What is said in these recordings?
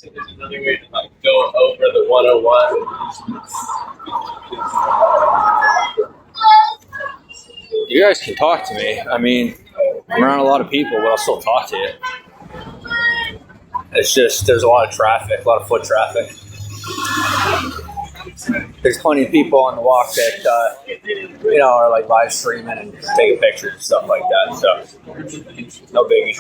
There's another way to like go over the 101. You guys can talk to me. I mean, I'm around a lot of people, but I'll still talk to you. It's just there's a lot of traffic, a lot of foot traffic. There's plenty of people on the walk that are like live streaming and taking pictures and stuff like that. So no biggie.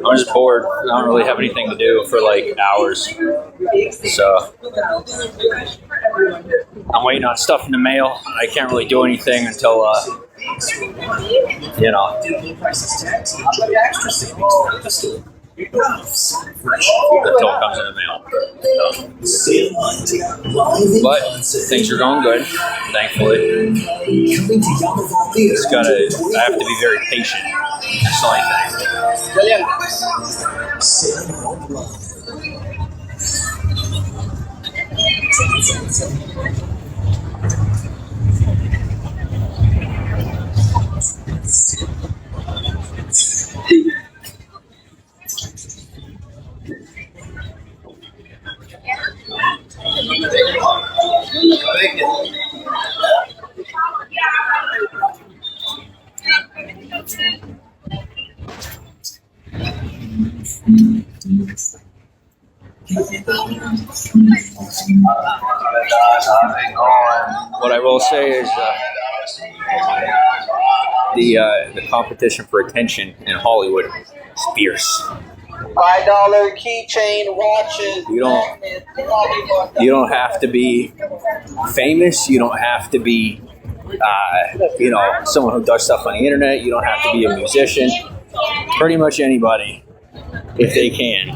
I'm just bored. I don't really have anything to do for like hours. So I'm waiting on stuff in the mail. I can't really do anything until until it comes in the mail. But things are going good, thankfully. I have to be very patient. That's the only What I will say is the competition for attention in Hollywood is fierce. $5 keychain watches. You don't have to be famous. You don't have to be someone who does stuff on the internet. You don't have to be a musician. Pretty much anybody, if they can,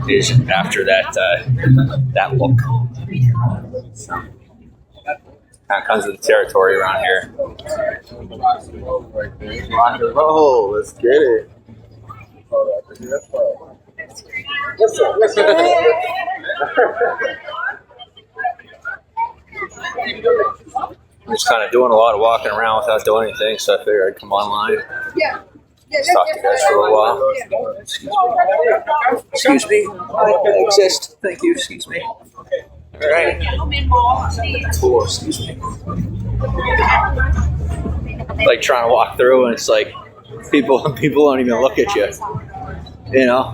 is after that look. Kind of comes with the territory around here. Oh, let's get it. I'm just kind of doing a lot of walking around without doing anything, so I figured I'd come online. Just talk to you guys for a little while. Excuse me. I exist. Thank you. Excuse me. All right. Cool. Excuse me. Like trying to walk through, and it's like people don't even look at you. It's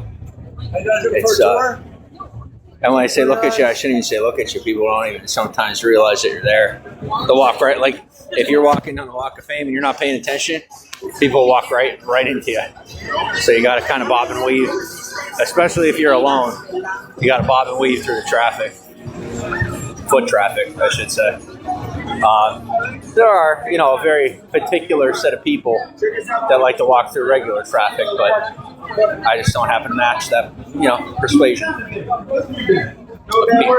and when I say look at you, I shouldn't even say look at you. People don't even sometimes realize that you're there. They'll walk right, like if you're walking down the Walk of Fame and you're not paying attention, people walk right into you. So you got to kind of bob and weave, especially if you're alone. You got to bob and weave through the traffic, foot traffic, I should say. There are, a very particular set of people that like to walk through regular traffic, but I just don't happen to match that, persuasion. of people.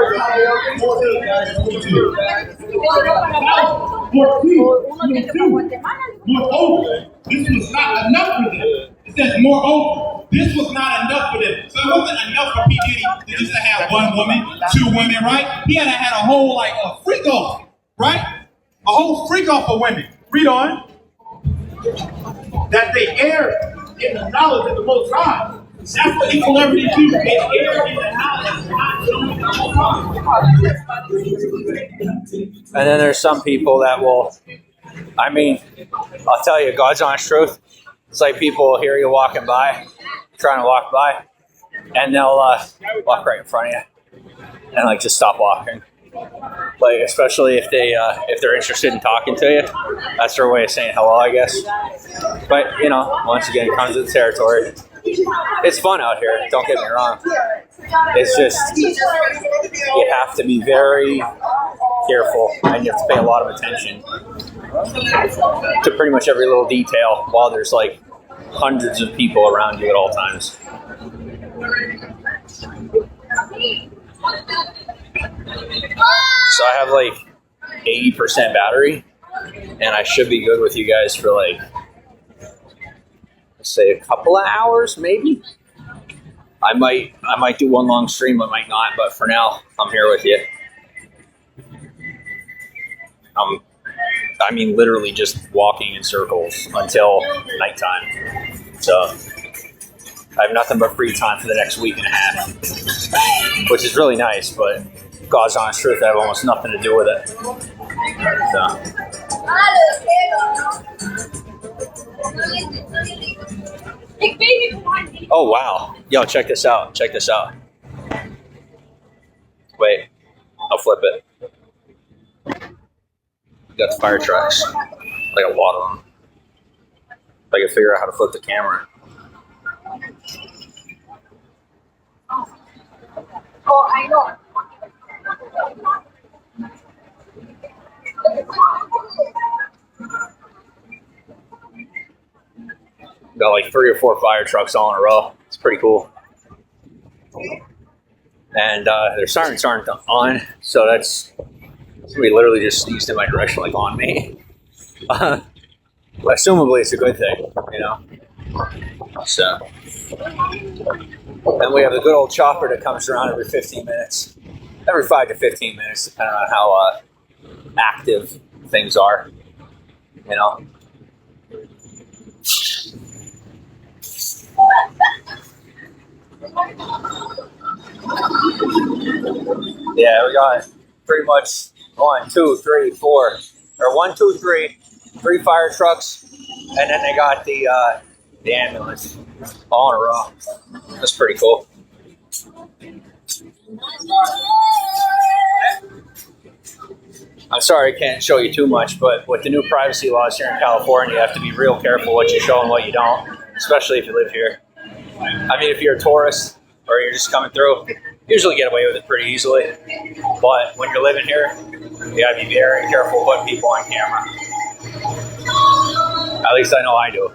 14, moreover, this was not enough for them. It says, moreover, this was not enough for them. So it wasn't enough for P. Diddy to just have one woman, two women, right? He had to have a whole, like, a freak off, right? A whole freak off of women. Read on. That they err in the knowledge of the Most High. That's what celebrities do. They err in the knowledge of not knowing the Most High. And then there's some people that will, I mean, I'll tell you, God's honest truth. It's like people will hear you walking by, trying to walk by, and they'll walk right in front of you and like just stop walking. Like, especially if they're interested in talking to you, that's their way of saying hello, I guess. But you know, once again, it comes with the territory. It's fun out here. Don't get me wrong. It's just you have to be very careful, and you have to pay a lot of attention to pretty much every little detail while there's like hundreds of people around you at all times. So I have like 80% battery, and I should be good with you guys for like, let's say, a couple of hours, maybe. I might do one long stream, I might not, but for now, I'm here with you. I mean, literally just walking in circles until nighttime. So I have nothing but free time for the next week and a half, which is really nice, but God's honest truth, I have almost nothing to do with it. So. Oh, wow. Yo, check this out. Check this out. Wait, I'll flip it. Got the fire trucks. Like a lot of them. If I can figure out how to flip the camera. Oh, I know. Got like 3 or 4 fire trucks all in a row. It's pretty cool. And their sirens aren't on, so that's somebody literally just sneezed in my direction, like on me. Assumably, it's a good thing, you know. So, and we have the good old chopper that comes around every 15 minutes, every 5 to 15 minutes, depending on how active things are, you know. Yeah, we got pretty much 1, 2, 3, 4, or 1, 2, 3, 3 fire trucks, and then they got the ambulance all in a row. That's pretty cool. I'm sorry I can't show you too much, but with the new privacy laws here in California, you have to be real careful what you show and what you don't, especially if you live here. I mean, if you're a tourist or you're just coming through, you usually get away with it pretty easily. But when you're living here, you gotta be very careful putting people on camera. At least I know I do.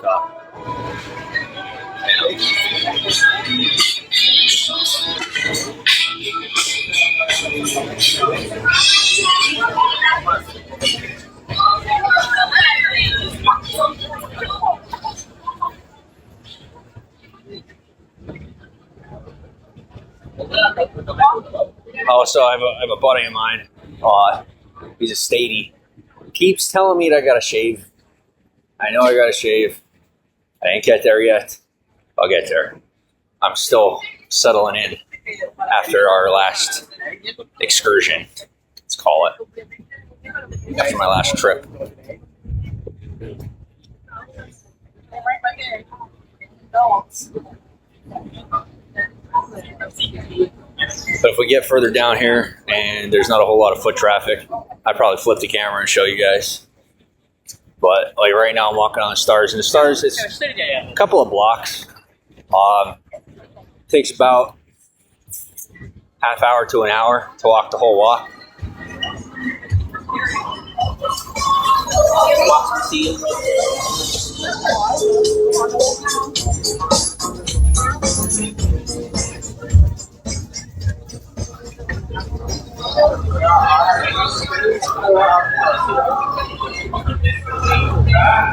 So, Also, I have a buddy of mine. He's a statey. Keeps telling me that I gotta shave. I know I gotta shave. I ain't get there yet. I'll get there. I'm still settling in after our last excursion, let's call it. After my last trip. But if we get further down here and there's not a whole lot of foot traffic, I'd probably flip the camera and show you guys. But like right now I'm walking on the stars, and the stars, it's a couple of blocks. Takes about half hour to an hour to walk the whole walk.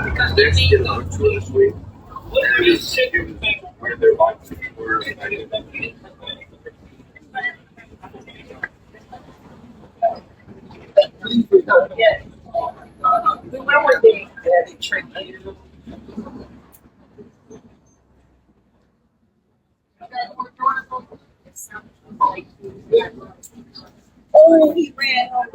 Because They we actually need did a room tour this week. And it was where their boxes were. And I didn't. yeah. We went with the trip. Oh, he ran over.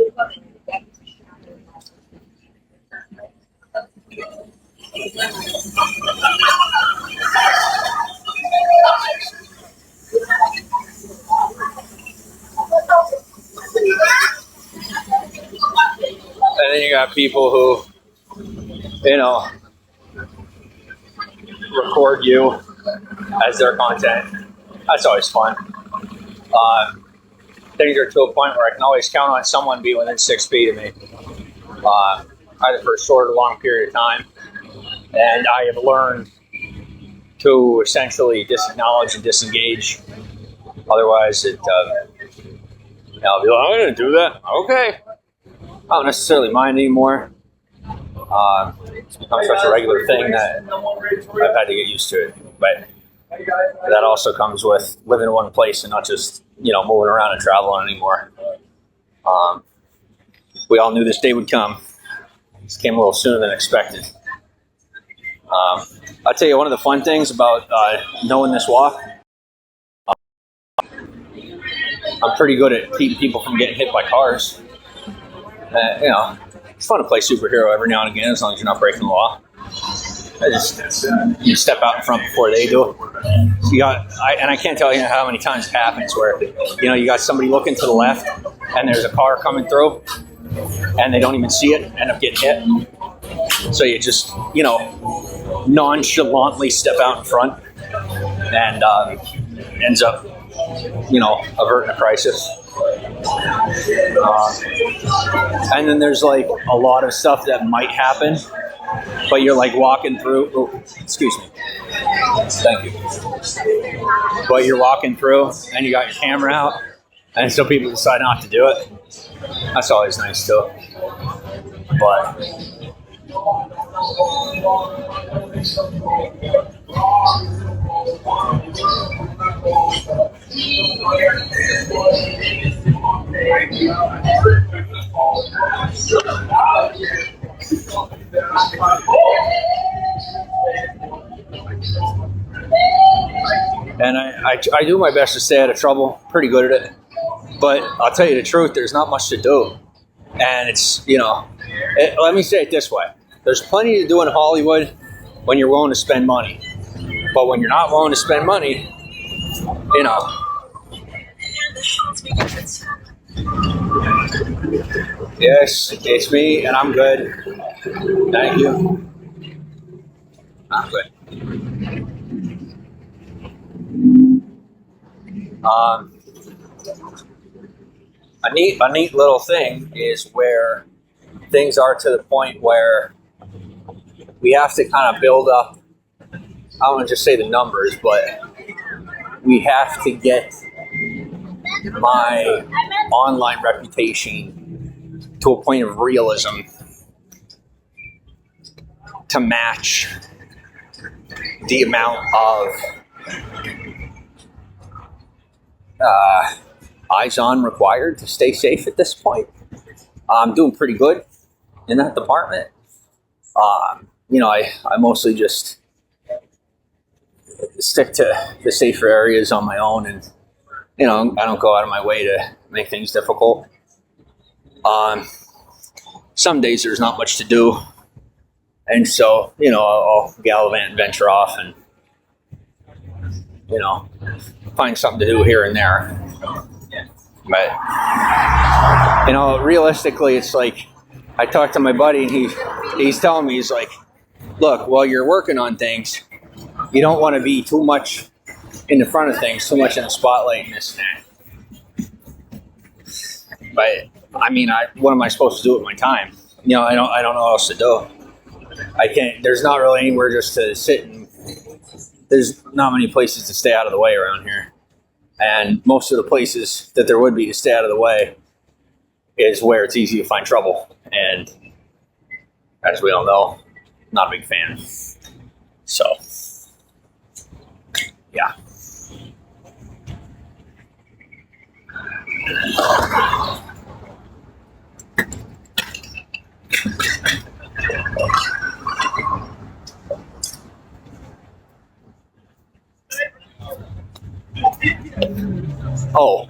And then you got people who, you know, record you as their content. That's always fun. Things are to a point where I can always count on someone being within 6 feet of me, either for a short or long period of time. And I have learned to essentially disacknowledge and disengage. Otherwise, I'll be like, I'm going to do that. Okay. I don't necessarily mind anymore. It's become such a regular thing that I've had to get used to it. But that also comes with living in one place and not just, moving around and traveling anymore. We all knew this day would come. This came a little sooner than expected. I'll tell you one of the fun things about knowing this walk. I'm pretty good at keeping people from getting hit by cars. It's fun to play superhero every now and again as long as you're not breaking the law. You step out in front before they do. I can't tell you how many times it happens where you got somebody looking to the left and there's a car coming through and they don't even see it, end up getting hit. So you just nonchalantly step out in front and ends up averting a crisis. And then there's like a lot of stuff that might happen, but you're like walking through. Oh, excuse me. Thank you. But you're walking through and you got your camera out, and so people decide not to do it. That's always nice too. But and I do my best to stay out of trouble. Pretty good at it. But I'll tell you the truth, there's not much to do. And it's, let me say it this way. There's plenty to do in Hollywood when you're willing to spend money. But when you're not willing to spend money, Yes, it's me, and I'm good. Thank you. I'm good. A neat little thing is where things are to the point where we have to kind of build up, I don't want to just say the numbers, but we have to get my online reputation to a point of realism to match the amount of eyes on required to stay safe at this point. I'm doing pretty good in that department. I mostly just stick to the safer areas on my own, and I don't go out of my way to make things difficult. Some days there's not much to do, and so I'll gallivant and venture off and find something to do here and there. But realistically, it's like I talked to my buddy and he's telling me, he's like, look, while you're working on things, you don't want to be too much in the front of things, too much in the spotlight and this and that. But I mean, what am I supposed to do with my time? I don't know what else to do. I can't. There's not really anywhere just to sit, and there's not many places to stay out of the way around here. And most of the places that there would be to stay out of the way is where it's easy to find trouble. And as we all know, not a big fan. So, yeah. Oh,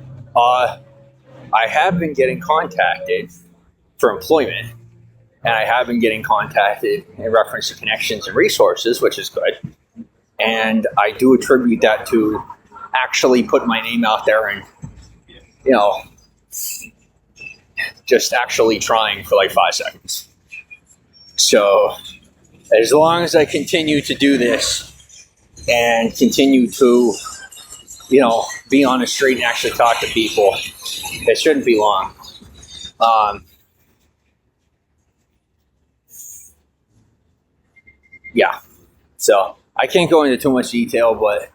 I have been getting contacted for employment, and I have been getting contacted in reference to connections and resources, which is good. And I do attribute that to actually put my name out there and, you know, just actually trying for like 5 seconds. So as long as I continue to do this and continue to, you know, be on the street and actually talk to people, it shouldn't be long. Yeah. So I can't go into too much detail, but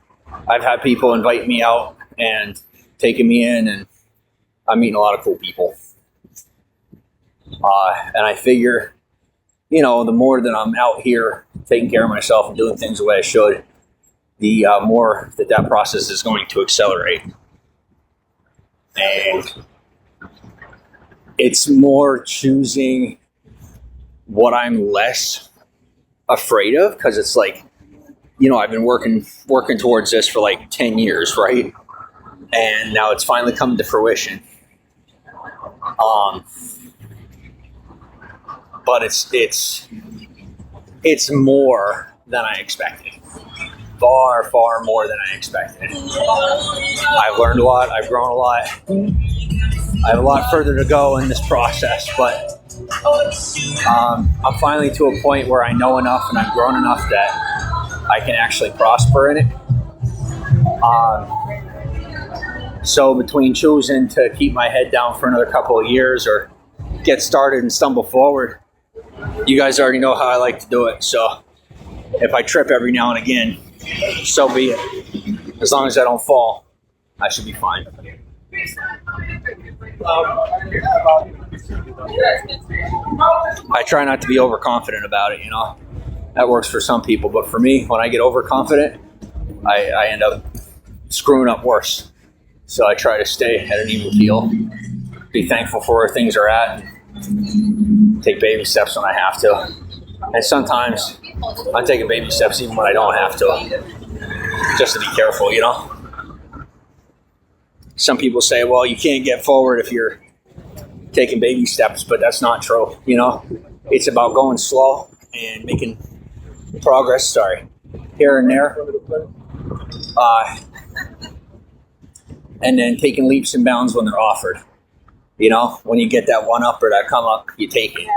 I've had people invite me out and taking me in, and I'm meeting a lot of cool people. And I figure, you know, the more that I'm out here taking care of myself and doing things the way I should, the more that process is going to accelerate. And it's more choosing what I'm less afraid of, because it's like, you know, I've been working towards this for like 10 years, right? And now it's finally come to fruition. But it's more than I expected. Far, far more than I expected. I've learned a lot. I've grown a lot. I have a lot further to go in this process, but I'm finally to a point where I know enough and I've grown enough that I can actually prosper in it. So between choosing to keep my head down for another couple of years or get started and stumble forward, you guys already know how I like to do it. So if I trip every now and again, so be it. As long as I don't fall, I should be fine. I try not to be overconfident about it, you know. That works for some people, but for me, when I get overconfident, I end up screwing up worse. So I try to stay at an even keel, be thankful for where things are at, and take baby steps when I have to. And sometimes I'm taking baby steps even when I don't have to, just to be careful, you know. Some people say, well, you can't get forward if you're taking baby steps, but that's not true, you know. It's about going slow and making progress, here and there. And then taking leaps and bounds when they're offered. You know, when you get that one up or that come up, you take it.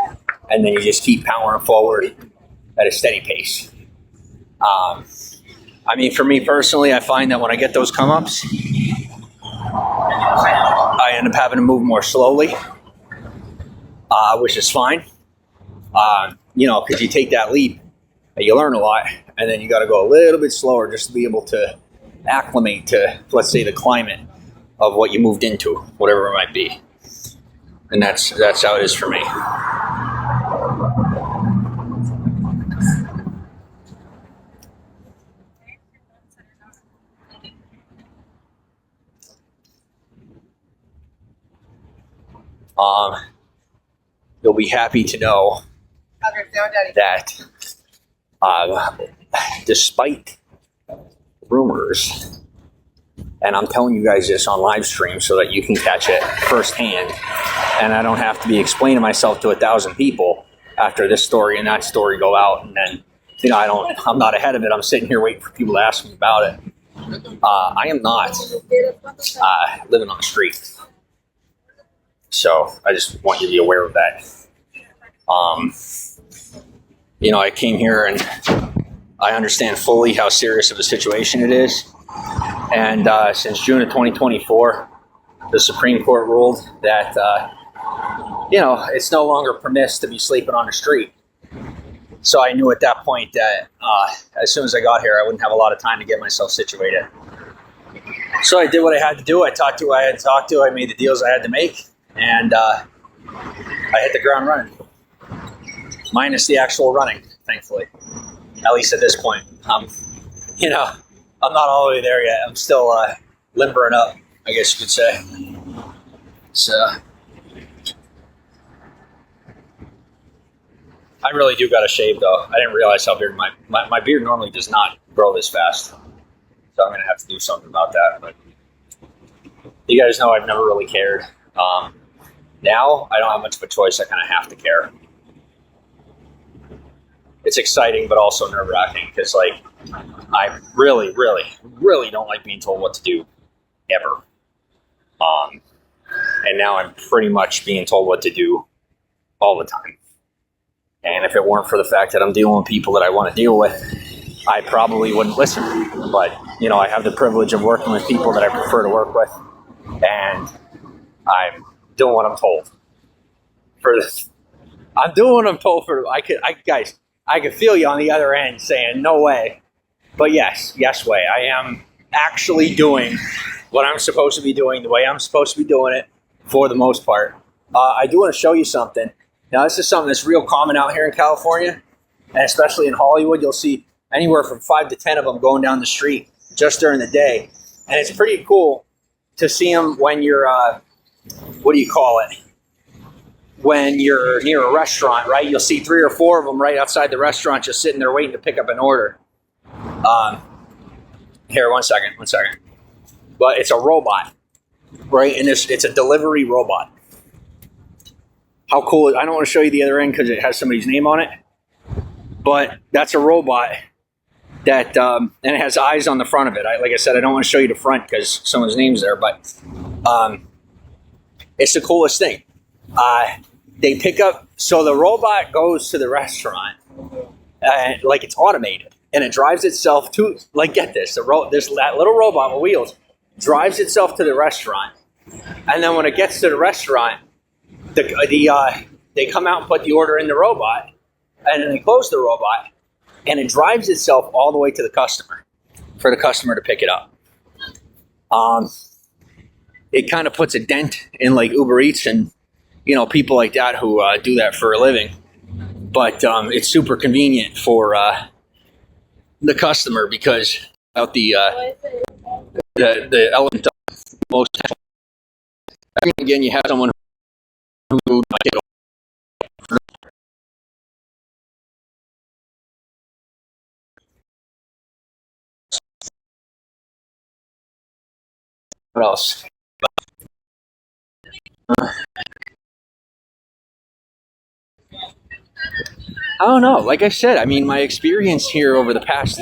And then you just keep powering forward at a steady pace. I mean, for me personally, I find that when I get those come ups, I end up having to move more slowly, which is fine. You know, because you take that leap and you learn a lot, and then you got to go a little bit slower just to be able to acclimate to, let's say, the climate of what you moved into, whatever it might be. And that's how it is for me. You'll be happy to know that despite rumors, and I'm telling you guys this on live stream so that you can catch it firsthand, and I don't have to be explaining myself to 1,000 people after this story and that story go out, and then, you know, I'm not ahead of it. I'm sitting here waiting for people to ask me about it. I am not living on the street. So I just want you to be aware of that. You know, I came here and I understand fully how serious of a situation it is. And since June of 2024, the Supreme Court ruled that, you know, it's no longer permissible to be sleeping on the street. So I knew at that point that as soon as I got here, I wouldn't have a lot of time to get myself situated. So I did what I had to do. I talked to who I had to talk to. I made the deals I had to make. And I hit the ground running, minus the actual running, thankfully. At least at this point, you know, I'm not all the way there yet. I'm still limbering up, I guess you could say. So I really do got to shave though. I didn't realize how beard my beard normally does not grow this fast, so I'm gonna have to do something about that. But you guys know I've never really cared. Now I don't have much of a choice. I kind of have to care. It's exciting, but also nerve-wracking because, like, I really, really, really don't like being told what to do, ever. And now I'm pretty much being told what to do all the time. And if it weren't for the fact that I'm dealing with people that I want to deal with, I probably wouldn't listen. But, you know, I have the privilege of working with people that I prefer to work with, and I'm doing what I'm told. I'm doing what I'm told for. Guys, I can feel you on the other end saying no way, but yes way. I am actually doing what I'm supposed to be doing the way I'm supposed to be doing it for the most part. I do want to show you something. Now, this is something that's real common out here in California, and especially in Hollywood. You'll see anywhere from 5 to 10 of them going down the street just during the day, and it's pretty cool to see them when you're when you're near a restaurant, right? You'll see 3 or 4 of them right outside the restaurant just sitting there waiting to pick up an order. Here, one second. But it's a robot, right? And it's a delivery robot. How cool is, I don't want to show you the other end because it has somebody's name on it, but that's a robot that, and it has eyes on the front of it. Like I said, I don't want to show you the front because someone's name's there, but it's the coolest thing. They pick up, so the robot goes to the restaurant, like it's automated, and it drives itself to, like, get this, that little robot with wheels drives itself to the restaurant, and then when it gets to the restaurant, they come out and put the order in the robot, and then they close the robot, and it drives itself all the way to the customer for the customer to pick it up. It kind of puts a dent in like Uber Eats and, you know, people like that who do that for a living, but it's super convenient for the customer because out the element of most times, again, you have someone who what else? I don't know. Like I said, I mean, my experience here over the past,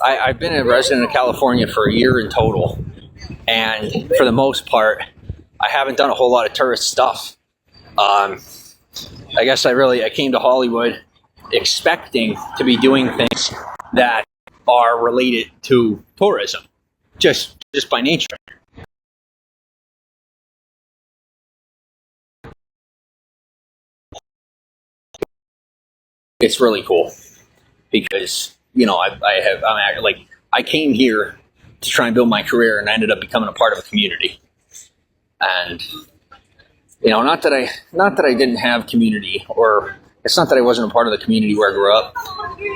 I've been a resident of California for a year in total. And for the most part, I haven't done a whole lot of tourist stuff. I guess I came to Hollywood expecting to be doing things that are related to tourism, just by nature. It's really cool because, you know, I came here to try and build my career, and I ended up becoming a part of a community. And, you know, not that I didn't have community, or it's not that I wasn't a part of the community where I grew up,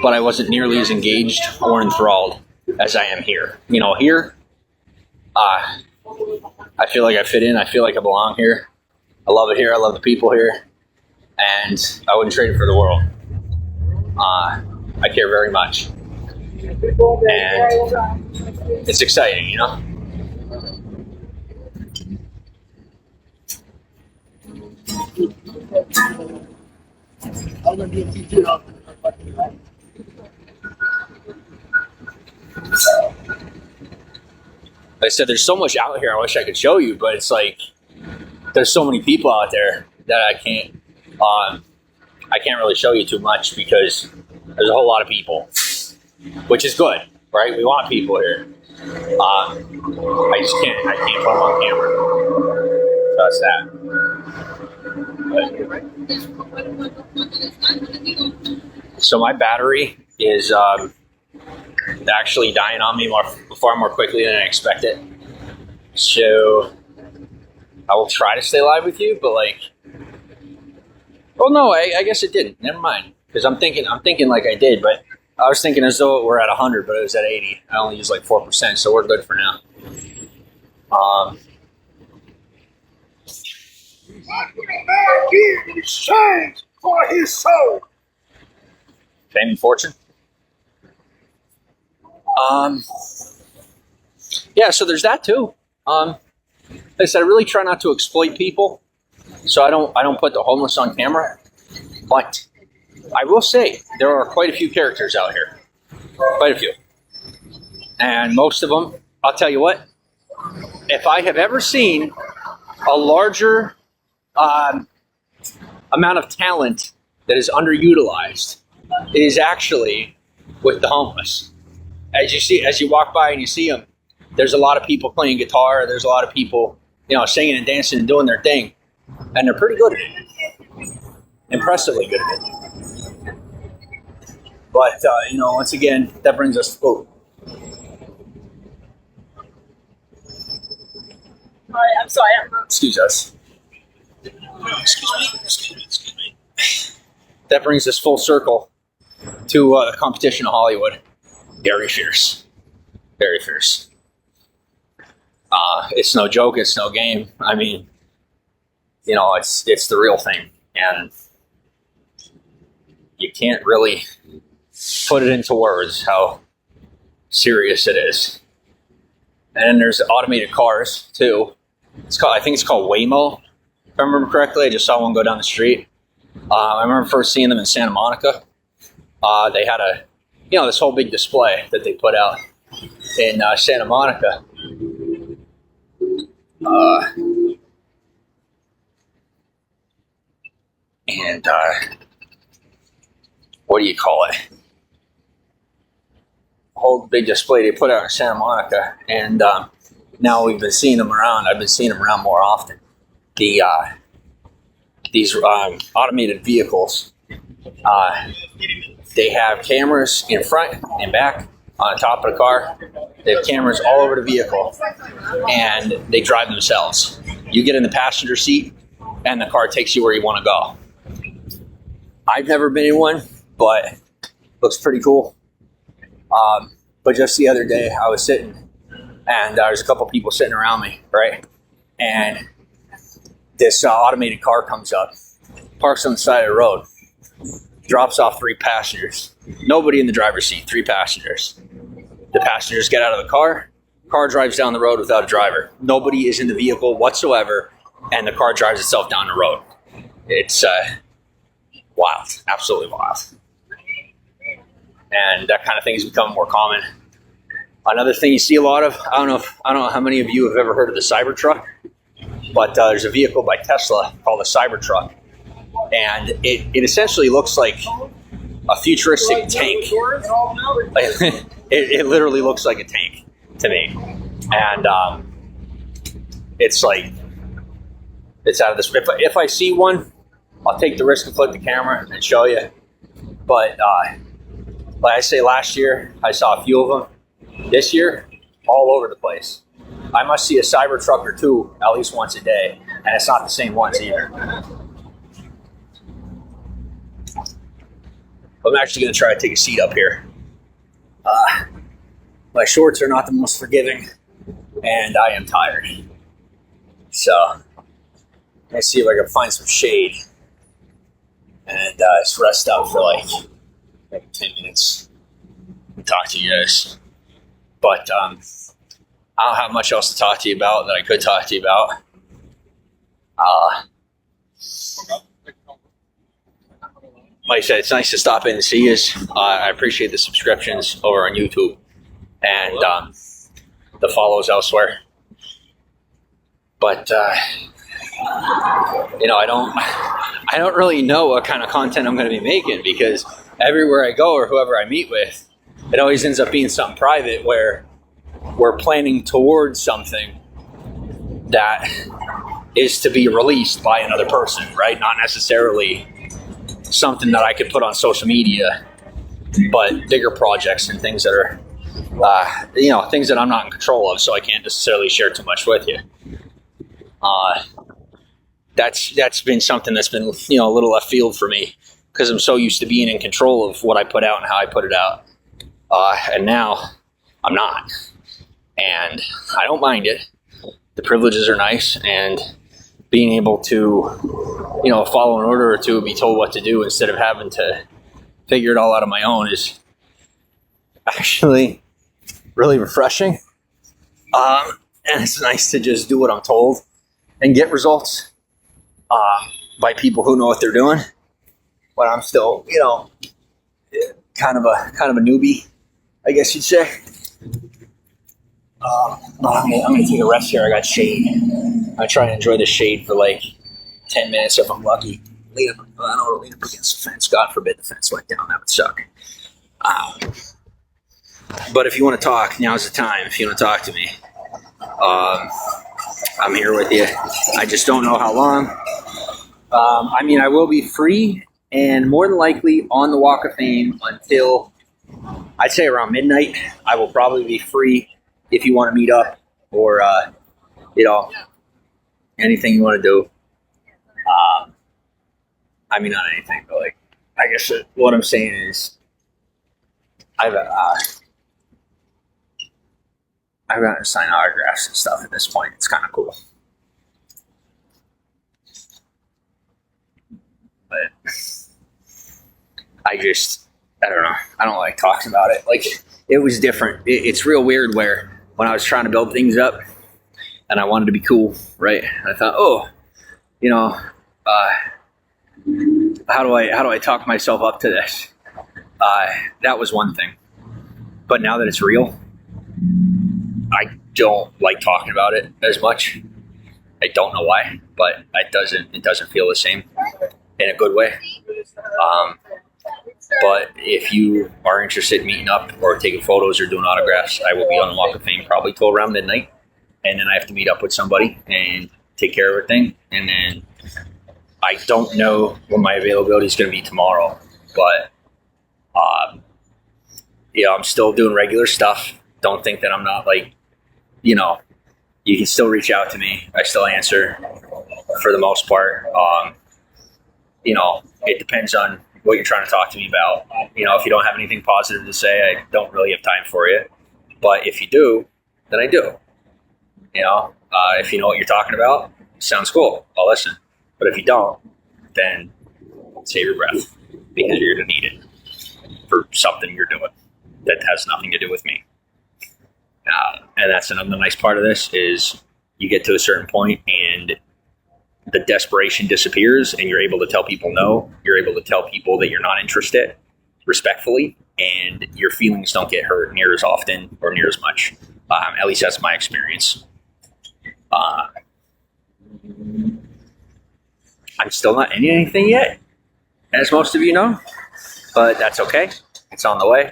but I wasn't nearly as engaged or enthralled as I am here. You know, here, I feel like I fit in. I feel like I belong here. I love it here. I love the people here, and I wouldn't trade it for the world. I care very much, and it's exciting, you know? Like I said, there's so much out here I wish I could show you, but it's like there's so many people out there that I can't really show you too much because there's a whole lot of people, which is good, right? We want people here. I can't put them on camera. So that's that. So my battery is actually dying on me far more quickly than I expected. So I will try to stay live with you, but like, oh no, I guess it didn't. Never mind. Because I'm thinking like I did, but I was thinking as though we're at 100, but it was at 80. I only used like 4%, so we're good for now. What would a man give in exchange for his soul? Fame and fortune. Yeah, so there's that too. Like I said, I really try not to exploit people, so I don't put the homeless on camera. But I will say there are quite a few characters out here, quite a few, and most of them, I'll tell you what. If I have ever seen a larger amount of talent that is underutilized, it is actually with the homeless. As you walk by and you see them, there's a lot of people playing guitar. There's a lot of people, singing and dancing and doing their thing, and they're pretty good at it, impressively good at it. But once again, that brings us to food. All right, I'm sorry. Excuse us. Excuse me. That brings us full circle to the competition of Hollywood. Very fierce. Very fierce. It's no joke. It's no game. I mean, it's the real thing. And you can't really put it into words how serious it is. And then there's automated cars, too. I think it's called Waymo. If I remember correctly, I just saw one go down the street. I remember first seeing them in Santa Monica. They had this whole big display that they put out in Santa Monica. What do you call it? A whole big display they put out in Santa Monica, and now we've been seeing them around. I've been seeing them around more often. These automated vehicles, they have cameras in front and back on the top of the car. They have cameras all over the vehicle, and they drive themselves. You get in the passenger seat, and the car takes you where you want to go. I've never been in one, but looks pretty cool. But just the other day, I was sitting, and there's a couple people sitting around me, right? And this automated car comes up, parks on the side of the road, drops off 3 passengers. Nobody in the driver's seat, 3 passengers. The passengers get out of the car drives down the road without a driver. Nobody is in the vehicle whatsoever, and the car drives itself down the road. It's wild, absolutely wild. And that kind of thing has become more common. Another thing you see a lot of, I don't know how many of you have ever heard of the Cybertruck, but there's a vehicle by Tesla called the Cybertruck, and it essentially looks like a futuristic tank. It literally looks like a tank to me, and it's out of this. If I see one, I'll take the risk and flip the camera and show you. But like I say, last year I saw a few of them. This year, all over the place. I must see a Cybertruck or 2 at least once a day, and it's not the same ones either. I'm actually going to try to take a seat up here. My shorts are not the most forgiving, and I am tired. So, let's see if I can find some shade and just rest up for like maybe 10 minutes and talk to you guys. But I don't have much else to talk to you about that I could talk to you about. Like I said, it's nice to stop in and see you. I appreciate the subscriptions over on YouTube and the follows elsewhere. But I don't really know what kind of content I'm going to be making, because everywhere I go or whoever I meet with, it always ends up being something private where we're planning towards something that is to be released by another person, right? Not necessarily something that I could put on social media, but bigger projects and things that are, things that I'm not in control of, so I can't necessarily share too much with you. That's been something that's been, a little left field for me, because I'm so used to being in control of what I put out and how I put it out. And now I'm not. And I don't mind it. The privileges are nice, and being able to, follow an order or two, be told what to do instead of having to figure it all out on my own is actually really refreshing. And it's nice to just do what I'm told and get results by people who know what they're doing. But I'm still, kind of a newbie, I guess you'd say. I'm gonna take a rest here. I got shade. I try and enjoy the shade for like 10 minutes if I'm lucky. I don't want to lean up against the fence. God forbid the fence went down. That would suck. But if you want to talk, now's the time. If you want to talk to me, I'm here with you. I just don't know how long. I will be free and more than likely on the Walk of Fame until I'd say around midnight. I will probably be free if you want to meet up or, anything you want to do. Not anything, but like, I guess what I'm saying is I've gotten to sign autographs and stuff at this point. It's kind of cool. But I don't know. I don't like talking about it. Like, it was different. It's real weird where when I was trying to build things up and I wanted to be cool, right? I thought, how do I talk myself up to this? That was one thing. But now that it's real, I don't like talking about it as much. I don't know why, but it doesn't feel the same in a good way. But if you are interested in meeting up or taking photos or doing autographs, I will be on the Walk of Fame probably till around midnight. And then I have to meet up with somebody and take care of everything. And then I don't know when my availability is going to be tomorrow. But, I'm still doing regular stuff. Don't think that I'm not you can still reach out to me. I still answer for the most part. It depends on what you're trying to talk to me about. If you don't have anything positive to say, I don't really have time for you. But if you do, then I do. If you know what you're talking about, sounds cool. I'll listen. But if you don't, then save your breath because you're going to need it for something you're doing that has nothing to do with me. And that's another nice part of this is you get to a certain point and the desperation disappears and you're able to tell people no. You're able to tell people that you're not interested respectfully, and your feelings don't get hurt near as often or near as much. At least that's my experience. I'm still not in anything yet, as most of you know, but that's okay. It's on the way.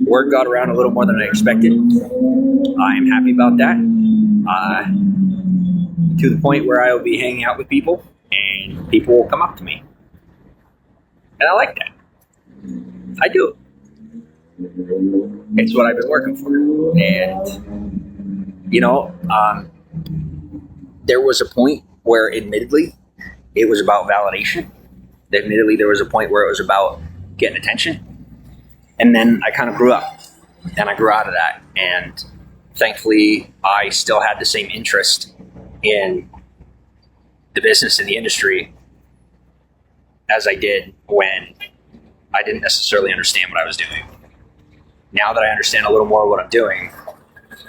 Word got around a little more than I expected. I am happy about that. To the point where I will be hanging out with people and people will come up to me. And I like that. I do. It's what I've been working for. And, there was a point where admittedly it was about validation. Admittedly, there was a point where it was about getting attention. And then I kind of grew up and I grew out of that. And thankfully, I still had the same interest in the business and the industry as I did when I didn't necessarily understand what I was doing. Now that I understand a little more of what I'm doing,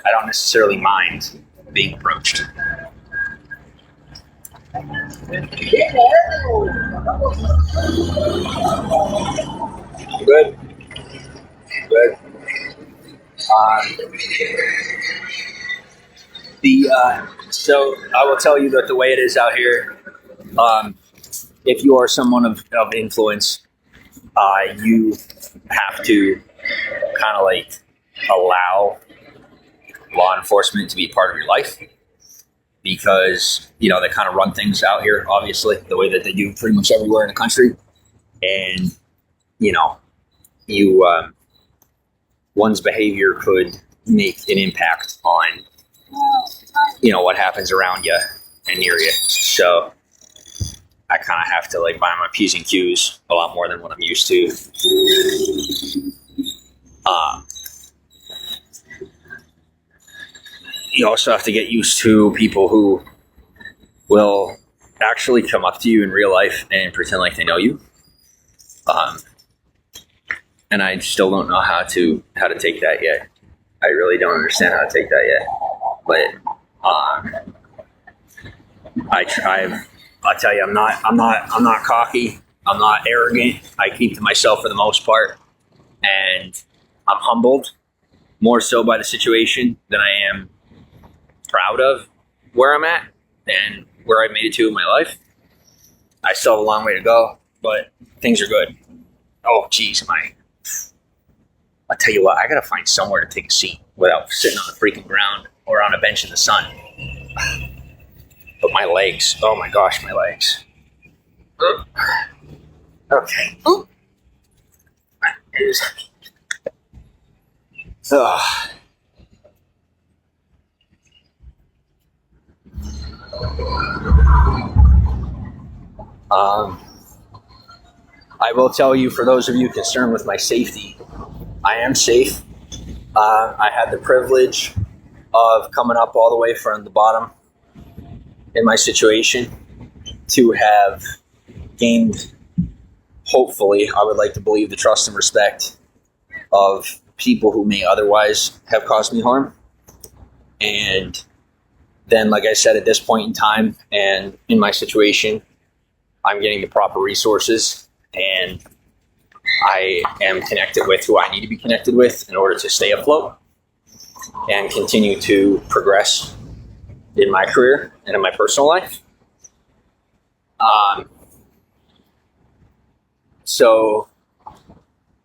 I don't necessarily mind being approached. Good. Good. So I will tell you that the way it is out here, if you are someone of influence, you have to kind of allow law enforcement to be part of your life because, they kind of run things out here, obviously, the way that they do pretty much everywhere in the country. And, one's behavior could make an impact on, what happens around you and near you. So I kind of have to like buy my P's and Q's a lot more than what I'm used to. You also have to get used to people who will actually come up to you in real life and pretend like they know you. And I still don't know how to take that yet. I really don't understand how to take that yet. But I'll tell you, I'm not cocky. I'm not arrogant. I keep to myself for the most part, and I'm humbled more so by the situation than I am proud of where I'm at and where I've made it to in my life. I still have a long way to go, but things are good. Oh, geez, I'll tell you what, I gotta find somewhere to take a seat without sitting on the freaking ground or on a bench in the sun. But my legs, oh my gosh, my legs. Okay. I will tell you, for those of you concerned with my safety, I am safe. I had the privilege of coming up all the way from the bottom in my situation to have gained, hopefully, I would like to believe, the trust and respect of people who may otherwise have caused me harm. And then, like I said, at this point in time and in my situation, I'm getting the proper resources, and I am connected with who I need to be connected with in order to stay afloat and continue to progress in my career and in my personal life. So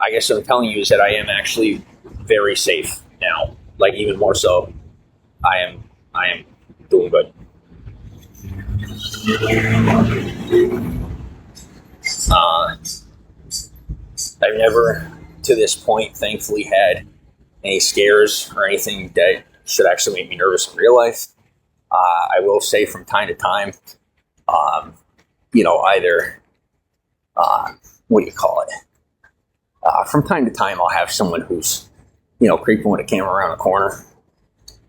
I guess what I'm telling you is that I am actually very safe now. Like, even more so, I am doing good. I've never, to this point, thankfully, had any scares or anything that should actually make me nervous in real life. I will say from time to time, either, what do you call it? From time to time, I'll have someone who's, creeping with a camera around the corner,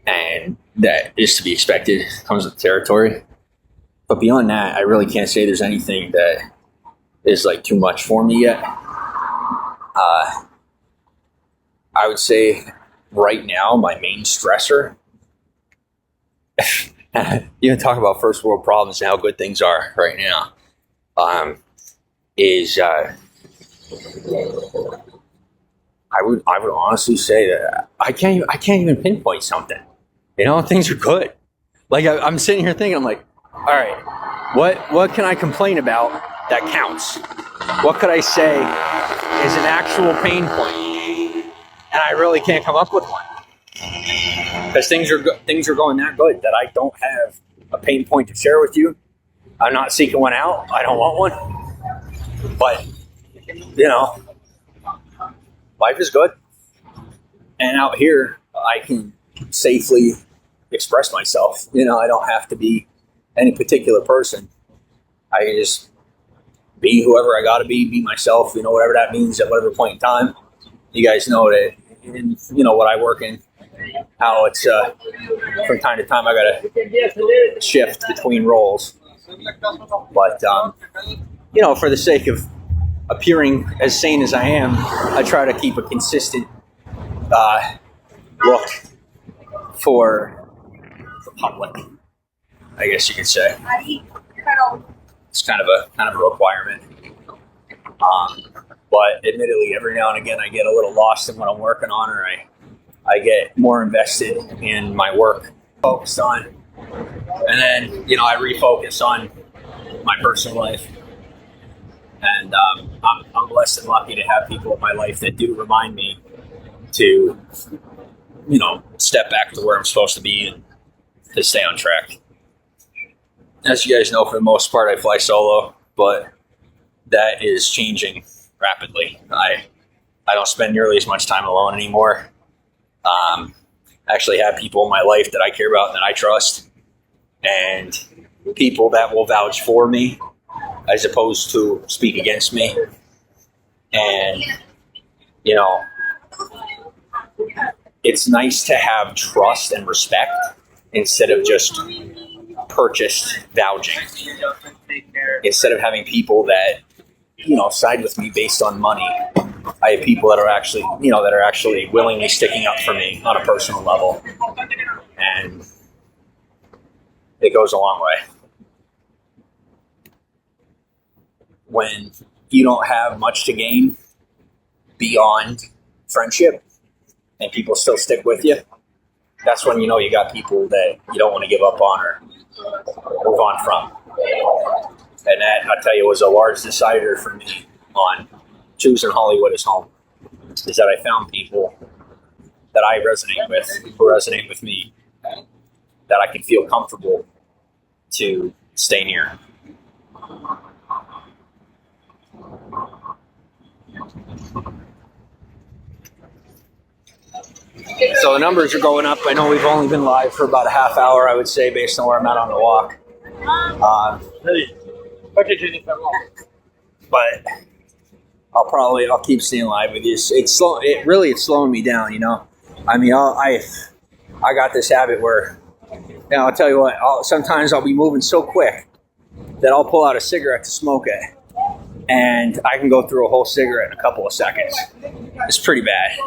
and that is to be expected, comes with the territory. But beyond that, I really can't say there's anything that is like too much for me yet. I would say right now, my main stressor, you talk about first world problems and how good things are right now, is I would honestly say that I can't even pinpoint something. Things are good. Like, I'm sitting here thinking, I'm like, all right, what can I complain about that counts? What could I say is an actual pain point? And I really can't come up with one, because things are going that good that I don't have a pain point to share with you. I'm not seeking one out. I don't want one. But life is good, and out here I can safely express myself. I don't have to be any particular person. I can just be whoever I gotta be myself, whatever that means at whatever point in time. You guys know that in what I work in, how it's from time to time I gotta shift between roles. But for the sake of appearing as sane as I am, I try to keep a consistent look for the public, I guess you could say. It's kind of a requirement. But admittedly, every now and again, I get a little lost in what I'm working on, or I get more invested in my work, focused on, and then I refocus on my personal life. And I'm blessed and lucky to have people in my life that do remind me to, step back to where I'm supposed to be and to stay on track. As you guys know, for the most part, I fly solo, but that is changing rapidly. I don't spend nearly as much time alone anymore. I actually have people in my life that I care about and that I trust, and people that will vouch for me as opposed to speak against me. And, you know, it's nice to have trust and respect instead of just purchased gouging. Instead of having people that, you know, side with me based on money, I have people that are actually, you know, that are actually willingly sticking up for me on a personal level. And it goes a long way. When you don't have much to gain beyond friendship and people still stick with you, that's when you know you got people that you don't want to give up on or move on from. And that, I'll tell you, was a large decider for me on choosing Hollywood as home, is that I found people that I resonate with, who resonate with me, that I can feel comfortable to stay near. So the numbers are going up. I know we've only been live for about a half hour, I would say, based on where I'm at on the walk. But I'll keep staying live with you. It's slowing me down, you know. I mean, I got this habit where, you know, I'll tell you what. Sometimes I'll be moving so quick that I'll pull out a cigarette to smoke it, and I can go through a whole cigarette in a couple of seconds. It's pretty bad.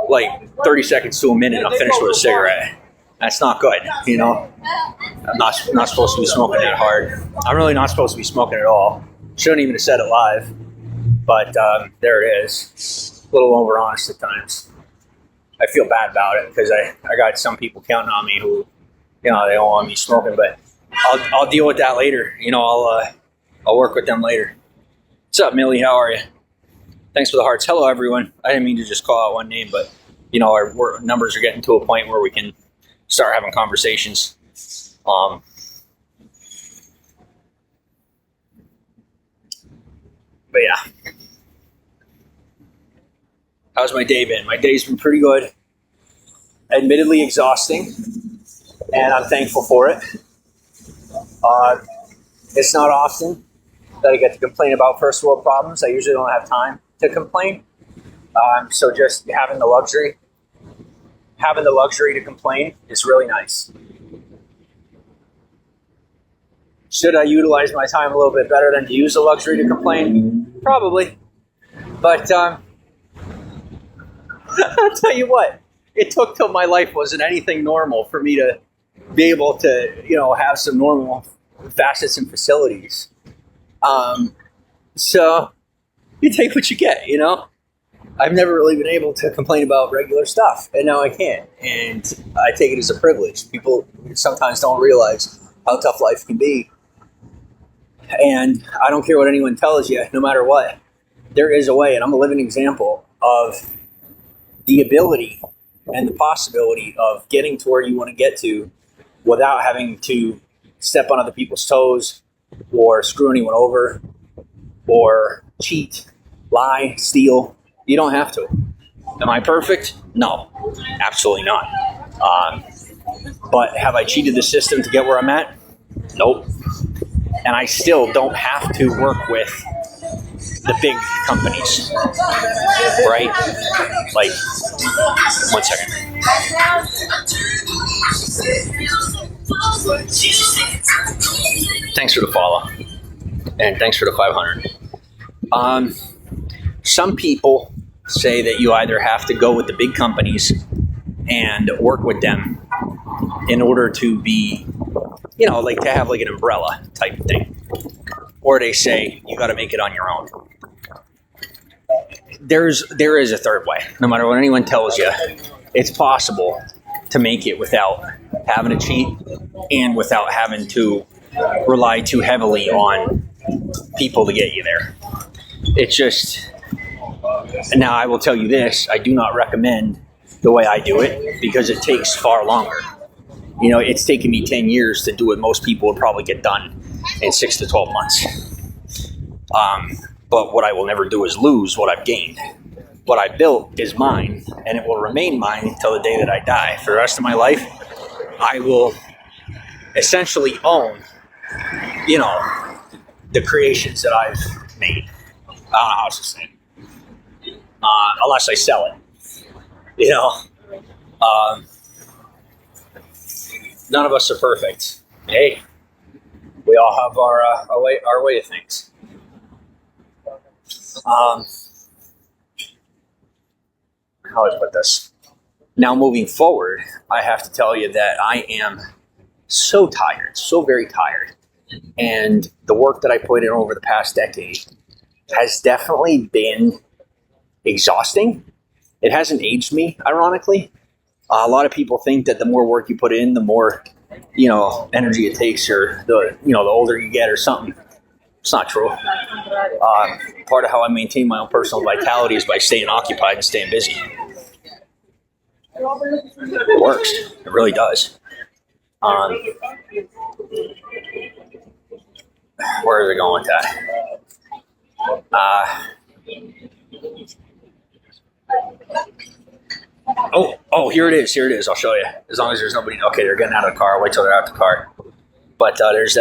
Like 30 seconds to a minute, I'm finished with a cigarette. That's not good, you know. I'm not supposed to be smoking that hard. I'm really not supposed to be smoking at all. Shouldn't even have said it live, but there it is. A little over honest at times. I feel bad about it because I got some people counting on me who, you know, they don't want me smoking, but I'll deal with that later. You know, I'll work with them later. What's up, Millie? How are you? Thanks for the hearts. Hello, everyone. I didn't mean to just call out one name, but, you know, our numbers are getting to a point where we can start having conversations. But yeah. How's my day been? My day's been pretty good. Admittedly exhausting, and I'm thankful for it. It's not often that I get to complain about first world problems. I usually don't have time to complain. So just having the luxury to complain is really nice. Should I utilize my time a little bit better than to use the luxury to complain? Probably. But I'll tell you what, it took till my life wasn't anything normal for me to be able to, you know, have some normal facets and facilities. So you take what you get, you know? I've never really been able to complain about regular stuff, and now I can. And I take it as a privilege. People sometimes don't realize how tough life can be. And I don't care what anyone tells you, no matter what. There is a way, and I'm a living example of the ability and the possibility of getting to where you want to get to without having to step on other people's toes or screw anyone over or cheat, lie, steal. You don't have to. Am I perfect? No, absolutely not. But have I cheated the system to get where I'm at? Nope. And I still don't have to work with the big companies, right? Like, one second. Thanks for the follow. And thanks for the 500. Some people say that you either have to go with the big companies and work with them in order to be, you know, like to have like an umbrella type thing. Or they say you got to make it on your own. There is a third way. No matter what anyone tells you, it's possible to make it without having to cheat and without having to rely too heavily on people to get you there. It's just, now I will tell you this, I do not recommend the way I do it because it takes far longer. You know, it's taken me 10 years to do what most people would probably get done in 6 to 12 months. But what I will never do is lose what I've gained. What I built is mine, and it will remain mine until the day that I die. For the rest of my life, I will essentially own, you know, the creations that I've made. I don't know how else to say it. Unless I sell it. You know, none of us are perfect. Hey, we all have our way of things. How do I put this? Now, moving forward, I have to tell you that I am so tired, so very tired. And the work that I put in over the past decade has definitely been exhausting. It hasn't aged me, ironically. A lot of people think that the more work you put in, the more, energy it takes, or the older you get or something. It's not true. Part of how I maintain my own personal vitality is by staying occupied and staying busy. It works. It really does. Where are they going with that? Here it is. I'll show you. As long as there's nobody. Okay, they're getting out of the car. I'll wait till they're out of the car. But there's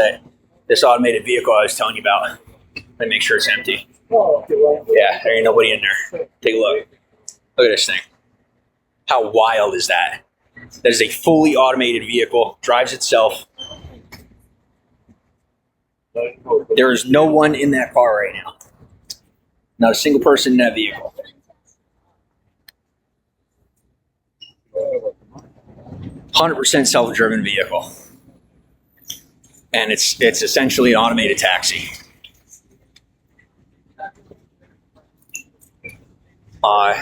this automated vehicle I was telling you about. Let me make sure it's empty. Yeah, there ain't nobody in there. Take a look. Look at this thing. How wild is that? That is a fully automated vehicle. Drives itself. There is no one in that car right now. Not a single person in that vehicle. 100% self-driven vehicle. And it's essentially an automated taxi.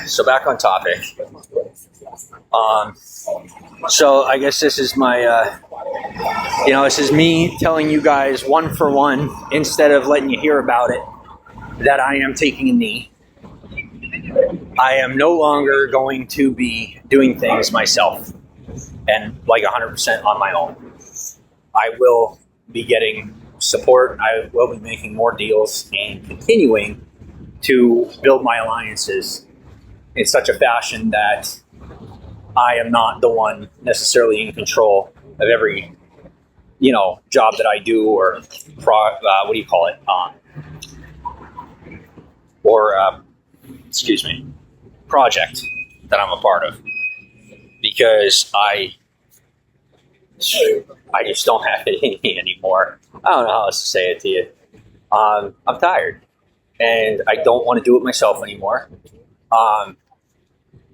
So back on topic. So I guess this is my, this is me telling you guys one for one, instead of letting you hear about it, that I am taking a knee. I am no longer going to be doing things myself and like 100% on my own. I will be getting support. I will be making more deals and continuing to build my alliances in such a fashion that I am not the one necessarily in control of every, job that I do, or project that I'm a part of, because I just don't have it in me anymore. I don't know how else to say it to you. I'm tired, and I don't want to do it myself anymore.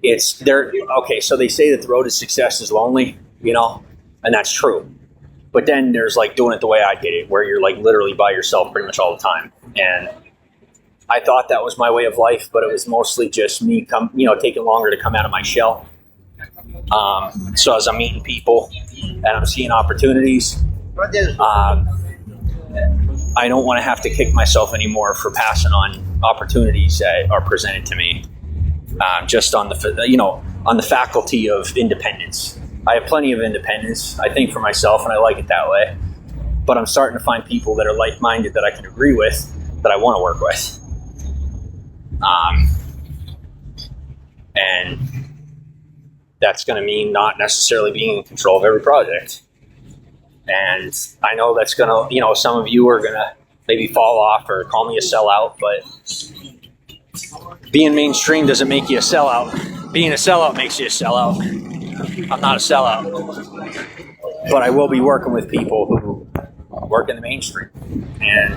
It's there. Okay, so they say that the road to success is lonely, and that's true. But then there's like doing it the way I did it, where you're like literally by yourself pretty much all the time. And I thought that was my way of life, but it was mostly just me taking longer to come out of my shell. So as I'm meeting people and I'm seeing opportunities, I don't want to have to kick myself anymore for passing on opportunities that are presented to me. Just on the faculty of independence. I have plenty of independence, I think, for myself, and I like it that way. But I'm starting to find people that are like-minded that I can agree with, that I want to work with. And that's going to mean not necessarily being in control of every project. And I know that's going to, some of you are going to maybe fall off or call me a sellout, but being mainstream doesn't make you a sellout. Being a sellout makes you a sellout. I'm not a sellout. But I will be working with people who work in the mainstream. And,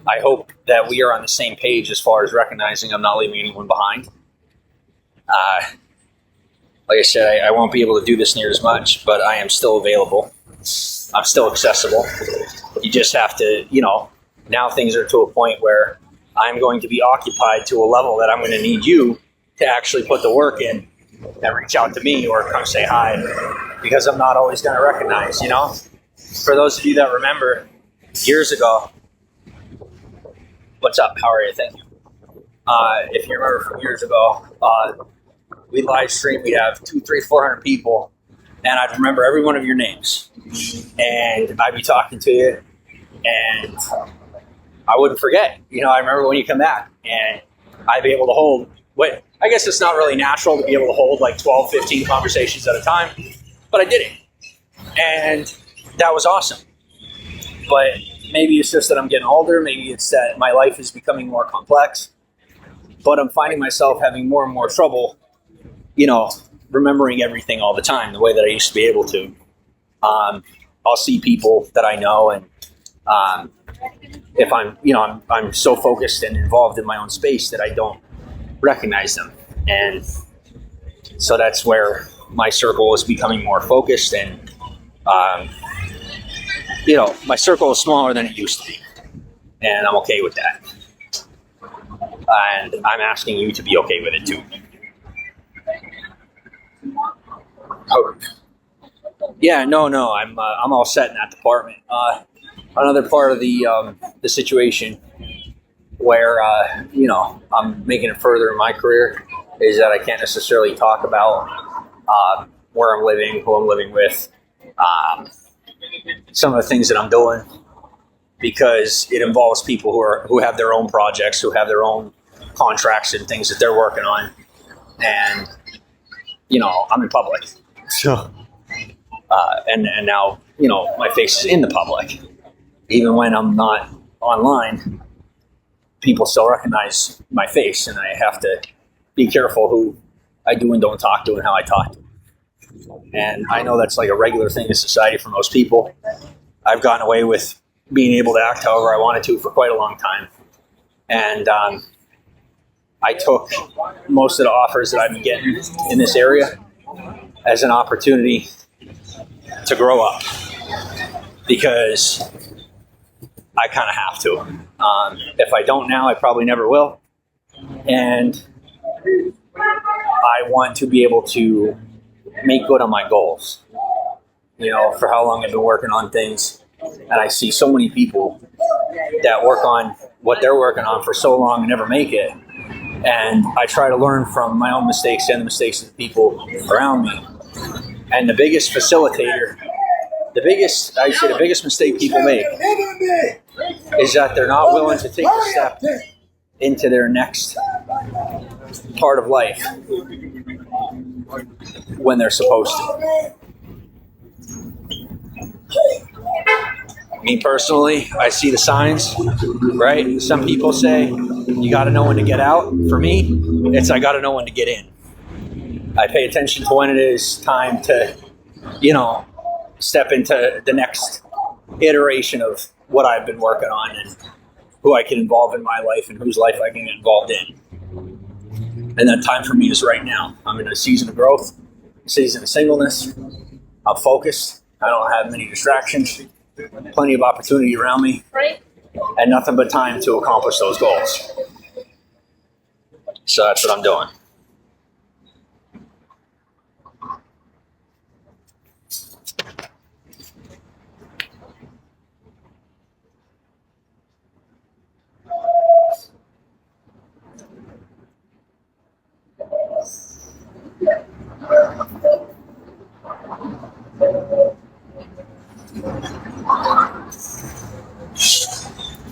I hope that we are on the same page as far as recognizing I'm not leaving anyone behind. Like I said, I won't be able to do this near as much, but I am still available. I'm still accessible. You just have to, now things are to a point where I'm going to be occupied to a level that I'm going to need you to actually put the work in and reach out to me or come say hi, because I'm not always going to recognize, For those of you that remember years ago, what's up? How are you? Thank you. If you remember from years ago, we'd live stream, we'd have 200, 300, 400 people, and I'd remember every one of your names. And I'd be talking to you, and I wouldn't forget. I remember when you come back, and I'd be able to hold, I guess it's not really natural to be able to hold like 12, 15 conversations at a time, but I did it. And that was awesome. But maybe it's just that I'm getting older. Maybe it's that my life is becoming more complex. But I'm finding myself having more and more trouble, remembering everything all the time, the way that I used to be able to. I'll see people that I know, and if I'm so focused and involved in my own space that I don't recognize them. And so that's where my circle is becoming more focused, and my circle is smaller than it used to be, and I'm okay with that. And I'm asking you to be okay with it too. Oh. Yeah, no, I'm all set in that department. Another part of the situation where I'm making it further in my career is that I can't necessarily talk about where I'm living, who I'm living with, some of the things that I'm doing, because it involves people who have their own projects, who have their own contracts and things that they're working on, and I'm in public, so and now my face is in the public. Even when I'm not online, people still recognize my face, and I have to be careful who I do and don't talk to and how I talk to them. And I know that's like a regular thing in society for most people. I've gotten away with being able to act however I wanted to for quite a long time. And I took most of the offers that I've been getting in this area as an opportunity to grow up, because I kind of have to. If I don't now, I probably never will. And I want to be able to make good on my goals. For how long I've been working on things, and I see so many people that work on what they're working on for so long and never make it. And I try to learn from my own mistakes and the mistakes of the people around me. And the biggest facilitator, the biggest mistake people make is that they're not willing to take a step into their next part of life when they're supposed to. Me personally, I see the signs, right? Some people say you got to know when to get out. For me, it's I got to know when to get in. I pay attention to when it is time to, step into the next iteration of what I've been working on and who I can involve in my life and whose life I can get involved in. And that time for me is right now. I'm in a season of growth, season of singleness. I'm focused. I don't have many distractions, plenty of opportunity around me, and nothing but time to accomplish those goals. So that's what I'm doing.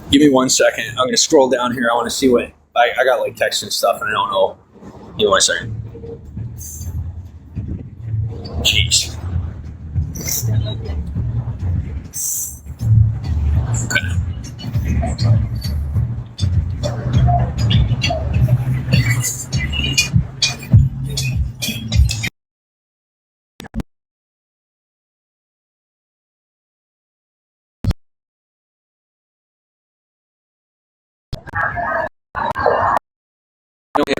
Give me 1 second. I'm going to scroll down here. I want to see what I got, like text and stuff, and I don't know. Give me 1 second. Jeez.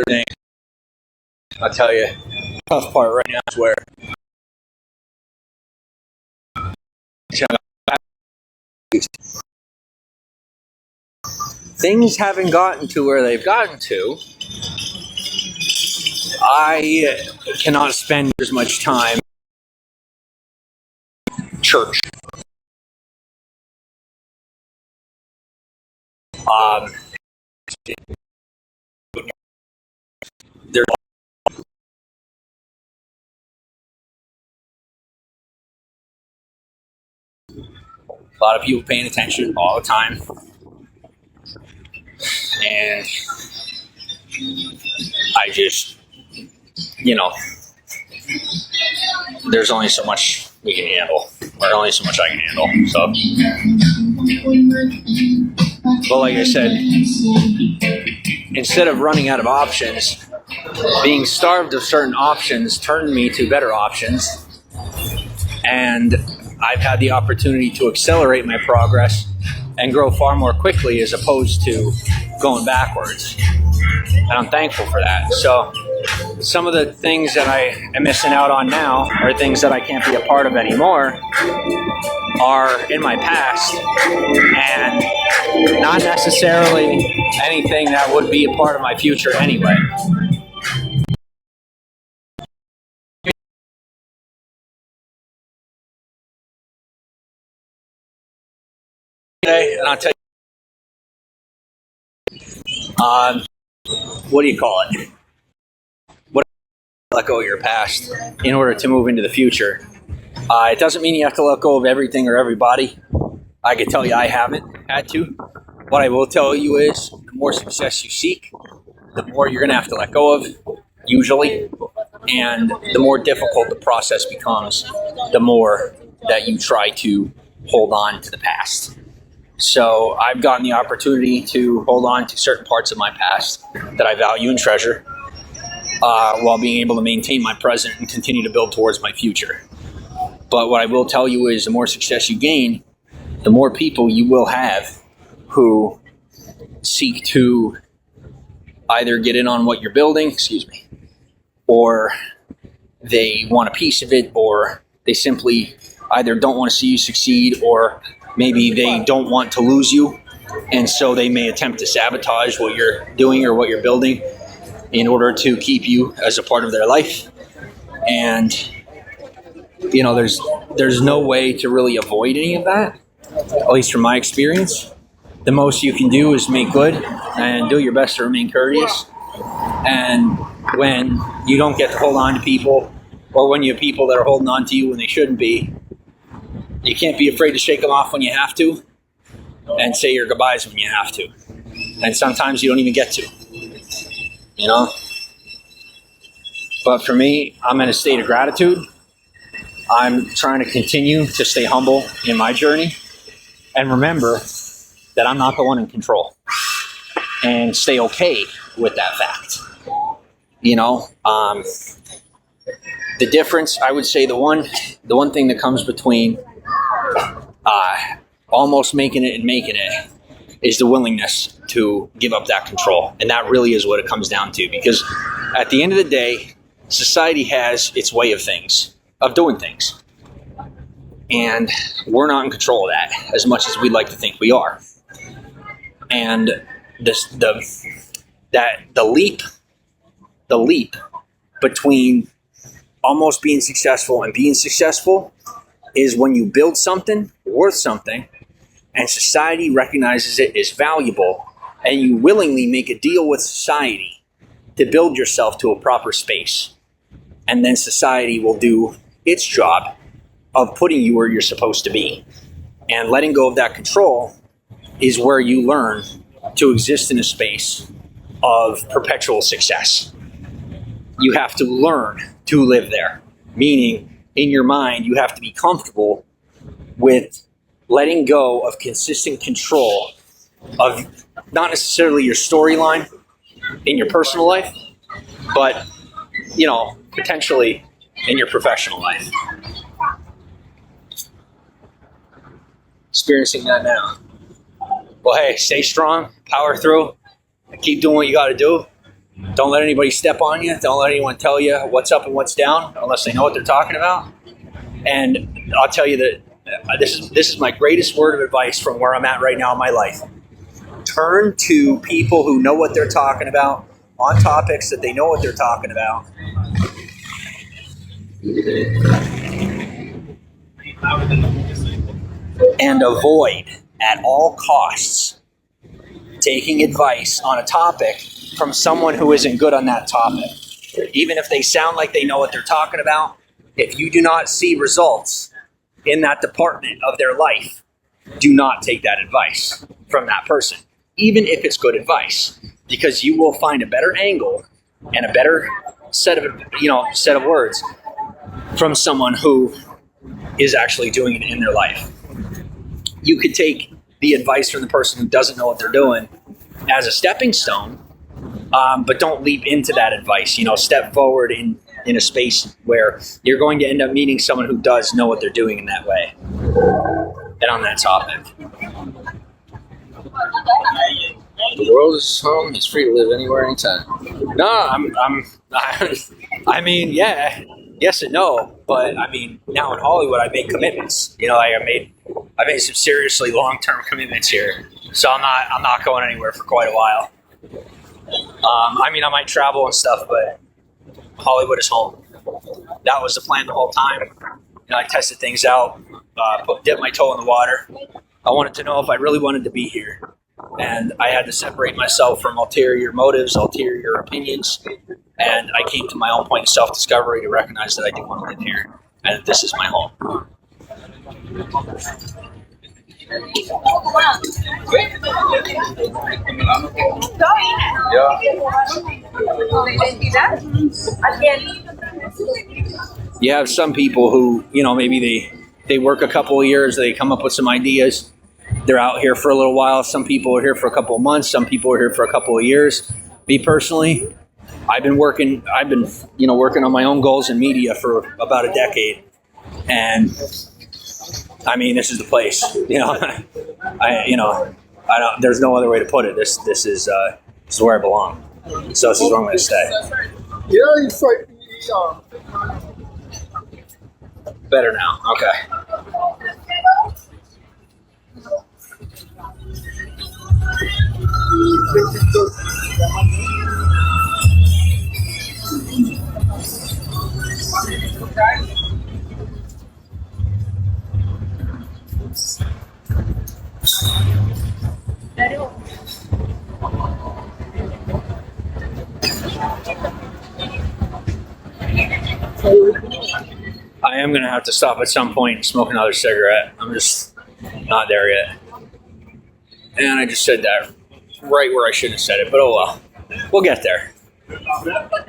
Thing, I'll tell you, tough part right now is where things haven't gotten to where they've gotten to. I cannot spend as much time in church. There's a lot of people paying attention all the time, and I just, there's only so much we can handle. Or only so much I can handle. So, but like I said, instead of running out of options, being starved of certain options turned me to better options. And I've had the opportunity to accelerate my progress and grow far more quickly as opposed to going backwards. And I'm thankful for that. So some of the things that I am missing out on now, or things that I can't be a part of anymore, are in my past and not necessarily anything that would be a part of my future anyway. And I'll tell you, what do you call it? Let go of your past in order to move into the future. It doesn't mean you have to let go of everything or everybody. I can tell you I haven't had to. What I will tell you is the more success you seek, the more you're going to have to let go of, usually. And the more difficult the process becomes, the more that you try to hold on to the past. So I've gotten the opportunity to hold on to certain parts of my past that I value and treasure, while being able to maintain my present and continue to build towards my future. But what I will tell you is the more success you gain, the more people you will have who seek to either get in on what you're building, or they want a piece of it, or they simply either don't want to see you succeed, or maybe they don't want to lose you. And so they may attempt to sabotage what you're doing or what you're building in order to keep you as a part of their life. And, you know, there's no way to really avoid any of that, at least from my experience. The most you can do is make good and do your best to remain courteous. And when you don't get to hold on to people, or when you have people that are holding on to you when they shouldn't be, you can't be afraid to shake them off when you have to, and say your goodbyes when you have to. And sometimes you don't even get to. You know? But for me, I'm in a state of gratitude. I'm trying to continue to stay humble in my journey and remember that I'm not the one in control, and stay okay with that fact. You know, the difference, I would say the one thing that comes between almost making it and making it is the willingness to give up that control. And that really is what it comes down to, because at the end of the day, society has its way of doing things. And we're not in control of that as much as we'd like to think we are. And the leap between almost being successful and being successful is when you build something worth something and society recognizes it as valuable, and you willingly make a deal with society to build yourself to a proper space. And then society will do its job of putting you where you're supposed to be. And letting go of that control is where you learn to exist in a space of perpetual success. You have to learn to live there, meaning in your mind, you have to be comfortable with letting go of consistent control of not necessarily your storyline in your personal life, but, you know, potentially in your professional life. Experiencing that now. Well, hey, stay strong, power through, and keep doing what you got to do. Don't let anybody step on you. Don't let anyone tell you what's up and what's down unless they know what they're talking about. And I'll tell you that this is my greatest word of advice from where I'm at right now in my life. Turn to people who know what they're talking about on topics that they know what they're talking about. And avoid at all costs taking advice on a topic from someone who isn't good on that topic. Even if they sound like they know what they're talking about, if you do not see results in that department of their life, do not take that advice from that person, even if it's good advice, because you will find a better angle and a better set of words from someone who is actually doing it in their life. You could take the advice from the person who doesn't know what they're doing as a stepping stone, but don't leap into that advice. Step forward in a space where you're going to end up meeting someone who does know what they're doing in that way. And on that topic, the world is home. It's free to live anywhere, anytime. No, I mean, yeah, yes and no. But I mean, now in Hollywood, I made commitments. I made some seriously long-term commitments here. So I'm not going anywhere for quite a while. I mean, I might travel and stuff, but Hollywood is home. That was the plan the whole time. I tested things out, dipped my toe in the water. I wanted to know if I really wanted to be here. And I had to separate myself from ulterior motives, ulterior opinions. And I came to my own point of self-discovery to recognize that I do want to live here. And this is my home. You have some people who, maybe they work a couple of years, they come up with some ideas. They're out here for a little while. Some people are here for a couple of months. Some people are here for a couple of years. Me personally, I've been working on my own goals in media for about a decade. And I mean, this is the place, there's no other way to put it. This is where I belong. So this is where I'm going to stay. Yeah, it's like, Better now. Okay. I am going to have to stop at some point and smoke another cigarette. I'm just not there yet. And I just said that right where I shouldn't have said it, but oh well. We'll get there.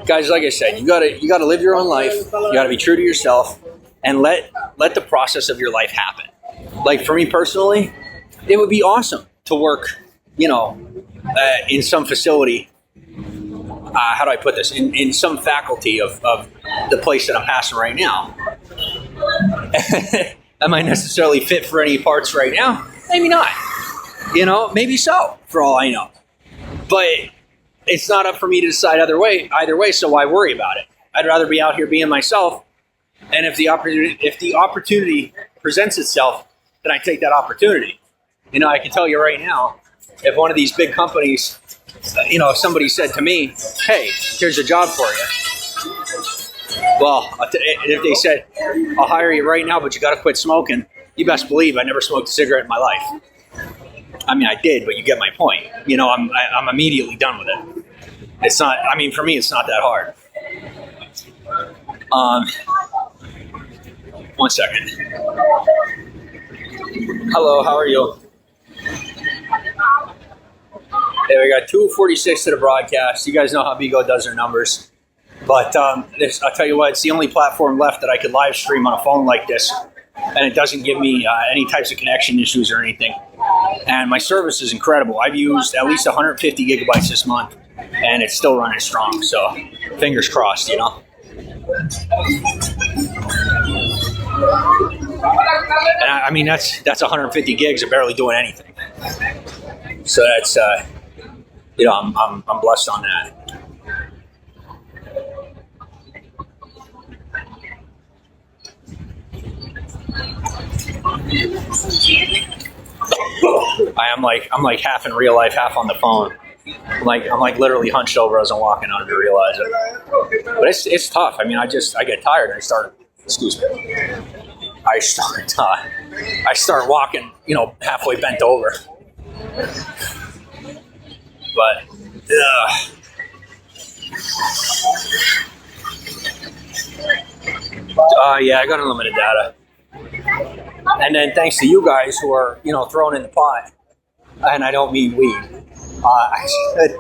Guys, like I said, you gotta live your own life. You gotta be true to yourself and let the process of your life happen. Like for me personally, it would be awesome to work, in some facility. How do I put this? In some faculty of the place that I'm passing right now. Am I necessarily fit for any parts right now? Maybe not. Maybe so, for all I know. But it's not up for me to decide either way, so why worry about it? I'd rather be out here being myself, and if the opportunity presents itself, then I take that opportunity. I can tell you right now, if one of these big companies, if somebody said to me, hey, here's a job for you. Well, if they said, I'll hire you right now, but you got to quit smoking, you best believe I never smoked a cigarette in my life. I mean, I did, but you get my point. I'm immediately done with it. It's not, for me, it's not that hard. 1 second. Hello, how are you? Hey, we got 2:46 to the broadcast. You guys know how Bigo does their numbers. But I'll tell you what, it's the only platform left that I could live stream on a phone like this. And it doesn't give me any types of connection issues or anything. And my service is incredible. I've used at least 150 gigabytes this month, and it's still running strong. So fingers crossed, And that's 150 gigs of barely doing anything. So that's, I'm blessed on that. I'm like half in real life, half on the phone. I'm like literally hunched over as I'm walking. I don't even realize it. But it's tough. I get tired and I start walking, halfway bent over. But yeah, I got unlimited data. And then thanks to you guys who are, throwing in the pot, and I don't mean weed, I should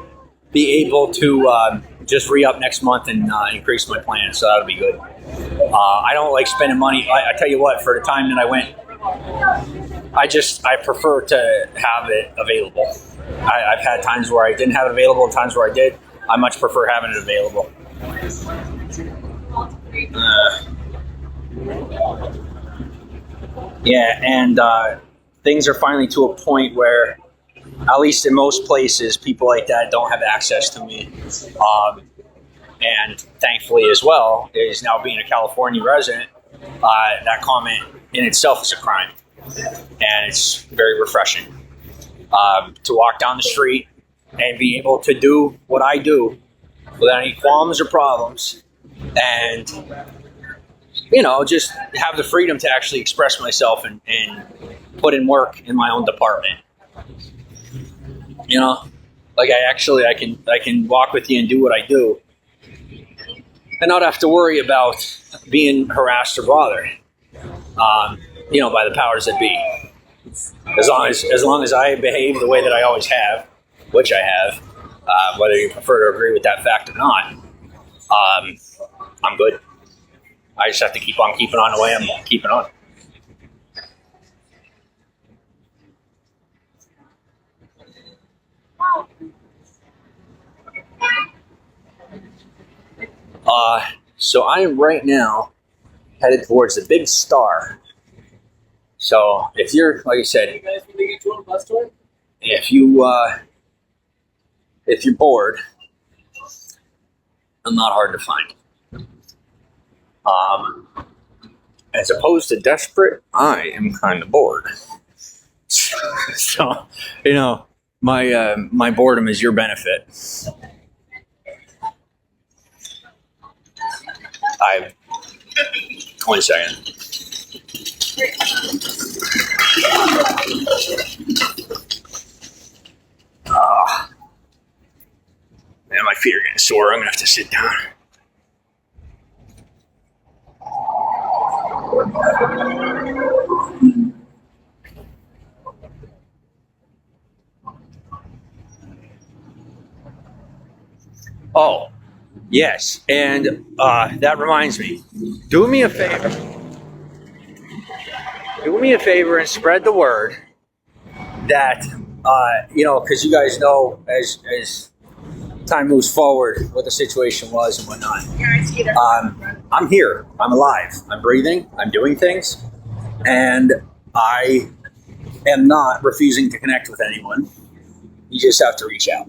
be able to just re-up next month and increase my plan, so that'll be good. I don't like spending money. I tell you what, for the time that I went, I prefer to have it available. I've had times where I didn't have it available, and times where I did. I much prefer having it available. Yeah, and things are finally to a point where, at least in most places, people like that don't have access to me. And thankfully, as well, is now being a California resident, that comment in itself is a crime. And it's very refreshing to walk down the street and be able to do what I do without any qualms or problems, and just have the freedom to actually express myself and put in work in my own department. Like I can walk with you and do what I do, and not have to worry about being harassed or bothered, by the powers that be. As long as I behave the way that I always have, which I have, whether you prefer to agree with that fact or not, I'm good. I just have to keep on keeping on the way I'm keeping on. So I am right now headed towards the big star. So if you're, like I said, if you're bored, I'm not hard to find. As opposed to desperate, I am kind of bored. So, my boredom is your benefit. I 1 second. Man, my feet are getting sore. I'm gonna have to sit down. Oh, yes, and that reminds me. Do me a favor. Do me a favor and spread the word that because you guys know as time moves forward what the situation was and whatnot. I'm here. I'm alive. I'm breathing. I'm doing things, and I am not refusing to connect with anyone. You just have to reach out.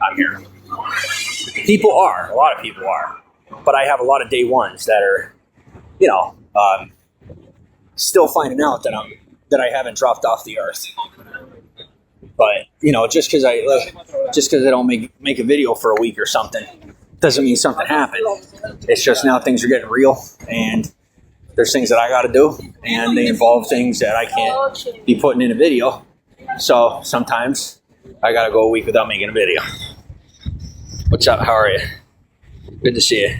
I'm here. People are. A lot of people are. But I have a lot of day ones that are, still finding out that I haven't dropped off the earth. But, just because I don't make a video for a week or something doesn't mean something happened. It's just now things are getting real, and there's things that I got to do, and they involve things that I can't be putting in a video. So sometimes I got to go a week without making a video. What's up? How are you? Good to see you.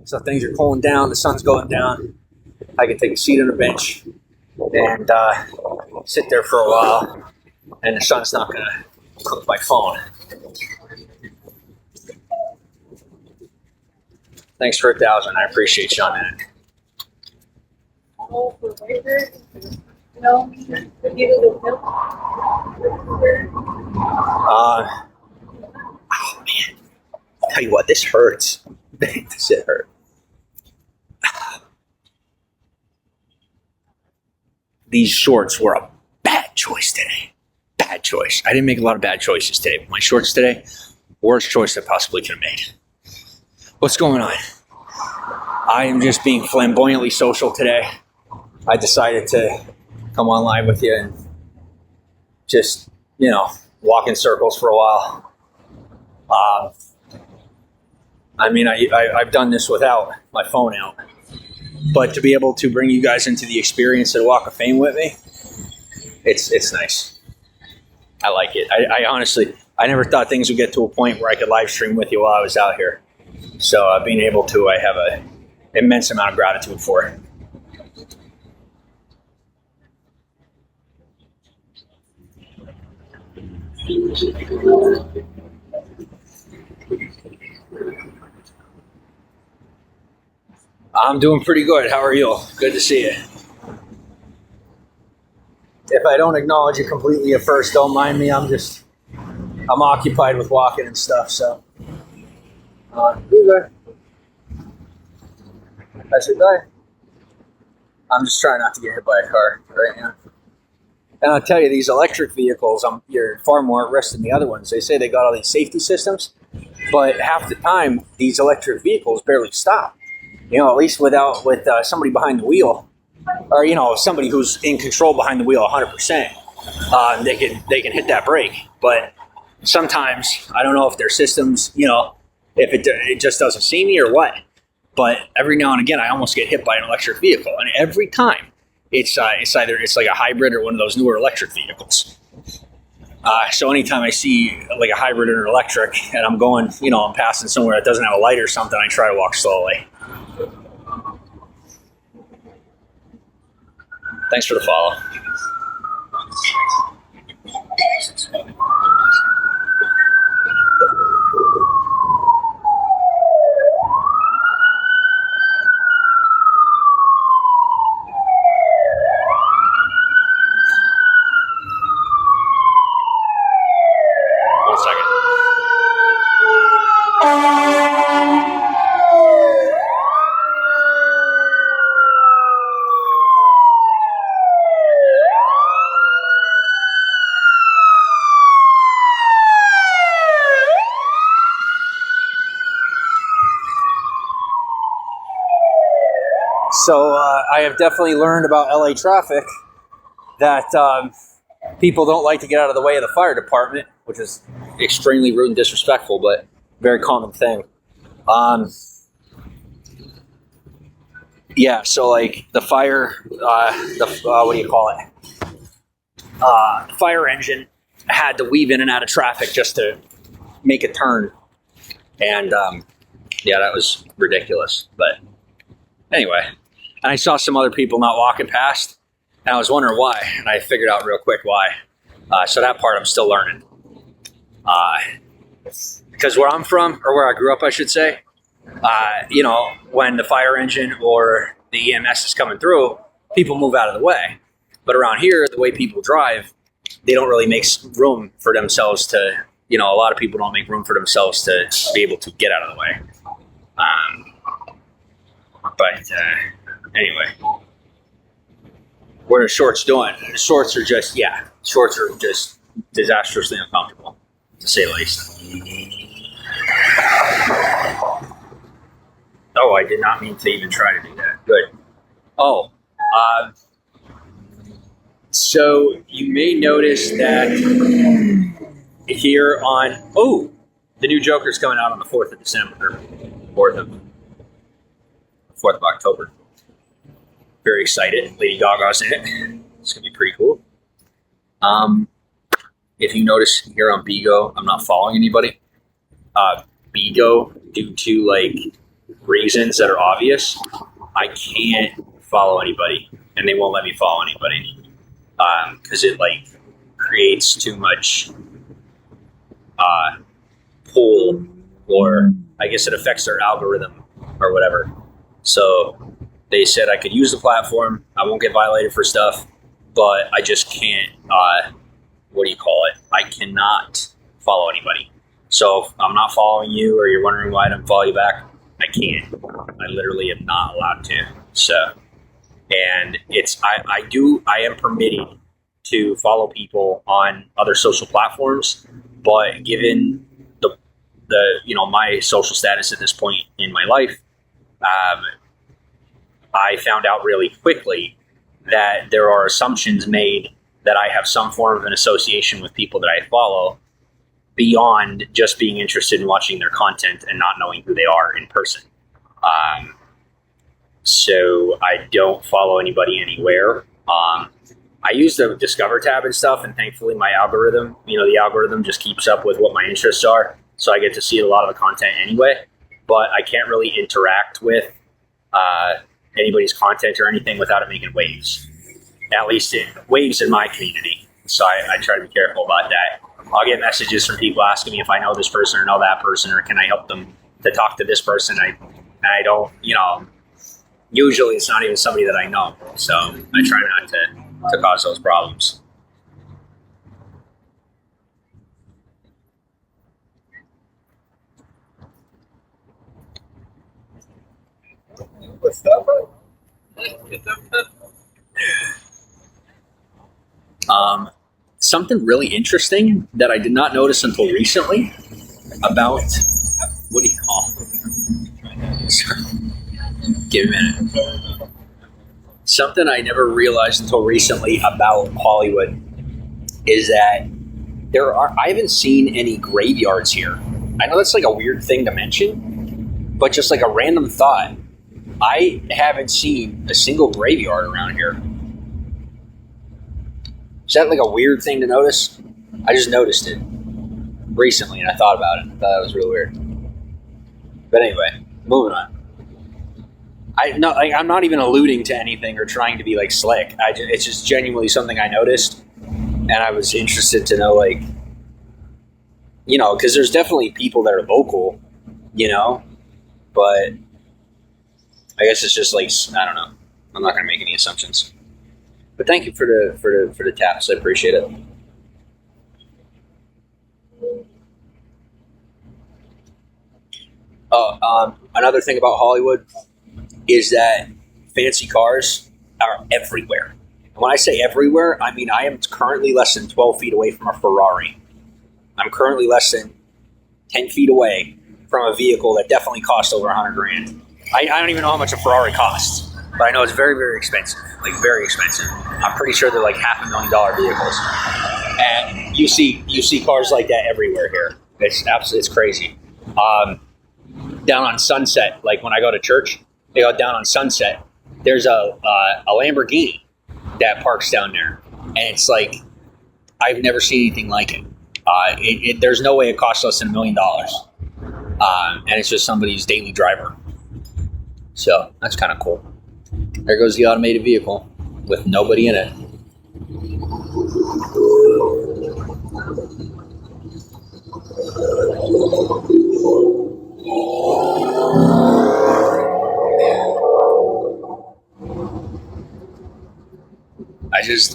So things are cooling down. The sun's going down. I can take a seat on a bench and sit there for a while, and the sun's not going to cook my phone. Thanks for 1,000. I appreciate you on that. Oh man, I'll tell you what, this hurts. Does it hurt? These shorts were a bad choice today. Bad choice. I didn't make a lot of bad choices today, but my shorts today, worst choice I possibly could have made. What's going on? I am just being flamboyantly social today. I decided to come on live with you and just, walk in circles for a while. I've done this without my phone out. But to be able to bring you guys into the experience at Walk of Fame with me, it's nice. I like it. I honestly, I never thought things would get to a point where I could live stream with you while I was out here. So being able to, I have an immense amount of gratitude for it. I'm doing pretty good. How are you? Good to see you. If I don't acknowledge you completely at first, don't mind me. I'm occupied with walking and stuff, so. I said, bye. I'm just trying not to get hit by a car right now. And I'll tell you, these electric vehicles, you're far more at risk than the other ones. They say they got all these safety systems, but half the time, these electric vehicles barely stop. You know, at least with somebody behind the wheel, or somebody who's in control behind the wheel 100%. They can hit that brake, but sometimes I don't know if their systems, if it just doesn't see me or what. But every now and again, I almost get hit by an electric vehicle, and every time it's like a hybrid or one of those newer electric vehicles. So anytime I see like a hybrid or an electric, and I'm going, I'm passing somewhere that doesn't have a light or something, I try to walk slowly. Thanks for the follow. So I have definitely learned about LA traffic that people don't like to get out of the way of the fire department, which is extremely rude and disrespectful, but very common thing. So like the fire, what do you call it? Fire engine had to weave in and out of traffic just to make a turn. And that was ridiculous. But anyway. And I saw some other people not walking past, and I was wondering why, and I figured out real quick why. So that part I'm still learning. Because where I'm from, or where I grew up, I should say, when the fire engine or the EMS is coming through, people move out of the way. But around here, the way people drive, they don't really make room for themselves to, a lot of people don't make room for themselves to be able to get out of the way. Anyway, what are shorts doing? Shorts are just disastrously uncomfortable, to say the least. Oh, I did not mean to even try to do that. Good. Oh, so you may notice that here the new Joker's coming out on the 4th of December, or 4th of October. Very excited. Lady Gaga's in it. It's going to be pretty cool. If you notice here on Bigo, I'm not following anybody. Bigo, due to reasons that are obvious, I can't follow anybody, and they won't let me follow anybody because it creates too much pull, or I guess it affects their algorithm or whatever. So they said I could use the platform. I won't get violated for stuff, but I just can't, I cannot follow anybody. So if I'm not following you, or you're wondering why I don't follow you back, I can't. I literally am not allowed to. So, and I am permitted to follow people on other social platforms, but given the my social status at this point in my life, I found out really quickly that there are assumptions made that I have some form of an association with people that I follow beyond just being interested in watching their content and not knowing who they are in person. So I don't follow anybody anywhere. I use the Discover tab and stuff, and thankfully my algorithm, the algorithm just keeps up with what my interests are, so I get to see a lot of the content anyway, but I can't really interact with anybody's content or anything without it making waves. At least it waves in my community. So I try to be careful about that. I'll get messages from people asking me if I know this person or know that person, or can I help them to talk to this person. I don't, usually it's not even somebody that I know. So I try not to cause those problems. What's that? Something really interesting that I did not notice until recently about, what do you call it? Give me a minute. Something I never realized until recently about Hollywood is that I haven't seen any graveyards here. I know that's like a weird thing to mention, but just like a random thought, I haven't seen a single graveyard around here. Is that like a weird thing to notice? I just noticed it recently and I thought about it. I thought that was real weird. But anyway, moving on. I'm not even alluding to anything or trying to be like slick. It's just genuinely something I noticed, and I was interested to know, like, because there's definitely people that are local, but I guess it's just like, I don't know. I'm not going to make any assumptions. But thank you for the taps. I appreciate it. Another thing about Hollywood is that fancy cars are everywhere. And when I say everywhere, I mean I am currently less than 12 feet away from a Ferrari. I'm currently less than 10 feet away from a vehicle that definitely costs over $100,000. I don't even know how much a Ferrari costs, but I know it's very, very expensive. Like, very expensive. I'm pretty sure they're like $500,000 vehicles. And you see cars like that everywhere here. It's crazy. Down on Sunset, like when I go to church, they go down on Sunset. There's a Lamborghini that parks down there, and it's like I've never seen anything like it. There's no way it costs less than $1 million, and it's just somebody's daily driver. So that's kind of cool. There goes the automated vehicle with nobody in it.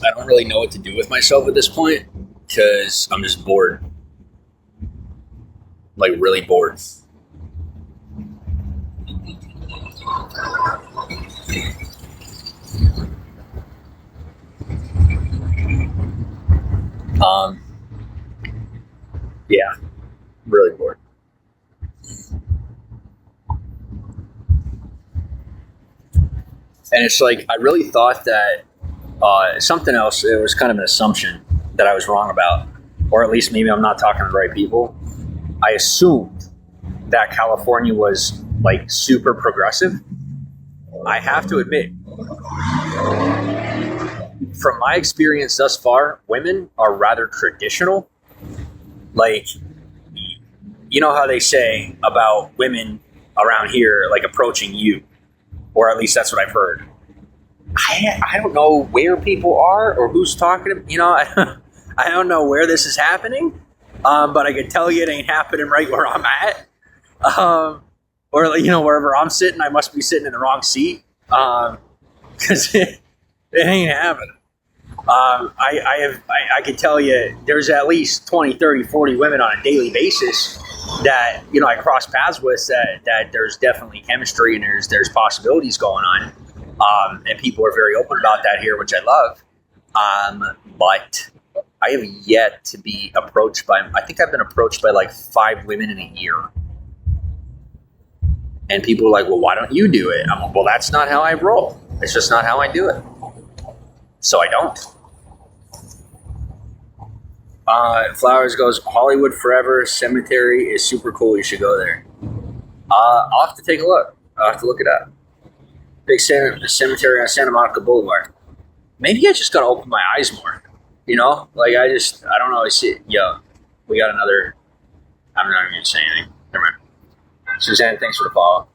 I don't really know what to do with myself at this point because I'm just bored. Like, really bored. Yeah, really bored. And it's like, I really thought that something else, it was kind of an assumption that I was wrong about, or at least maybe I'm not talking to the right people. I assumed that California was like super progressive. I have to admit, from my experience thus far, women are rather traditional. Like, you know how they say about women around here, like, approaching you, or at least that's what I've heard. I don't know where people are or who's talking to, I don't know where this is happening, but I can tell you it ain't happening right where I'm at. Or, wherever I'm sitting, I must be sitting in the wrong seat, because it ain't happening. I can tell you there's at least 20, 30, 40 women on a daily basis that, I cross paths with that there's definitely chemistry and there's possibilities going on. And people are very open about that here, which I love. But I have yet to be approached I think I've been approached by like 5 women in a year. And people are like, well, why don't you do it? I'm like, well, that's not how I roll. It's just not how I do it. So I don't. Flowers goes, Hollywood forever. Cemetery is super cool. You should go there. I'll have to take a look. I'll have to look it up. Big cemetery on Santa Monica Boulevard. Maybe I just got to open my eyes more. Like I don't always see it. Yo, we got another. I'm not even going to say anything. Never mind. Suzanne, thanks for the follow.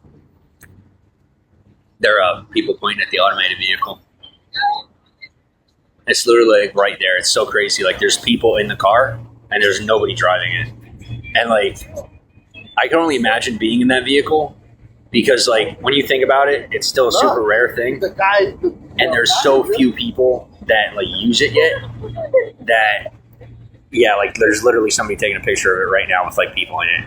There are people pointing at the automated vehicle. It's literally like right there. It's so crazy. Like, there's people in the car and there's nobody driving it. And like, I can only imagine being in that vehicle because, like, when you think about it, it's still a super rare thing, The guy, and there's so few people that like use it yet that yeah, like there's literally somebody taking a picture of it right now with like people in it.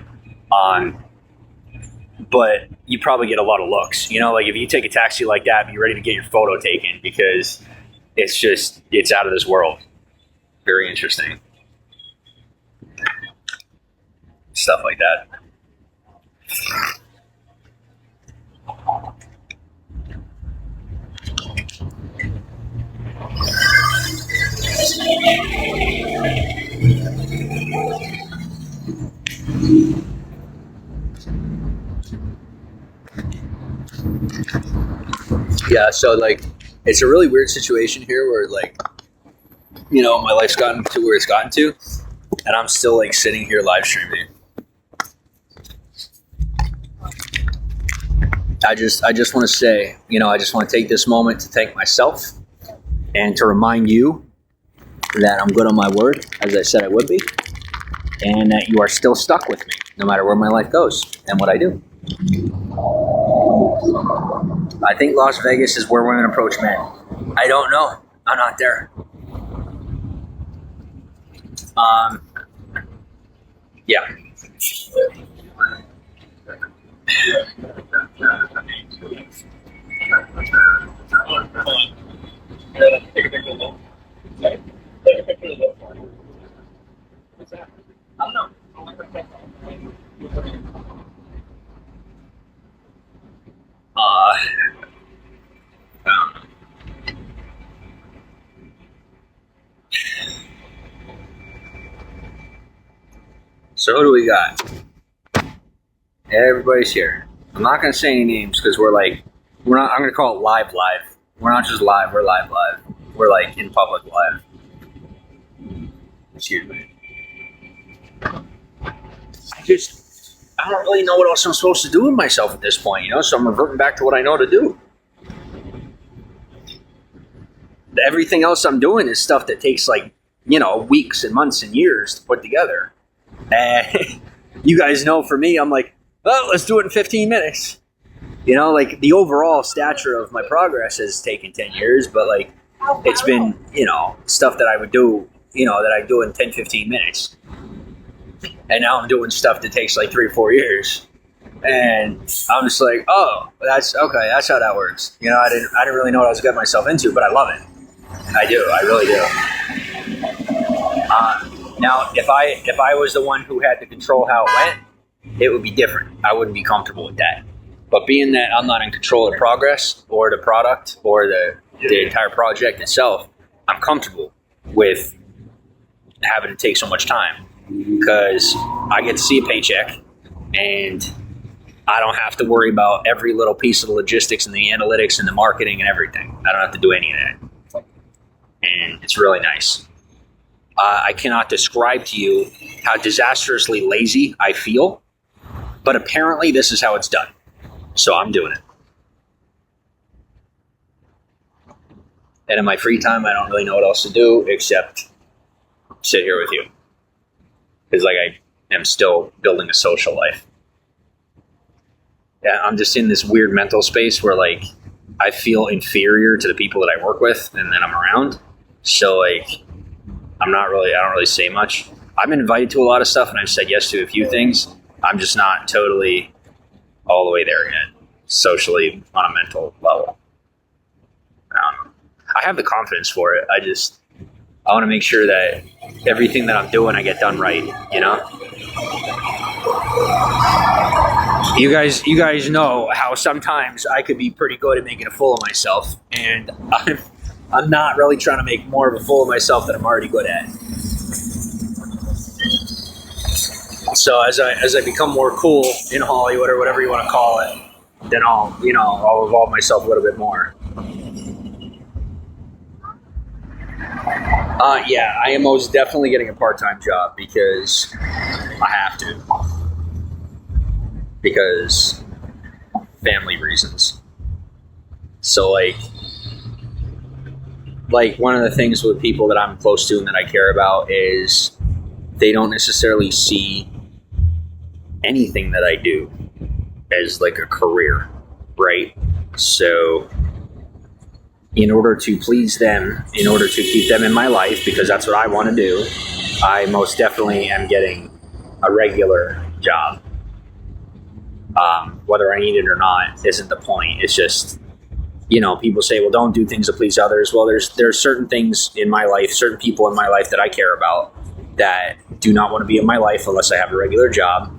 But you probably get a lot of looks. You know, like if you take a taxi like that, be ready to get your photo taken because it's out of this world. Very interesting. Stuff like that. Yeah, so like it's a really weird situation here where like, you know, my life's gotten to where it's gotten to and I'm still like sitting here live streaming. I just want to say, you know, I just want to take this moment to thank myself and to remind you that I'm good on my word, as I said I would be, and that you are still stuck with me, no matter where my life goes and what I do. I think Las Vegas is where women approach men. I don't know. I'm not there. Yeah. Take a picture of the Take a picture of the What's that? I don't know. So who do we got? Everybody's here. I'm not going to say any names because we're not, I'm going to call it live. We're not just live, we're live. We're like in public live. Excuse me. I don't really know what else I'm supposed to do with myself at this point, you know, so I'm reverting back to what I know to do. Everything else I'm doing is stuff that takes like, you know, weeks and months and years to put together. And you guys know for me, I'm like, well, let's do it in 15 minutes. You know, like the overall stature of my progress has taken 10 years, but like it's been, you know, stuff that I would do, you know, that I do in 10, 15 minutes. And now I'm doing stuff that takes like 3 or 4 years. And I'm just like, oh, that's okay. That's how that works. You know, I didn't really know what I was getting myself into, but I love it. I do. I really do. Now, if I was the one who had to control how it went, it would be different. I wouldn't be comfortable with that. But being that I'm not in control of the progress or the product or the entire project itself, I'm comfortable with having to take so much time because I get to see a paycheck and I don't have to worry about every little piece of the logistics and the analytics and the marketing and everything. I don't have to do any of that. And it's really nice. I cannot describe to you how disastrously lazy I feel, but apparently this is how it's done. So I'm doing it. And in my free time, I don't really know what else to do except sit here with you. Because like I am still building a social life. Yeah, I'm just in this weird mental space where like I feel inferior to the people that I work with and that I'm around. So like I don't really say much. I've been invited to a lot of stuff and I've said yes to a few things. I'm just not totally all the way there yet, socially on a mental level. I have the confidence for it. I want to make sure that everything that I'm doing, I get done right, you know? You guys know how sometimes I could be pretty good at making a fool of myself, and I'm not really trying to make more of a fool of myself than I'm already good at. So as I become more cool in Hollywood or whatever you want to call it, then I'll evolve myself a little bit more. Yeah, I am most definitely getting a part-time job because I have to. Because family reasons. So like one of the things with people that I'm close to and that I care about is they don't necessarily see anything that I do as like a career, right? So in order to please them, in order to keep them in my life, because that's what I want to do, I most definitely am getting a regular job. Whether I need it or not isn't the point. It's just, people say, well, don't do things to please others. Well, there's certain things in my life, certain people in my life that I care about that do not want to be in my life unless I have a regular job.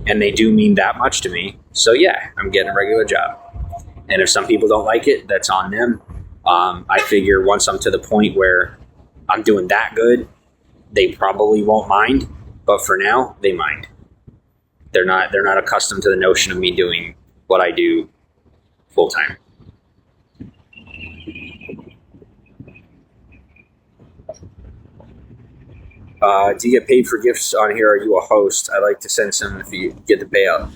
And they do mean that much to me. So yeah, I'm getting a regular job. And if some people don't like it, that's on them. I figure once I'm to the point where I'm doing that good, they probably won't mind. But for now, they mind. They're not accustomed to the notion of me doing what I do full time. Do you get paid for gifts on here? Are you a host? I'd like to send some if you get the payout.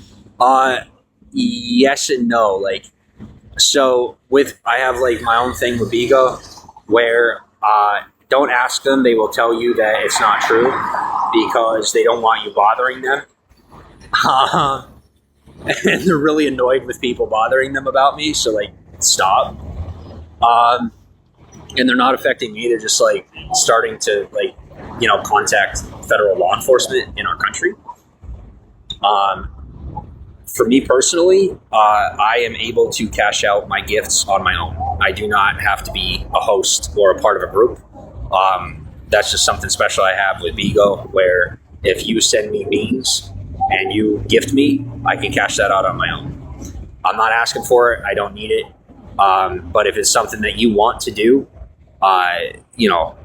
Yes and no. Like, so I have like my own thing with Bigo where don't ask them. They will tell you that it's not true because they don't want you bothering them. And they're really annoyed with people bothering them about me. So like, stop. And they're not affecting me. They're just like starting to like, contact federal law enforcement in our country. For me personally, I am able to cash out my gifts on my own. I do not have to be a host or a part of a group. That's just something special I have with Bigo, where if you send me beans and you gift me, I can cash that out on my own. I'm not asking for it. I don't need it. But if it's something that you want to do,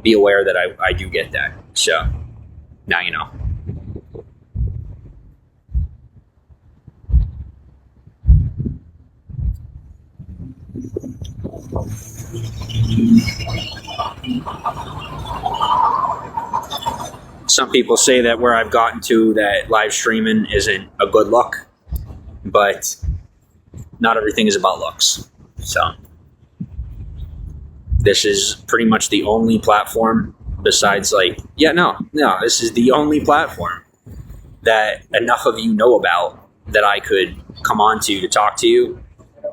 be aware that I do get that. So now you know. Some people say that where I've gotten to, that live streaming isn't a good look, but not everything is about looks. So this is pretty much the only platform besides this is the only platform that enough of you know about that I could come on to talk to you,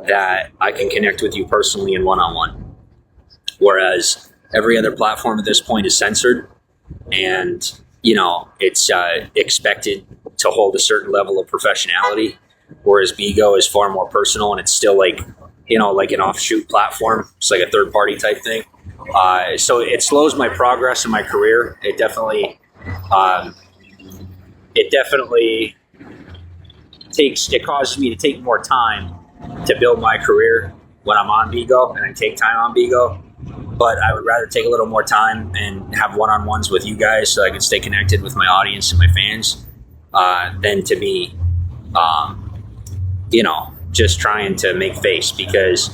that I can connect with you personally and one-on-one. Whereas every other platform at this point is censored, and it's expected to hold a certain level of professionality, whereas Bigo is far more personal, and it's still like an offshoot platform. It's like a third party type thing. So it slows my progress in my career. It definitely causes me to take more time to build my career when I'm on Bigo, and I take time on Bigo. But I would rather take a little more time and have one-on-ones with you guys so I can stay connected with my audience and my fans than to be, just trying to make face. Because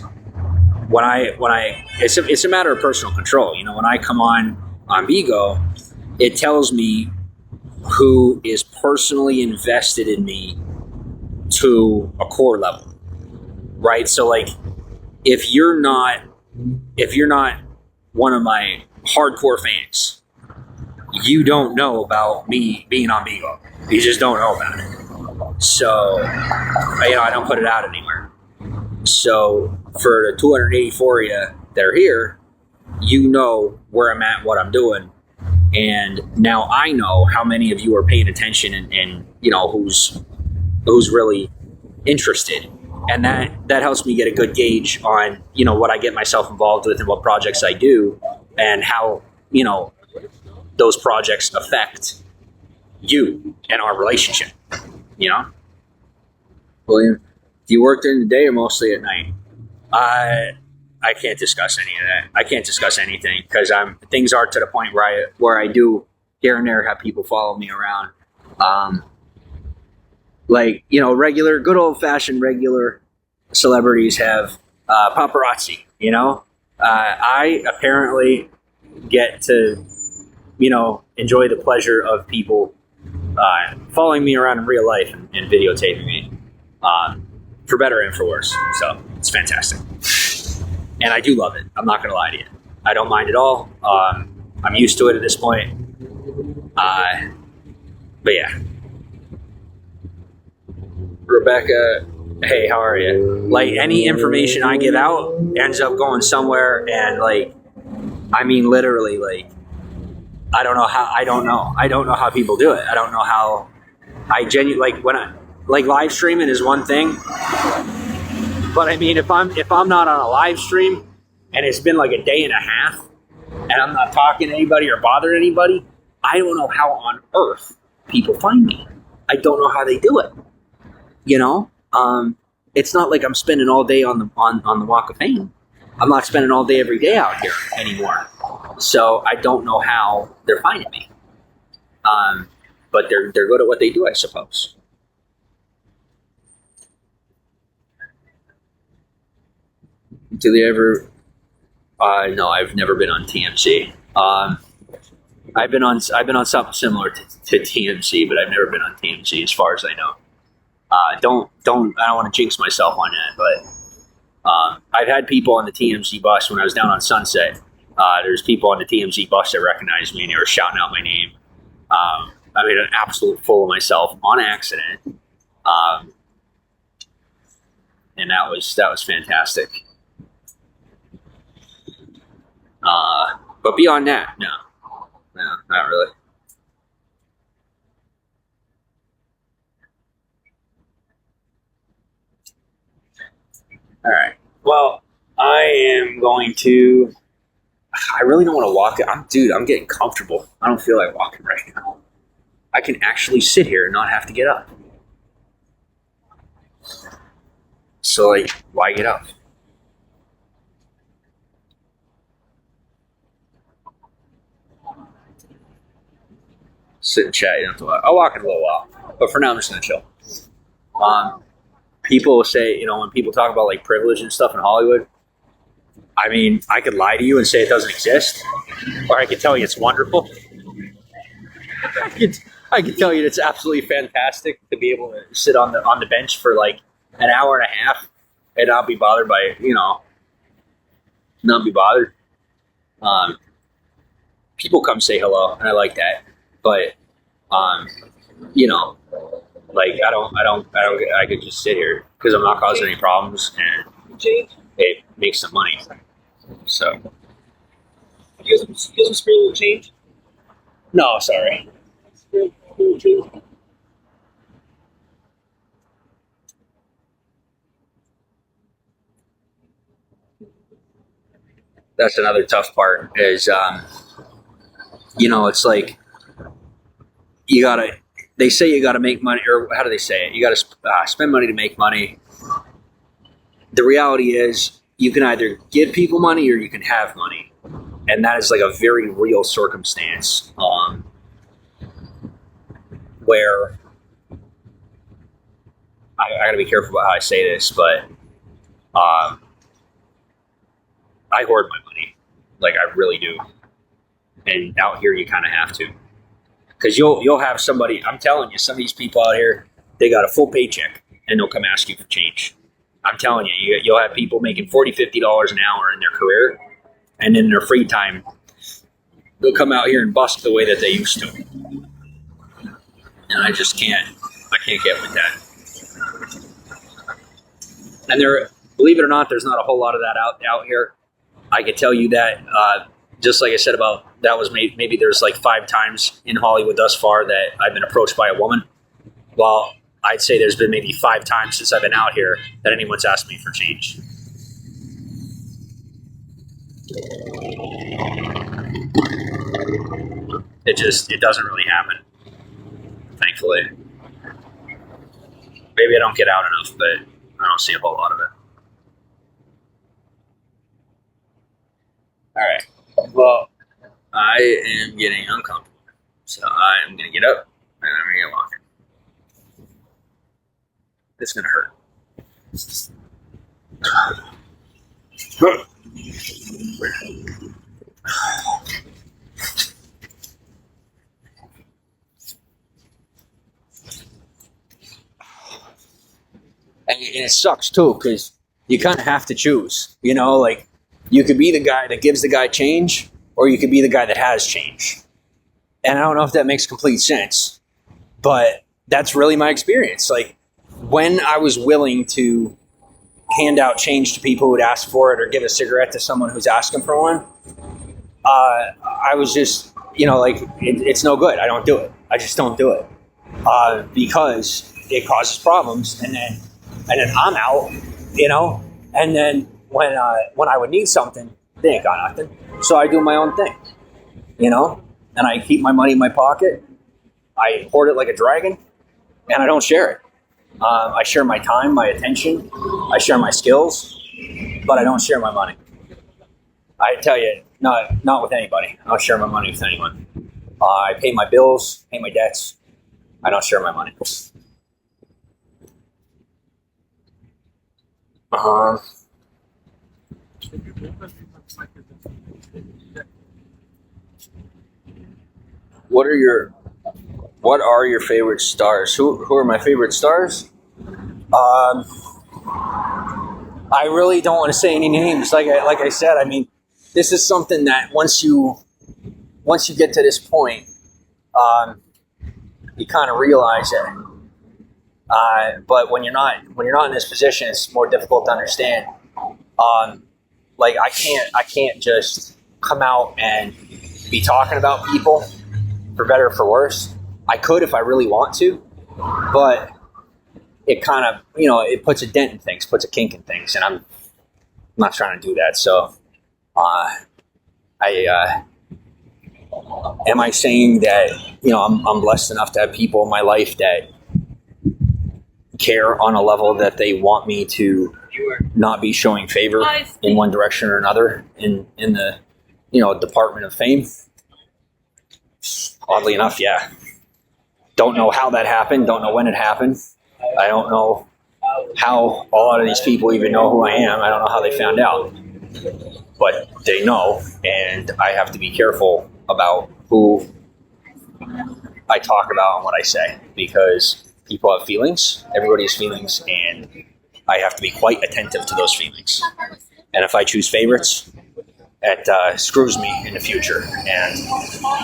when I it's a matter of personal control. When I come on Bigo, it tells me who is personally invested in me to a core level, right? So like, if you're not one of my hardcore fans, you don't know about me being on Bigo. You just don't know about it. So, I don't put it out anywhere. So for the 284 of you that are here, where I'm at, what I'm doing. And now I know how many of you are paying attention and who's really interested. And that helps me get a good gauge on, what I get myself involved with and what projects I do and how, those projects affect you and our relationship, William, do you work during the day or mostly at night? I can't discuss any of that. I can't discuss anything because things are to the point where I do here and there have people follow me around. Regular, good old fashioned regular celebrities have paparazzi, I apparently get to, enjoy the pleasure of people following me around in real life and videotaping me, for better and for worse. So it's fantastic. And I do love it. I'm not going to lie to you. I don't mind at all. I'm used to it at this point. But yeah. Rebecca, hey, how are you? Like, any information I give out ends up going somewhere, and like, I mean, literally, like, I don't know how people do it. I don't know how. I genuinely, like, when I, like, live streaming is one thing, but I mean, if I'm not on a live stream and it's been like a day and a half and I'm not talking to anybody or bothering anybody, I don't know how on earth people find me. I don't know how they do it. You know, it's not like I'm spending all day on the Walk of Fame. I'm not spending all day every day out here anymore. So I don't know how they're finding me. But they're good at what they do, I suppose. Do they ever? No, I've never been on TMC. I've been on something similar to TMC, but I've never been on TMC as far as I know. I don't want to jinx myself on that, but I've had people on the TMC bus when I was down on Sunset. There's people on the TMZ bus that recognized me and they were shouting out my name. I made an absolute fool of myself on accident. And that was fantastic. But beyond that, no, not really. All right. Well, I am going to. I really don't want to walk. I'm getting comfortable. I don't feel like walking right now. I can actually sit here and not have to get up. So, like, why get up? Sit and chat. You don't have to walk. I'll walk in a little while, but for now, I'm just gonna chill. People will say, when people talk about like privilege and stuff in Hollywood, I mean, I could lie to you and say it doesn't exist, or I could tell you it's wonderful. I could tell you it's absolutely fantastic to be able to sit on the bench for like an hour and a half and not be bothered by not be bothered. People come say hello, and I like that, but like I could just sit here because I'm not causing any problems and it makes some money. So, You have some spare little change? no, sorry. Spare little change? That's another tough part is, it's like they say you gotta make money, or how do they say it? You gotta spend money to make money. The reality is you can either give people money or you can have money. And that is like a very real circumstance, where I gotta be careful about how I say this, but, I hoard my money. Like, I really do. And out here, you kind of have to. Because you'll have somebody, I'm telling you, some of these people out here, they got a full paycheck, and they'll come ask you for change. I'm telling you, you'll have people making $40, $50 an hour in their career, and in their free time, they'll come out here and bust the way that they used to. And I just can't get with that. And believe it or not, there's not a whole lot of that out here. I could tell you that, just like I said about, that was maybe there's like 5 times in Hollywood thus far that I've been approached by a woman. Well, I'd say there's been maybe 5 times since I've been out here that anyone's asked me for change. It doesn't really happen, thankfully. Maybe I don't get out enough, but I don't see a whole lot of it. All right. Well, I am getting uncomfortable, so I am going to get up and I'm going to get walking. It's going to hurt. And it sucks too, because you kind of have to choose, like you could be the guy that gives the guy change, or you could be the guy that has change. And I don't know if that makes complete sense, but that's really my experience. Like, when I was willing to hand out change to people who'd ask for it or give a cigarette to someone who's asking for one, I was just, like, it's no good. I don't do it. I just don't do it because it causes problems. And then I'm out, and then when I would need something, they ain't got nothing. So I do my own thing, and I keep my money in my pocket. I hoard it like a dragon, and I don't share it. I share my time, my attention. I share my skills, but I don't share my money. I tell you, not with anybody. I don't share my money with anyone. I pay my bills, pay my debts. I don't share my money. What are your favorite stars? Who are my favorite stars? I really don't want to say any names. Like I said, I mean, this is something that once you get to this point, you kind of realize it. But when you're not in this position, it's more difficult to understand. Like I can't just come out and be talking about people, for better or for worse. I could if I really want to, but it kind of, it puts a dent in things, puts a kink in things, and I'm not trying to do that. So, am I saying that, I'm blessed enough to have people in my life that care on a level that they want me to not be showing favor in one direction or another in the, department of fame? Oddly enough, yeah. Don't know how that happened. Don't know when it happened. I don't know how a lot of these people even know who I am. I don't know how they found out. But they know, and I have to be careful about who I talk about and what I say, because people have feelings. Everybody has feelings, and I have to be quite attentive to those feelings. And if I choose favorites, it screws me in the future. And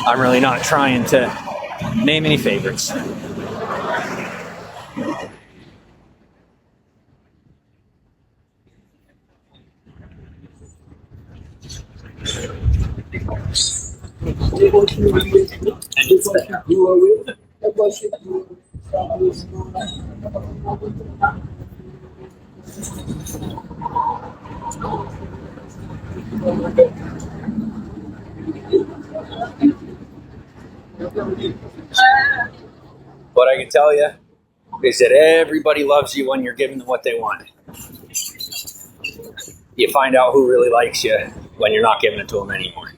I'm really not trying to name any favorites. What I can tell you is that everybody loves you when you're giving them what they want. You find out who really likes you when you're not giving it to them anymore.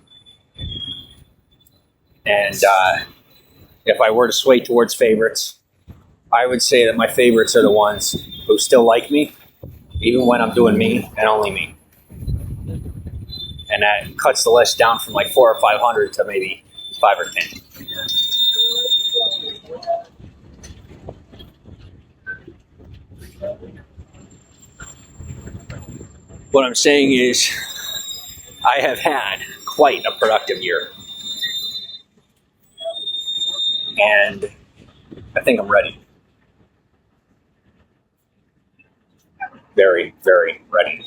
And if I were to sway towards favorites, I would say that my favorites are the ones who still like me, even when I'm doing me and only me. And that cuts the list down from like 400 or 500 to maybe 5 or 10. What I'm saying is, I have had quite a productive year. And I think I'm ready. Very, very ready.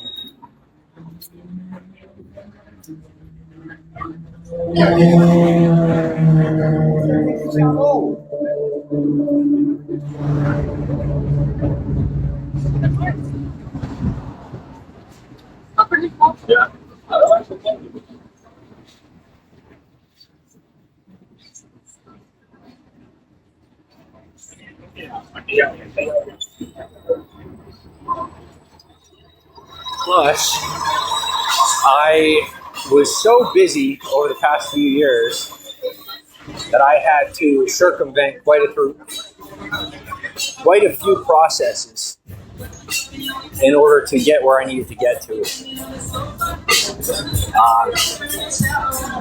Yeah. Plus, I was so busy over the past few years that I had to circumvent quite a few processes in order to get where I needed to get to.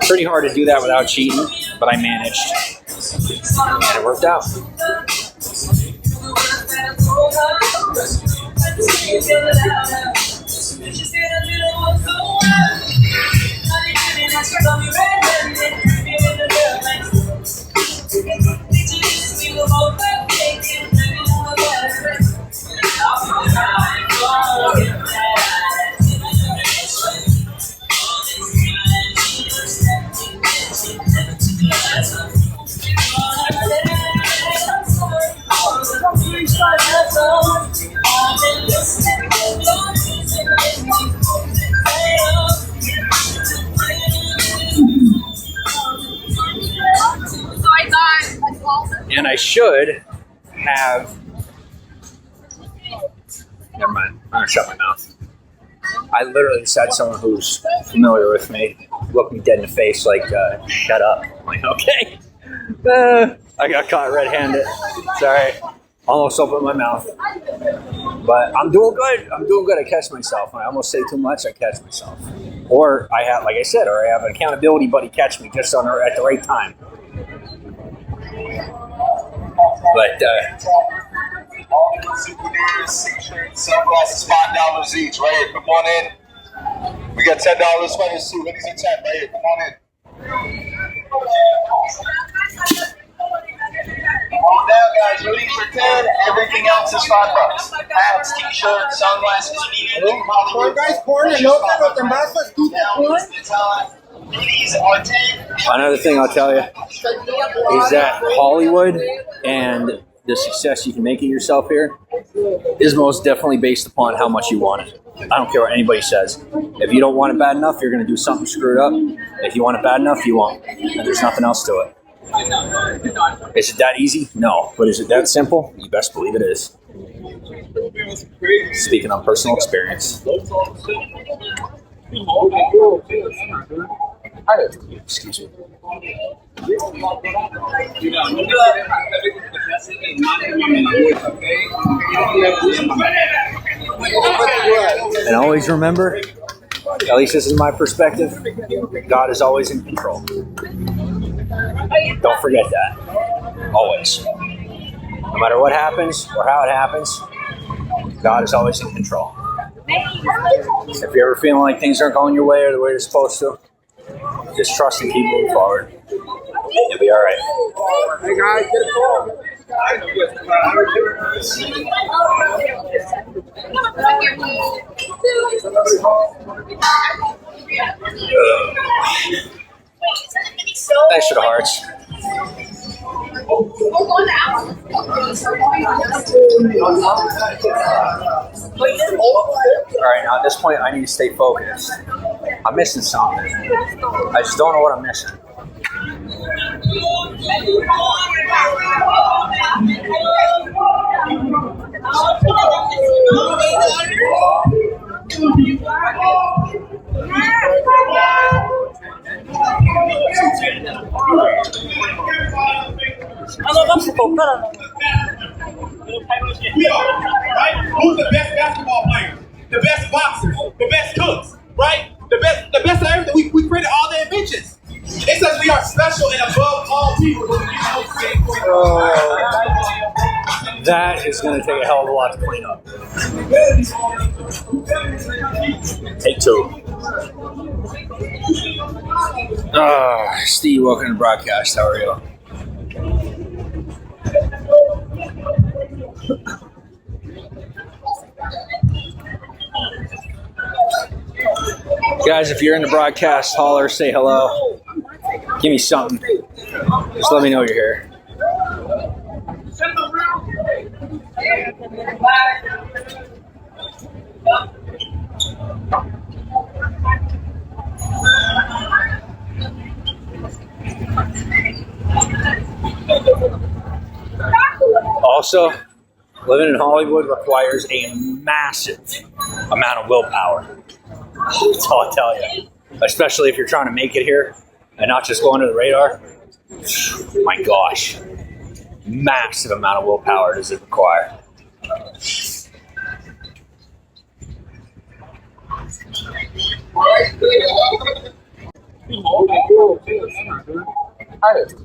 Pretty hard to do that without cheating, but I managed, and it worked out. And I should have. Never mind. I'm gonna shut my mouth. I literally just had someone who's familiar with me look me dead in the face, like, "Shut up." I'm like, okay. I got caught red-handed. Sorry. Almost opened my mouth. But I'm doing good. I'm doing good. I catch myself. When I almost say too much, I catch myself. Or I have, like I said, or I have an accountability buddy catch me just at the right time. But all the souvenirs, t-shirts, sunglasses, $5 each. Right here, come on in. We got $10 for this suit. These are 10 right here. Come on in. Come on down, guys. Hoodies for 10. Everything else is $5. Hats, t-shirts, sunglasses. Corn, guys, corn, elote, los demás, Hoodies are 10. another thing I'll tell you is that Hollywood and the success you can make of yourself here is most definitely based upon how much you want it. I don't care what anybody says. If you don't want it bad enough, you're going to do something screwed up. If you want it bad enough, you won't. And there's nothing else to it. Is it that easy? No. But is it that simple? You best believe it is. Speaking on personal experience. Excuse me. And always remember, at least this is my perspective, God is always in control. Don't forget that. Always. No matter what happens or how it happens, God is always in control. If you're ever feeling like things aren't going your way or the way they're supposed to, just trust and keep moving forward. You'll be all right. Hey, guys, get a call. Thanks for the hearts. All right, now at this point, I need to stay focused. I'm missing something. I just don't know what I'm missing. We are, right? Who's the best basketball players? The best boxers? The best cooks? Right? The best at everything. We created all the inventions. It says we are special and above all people. That is going to take a hell of a lot to clean up. Take two. Steve, welcome to the broadcast. How are you? Guys, if you're in the broadcast, holler, say hello. Give me something. Just let me know you're here. Also, living in Hollywood requires a massive amount of willpower. That's all I tell you. Especially if you're trying to make it here and not just go under the radar. My gosh. Massive amount of willpower does it require.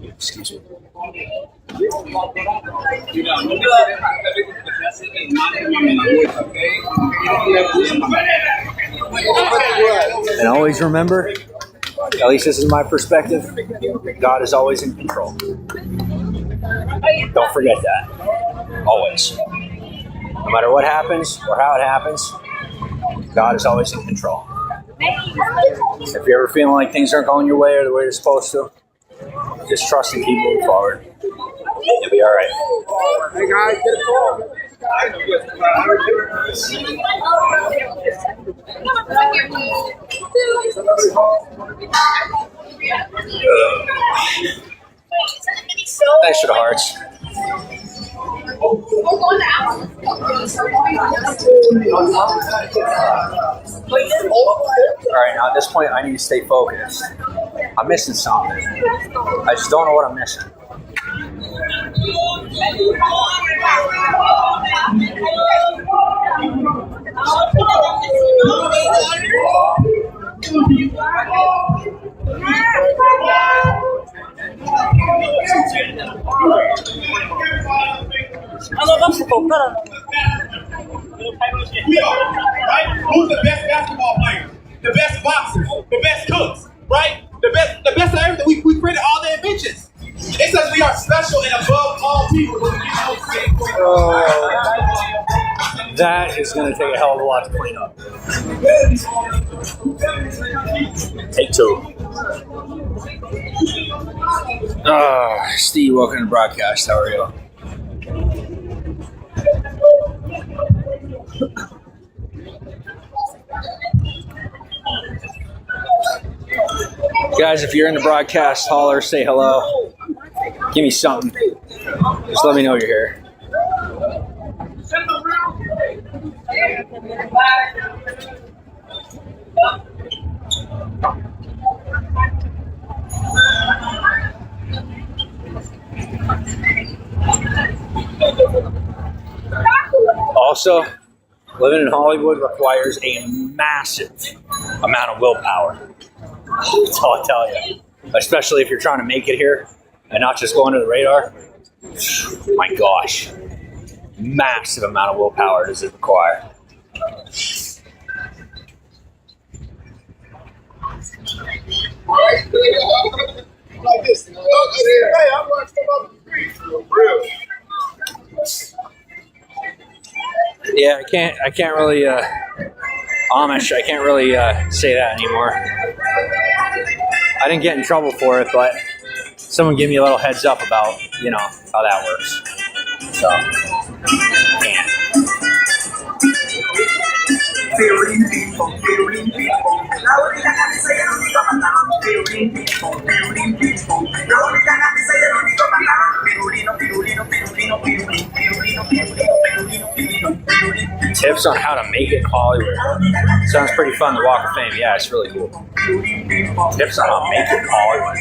Excuse me. And always remember, at least this is my perspective, God is always in control. Don't forget that. Always. No matter what happens or how it happens, God is always in control. If you're ever feeling like things aren't going your way or the way they're supposed to, just trust and keep moving forward. You'll be all right. Hey, guys, get a call. Thanks for the hearts. right, now at this point, I need to stay focused. I'm missing something. I just don't know what I'm missing. We are, right? Who's the best basketball players? The best boxers? The best cooks? Right? The best of everything. We created all the inventions. It says we are special and above all people. That is going to take a hell of a lot to clean up. Take two. Steve, welcome to the broadcast. How are you? Guys, if you're in the broadcast, holler, say hello. Give me something. Just let me know you're here. Also, living in Hollywood requires a massive amount of willpower. That's all I tell you. Especially if you're trying to make it here and not just go under the radar. My gosh. Massive amount of willpower does it require. Like this. Hey, I'm going to come up the street. Real. Yeah, I can't really Amish. I can't really say that anymore. I didn't get in trouble for it, but someone gave me a little heads up about, you know, how that works. So, can't. Tips on how to make it in Hollywood. Sounds pretty fun, the Walk of Fame. Yeah, it's really cool. Tips on how to make it in Hollywood.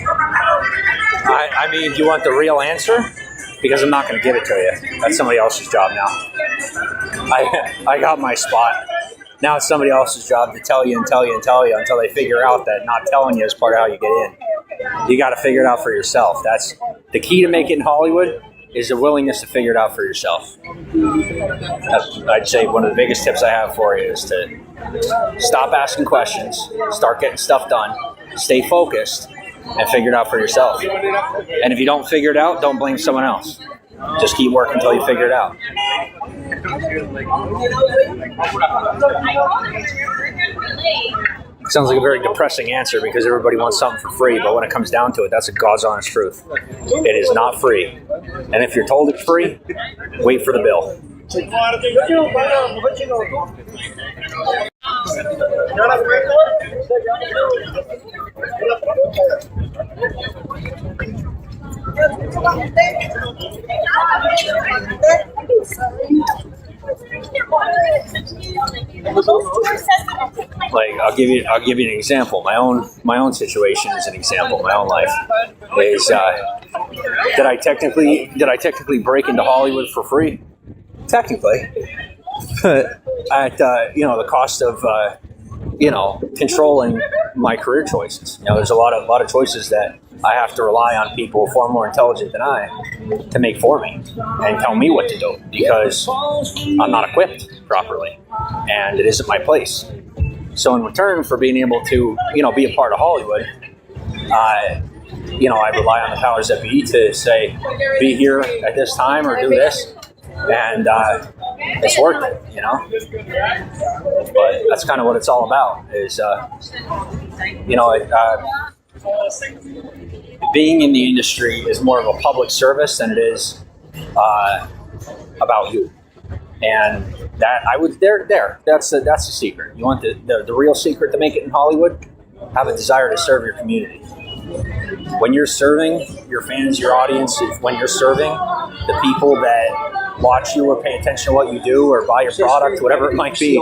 I mean, do you want the real answer? Because I'm not going to give it to you. That's somebody else's job now. I got my spot. Now it's somebody else's job to tell you and tell you and tell you until they figure out that not telling you is part of how you get in. You got to figure it out for yourself. That's the key to make it in Hollywood, is the willingness to figure it out for yourself. I'd say one of the biggest tips I have for you is to stop asking questions, start getting stuff done, stay focused, and figure it out for yourself. And if you don't figure it out, don't blame someone else. Just keep working until you figure it out. Sounds like a very depressing answer because everybody wants something for free, but when it comes down to it, that's a God's honest truth. It is not free. And if you're told it's free, wait for the bill. Like I'll give you an example. My own situation is an example. My own life is did I technically break into Hollywood for free? Technically, but at the cost of controlling my career choices. There's a lot of choices that I have to rely on people far more intelligent than I to make for me and tell me what to do because I'm not equipped properly and it isn't my place. So in return for being able to, be a part of Hollywood, I rely on the powers that be to say, be here at this time or do this. And it's worth it, But that's kind of what it's all about is, being in the industry is more of a public service than it is about you. And that that's the secret. You want the real secret to make it in Hollywood? Have a desire to serve your community. When you're serving your fans, your audience, when you're serving the people that watch you or pay attention to what you do or buy your product, whatever it might be,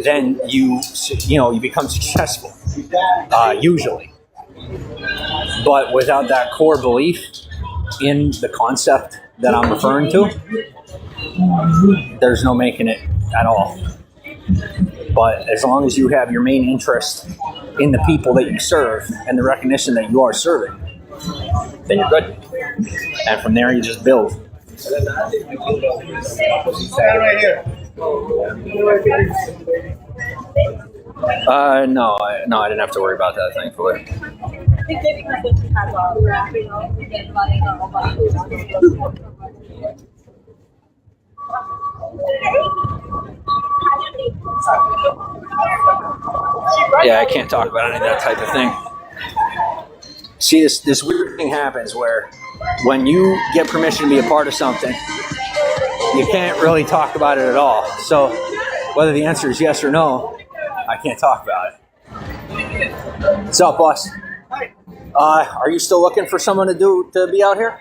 then you become successful, usually. But without that core belief in the concept that I'm referring to, there's no making it at all. But as long as you have your main interest in the people that you serve and the recognition that you are serving, then you're good. And from there, you just build. Right here. No, I didn't have to worry about that, thankfully. Yeah, I can't talk about any of that type of thing. See, this weird thing happens where when you get permission to be a part of something, you can't really talk about it at all. So whether the answer is yes or no, I can't talk about it. What's up, boss? Are you still looking for someone to be out here?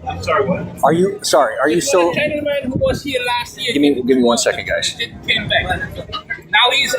I'm sorry, what? Are you still? The gentleman who was here last year Give me 1 second, guys. came back. Now he's.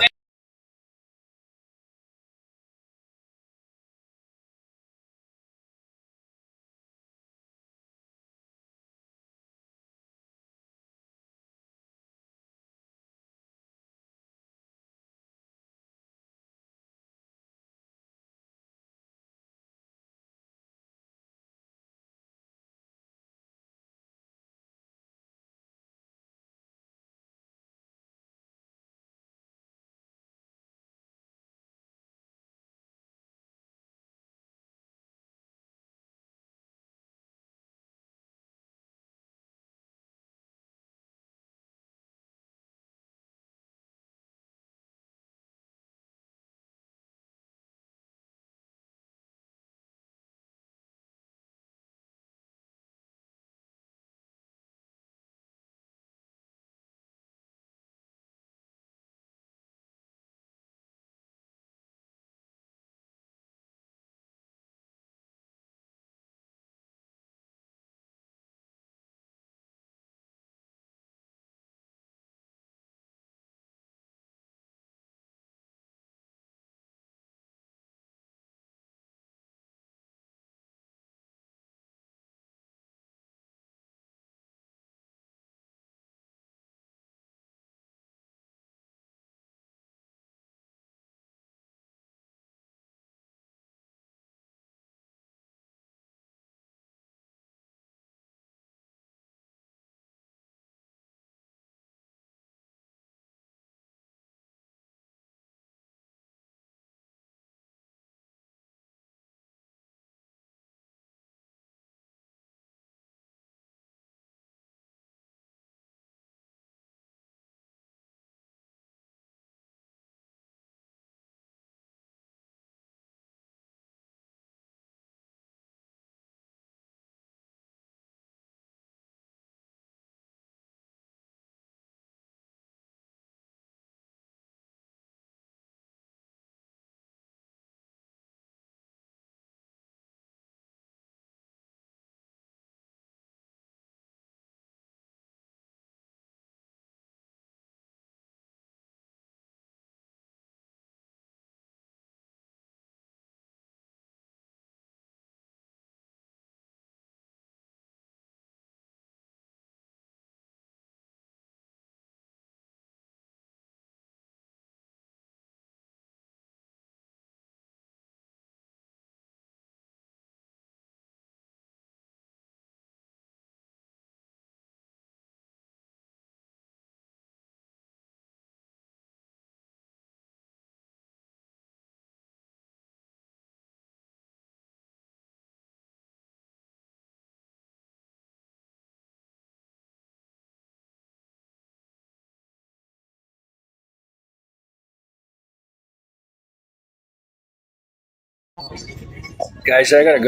Guys, I gotta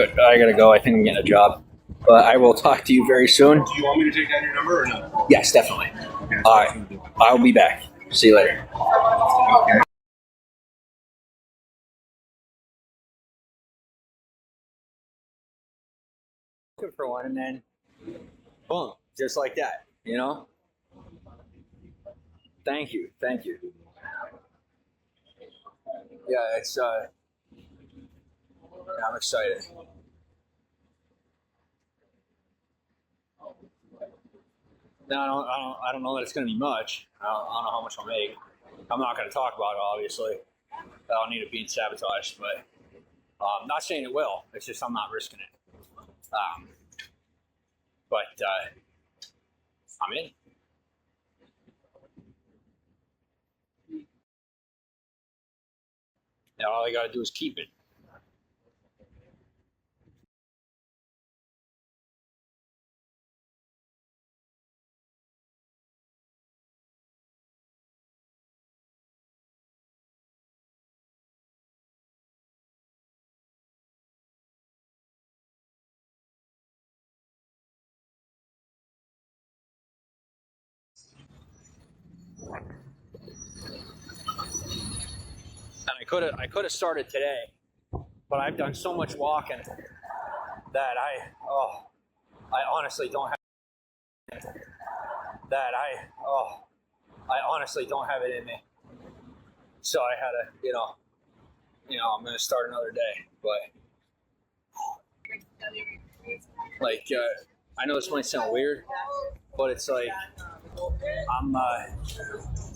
go. I think I'm getting a job. But I will talk to you very soon. Do you want me to take down your number or no? Yes, definitely. All right. I'll be back. See you later. Okay. Looking for one, and then boom. just like that, you know? Thank you. Yeah, it's I'm excited. Now I don't know that it's going to be much. I don't know how much I'll make. I'm not going to talk about it, obviously. I don't need it being sabotaged, but I'm not saying it will. It's just I'm not risking it. But I'm in. Now all I got to do is keep it. And I could have started today, but I've done so much walking that I honestly don't have it in me. So I had to, I'm going to start another day. But like, I know this might sound weird, but it's like I'm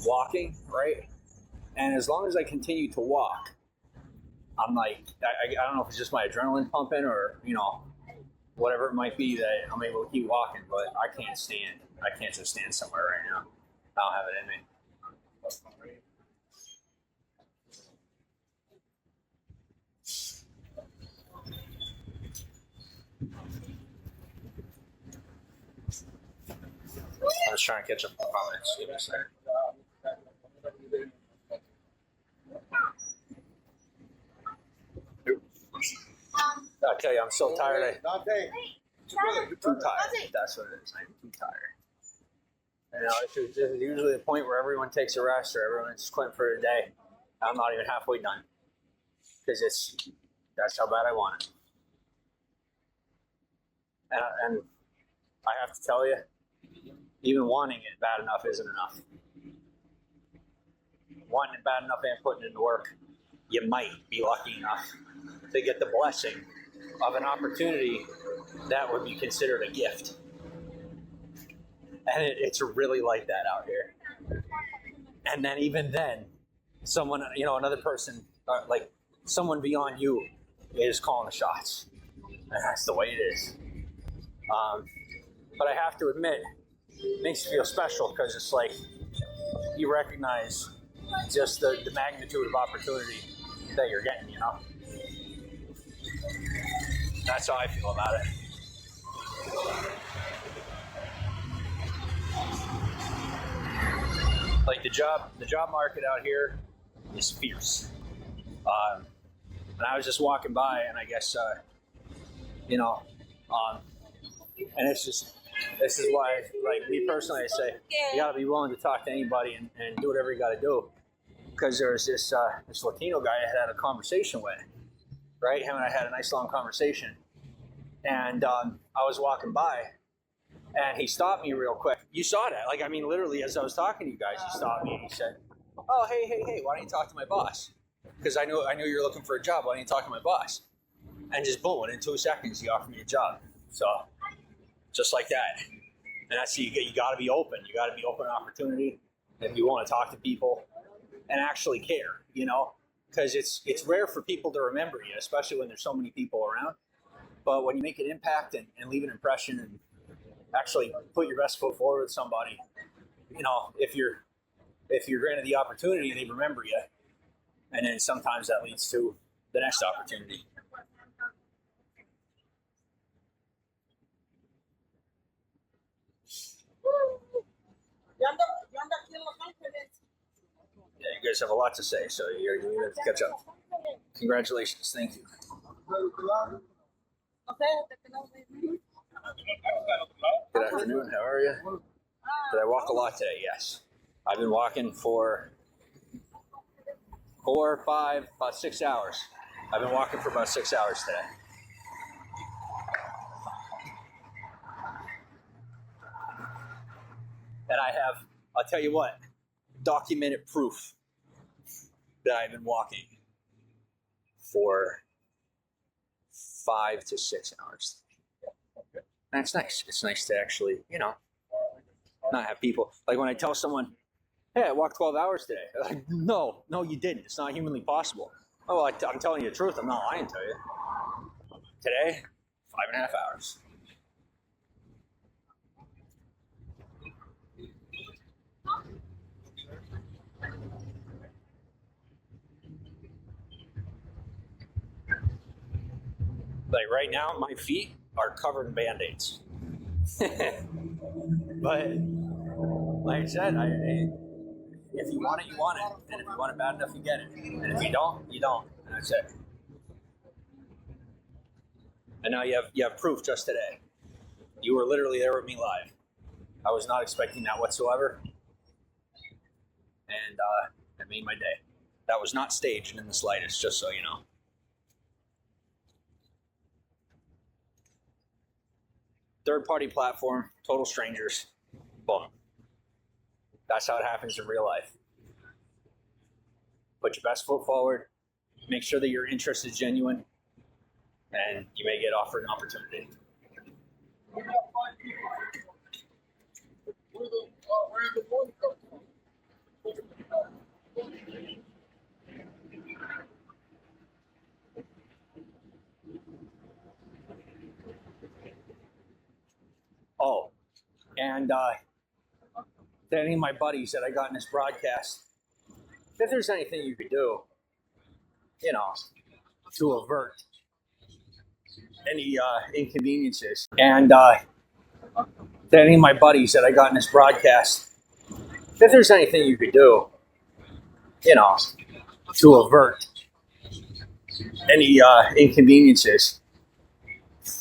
walking, right? And as long as I continue to walk, I'm like, I don't know if it's just my adrenaline pumping or, whatever it might be that I'm able to keep walking, but I can't just stand somewhere right now. I don't have it in me. I was trying to catch up on comments. Give me a second. I'll tell you, I'm so tired. I'm too tired. That's what it is. I'm too tired. It's usually the point where everyone takes a rest or everyone's quitting for the day. I'm not even halfway done because that's how bad I want it. And I have to tell you, even wanting it bad enough isn't enough. Wanting it bad enough and putting in the work, you might be lucky enough to get the blessing of an opportunity that would be considered a gift. And it's really like that out here. And then even then, someone, another person, like someone beyond you is calling the shots. And that's the way it is. But I have to admit, it makes you feel special because it's like you recognize just the magnitude of opportunity that you're getting, That's how I feel about it. Like the job market out here is fierce. And I was just walking by, and I guess, and this is why, like me personally, I say you gotta be willing to talk to anybody and do whatever you gotta do. Because there was this Latino guy I had a conversation with, right? Him and I had a nice long conversation. And I was walking by, and he stopped me real quick. You saw that. Like, I mean, literally, as I was talking to you guys, he stopped me and he said, "Oh, hey, why don't you talk to my boss? Because I knew you're looking for a job. Why don't you talk to my boss?" And just boom, within 2 seconds, he offered me a job. So, just like that. And that's, you got to be open. You got to be open to opportunity if you want to talk to people and actually care, because it's rare for people to remember you, especially when there's so many people around. But when you make an impact and leave an impression and actually put your best foot forward with somebody, if you're granted the opportunity, they remember you. And then sometimes that leads to the next opportunity. Yeah, you guys have a lot to say, so you're going to catch up. Congratulations. Thank you. Good afternoon. How are you? Did I walk a lot today? Yes. I've been walking for 4, 5, about 6 hours. I've been walking for about 6 hours today. And I have, I'll tell you what, documented proof that I've been walking for 5 to 6 hours. And it's nice. It's nice to actually, not have people, like when I tell someone, hey, I walked 12 hours today. Like, no, you didn't. It's not humanly possible. Oh, well, I'm telling you the truth. I'm not lying to you. Today, 5.5 hours. Like right now, my feet are covered in Band-Aids. But like I said, if you want it, you want it. And if you want it bad enough, you get it. And if you don't, you don't. And that's it. And now you have proof just today. You were literally there with me live. I was not expecting that whatsoever. And it made my day. That was not staged in the slightest, just so you know. Third-party platform, total strangers. Boom. That's how it happens in real life. Put your best foot forward. Make sure that your interest is genuine. And you may get offered an opportunity. Oh, and to any of my buddies that I got in this broadcast, if there's anything you could do, to avert any inconveniences, and to any of my buddies that I got in this broadcast, if there's anything you could do, to avert any inconveniences,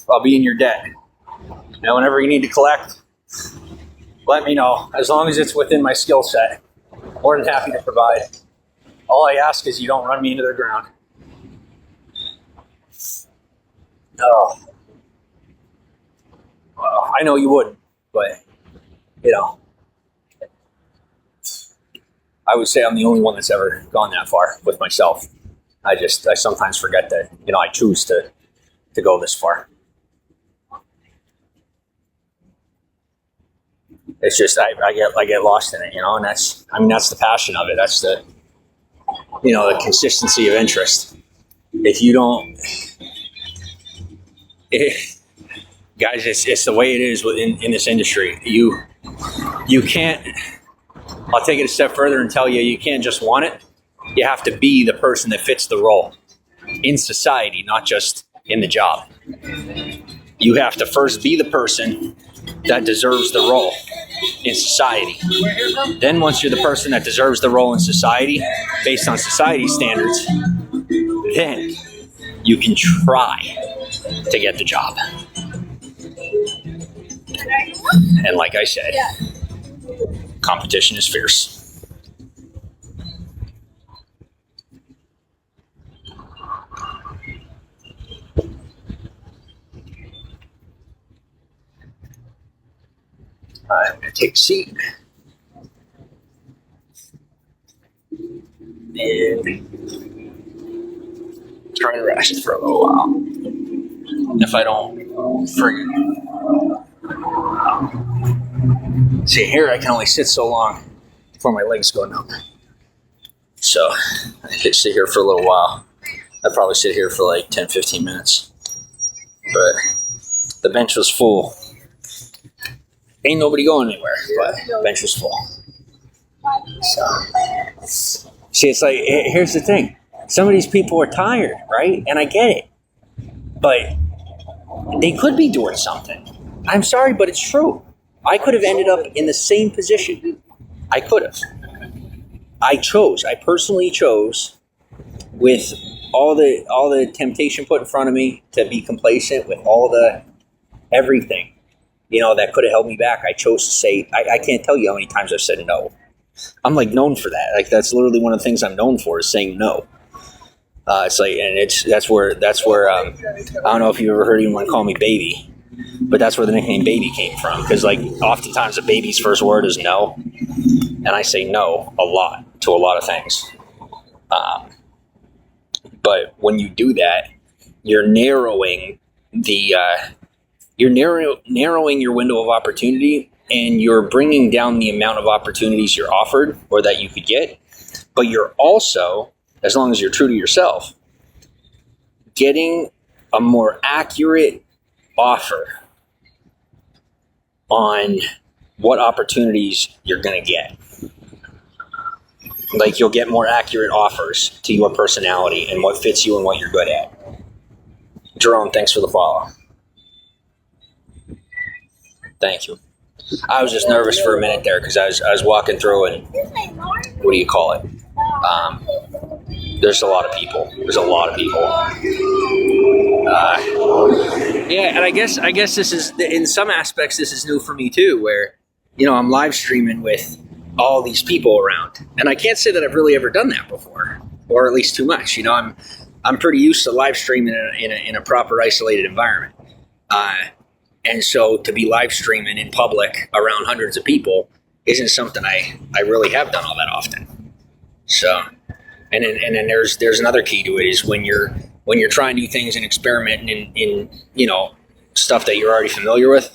I'll be in your debt. Now, whenever you need to collect, let me know. As long as it's within my skill set, more than happy to provide. All I ask is you don't run me into the ground. Oh, well, I know you wouldn't, but I would say I'm the only one that's ever gone that far with myself. I sometimes forget that I choose to go this far. It's just I get lost in it, and that's the passion of it. That's the the consistency of interest. If you don't, guys, it's the way it is in this industry. You can't. I'll take it a step further and tell you, you can't just want it. You have to be the person that fits the role in society, not just in the job. You have to first be the person that deserves the role in society. Then once you're the person that deserves the role in society, based on society standards, then you can try to get the job. And like I said, competition is fierce. I'm going to take a seat. And try to rest for a little while. If I don't forget. See, here I can only sit so long before my legs go numb. So I could sit here for a little while. I'd probably sit here for like 10, 15 minutes. But the bench was full. Ain't nobody going anywhere, but the bench was full. So, see, it's like, here's the thing. Some of these people are tired, right? And I get it. But they could be doing something. I'm sorry, but it's true. I could have ended up in the same position. I could have. I personally chose, with all the temptation put in front of me to be complacent, with all the everything, that could have held me back. I chose to say, I can't tell you how many times I've said no. I'm like known for that. Like that's literally one of the things I'm known for, is saying no. It's like, and that's where I don't know if you've ever heard anyone call me baby, But that's where the nickname baby came from, because like oftentimes a baby's first word is no, and I say no a lot to a lot of things. But when you do that, you're narrowing narrowing your window of opportunity, and you're bringing down the amount of opportunities you're offered or that you could get. But you're also, as long as you're true to yourself, getting a more accurate offer on what opportunities you're going to get. Like, you'll get more accurate offers to your personality and what fits you and what you're good at. Jerome, thanks for the follow. Thank you. I was just nervous for a minute there because I was walking through and what do you call it? There's a lot of people. Yeah, and I guess this is, in some aspects, this is new for me too, where, you know, I'm live streaming with all these people around, and I can't say that I've really ever done that before, or at least too much. You know, I'm pretty used to live streaming in a proper isolated environment, and so to be live streaming in public around hundreds of people isn't something I really have done all that often. So, and then there's another key to it is when you're trying new things and experimenting in you know, stuff that you're already familiar with.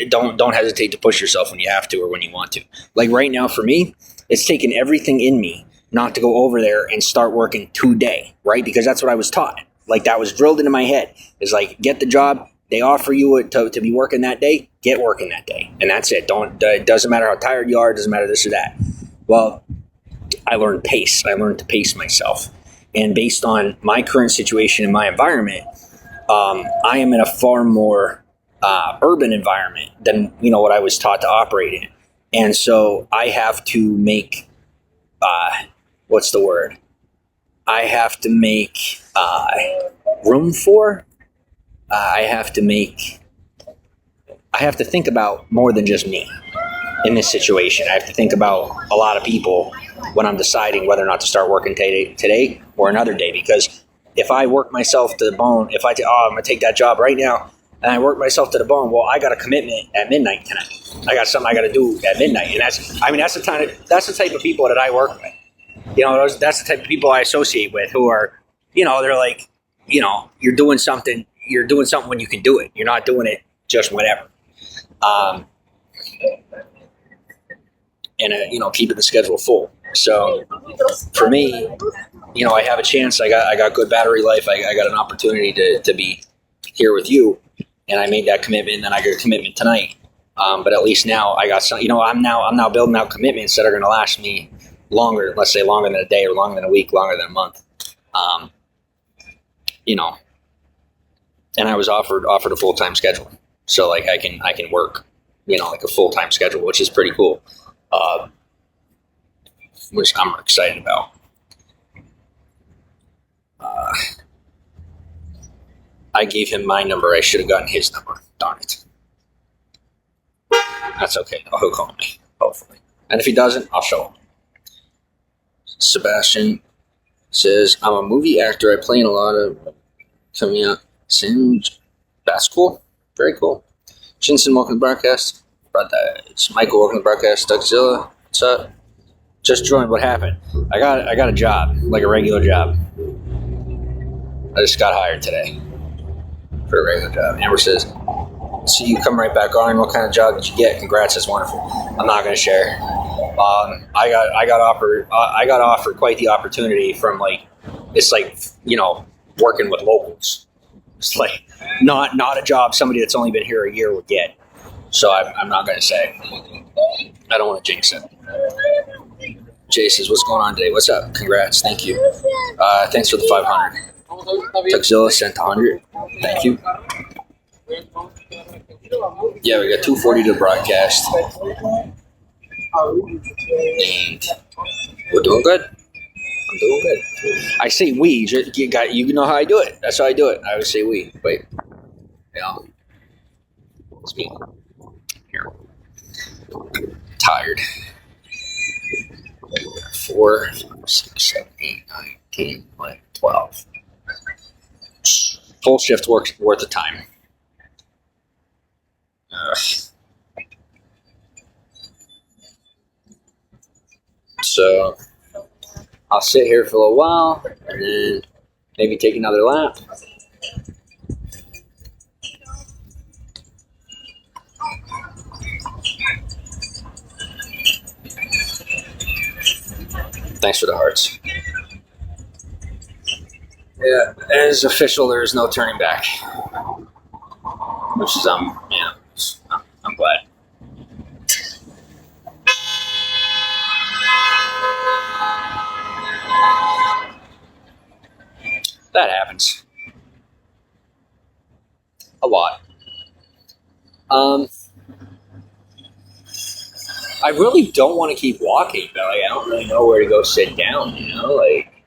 Don't hesitate to push yourself when you have to or when you want to. Like right now for me, it's taken everything in me not to go over there and start working today, right? Because that's what I was taught. Like that was drilled into my head. It's like, get the job. They offer you it to be working that day. Get working that day. And that's it. It doesn't matter how tired you are. It doesn't matter this or that. Well, I learned pace. I learned to pace myself. And based on my current situation in my environment, I am in a far more urban environment than, you know, what I was taught to operate in. And so I have to make, what's the word? I have to make room for, I have to think about more than just me in this situation. I have to think about a lot of people when I'm deciding whether or not to start working today or another day. Because if I work myself to the bone, I'm going to take that job right now, and I work myself to the bone, well, I got a commitment at midnight tonight. I got something I got to do at midnight. And that's the type of people that I work with. You know, that's the type of people I associate with who are, you know, they're like, you know, you're doing something when you can do it. You're not doing it just whenever. And you know, keeping the schedule full. So for me, you know, I have a chance. I got good battery life. I got an opportunity to be here with you, and I made that commitment. And then I got a commitment tonight. But at least now I got some. You know, I'm now building out commitments that are going to last me longer. Let's say longer than a day, or longer than a week, longer than a month. You know, and I was offered a full-time schedule, so like I can work, you know, like a full-time schedule, which is pretty cool. Which I'm excited about. I gave him my number. I should have gotten his number. Darn it. That's okay. He'll call me, hopefully. And if he doesn't, I'll show him. Sebastian says, I'm a movie actor. I play in a lot of coming out. That's cool. Very cool. Jinsen, welcome to the broadcast. It's Michael, welcome to the broadcast. Dougzilla, what's up? Just joined. What happened? I got a job, like a regular job. I just got hired today for a regular job. Amber says, "So you come right back on. What kind of job did you get? Congrats, that's wonderful." I'm not going to share. I got offered quite the opportunity from it's like, you know, working with locals. It's like not a job somebody that's only been here a year would get. So I'm not going to say. I don't want to jinx it. Jay says, what's going on today? What's up? Congrats. Thank you. Thanks for the 500. Tuxzilla sent 100. Thank you. Yeah, we got 240 to broadcast. And we're doing good. I'm doing good. I say we. You know how I do it. That's how I do it. I always say we. Wait. Yeah. It's me. Here. Tired. 4, 5, 6, 7, 8, 9, 10, 11, 12. Full shift work worth of time. So I'll sit here for a little while and then maybe take another lap. Thanks for the hearts. Yeah, as official, there is no turning back. Which is, I'm glad. That happens. A lot. I really don't want to keep walking, but like, I don't really know where to go sit down, you know? Like,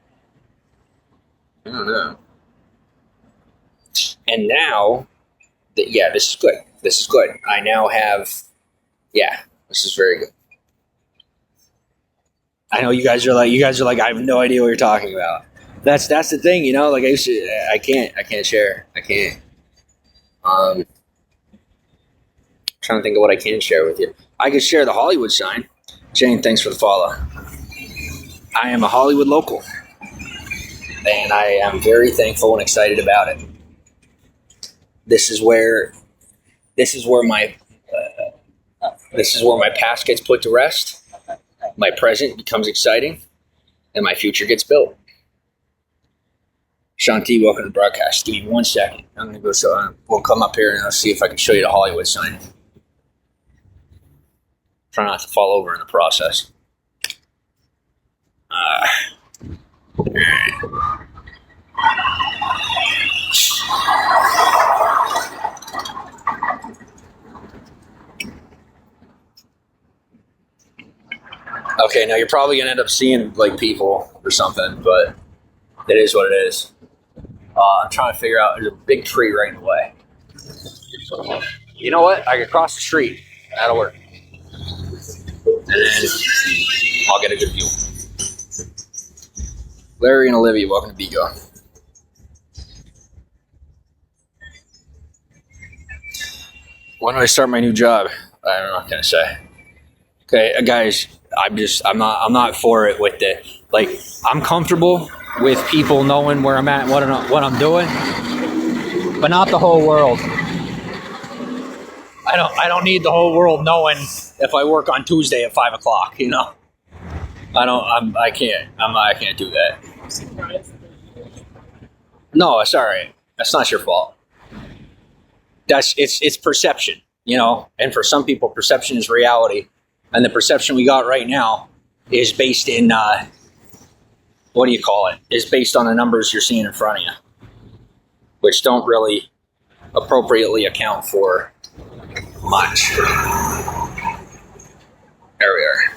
I don't know. And now, yeah, this is good. This is good. I now have, yeah, this is very good. I know you guys are like, I have no idea what you're talking about. That's the thing, you know, like I can't share. I can't. Trying to think of what I can share with you. I could share the Hollywood sign. Jane, thanks for the follow. I am a Hollywood local, and I am very thankful and excited about it. This is where my past gets put to rest. My present becomes exciting, and my future gets built. Shanti, welcome to the broadcast. Give me 1 second. I'm gonna go. So we'll come up here and I'll see if I can show you the Hollywood sign. Try not to fall over in the process. Okay, now you're probably gonna end up seeing like people or something, but it is what it is. I'm trying to figure out. There's a big tree right in the way. You know what? I could cross the street. That'll work. And then I'll get a good view. Larry and Olivia, welcome to Bigo. When do I start my new job? I'm not gonna say. Okay, guys, I'm not for it with the, like, I'm comfortable with people knowing where I'm at and what I'm doing, but not the whole world. I don't need the whole world knowing if I work on Tuesday at 5 o'clock, you know? I can't do that. No, it's all right. That's not your fault. It's perception, you know? And for some people, perception is reality. And the perception we got right now is based in, what do you call it? Is based on the numbers you're seeing in front of you, which don't really appropriately account for much. There we are.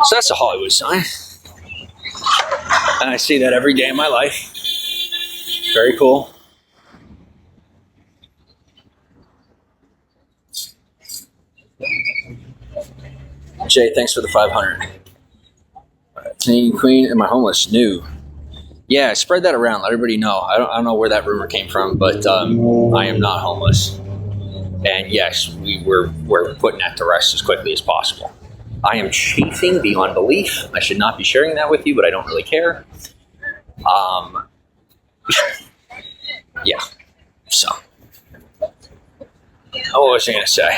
So that's a Hollywood sign. And I see that every day in my life. Very cool. Jay, thanks for the 500. Canadian Queen, am I homeless? No. Yeah, spread that around. Let everybody know. I don't know where that rumor came from, but I am not homeless. And yes, we're putting that to rest as quickly as possible. I am chafing beyond belief. I should not be sharing that with you, but I don't really care. Yeah. So, what was I going to say?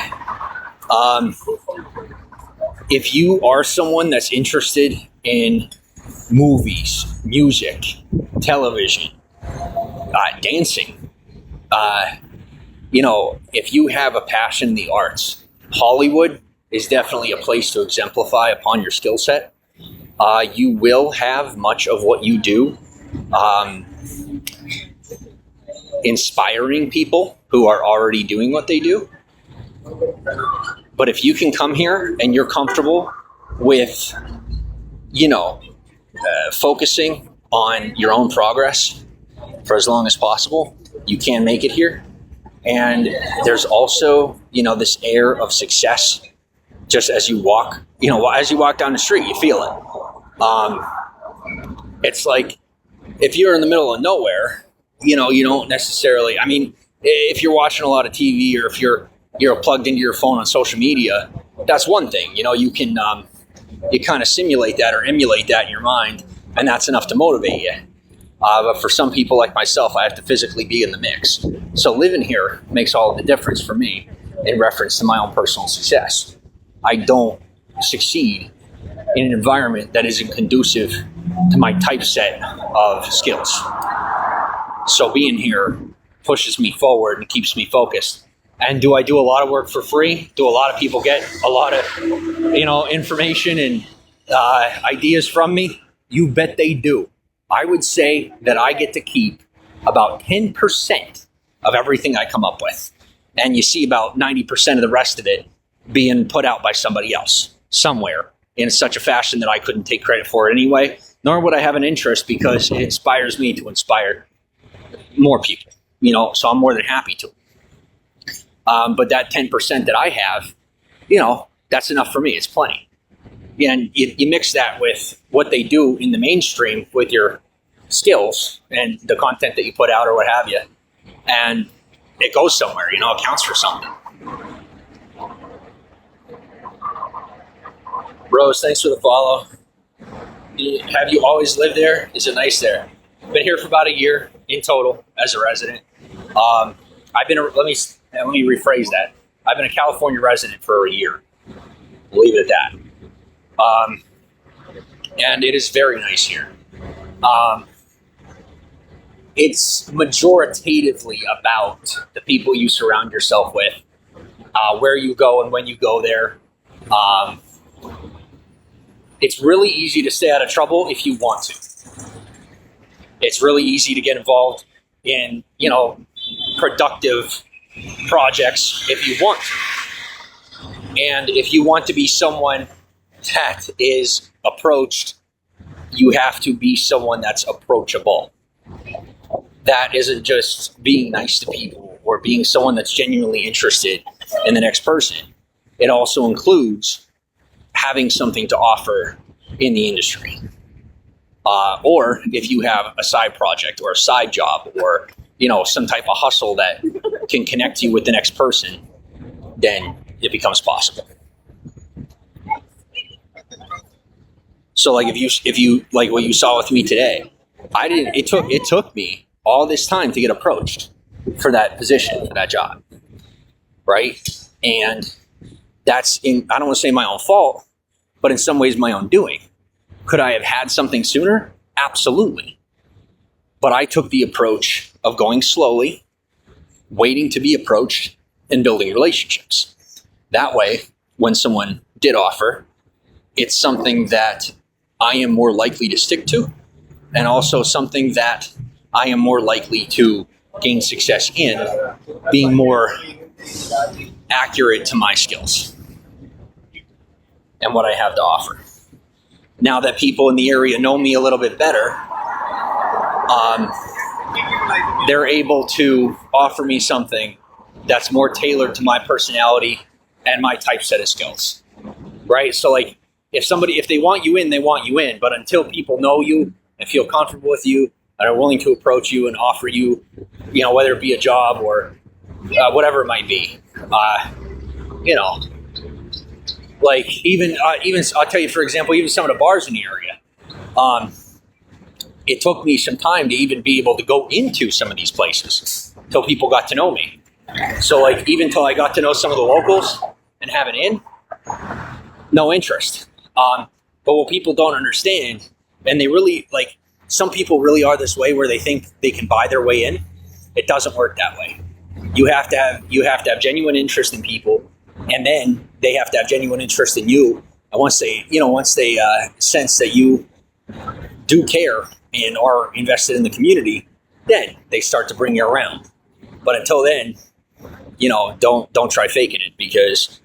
If you are someone that's interested in movies, music, television, dancing, you know, if you have a passion in the arts, Hollywood is definitely a place to exemplify upon your skill set. You will have much of what you do inspiring people who are already doing what they do. But if you can come here and you're comfortable with, you know, focusing on your own progress for as long as possible, you can make it here. And there's also, this air of success just as you walk, as you walk down the street, you feel it. It's like if you're in the middle of nowhere, you don't necessarily, if you're watching a lot of TV or if you're plugged into your phone on social media, that's one thing. You can, you kind of simulate that or emulate that in your mind, and that's enough to motivate you. But for some people like myself, I have to physically be in the mix. So living here makes all of the difference for me in reference to my own personal success. I don't succeed in an environment that isn't conducive to my typeset of skills. So being here pushes me forward and keeps me focused. And do I do a lot of work for free? Do a lot of people get a lot of, information and ideas from me? You bet they do. I would say that I get to keep about 10% of everything I come up with. And you see about 90% of the rest of it being put out by somebody else somewhere in such a fashion that I couldn't take credit for it anyway, nor would I have an interest because it inspires me to inspire more people, so I'm more than happy to. But that 10% that I have, that's enough for me. It's plenty. And you mix that with what they do in the mainstream with your skills and the content that you put out or what have you, and it goes somewhere, it counts for something. Rose, thanks for the follow. Have you always lived there? Is it nice there? Been here for about a year in total as a resident. Let me rephrase that. I've been a California resident for a year. Leave it at that. And it is very nice here. It's majoritatively about the people you surround yourself with, where you go and when you go there. It's really easy to stay out of trouble if you want to. It's really easy to get involved in, productive projects if you want to. And if you want to be someone that is approached, you have to be someone that's approachable. That isn't just being nice to people or being someone that's genuinely interested in the next person. It also includes having something to offer in the industry. Or if you have a side project or a side job or, some type of hustle that can connect you with the next person, then it becomes possible. So like if you like what you saw with me today, it took me all this time to get approached for that position, for that job. Right? And that's I don't want to say my own fault, but in some ways my own doing. Could I have had something sooner? Absolutely. But I took the approach of going slowly, waiting to be approached, and building relationships. That way, when someone did offer, it's something that I am more likely to stick to, and also something that I am more likely to gain success in, being more accurate to my skills and what I have to offer. Now that people in the area know me a little bit better, they're able to offer me something that's more tailored to my personality and my typeset of skills, right? So like if they want you in, they want you in, but until people know you and feel comfortable with you and are willing to approach you and offer you, whether it be a job or whatever it might be, like even I'll tell you, for example, even some of the bars in the area, it took me some time to even be able to go into some of these places till people got to know me. So like even till I got to know some of the locals and have an in, no interest. But what people don't understand, and they really some people really are this way where they think they can buy their way in. It doesn't work that way. You have to have genuine interest in people, and then they have to have genuine interest in you. And once they sense that you do care and are invested in the community, then they start to bring you around. But until then, don't try faking it, because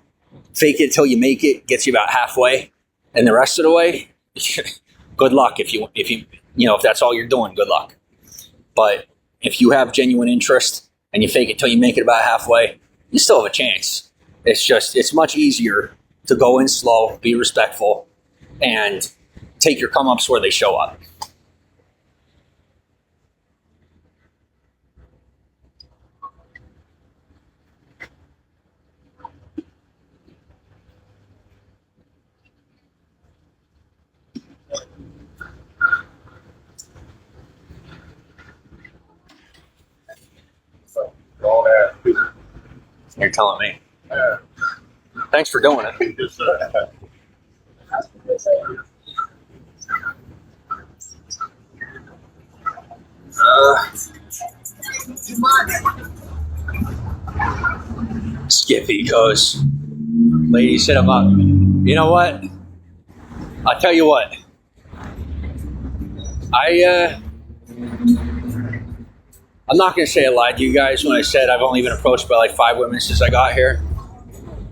fake it till you make it gets you about halfway, and the rest of the way, good luck. If that's all you're doing, good luck. But if you have genuine interest and you fake it till you make it about halfway, you still have a chance. It's much easier to go in slow, be respectful, and take your come-ups where they show up. All that. You're telling me. Thanks for doing it. Skippy goes, ladies, hit him up. You know what? I'll tell you what. I'm not going to say I lied to you guys when I said I've only been approached by like 5 women since I got here.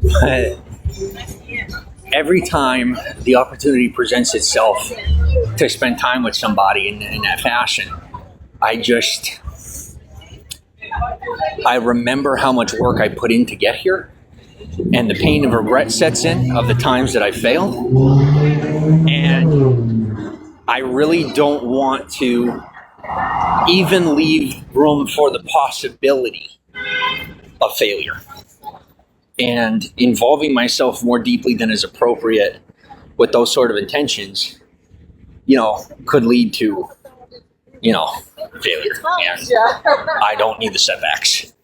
But every time the opportunity presents itself to spend time with somebody in that fashion, I remember how much work I put in to get here, and the pain of regret sets in of the times that I failed. And I really don't want to even leave room for the possibility of failure. And involving myself more deeply than is appropriate with those sort of intentions, could lead to, failure. And I don't need the setbacks.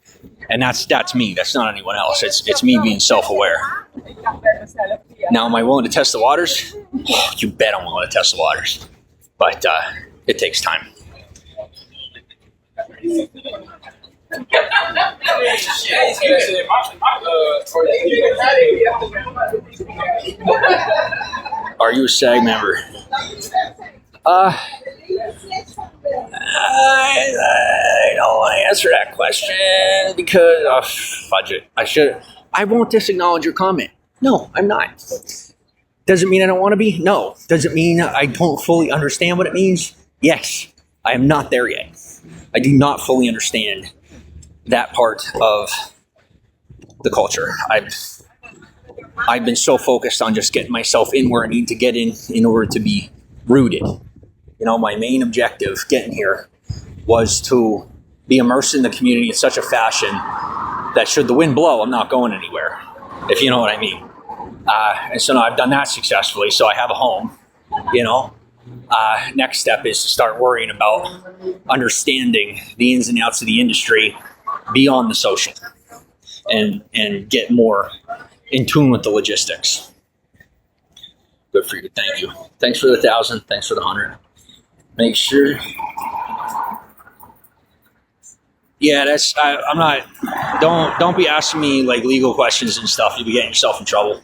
And that's me. That's not anyone else. It's me being self-aware. Now, am I willing to test the waters? Oh, you bet I'm willing to test the waters. But it takes time. Are you a SAG member? I don't want to answer that question because fudge it. I won't disacknowledge your comment. No, I'm not. Does it mean I don't want to be? No. Does it mean I don't fully understand what it means? Yes. I am not there yet. I do not fully understand that part of the culture. I've been so focused on just getting myself in where I need to get in order to be rooted. My main objective getting here was to be immersed in the community in such a fashion that should the wind blow, I'm not going anywhere, if you know what I mean. And so now I've done that successfully, so I have a home, Next step is to start worrying about understanding the ins and outs of the industry beyond the social and get more in tune with the logistics. Good for you. Thank you. Thanks for the 1,000. Thanks for the 100. Make sure. Yeah, I'm not. Don't be asking me like legal questions and stuff. You'll be getting yourself in trouble.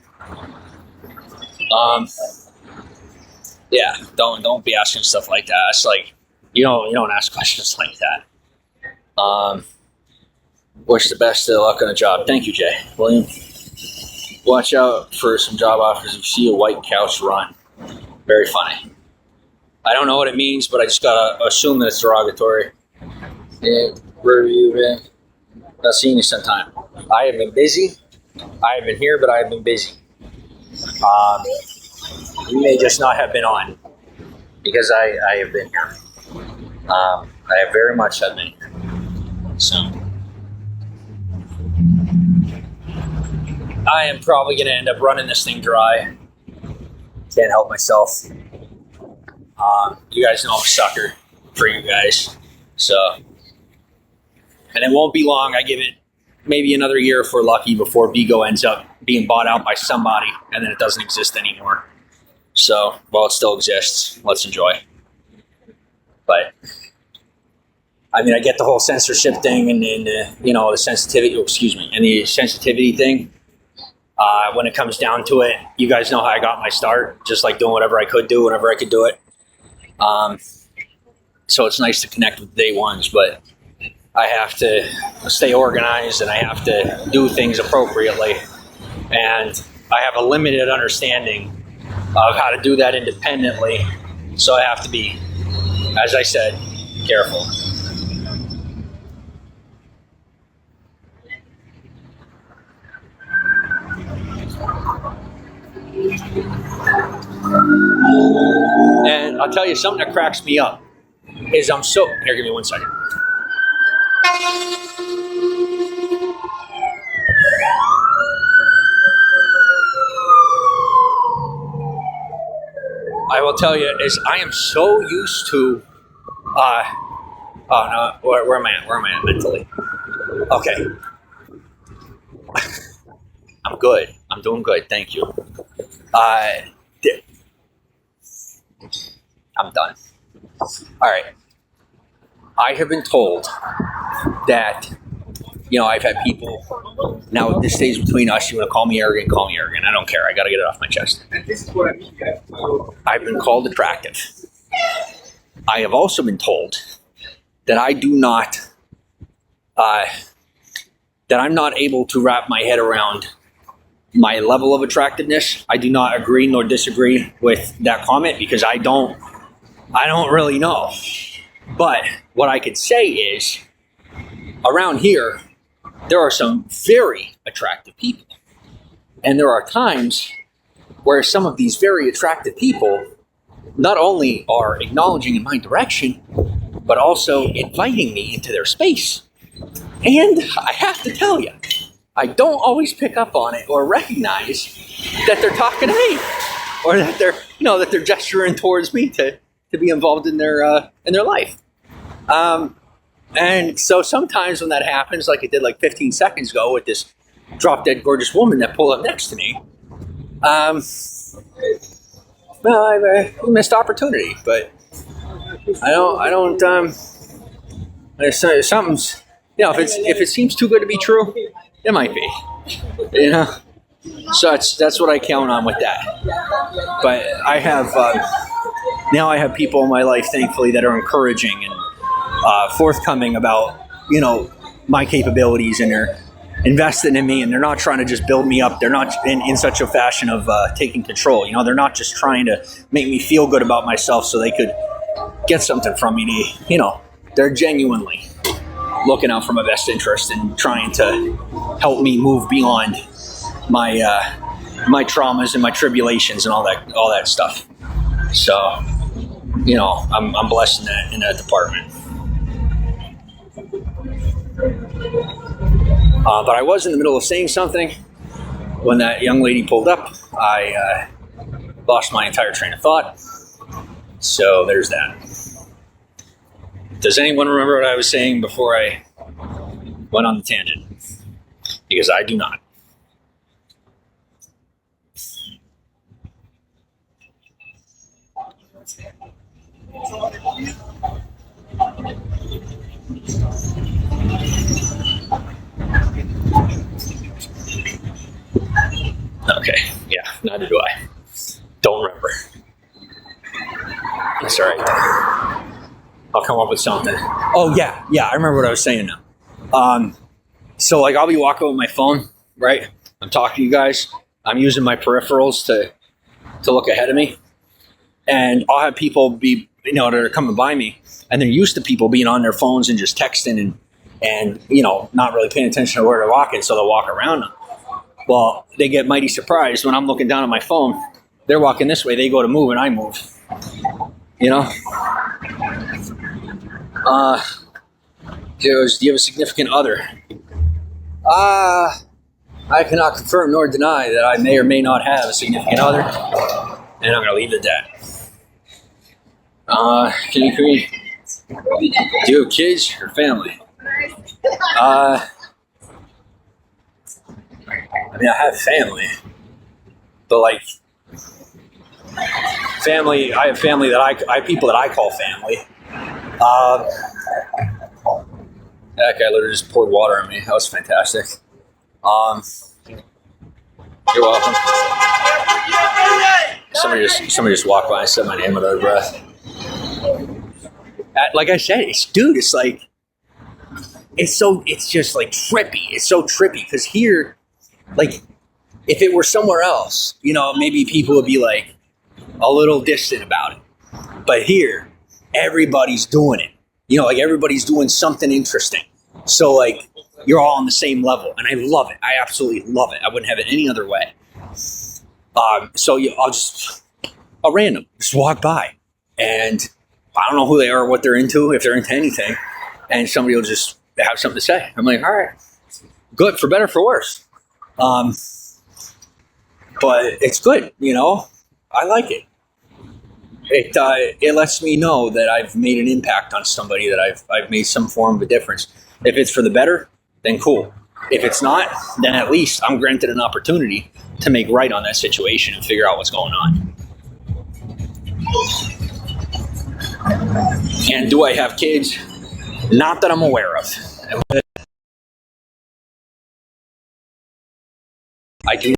Yeah, don't be asking stuff like that. It's like you don't ask questions like that. Wish the best of luck on the job. Thank you, Jay. William, watch out for some job offers if you see a white couch run. Very funny. I don't know what it means, but I just gotta assume that it's derogatory. Yeah, where have you been? Not seeing you sometime. I have been busy. I have been here, but I have been busy. You may just not have been on because I have been here. I have very much have been here. So I am probably going to end up running this thing dry. Can't help myself. You guys know I'm a sucker for you guys. So, and it won't be long. I give it maybe another year if we're lucky before Bigo ends up being bought out by somebody and then it doesn't exist anymore. So, while it still exists, let's enjoy. But, I mean, I get the whole censorship thing and the sensitivity, and the sensitivity thing. When it comes down to it, you guys know how I got my start, just like doing whatever I could do, whenever I could do it. So it's nice to connect with day ones, but I have to stay organized and I have to do things appropriately. And I have a limited understanding of how to do that independently. So I have to be, as I said, careful. I'll tell you something that cracks me up is I'm so here. Give me 1 second. I will tell you is I am so used to. Oh no, where am I at? Where am I at mentally? Okay. I'm good. I'm doing good. Thank you. I'm done. All right. I have been told that, I've had people. Now, this stays between us. You want to call me arrogant, call me arrogant. I don't care. I got to get it off my chest. And this is what I mean, guys. So, I've been called attractive. I have also been told that I do not, that I'm not able to wrap my head around my level of attractiveness. I do not agree nor disagree with that comment because I don't really know. But what I could say is, around here, there are some very attractive people. And there are times where some of these very attractive people not only are acknowledging in my direction, but also inviting me into their space. And I have to tell you, I don't always pick up on it or recognize that they're talking to me, or that they're gesturing towards me to be involved in their life. And so sometimes when that happens, like it did like 15 seconds ago with this drop dead gorgeous woman that pulled up next to me, well, I missed opportunity, but there's something's, if it seems too good to be true, it might be, so that's what I count on with that. But I have, now I have people in my life, thankfully, that are encouraging and forthcoming about, my capabilities, and they're investing in me, and they're not trying to just build me up. They're not in such a fashion of taking control. They're not just trying to make me feel good about myself so they could get something from me. They're genuinely looking out for my best interest and trying to help me move beyond my traumas and my tribulations and all that stuff. So, I'm blessed in that department. But I was in the middle of saying something when that young lady pulled up. I lost my entire train of thought. So there's that. Does anyone remember what I was saying before I went on the tangent? Because I do not. Okay, yeah, neither do I. Don't remember. That's all right. I'll come up with something. Oh, yeah, I remember what I was saying now. So, I'll be walking with my phone, right? I'm talking to you guys. I'm using my peripherals to look ahead of me. And I'll have people be, that are coming by me, and they're used to people being on their phones and just texting and not really paying attention to where they're walking, so they'll walk around them. Well, they get mighty surprised when I'm looking down at my phone. They're walking this way, they go to move, and I move. Do you have a significant other? I cannot confirm nor deny that I may or may not have a significant other, and I'm going to leave it at that. Can you do you have kids or family? I have family, but family. I have family that I have people that I call family. That guy literally just poured water on me. That was fantastic. You're welcome. Somebody just walked by and said my name under their breath. Like I said, it's just trippy. It's so trippy because here, if it were somewhere else, maybe people would be a little distant about it. But here, everybody's doing it. Everybody's doing something interesting. So you're all on the same level, and I love it. I absolutely love it. I wouldn't have it any other way. So I'll random just walk by, and I don't know who they are or what they're into, if they're into anything, and somebody will just have something to say. I'm like, all right, good, for better, for worse. But it's good, you know. I like it. It lets me know that I've made an impact on somebody, that I've made some form of a difference. If it's for the better, then cool. If it's not, then at least I'm granted an opportunity to make right on that situation and figure out what's going on. And do I have kids? Not that I'm aware of. I do.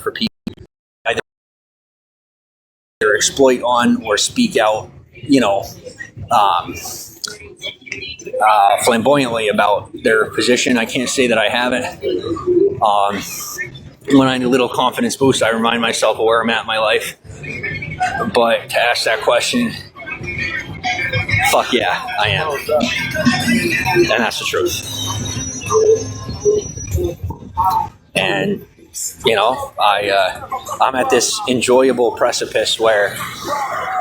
For people either exploit on or speak out, you know, flamboyantly about their position. I can't say that I haven't. When I need a little confidence boost, I remind myself of where I'm at in my life. But to ask that question, fuck yeah, I am. And that's the truth. And you know, I'm at this enjoyable precipice where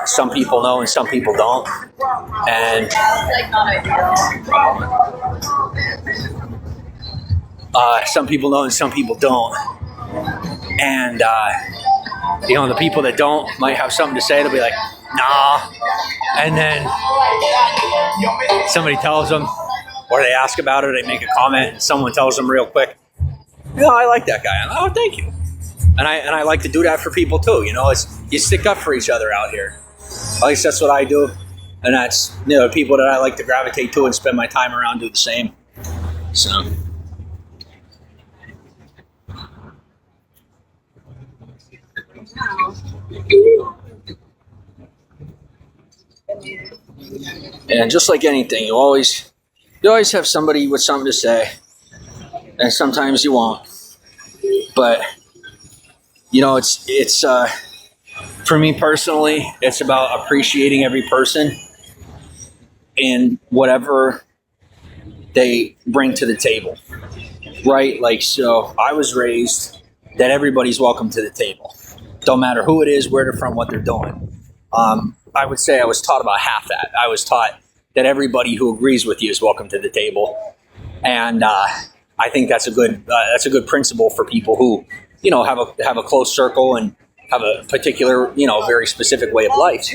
some people know and some people don't, and some people know and some people don't, and you know, the people that don't might have something to say. They'll be like, nah, and then somebody tells them, or they ask about it, they make a comment, and someone tells them real quick, "No, I like that guy." I'm like, "Oh, thank you." And I like to do that for people too. You know, it's you stick up for each other out here. At least that's what I do, and that's, you know, people that I like to gravitate to and spend my time around do the same. So. And just like anything, you always have somebody with something to say, and sometimes you won't. But you know, it's for me personally, it's about appreciating every person and whatever they bring to the table, right? Like, so I was raised that everybody's welcome to the table. Don't matter who it is, where they're from, what they're doing. I would say I was taught about half that. I was taught that everybody who agrees with you is welcome to the table, and I think that's a good principle for people who, you know, have a close circle and have a particular, you know, very specific way of life.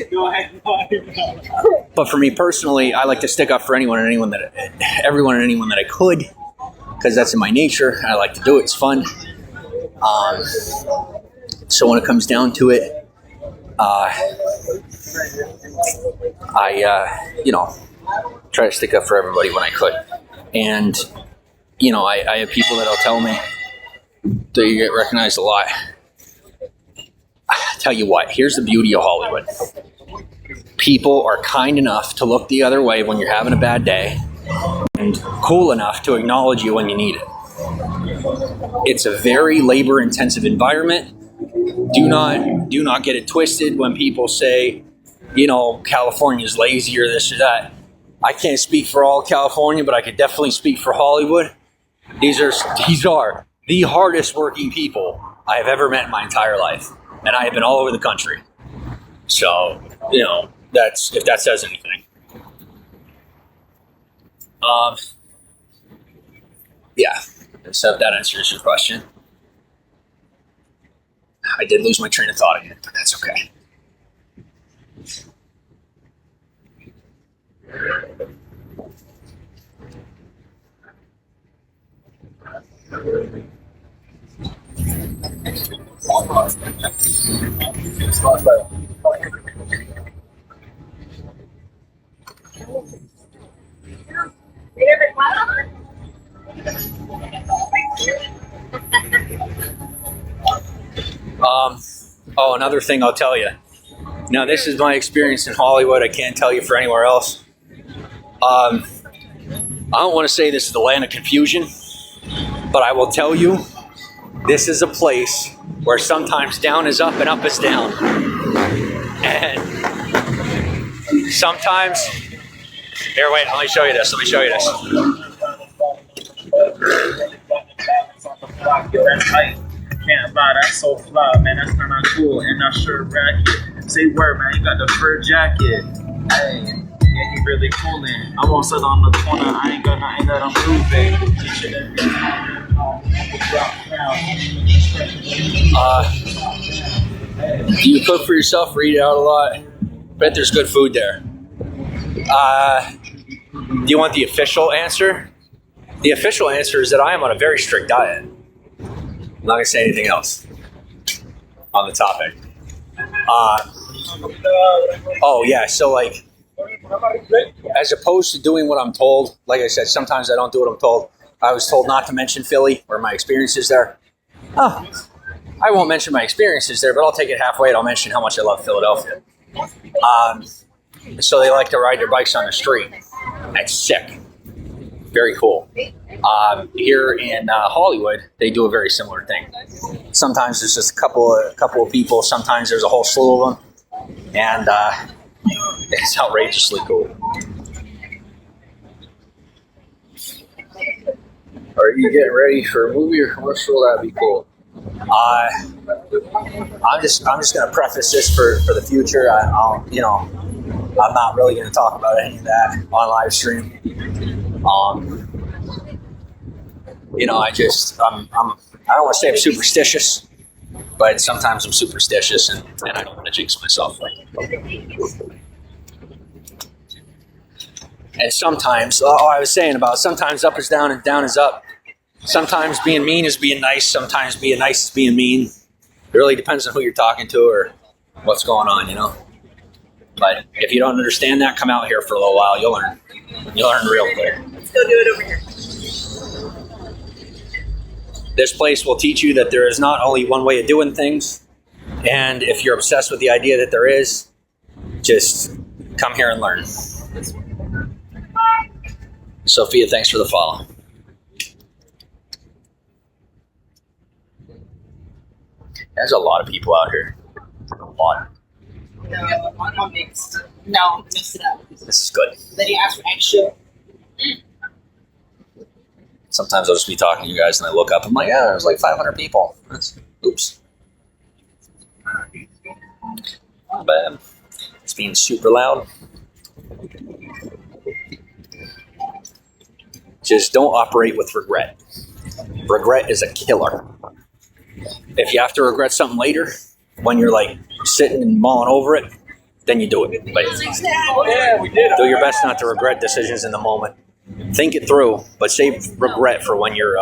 But for me personally, I like to stick up for everyone and anyone that I could, because that's in my nature. I like to do it. It's fun. So when it comes down to it, I you know, try to stick up for everybody when I could. And, you know, I have people that'll tell me that you get recognized a lot. I tell you what, here's the beauty of Hollywood. People are kind enough to look the other way when you're having a bad day, and cool enough to acknowledge you when you need it. It's a very labor-intensive environment. Do not get it twisted when people say, you know, California's lazy or this or that. I can't speak for all California, but I could definitely speak for Hollywood. These are the hardest working people I have ever met in my entire life, and I have been all over the country. So, you know, that's, if that says anything. Yeah. So if that answers your question. I did lose my train of thought again, but that's okay. Oh, another thing I'll tell you. Now, this is my experience in Hollywood. I can't tell you for anywhere else. I don't want to say this is the land of confusion, but I will tell you, this is a place where sometimes down is up and up is down. And sometimes Here, wait. Let me show you this. Let me show you this. Can't lie, that's so fly, man. That's kinda cool, and I sure racket. Say word, man. You got the fur jacket. Hey, yeah, he really coolin'. I won't sit on the corner. I ain't got nothing that I'm moving. Do you cook for yourself or eat out a lot? Bet there's good food there. Do you want the official answer? The official answer is that I am on a very strict diet. I'm not going to say anything else on the topic. Oh, yeah. So, like, as opposed to doing what I'm told, like I said, sometimes I don't do what I'm told. I was told not to mention Philly or my experiences there. Oh, I won't mention my experiences there, but I'll take it halfway and I'll mention how much I love Philadelphia. So they like to ride their bikes on the street. That's sick. Very cool. Here in Hollywood, they do a very similar thing. Sometimes there's just a couple of people. Sometimes there's a whole slew of them, and it's outrageously cool. Are you getting ready for a movie or commercial? That'd be cool. I'm just gonna preface this for the future. I'm not really gonna talk about any of that on live stream. I don't want to say I'm superstitious, but sometimes I'm superstitious, and I don't want to jinx myself. And sometimes, I was saying about sometimes up is down and down is up. Sometimes being mean is being nice. Sometimes being nice is being mean. It really depends on who you're talking to or what's going on, But if you don't understand that, come out here for a little while. You'll learn. You'll learn real quick. Let's go do it over here. This place will teach you that there is not only one way of doing things. And if you're obsessed with the idea that there is, just come here and learn. Sophia, thanks for the follow. There's a lot of people out here. A lot. No, I'm mixed. No, mix it up. This is good. Then you ask for extra. Sometimes I'll just be talking to you guys and I look up. I'm like, yeah, there's like 500 people. Oops. Not bad. It's being super loud. Just don't operate with regret. Regret is a killer. If you have to regret something later, when you're like sitting and mulling over it, then you do it. But do your best not to regret decisions in the moment. Think it through, but save regret for when you're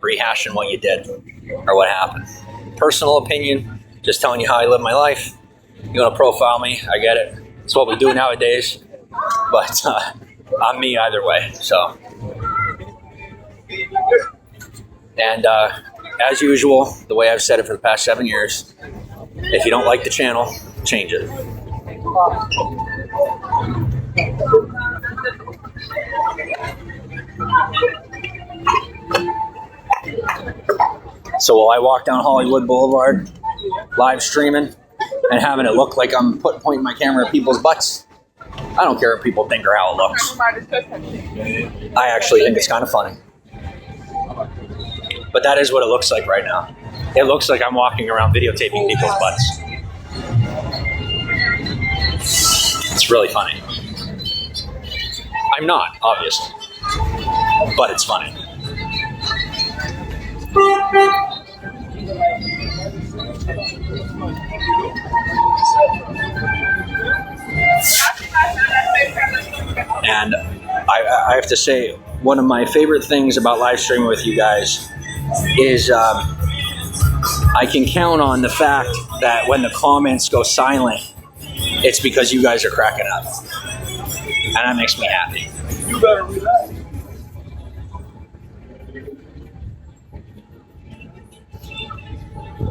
rehashing what you did or what happened. Personal opinion, just telling you how I live my life. You want to profile me, I get it. It's what we do nowadays. But I'm me either way. So, and as usual, the way I've said it for the past 7 years, if you don't like the channel, change it. So while I walk down Hollywood Boulevard, live streaming, and having it look like I'm pointing my camera at people's butts, I don't care what people think or how it looks. I actually think it's kind of funny. But that is what it looks like right now. It looks like I'm walking around videotaping people's butts. It's really funny. I'm not, obviously. But it's funny. And I have to say, one of my favorite things about live streaming with you guys is I can count on the fact that when the comments go silent, it's because you guys are cracking up. And that makes me happy. You better relax.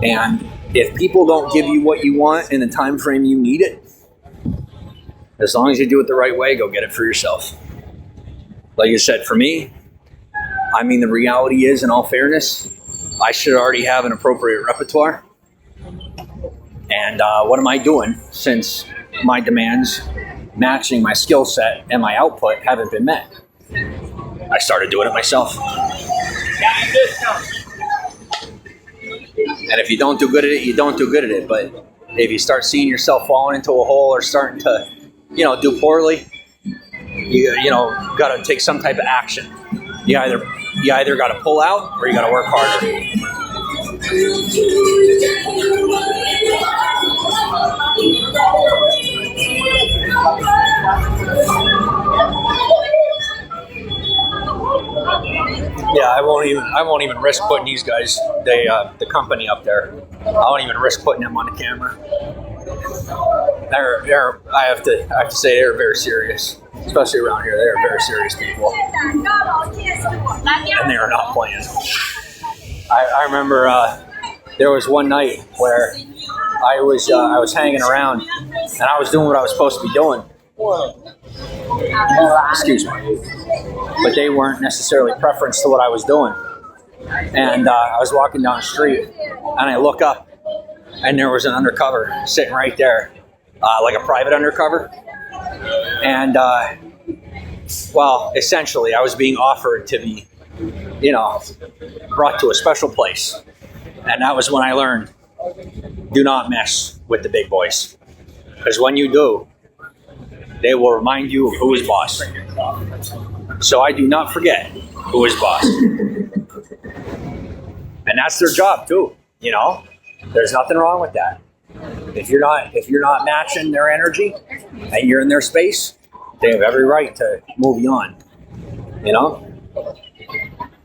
And if people don't give you what you want in the time frame you need it, as long as you do it the right way, go get it for yourself. Like I said, for me, I mean, the reality is, in all fairness, I should already have an appropriate repertoire. And what am I doing since my demands matching my skill set and my output haven't been met. I started doing it myself. And if you don't do good at it, you don't do good at it. But if you start seeing yourself falling into a hole or starting to, do poorly, you got to take some type of action. You either got to pull out or you got to work harder. Yeah, I won't even risk putting these guys, the company up there. I won't even risk putting them on the camera. I have to say they're very serious, especially around here. They're very serious people, and they are not playing. I remember there was one night where I was hanging around and I was doing what I was supposed to be doing. Excuse me. But they weren't necessarily preference to what I was doing. And I was walking down the street and I look up and there was an undercover sitting right there, like a private undercover. And, essentially I was being offered to be, brought to a special place. And that was when I learned, do not mess with the big boys. Because when you do, they will remind you of who is boss. So I do not forget who is boss. And that's their job too, There's nothing wrong with that. If you're not matching their energy and you're in their space, they have every right to move you on.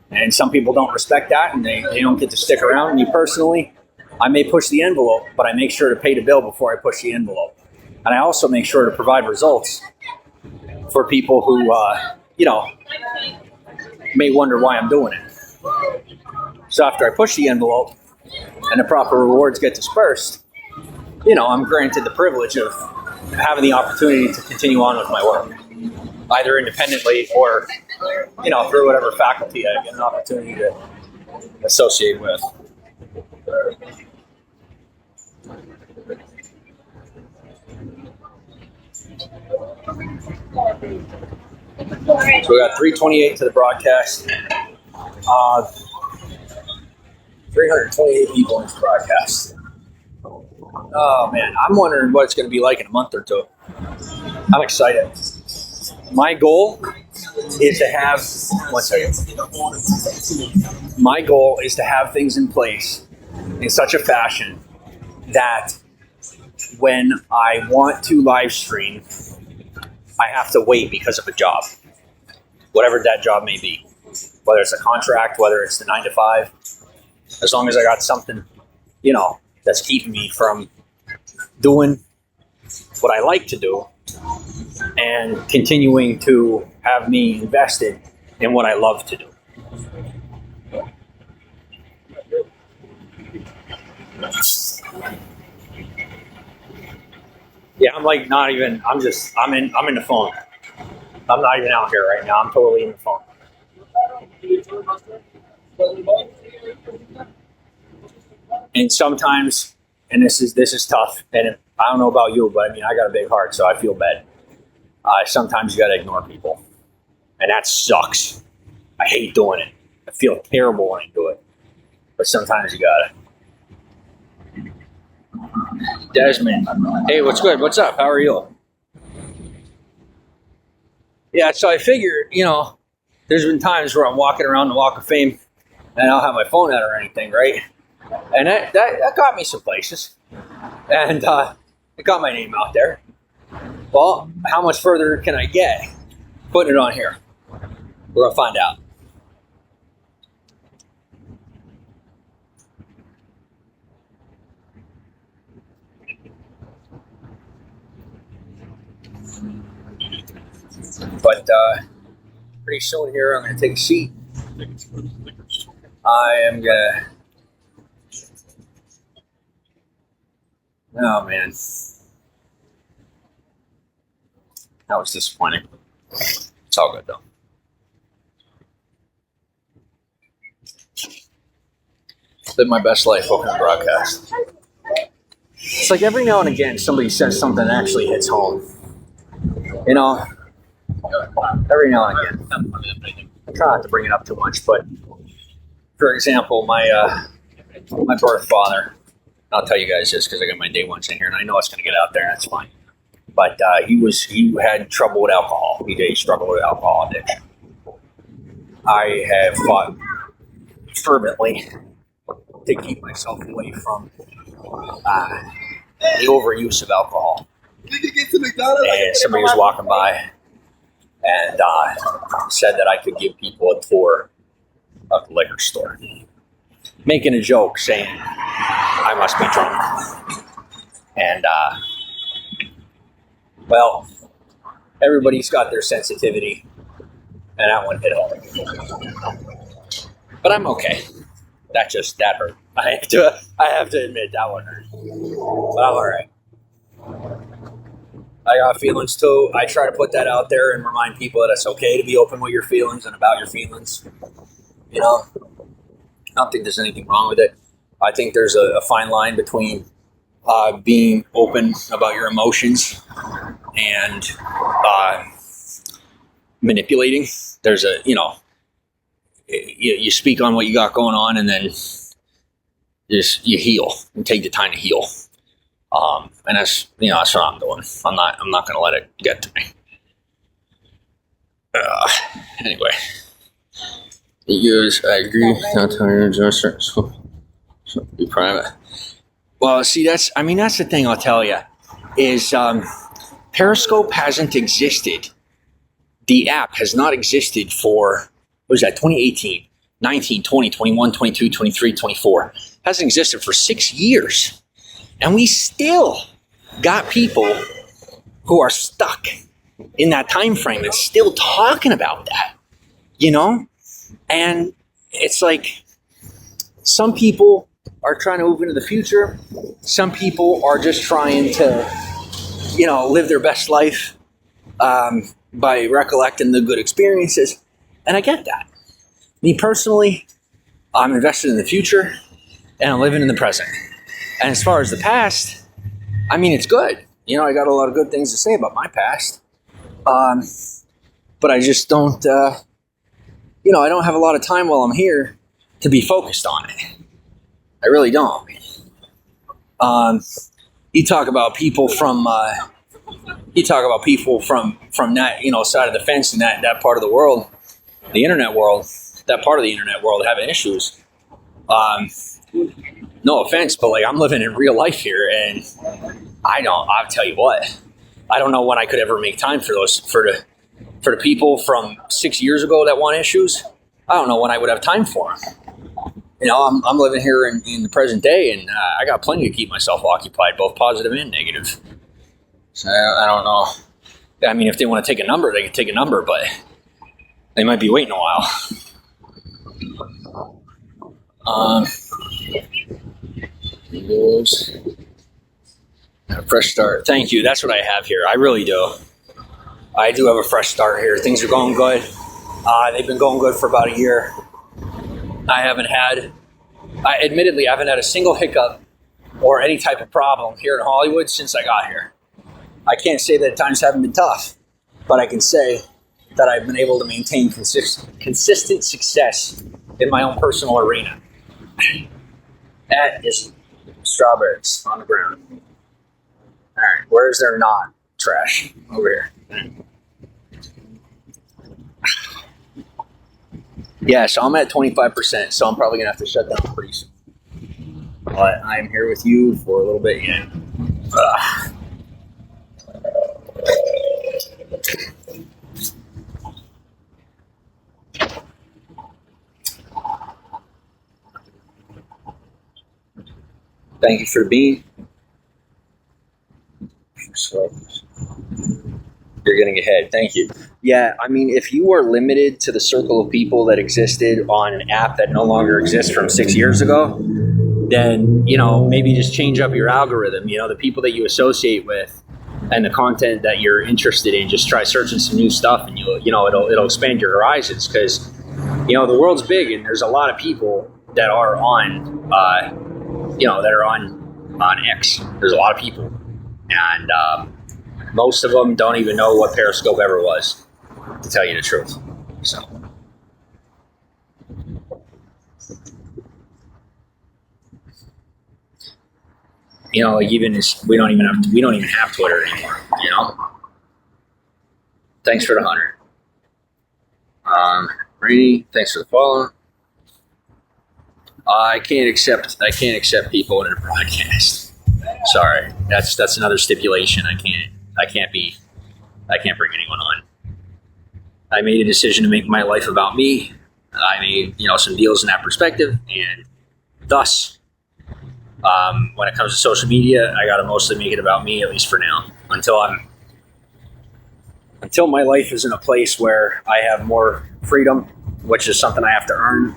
And some people don't respect that and they don't get to stick around. Me personally, I may push the envelope, but I make sure to pay the bill before I push the envelope. And I also make sure to provide results for people who, may wonder why I'm doing it. So after I push the envelope and the proper rewards get dispersed, I'm granted the privilege of having the opportunity to continue on with my work, either independently or, through whatever faculty I get an opportunity to associate with. So we got 328 to the broadcast. 328 people in this broadcast. Oh man, I'm wondering what it's going to be like in a month or two. I'm excited. My goal is to have, one second. My goal is to have things in place in such a fashion that when I want to live stream, I have to wait because of a job, whatever that job may be, whether it's a contract, whether it's the 9 to 5, as long as I got something, that's keeping me from doing what I like to do and continuing to have me invested in what I love to do. Yeah, I'm like not even, I'm in the phone. I'm not even out here right now. I'm totally in the phone. And sometimes, and this is tough, and I don't know about you, but I got a big heart, so I feel bad. Sometimes you got to ignore people, and that sucks. I hate doing it. I feel terrible when I do it, but sometimes you got to. Desmond, hey, what's good? What's up? How are you? Yeah, so I figured, there's been times where I'm walking around the Walk of Fame and I don't have my phone out or anything, right? And that got me some places. And it got my name out there. Well, how much further can I get putting it on here? We're going to find out. But pretty soon here, I'm going to take a seat. I am going to... Oh, man. That was disappointing. It's all good, though. Live my best life, welcome to broadcast. It's like every now and again, somebody says something that actually hits home. You know, every now and again. I try not to bring it up too much, but for example, my birth father, I'll tell you guys this because I got my day ones in here, and I know it's going to get out there, and that's fine. But he had trouble with alcohol. He struggled with alcohol addiction. I have fought fervently to keep myself away from the overuse of alcohol. And somebody was walking by and said that I could give people a tour of the liquor store, making a joke saying I must be drunk. And well, everybody's got their sensitivity, and that one hit home. But I'm okay. That hurt. I have to admit that one hurt. But I'm all right. I got feelings too. I try to put that out there and remind people that it's okay to be open with your feelings and about your feelings. You know, I don't think there's anything wrong with it. I think there's a fine line between being open about your emotions and manipulating. There's you speak on what you got going on, and then you heal and take the time to heal. And that's what I'm doing. I'm not going to let it get to me. Anyway, I agree. Not telling you, so be private. Well, see, that's the thing. I'll tell you is Periscope hasn't existed. The app has not existed for, what was that, 2018, 19, 20, 21, 22, 23, 24. Hasn't existed for 6 years. And we still got people who are stuck in that time frame and still talking about that, And it's like some people are trying to move into the future. Some people are just trying to, live their best life by recollecting the good experiences. And I get that. Me personally, I'm invested in the future and I'm living in the present. And as far as the past, it's good. I got a lot of good things to say about my past. But I just don't, I don't have a lot of time while I'm here to be focused on it. I really don't. You talk about people from that, side of the fence in that part of the world, the internet world, that part of the internet world having issues. No offense, but I'm living in real life here, and I'll tell you what, I don't know when I could ever make time for the people from 6 years ago that want issues. I don't know when I would have time for them. I'm living here in the present day, and I got plenty to keep myself occupied, both positive and negative. So I don't know. If they want to take a number, they can take a number, but they might be waiting a while. A fresh start. Thank you. That's what I have here. I really do. I do have a fresh start here. Things are going good. They've been going good for about a year. I haven't had a single hiccup or any type of problem here in Hollywood since I got here. I can't say that times haven't been tough, but I can say that I've been able to maintain consistent success in my own personal arena. That is strawberries on the ground. All right, where is there not trash? Over here. Yeah, so I'm at 25%, so I'm probably gonna have to shut down pretty soon. But I'm here with you for a little bit again. Thank you for being. So you're getting ahead. Thank you. Yeah, if you are limited to the circle of people that existed on an app that no longer exists from 6 years ago, then, maybe just change up your algorithm. The people that you associate with and the content that you're interested in, just try searching some new stuff, and it'll expand your horizons, because, the world's big and there's a lot of people that are on, on X. There's a lot of people. And Most of them don't even know what Periscope ever was, to tell you the truth. So, you know, like even we don't even have Twitter anymore. You know. Thanks for the 100. Rainy, thanks for the follow. I can't accept people in a broadcast. Sorry, that's another stipulation. I can't bring anyone on. I made a decision to make my life about me. I made some deals in that perspective, and thus, when it comes to social media, I got to mostly make it about me, at least for now, until my life is in a place where I have more freedom, which is something I have to earn.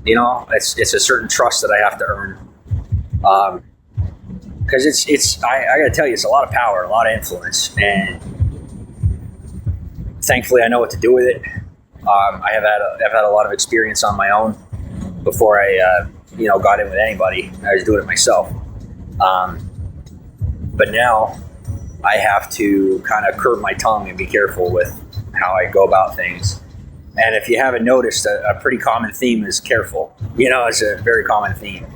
It's a certain trust that I have to earn. Because I gotta tell you, it's a lot of power, a lot of influence, and thankfully I know what to do with it. I've had a lot of experience on my own before I got in with anybody. I was doing it myself. But now I have to kind of curb my tongue and be careful with how I go about things. And if you haven't noticed, a pretty common theme is careful. It's a very common theme.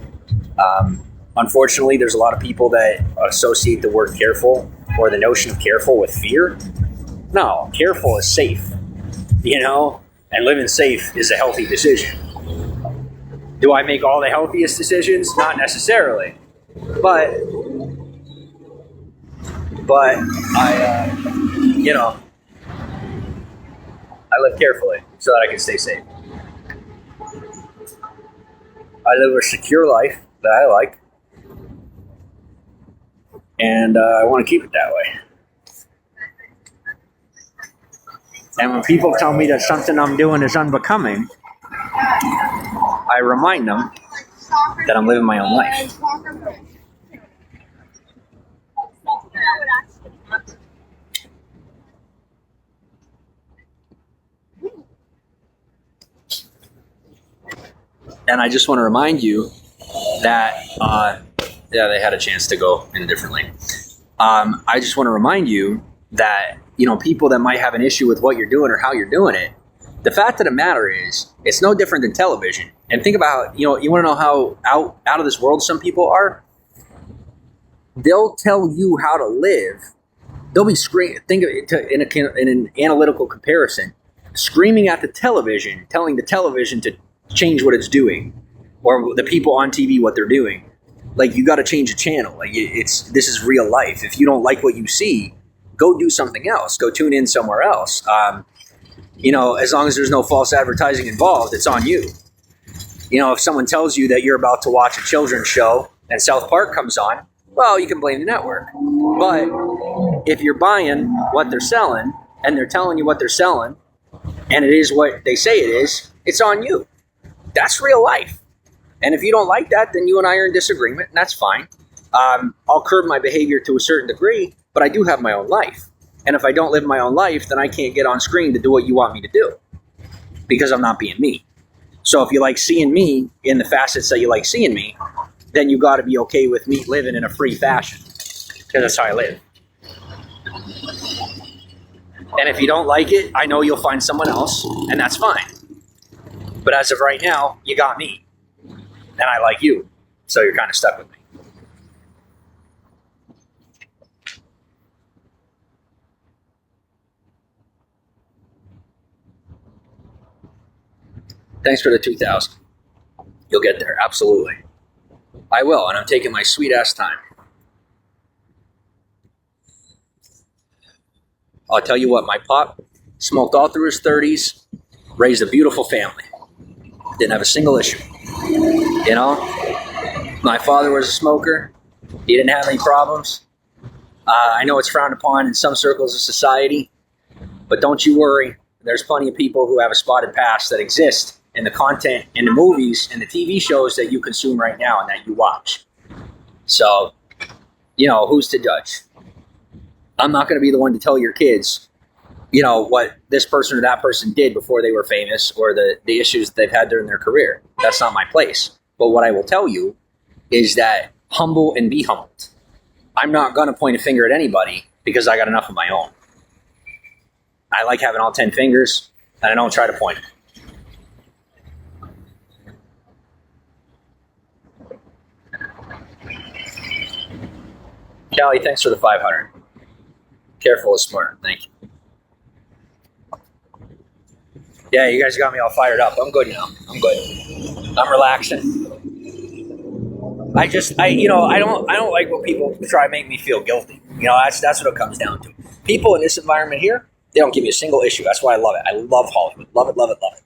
Unfortunately, there's a lot of people that associate the word careful or the notion of careful with fear. No, careful is safe, and living safe is a healthy decision. Do I make all the healthiest decisions? Not necessarily. But I live carefully so that I can stay safe. I live a secure life that I like, and I want to keep it that way. And when people tell me that something I'm doing is unbecoming, I remind them that I'm living my own life. And I just want to remind you that, they had a chance to go in a different lane. I just want to remind you that, people that might have an issue with what you're doing or how you're doing it, the fact of the matter is, it's no different than television. And think about, you want to know how out of this world some people are? They'll tell you how to live. They'll be think of it in an analytical comparison, screaming at the television, telling the television to change what it's doing, or the people on TV what they're doing. Like, you got to change the channel. Like, this is real life. If you don't like what you see, go do something else. Go tune in somewhere else. As long as there's no false advertising involved, it's on you. If someone tells you that you're about to watch a children's show and South Park comes on, well, you can blame the network. But if you're buying what they're selling and they're telling you what they're selling and it is what they say it is, it's on you. That's real life. And if you don't like that, then you and I are in disagreement, and that's fine. I'll curb my behavior to a certain degree, but I do have my own life. And if I don't live my own life, then I can't get on screen to do what you want me to do because I'm not being me. So if you like seeing me in the facets that you like seeing me, then you got to be okay with me living in a free fashion, because that's how I live. And if you don't like it, I know you'll find someone else, and that's fine. But as of right now, you got me, and I like you, so you're kind of stuck with me. Thanks for the 2,000. You'll get there, absolutely. I will, and I'm taking my sweet ass time. I'll tell you what, my pop smoked all through his 30s, raised a beautiful family. Didn't have a single issue. My father was a smoker. He didn't have any problems. I know it's frowned upon in some circles of society, but don't you worry. There's plenty of people who have a spotted past that exist in the content, in the movies, and the TV shows that you consume right now and that you watch. So, who's to judge? I'm not going to be the one to tell your kids, what this person or that person did before they were famous, or the issues that they've had during their career. That's not my place. But what I will tell you is that humble and be humbled. I'm not going to point a finger at anybody because I got enough of my own. I like having all 10 fingers, and I don't try to point. Callie, thanks for the 500. Careful is smart. Thank you. Yeah, you guys got me all fired up. I'm good now. I'm good. I'm relaxing. I don't like when people try to make me feel guilty. That's what it comes down to. People in this environment here, they don't give me a single issue. That's why I love it. I love Hollywood. Love it, love it, love it.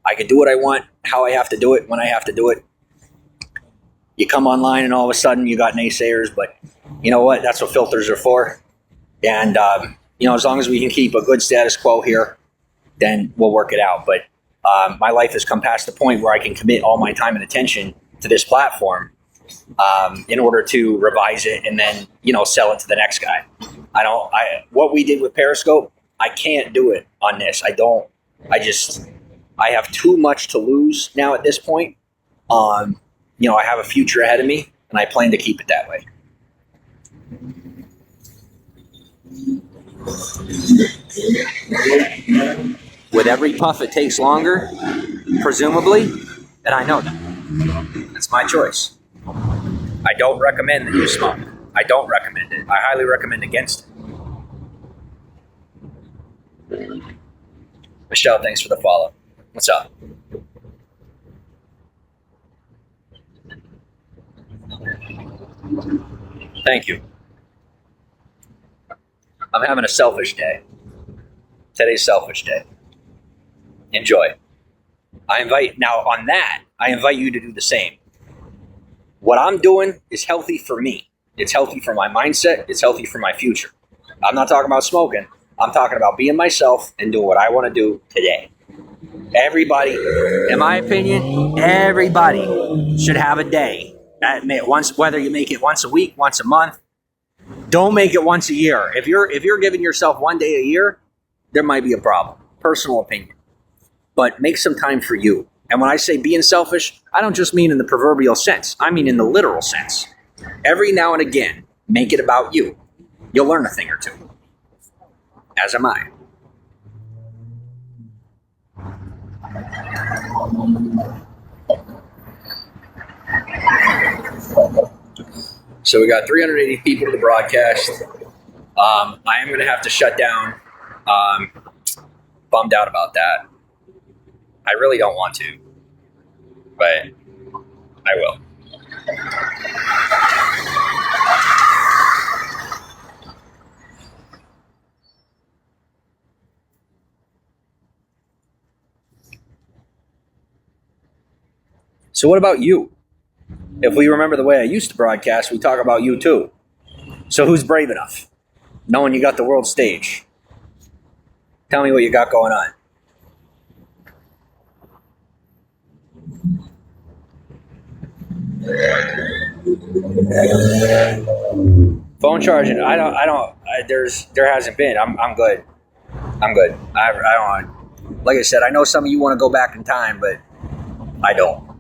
I can do what I want, how I have to do it, when I have to do it. You come online and all of a sudden you got naysayers, but you know what? That's what filters are for. And, as long as we can keep a good status quo here, then we'll work it out. But my life has come past the point where I can commit all my time and attention to this platform in order to revise it and then, sell it to the next guy. What we did with Periscope, I can't do it on this. I have too much to lose now at this point. I have a future ahead of me and I plan to keep it that way. With every puff, it takes longer, presumably, and I know that. That's my choice. I don't recommend that you smoke. I don't recommend it. I highly recommend against it. Michelle, thanks for the follow. What's up? Thank you. I'm having a selfish day. Today's selfish day. Enjoy. I invite you to do the same. What I'm doing is healthy for me. It's healthy for my mindset. It's healthy for my future. I'm not talking about smoking. I'm talking about being myself and doing what I want to do today. Everybody, in my opinion, everybody should have a day. Whether you make it once a week, once a month, don't make it once a year. If you're giving yourself one day a year, there might be a problem. Personal opinion. But make some time for you. And when I say being selfish, I don't just mean in the proverbial sense. I mean in the literal sense. Every now and again, make it about you. You'll learn a thing or two. As am I. So we got 380 people to the broadcast. I am going to have to shut down. Bummed out about that. I really don't want to, but I will. So what about you? If we remember the way I used to broadcast, we talk about you too. So who's brave enough? Knowing you got the world stage. Tell me what you got going on. Phone charging. There hasn't been. I'm good. I'm good. I don't. Like I said, I know some of you want to go back in time, but I don't.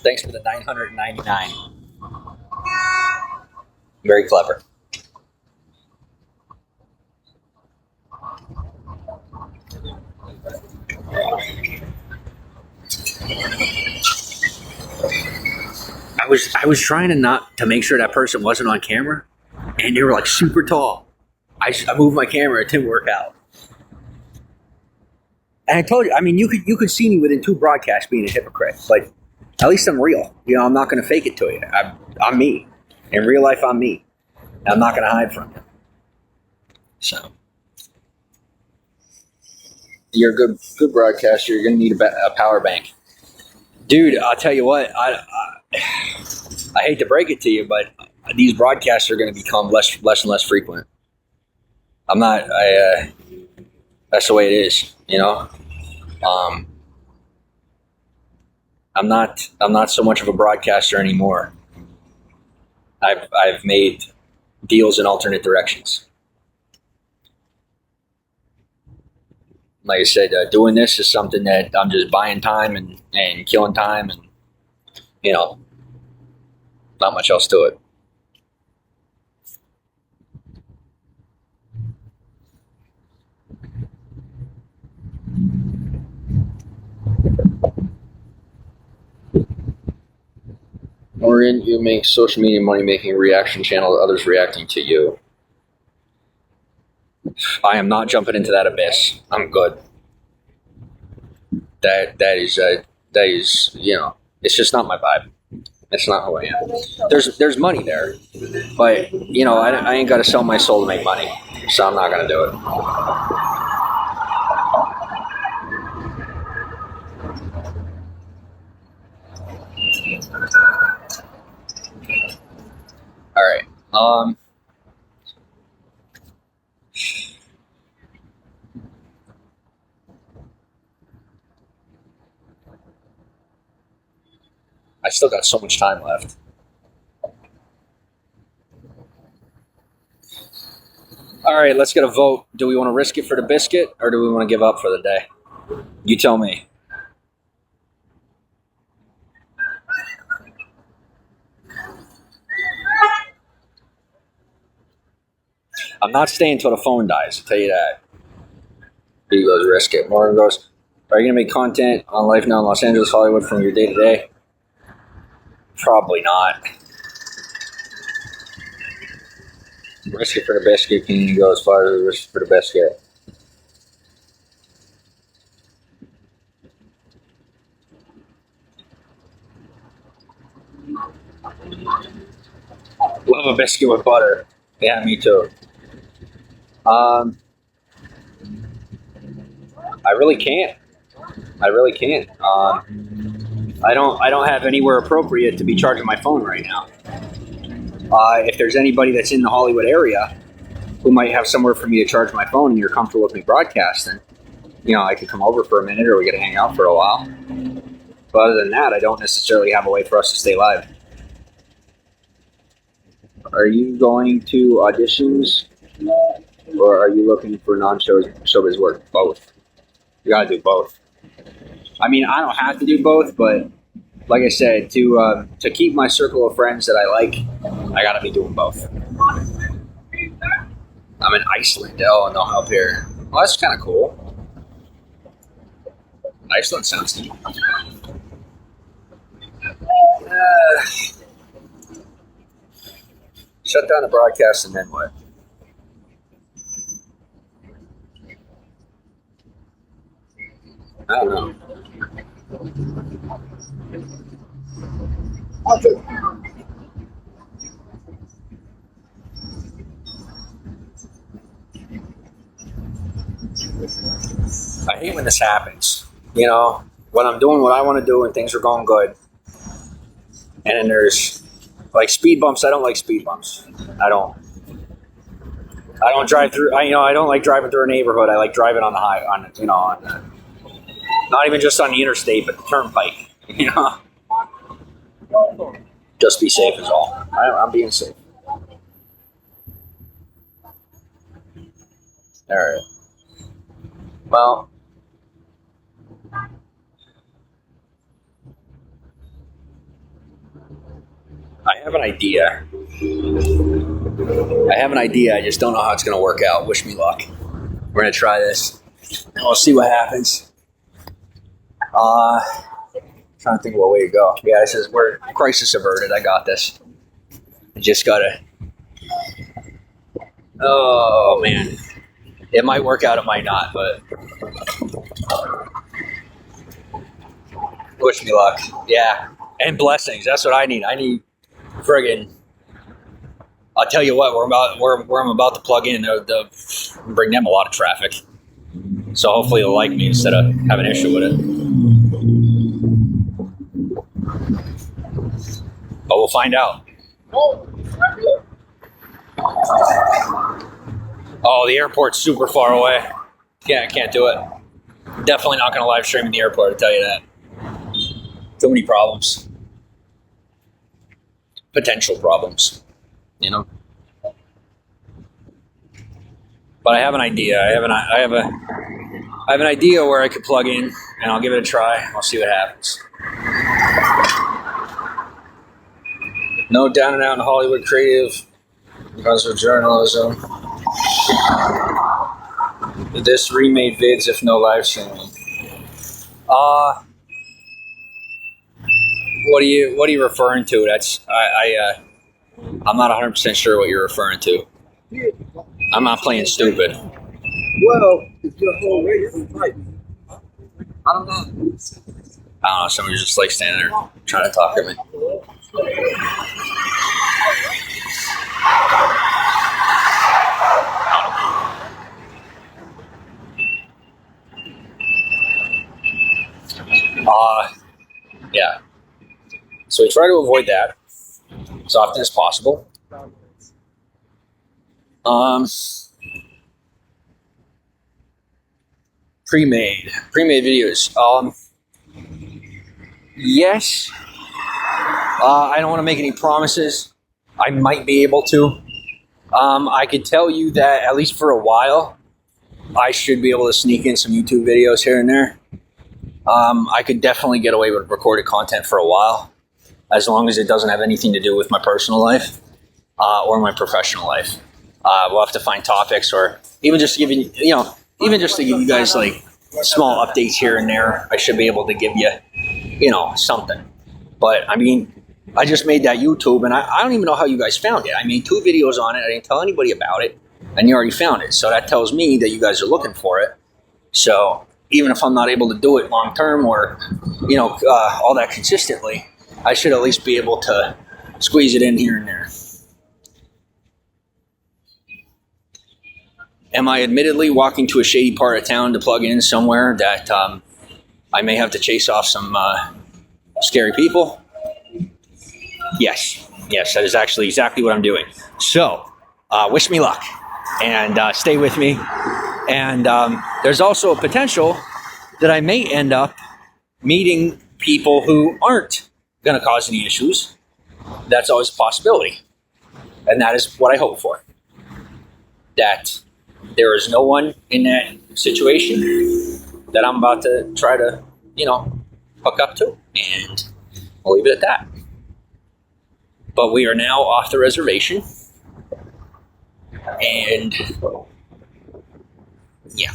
Thanks for the 999. Very clever. I was trying to make sure that person wasn't on camera, and they were like super tall. I moved my camera, it didn't work out. And I told you, I mean, you could see me within 2 broadcasts being a hypocrite, but at least I'm real. I'm not going to fake it to you. I'm me. In real life, I'm me. And I'm not going to hide from you. So, you're a good broadcaster. You're going to need a power bank. Dude, I'll tell you what, I hate to break it to you, but these broadcasts are going to become less and less frequent. I'm not. That's the way it is. I'm not so much of a broadcaster anymore. I've made deals in alternate directions. Like I said, doing this is something that I'm just buying time and killing time, and not much else to it. Morgan, you make social media money making a reaction channel to others reacting to you. I am not jumping into that abyss. I'm good. That is it's just not my vibe. It's not who I am. There's money there, but I ain't got to sell my soul to make money, so I'm not gonna do it. All right. I still got so much time left. All right, let's get a vote. Do we want to risk it for the biscuit, or do we want to give up for the day? You tell me. I'm not staying till the phone dies, I'll tell you that. He goes, risk it. Morgan goes, are you going to make content on Life Now in Los Angeles, Hollywood from your day-to-day? Probably not. Risk it for the biscuit. Can you go as far as risk it for the biscuit? Love a biscuit with butter. Yeah, me too. I really can't. I don't have anywhere appropriate to be charging my phone right now. If there's anybody that's in the Hollywood area who might have somewhere for me to charge my phone and you're comfortable with me broadcasting, I could come over for a minute or we could hang out for a while. But other than that, I don't necessarily have a way for us to stay live. Are you going to auditions or are you looking for non-showbiz work? Both. You gotta do both. I mean, I don't have to do both, but like I said, to keep my circle of friends that I like, I gotta be doing both. I'm in Iceland. Oh, and they'll help here. Well, that's kind of cool. Iceland sounds neat. Shut down the broadcast and then what? I don't know. I hate when this happens. When I'm doing what I want to do and things are going good, and then there's like speed bumps. I don't like speed bumps. I don't drive through. I don't like driving through a neighborhood. I like driving on the not even just on the interstate, but the turnpike. Just be safe is all. I'm being safe. All right. Well, I have an idea. I just don't know how it's going to work out. Wish me luck. We're going to try this, and we'll see what happens. Trying to think of what way to go. Yeah, it says we're crisis averted. I got this. I just gotta. Oh man, it might work out. It might not. But wish me luck. Yeah, and blessings. That's what I need. I need friggin'. I'll tell you what. Where I'm about to plug in. They'll bring them a lot of traffic. So hopefully they'll like me instead of having an issue with it. But we'll find out. Oh, the airport's super far away. Yeah, I can't do it. Definitely not going to live stream in the airport, I'll tell you that. Too many problems. Potential problems, you know. But I have an idea. I have an idea where I could plug in, and I'll give it a try. I'll see what happens. No down and out in Hollywood creative because of journalism. This remade vids if no live streaming. What are you referring to? That's I'm not 100% sure what you're referring to. I'm not playing stupid. Well, it's your whole race is like, I don't know. I don't know. Somebody's just like standing there trying to talk to me. Yeah. So we try to avoid that as often as possible. Pre-made videos. Yes. I don't want to make any promises. I might be able to. I could tell you that at least for a while, I should be able to sneak in some YouTube videos here and there. I could definitely get away with recorded content for a while, as long as it doesn't have anything to do with my personal life or my professional life. We'll have to find topics, or even just giving, even just to give you guys like small updates here and there. I should be able to give you, something. But I mean, I just made that YouTube, and I don't even know how you guys found it. I made 2 videos on it. I didn't tell anybody about it, and you already found it. So that tells me that you guys are looking for it. So even if I'm not able to do it long term or, all that consistently, I should at least be able to squeeze it in here and there. Am I admittedly walking to a shady part of town to plug in somewhere that I may have to chase off some scary people? Yes, that is actually exactly what I'm doing. So, wish me luck, and stay with me. And there's also a potential that I may end up meeting people who aren't going to cause any issues. That's always a possibility. And that is what I hope for. That there is no one in that situation that I'm about to try to, hook up to. And I'll leave it at that. But we are now off the reservation. And yeah,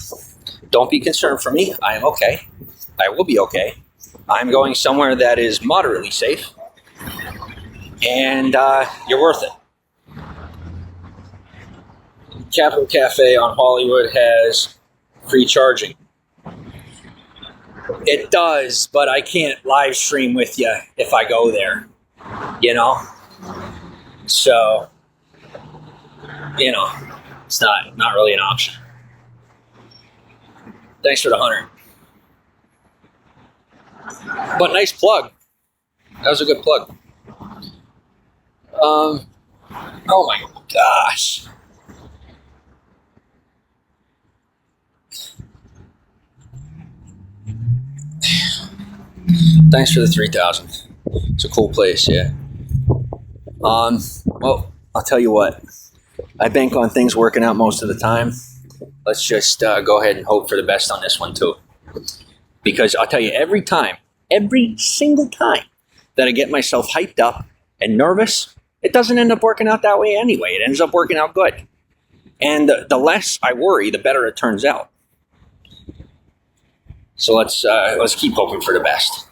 don't be concerned for me. I am okay. I will be okay. I'm going somewhere that is moderately safe. And you're worth it. Capital Cafe on Hollywood has free charging. It does, but I can't live stream with you if I go there. So, it's not really an option. Thanks for the 100. But nice plug. That was a good plug. Oh my gosh. Thanks for the 3,000. It's a cool place, yeah. Well, I'll tell you what. I bank on things working out most of the time. Let's just go ahead and hope for the best on this one too. Because I'll tell you, every single time that I get myself hyped up and nervous, it doesn't end up working out that way anyway. It ends up working out good. And the less I worry, the better it turns out. So let's keep hoping for the best.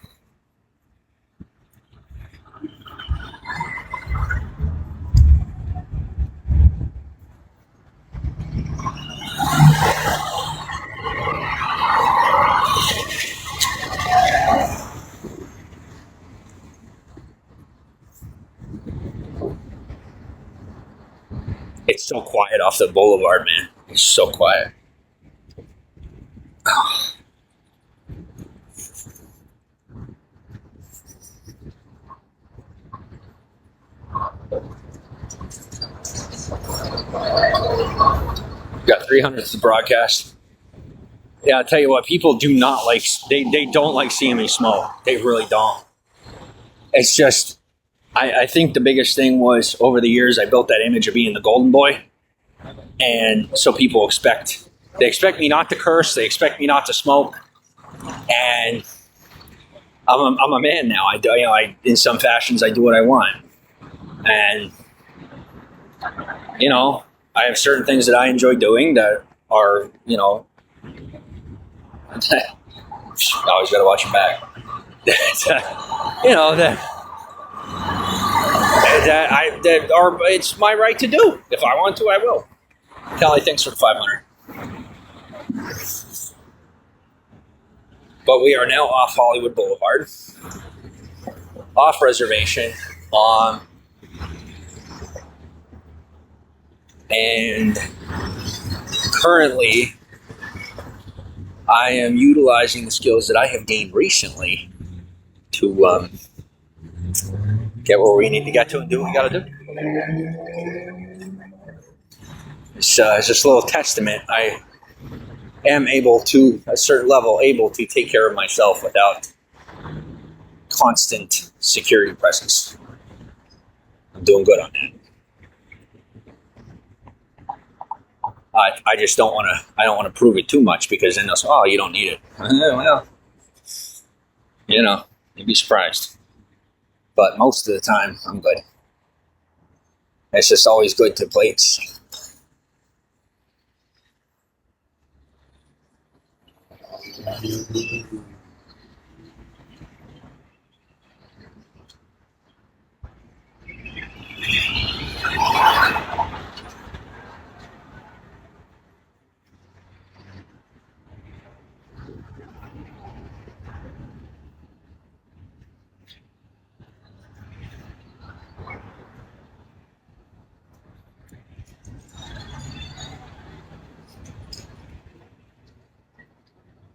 It's so quiet off the boulevard, man. It's so quiet. Oh. Got 300 to the broadcast. Yeah, I'll tell you what, people do not like, they don't like seeing me smoke. They really don't. It's just, I think the biggest thing was over the years, I built that image of being the golden boy. And so people expect me not to curse. They expect me not to smoke. And I'm a man now. In some fashions, I do what I want. And, I have certain things that I enjoy doing that are, always got to watch your back. It's my right to do. If I want to, I will. Kelly, thanks for the 500. But we are now off Hollywood Boulevard, off reservation, and currently I am utilizing the skills that I have gained recently to get where we need to get to and do what we got to do. It's just a little testament. I am able to, a certain level, able to take care of myself without constant security presence. I'm doing good on that. I just don't want to. I don't want to prove it too much because then they'll say, "Oh, you don't need it." Well, you'd be surprised. But most of the time, I'm good. It's just always good to play it safe.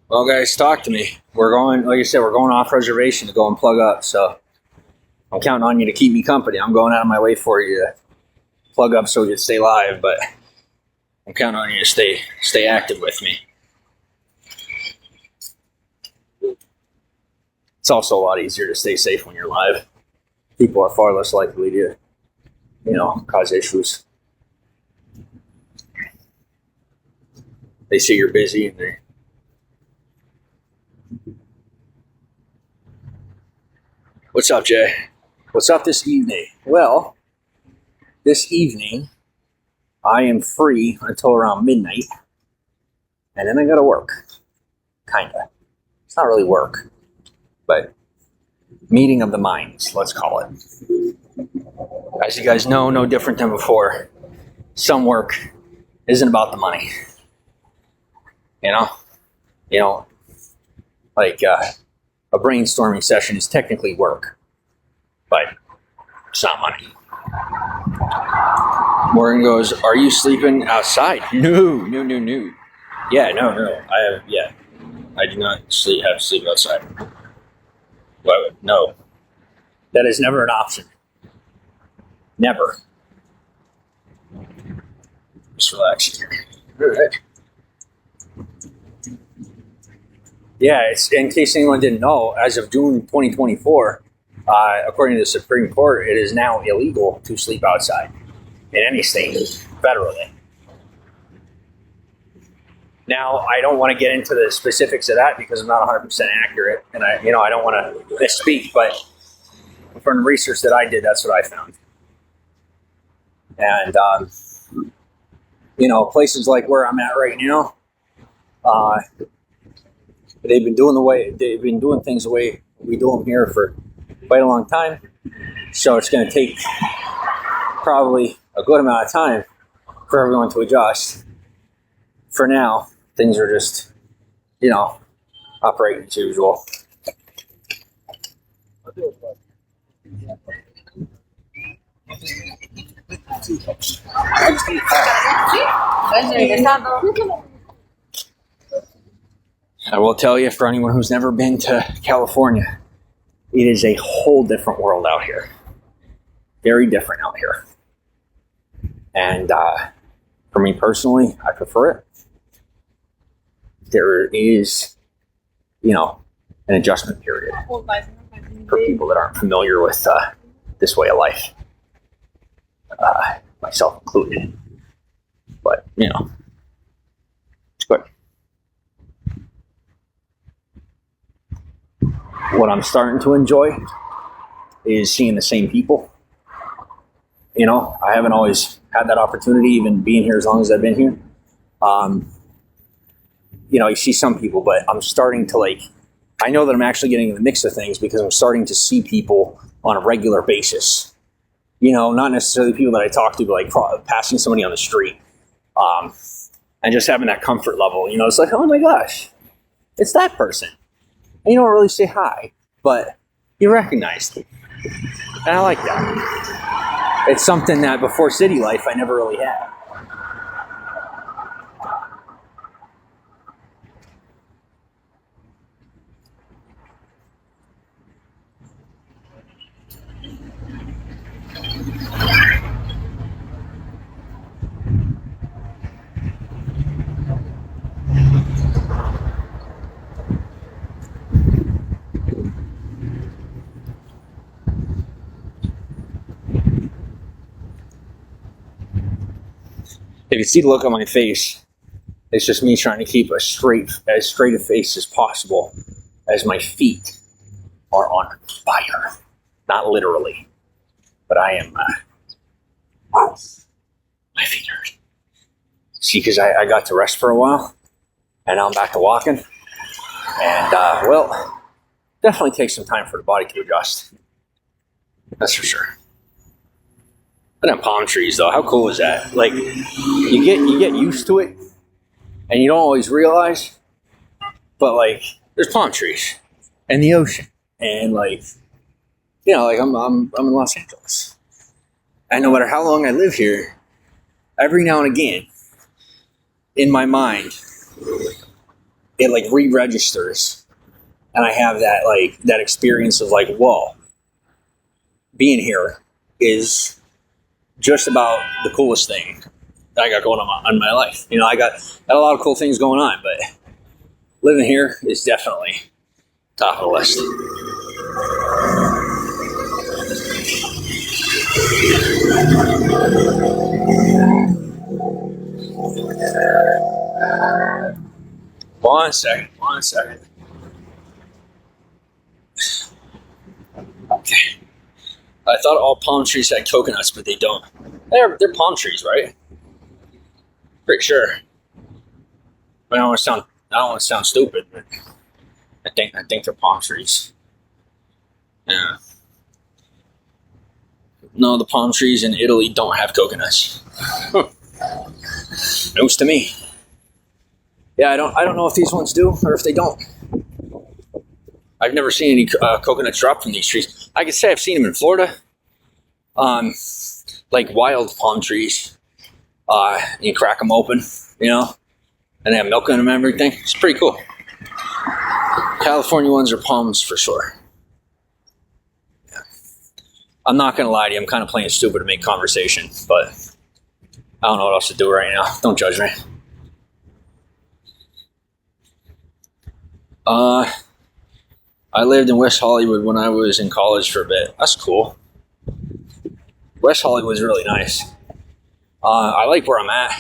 Well, guys, talk to me. We're going, like I said, we're going off reservation to go and plug up. So I'm counting on you to keep me company. I'm going out of my way for you to plug up so you can stay live, but I'm counting on you to stay active with me. It's also a lot easier to stay safe when you're live. People are far less likely to, cause issues. They see you're busy and they. What's up, Jay? What's up this evening? Well, this evening, I am free until around midnight, and then I gotta work. Kinda. It's not really work, but meeting of the minds, let's call it. As you guys know, no different than before, some work isn't about the money. Like a brainstorming session is technically work, but it's not money. Morgan goes, "Are you sleeping outside?" No. Yeah, no. I do not have to sleep outside. Well, no. That is never an option. Never. Just relax here. All right. Yeah, it's, in case anyone didn't know, as of June 2024, according to the Supreme Court, it is now illegal to sleep outside in any state, federally. Now, I don't want to get into the specifics of that because I'm not 100% accurate, and I don't want to misspeak, but from the research that I did, that's what I found. And, places like where I'm at right now, they've been doing things the way we do them here for quite a long time. So it's going to take probably a good amount of time for everyone to adjust. For now, things are just, operating as usual. I will tell you, for anyone who's never been to California, it is a whole different world out here. Very different out here. And For me personally, I prefer it. There is, an adjustment period for people that aren't familiar with this way of life, myself included. But, it's good. What I'm starting to enjoy is seeing the same people. I haven't always had that opportunity, even being here as long as I've been here. You see some people, but I'm starting to I know that I'm actually getting in the mix of things because I'm starting to see people on a regular basis. Not necessarily people that I talk to, but passing somebody on the street. And just having that comfort level. It's like, oh my gosh, it's that person. And you don't really say hi, but you recognize them. And I like that. It's something that before city life I never really had. If you see the look on my face, it's just me trying to keep as straight a face as possible as my feet are on fire. Not literally, but I am, my feet hurt. See, because I got to rest for a while, and now I'm back to walking. And, definitely takes some time for the body to adjust. That's for sure. But then palm trees, though, how cool is that? You get used to it, and you don't always realize. But there's palm trees, and the ocean, and I'm in Los Angeles, and no matter how long I live here, every now and again, in my mind, it re-registers, and I have that experience of whoa, being here is just about the coolest thing that I got going on in my life. I got a lot of cool things going on, but living here is definitely top of the list. One second. Okay. I thought all palm trees had coconuts, but they don't. They're palm trees, right? Pretty sure. I don't want to sound stupid, but I think they're palm trees. Yeah. No, the palm trees in Italy don't coconuts. News to me. Yeah, I don't know if these ones do or if they don't. I've never seen any coconuts drop from these trees. I could say I've seen them in Florida. Wild palm trees. You crack them open, and they have milk in them and everything. It's pretty cool. California ones are palms for sure. Yeah. I'm not going to lie to you. I'm kind of playing stupid to make conversation, but I don't know what else to do right now. Don't judge me. I lived in West Hollywood when I was in college for a bit. That's cool. West Hollywood was really nice. I like where I'm at.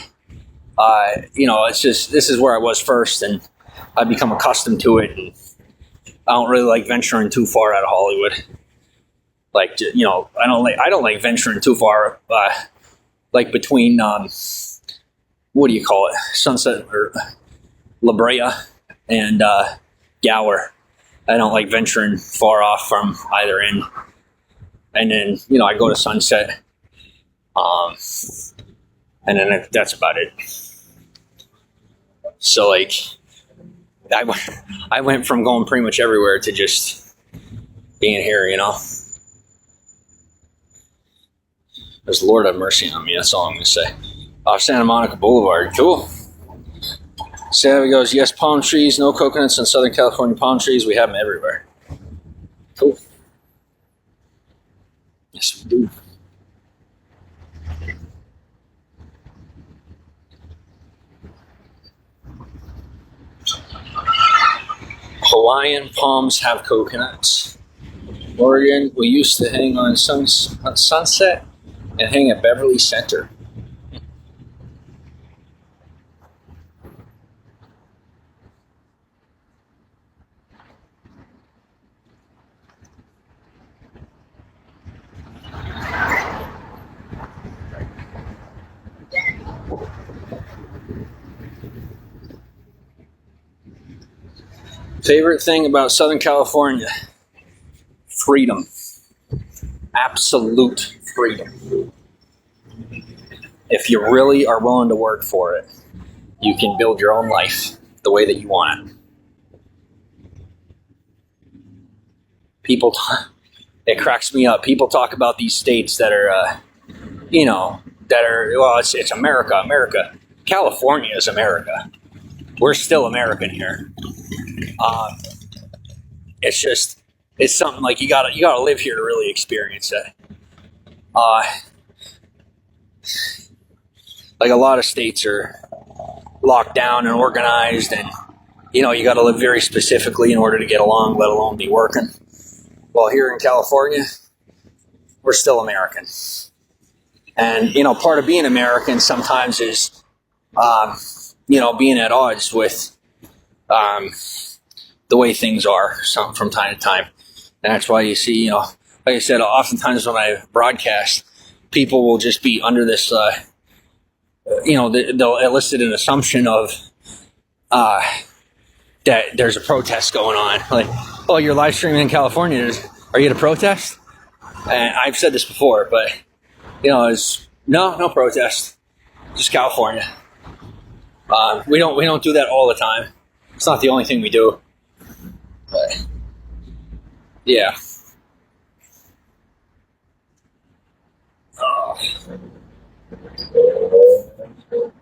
It's just, this is where I was first, and I've become accustomed to it, and I don't really like venturing too far out of Hollywood. I don't like venturing too far, between, what do you call it? Sunset or La Brea and, Gower. I don't like venturing far off from either end. And then, I go to Sunset. And then that's about it. So, I went from going pretty much everywhere to just being here, As the Lord have mercy on me, that's all I'm going to say. Santa Monica Boulevard, cool. Savvy goes, yes, palm trees, no coconuts in Southern California palm trees. We have them everywhere. Cool. Yes, we do. Hawaiian palms have coconuts. Oregon, we used to hang on Sunset and hang at Beverly Center. Favorite thing about Southern California? Freedom. Absolute freedom. If you really are willing to work for it, you can build your own life the way that you want it. It cracks me up. People talk about these states that are, well, it's America, America. California is America. We're still American here. It's something like you gotta live here to really experience it. Like a lot of states are locked down and organized, and you gotta live very specifically in order to get along, let alone be working. Well, here in California, we're still American. And part of being American sometimes is being at odds with the way things are from time to time. And that's why you see, like I said, oftentimes when I broadcast, people will just be under this, they'll elicit an assumption of that there's a protest going on. Like, oh, you're live streaming in California. Are you at a protest? And I've said this before, but, it's no protest. Just California. We don't do that all the time. It's not the only thing we do. But yeah.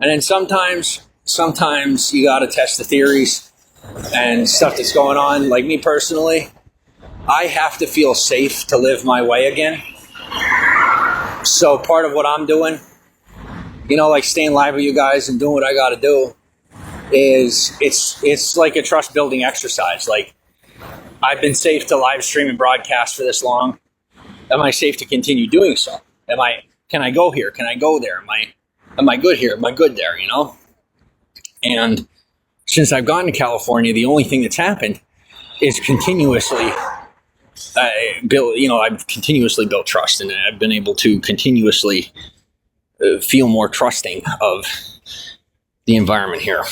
And then sometimes you gotta test the theories and stuff that's going on. Like me personally, I have to feel safe to live my way again. So part of what I'm doing, like staying live with you guys and doing what I gotta do, is it's like a trust building exercise. Like, I've been safe to live stream and broadcast for this long. Am I safe to continue doing so? Can I go here? Can I go there? Am I good here? Am I good there? And since I've gone to California, the only thing that's happened is continuously I've continuously built trust, and I've been able to continuously feel more trusting of the environment here.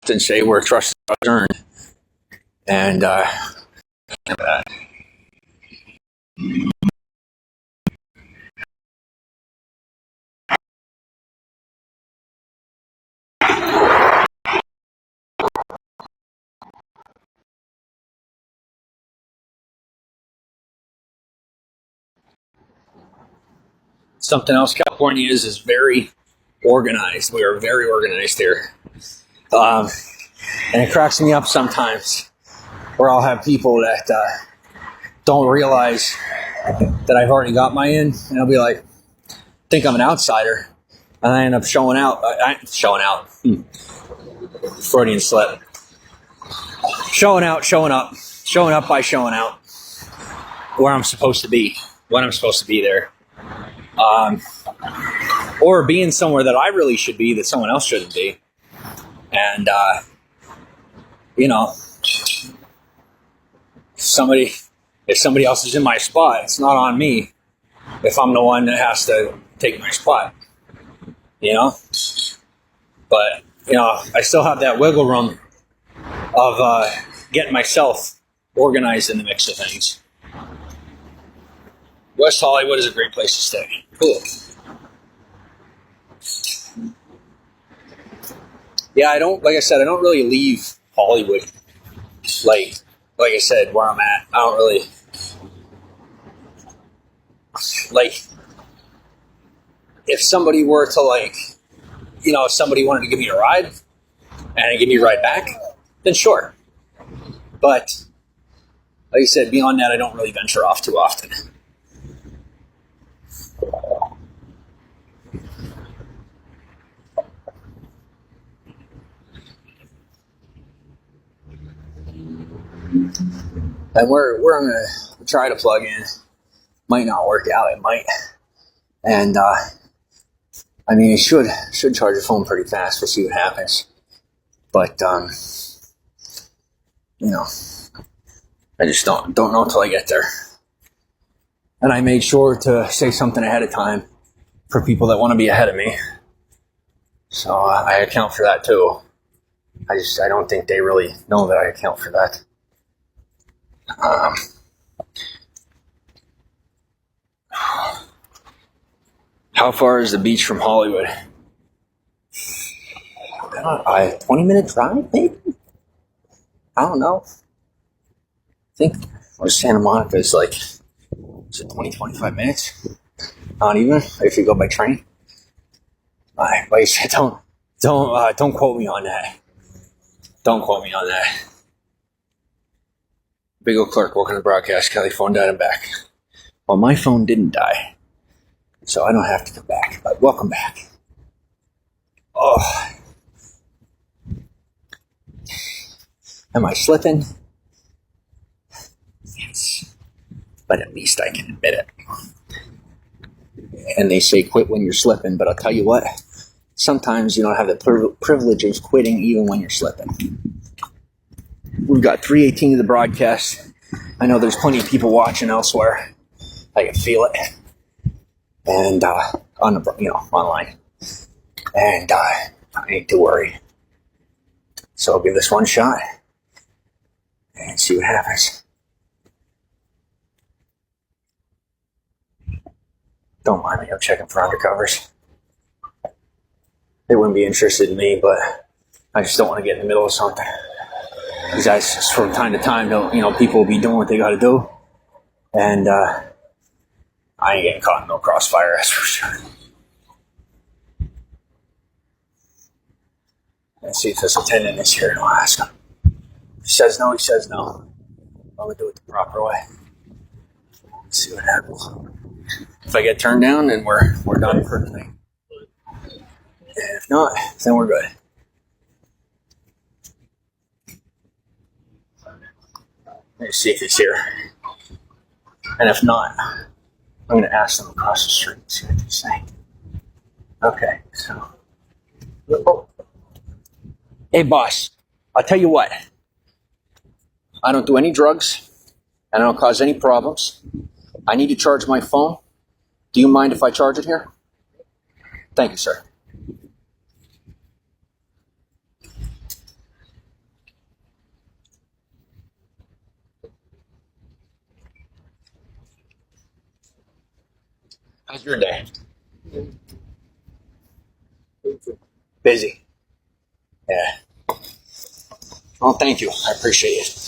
And say where trust is earned, and something else California is very organized. We are very organized here. And it cracks me up sometimes where I'll have people that don't realize that I've already got my in, and I'll be like, think I'm an outsider, and I end up showing out. Freudian slip. Showing up by showing out where I'm supposed to be, when I'm supposed to be there. Or being somewhere that I really should be that someone else shouldn't be. And, if somebody else is in my spot, it's not on me if I'm the one that has to take my spot, But, I still have that wiggle room of getting myself organized in the mix of things. West Hollywood is a great place to stay. Cool. Yeah, I don't really leave Hollywood. Like I said, where I'm at, I don't really, if somebody were to if somebody wanted to give me a ride and give me a ride back, then sure. But, like I said, beyond that, I don't really venture off too often. And we're gonna try to plug in. Might not work out. It might. And I mean, it should charge your phone pretty fast. We'll see what happens. But you know, I just don't know until I get there. And I made sure to say something ahead of time for people that want to be ahead of me. So I account for that too. I don't think they really know that I account for that. How far is the beach from Hollywood? 20-minute drive, maybe? I don't know. I think Santa Monica is like, is it 20-25 minutes? Not even, if you go by train. Like I said, don't quote me on that. Don't quote me on that. Big old clerk, welcome to the broadcast. Kelly, phone died, I'm back. Well, my phone didn't die, so I don't have to come back, but welcome back. Oh. Am I slipping? Yes. But at least I can admit it. And they say quit when you're slipping, but I'll tell you what, sometimes you don't have the privilege of quitting even when you're slipping. We've got 3:18 to the broadcast. I know there's plenty of people watching elsewhere. I can feel it. And on the online. And I ain't too worried. So I'll give this one shot and see what happens. Don't mind me, I'm checking for undercovers. They wouldn't be interested in me, but I just don't want to get in the middle of something. Because that's just from time to time, people will be doing what they got to do. And I ain't getting caught in no crossfire, that's for sure. Let's see if this attendant is here and I'll ask him. If he says no, he says no. I'm going to do it the proper way. Let's see what happens. If I get turned down, then we're done for tonight. And if not, then we're good. Let's see if he's here. And if not, I'm going to ask them across the street and see what they say. Okay, so. Oh. Hey, boss, I'll tell you what. I don't do any drugs, and I don't cause any problems. I need to charge my phone. Do you mind if I charge it here? Thank you, sir. How's your day? Busy. Yeah. Oh, thank you. I appreciate it.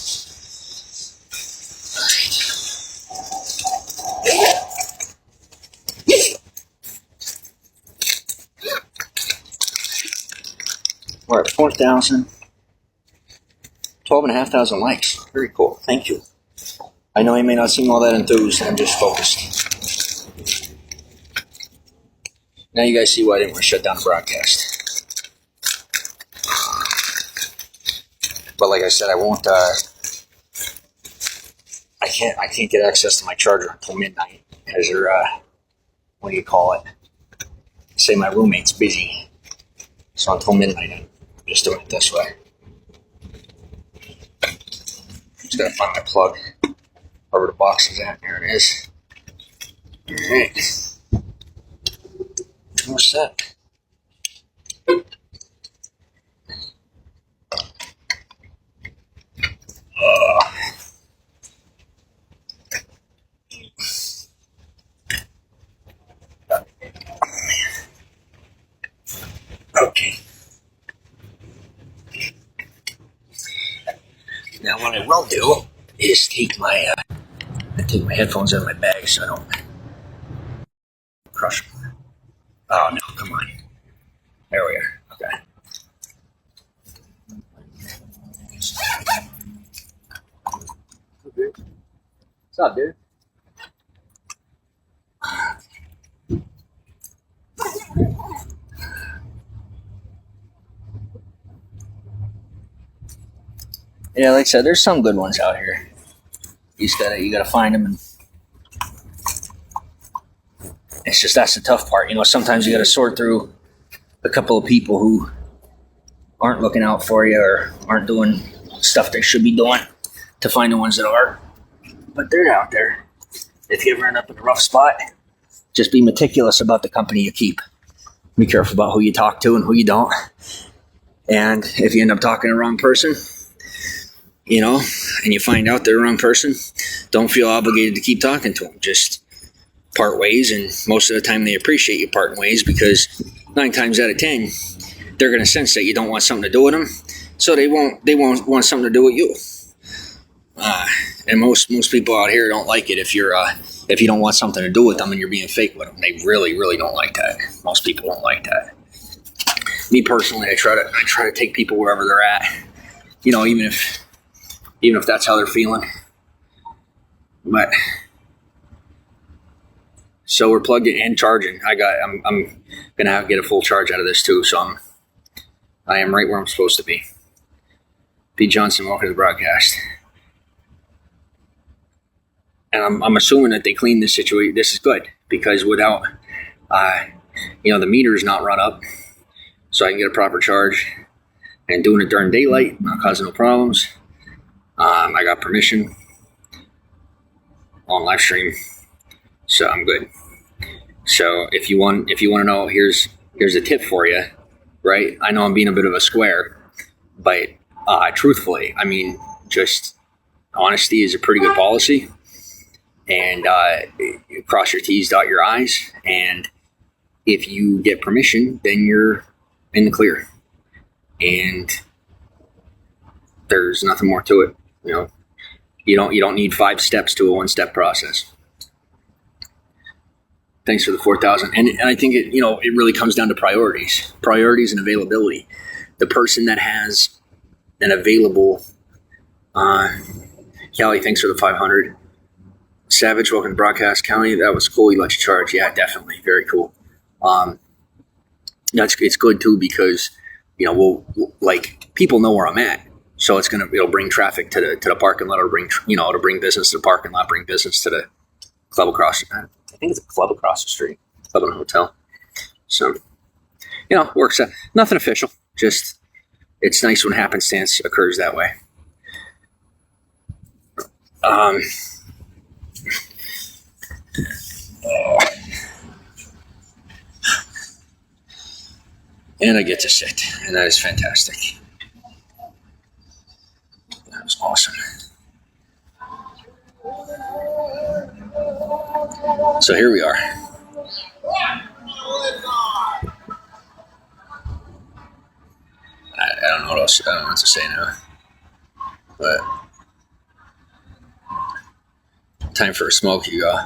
We're at 4,000, 12,500 likes. Very cool. Thank you. I know I may not seem all that enthused. I'm just focused. Now you guys see why I didn't want to shut down the broadcast. But like I said, I won't. I can't get access to my charger until midnight because they're what do you call it? Say my roommate's busy, so until midnight I'm just doing it this way. Just gotta find my plug. Wherever the box is at, there it is. All right, what's that? Okay. Now what I will do is take my headphones out of my bag so I don't crush them. Oh no, come on. There we are. Okay. What's up, dude? Yeah, like I said, there's some good ones out here. You gotta find them, and it's just that's the tough part. Sometimes you gotta sort through a couple of people who aren't looking out for you or aren't doing stuff they should be doing to find the ones that are. But they're out there. If you ever end up in a rough spot, just be meticulous about the company you keep. Be careful about who you talk to and who you don't. And if you end up talking to the wrong person, and you find out they're the wrong person, don't feel obligated to keep talking to them. Just part ways, and most of the time they appreciate you parting ways, because 9 times out of 10, they're going to sense that you don't want something to do with them, so they won't want something to do with you. And most people out here don't like it if you don't want something to do with them and you're being fake with them. They really, really don't like that. Most people don't like that. Me personally, I try to take people wherever they're at. Even if that's how they're feeling. But so we're plugged in and charging. I'm gonna get a full charge out of this too. So I am right where I'm supposed to be. B. Johnson, welcome to the broadcast. And I'm assuming that they cleaned this situation. This is good, because without, the meter is not run up, so I can get a proper charge. And doing it during daylight, not causing no problems. I got permission on live stream, so I'm good. So if you want to know, here's a tip for you, right? I know I'm being a bit of a square, but truthfully, just honesty is a pretty good policy. And cross your T's, dot your I's, and if you get permission, then you're in the clear. And there's nothing more to it. You don't need 5 steps to a 1-step process. Thanks for the 4,000. And I think it really comes down to priorities and availability. The person that has an available, Callie, thanks for the 500. Savage, welcome to broadcast. County, that was cool. You let you charge. Yeah, definitely. Very cool. It's good too, because we'll people know where I'm at, so it'll bring traffic to the parking lot. It'll bring business to the parking lot, bring business to the club across. I think it's a club across the street, club and a hotel. So works out. Nothing official. Just it's nice when happenstance occurs that way. And I get to sit, and that is fantastic. That was awesome. So here we are. I don't know what else. I don't know what to say now. But time for a smoke, you go.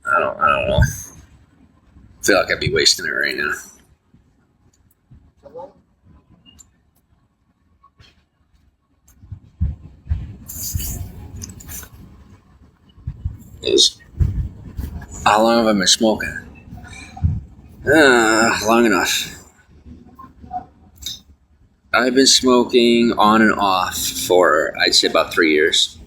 I don't know. I feel like I'd be wasting it right now. How long have I been smoking? Long enough. I've been smoking on and off for, I'd say, about 3 years.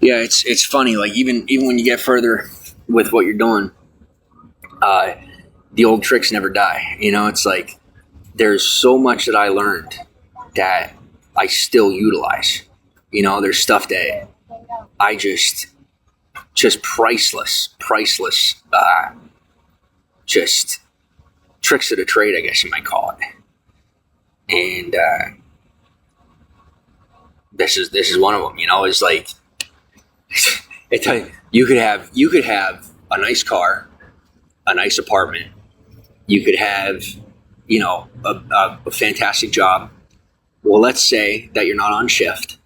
Yeah, it's funny. Like even when you get further with what you're doing, the old tricks never die. It's like there's so much that I learned that I still utilize. There's stuff that I just priceless. Just tricks of the trade, I guess you might call it. And this is one of them. It's like. You could have a nice car, a nice apartment. You could have, a fantastic job. Well, let's say that you're not on shift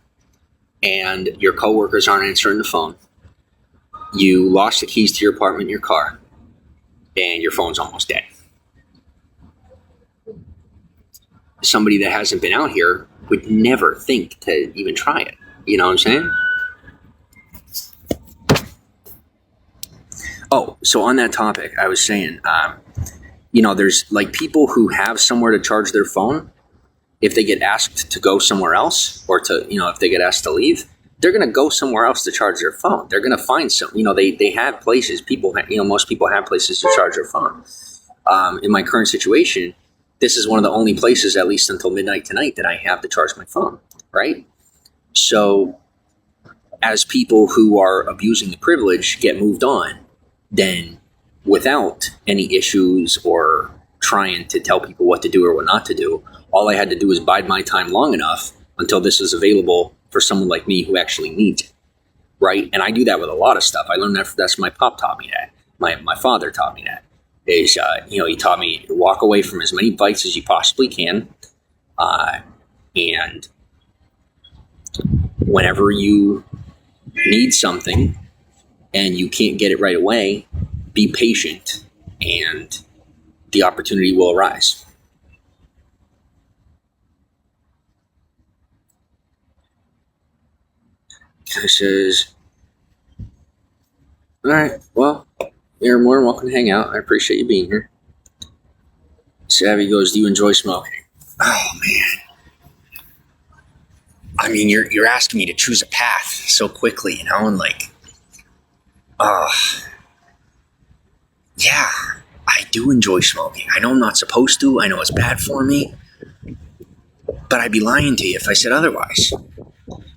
and your coworkers aren't answering the phone. you lost the keys to your apartment, your car, and your phone's almost dead. Somebody that hasn't been out here would never think to even try it. You know what I'm saying? Oh, so on that topic, I was saying, there's like people who have somewhere to charge their phone. If they get asked to go somewhere else, or to, if they get asked to leave, they're going to go somewhere else to charge their phone. They're going to find some, they have places, most people have places to charge their phone. In my current situation, this is one of the only places, at least until midnight tonight, that I have to charge my phone, right? So as people who are abusing the privilege get moved on, then without any issues or trying to tell people what to do or what not to do, all I had to do was bide my time long enough until this is available for someone like me who actually needs it, right? And I do that with a lot of stuff. I learned that's my pop taught me that. My father taught me that. Is he taught me to walk away from as many bites as you possibly can, and whenever you need something and you can't get it right away, be patient, and the opportunity will arise. This says, all right, well, you're more than welcome to hang out. I appreciate you being here. Savvy goes, do you enjoy smoking? Oh, man. I mean, you're asking me to choose a path so quickly, and like, yeah, I do enjoy smoking. I know I'm not supposed to. I know it's bad for me. But I'd be lying to you if I said otherwise.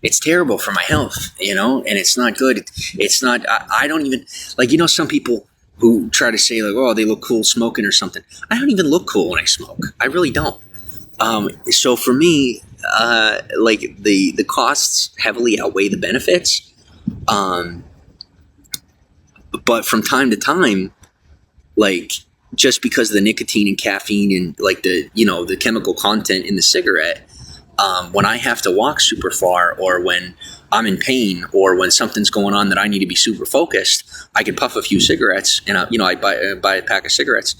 It's terrible for my health, and it's not good. It's not, I don't even, like, some people who try to say, like, oh, they look cool smoking or something. I don't even look cool when I smoke. I really don't. So for me, like, the costs heavily outweigh the benefits. But from time to time, like, just because of the nicotine and caffeine and, like, the chemical content in the cigarette, when I have to walk super far, or when I'm in pain, or when something's going on that I need to be super focused, I can puff a few cigarettes, and I buy a pack of cigarettes,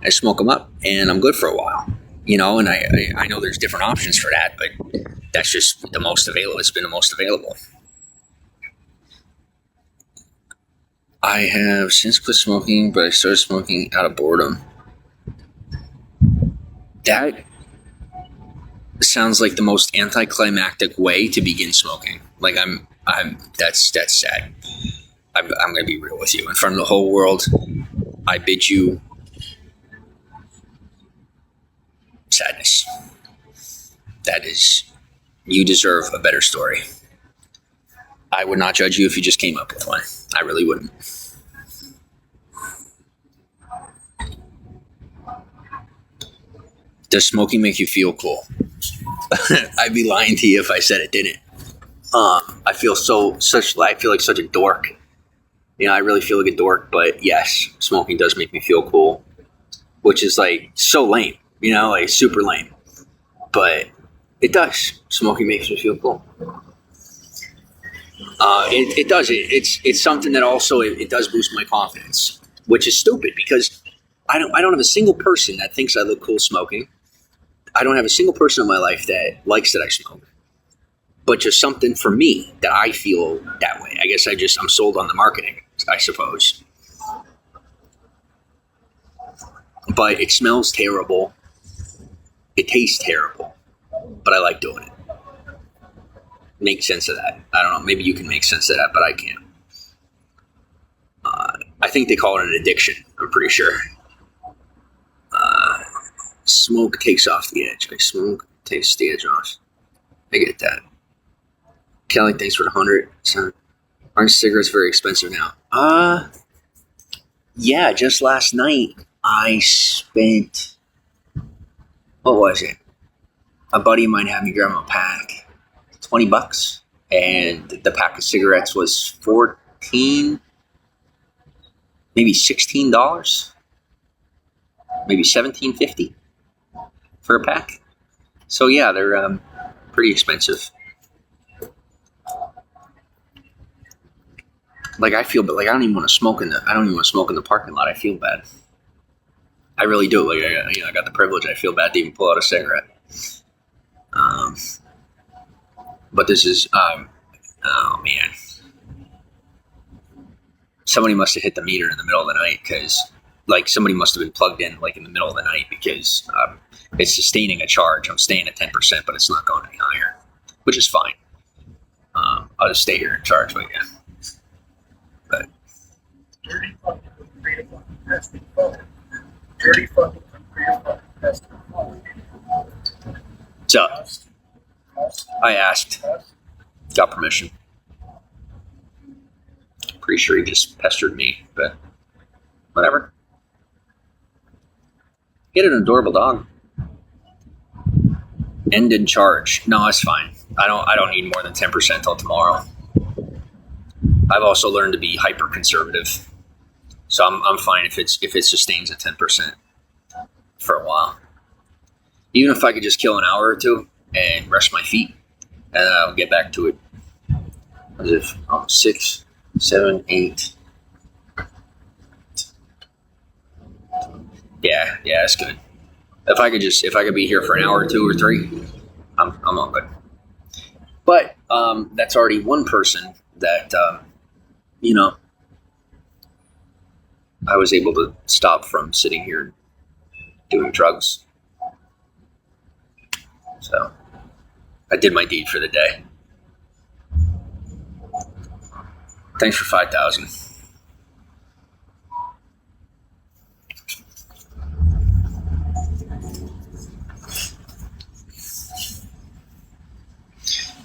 I smoke them up, and I'm good for a while. And I know there's different options for that, but that's just the most available. It's been the most available. I have since quit smoking, but I started smoking out of boredom. That sounds like the most anticlimactic way to begin smoking. Like, that's sad. I'm going to be real with you. In front of the whole world, I bid you sadness. That is, you deserve a better story. I would not judge you if you just came up with one. I really wouldn't. Does smoking make you feel cool? I'd be lying to you if I said it didn't. I feel like such a dork. I really feel like a dork, but yes, smoking does make me feel cool, which is like so lame, like super lame. But it does. Smoking makes me feel cool. It does. It's something that also it does boost my confidence, which is stupid because I don't have a single person that thinks I look cool smoking. I don't have a single person in my life that likes that I smoke. But just something for me that I feel that way. I guess I'm sold on the marketing, I suppose. But it smells terrible. It tastes terrible. But I like doing it. Make sense of that. I don't know. Maybe you can make sense of that, but I can't. I think they call it an addiction. I'm pretty sure. Smoke takes off the edge. Smoke takes the edge off. I get that. Kelly, thanks for the 100. So, aren't cigarettes very expensive now? Yeah, just last night I spent, what was it? A buddy of mine had me grab him a pack, $20, and the pack of cigarettes was $14, maybe $16, maybe $17.50 for a pack. So yeah, they're pretty expensive. Like I feel, but like I don't even want to smoke in the parking lot. I feel bad. I really do. Like I got the privilege. I feel bad to even pull out a cigarette. But this is, oh man, somebody must have hit the meter in the middle of the night because, like, somebody must have been plugged in like in the middle of the night because it's sustaining a charge. I'm staying at 10%, but it's not going any higher, which is fine. I'll just stay here and charge, but yeah. But Dirty fucking creative fucking testing phone. Dirty fucking creative fucking testing phone. so I asked, got permission. Pretty sure he just pestered me, but whatever. Get an adorable dog. End in charge. No, it's fine. I don't need more than 10% till tomorrow. I've also learned to be hyper conservative, so I'm fine if it sustains at 10% for a while. Even if I could just kill an hour or two and rest my feet, and then I'll get back to it. As if 6, 7, 8. Yeah, that's good. If I could be here for an hour or 2 or 3, I'm all good. But that's already one person that I was able to stop from sitting here doing drugs. So I did my deed for the day. Thanks for 5,000.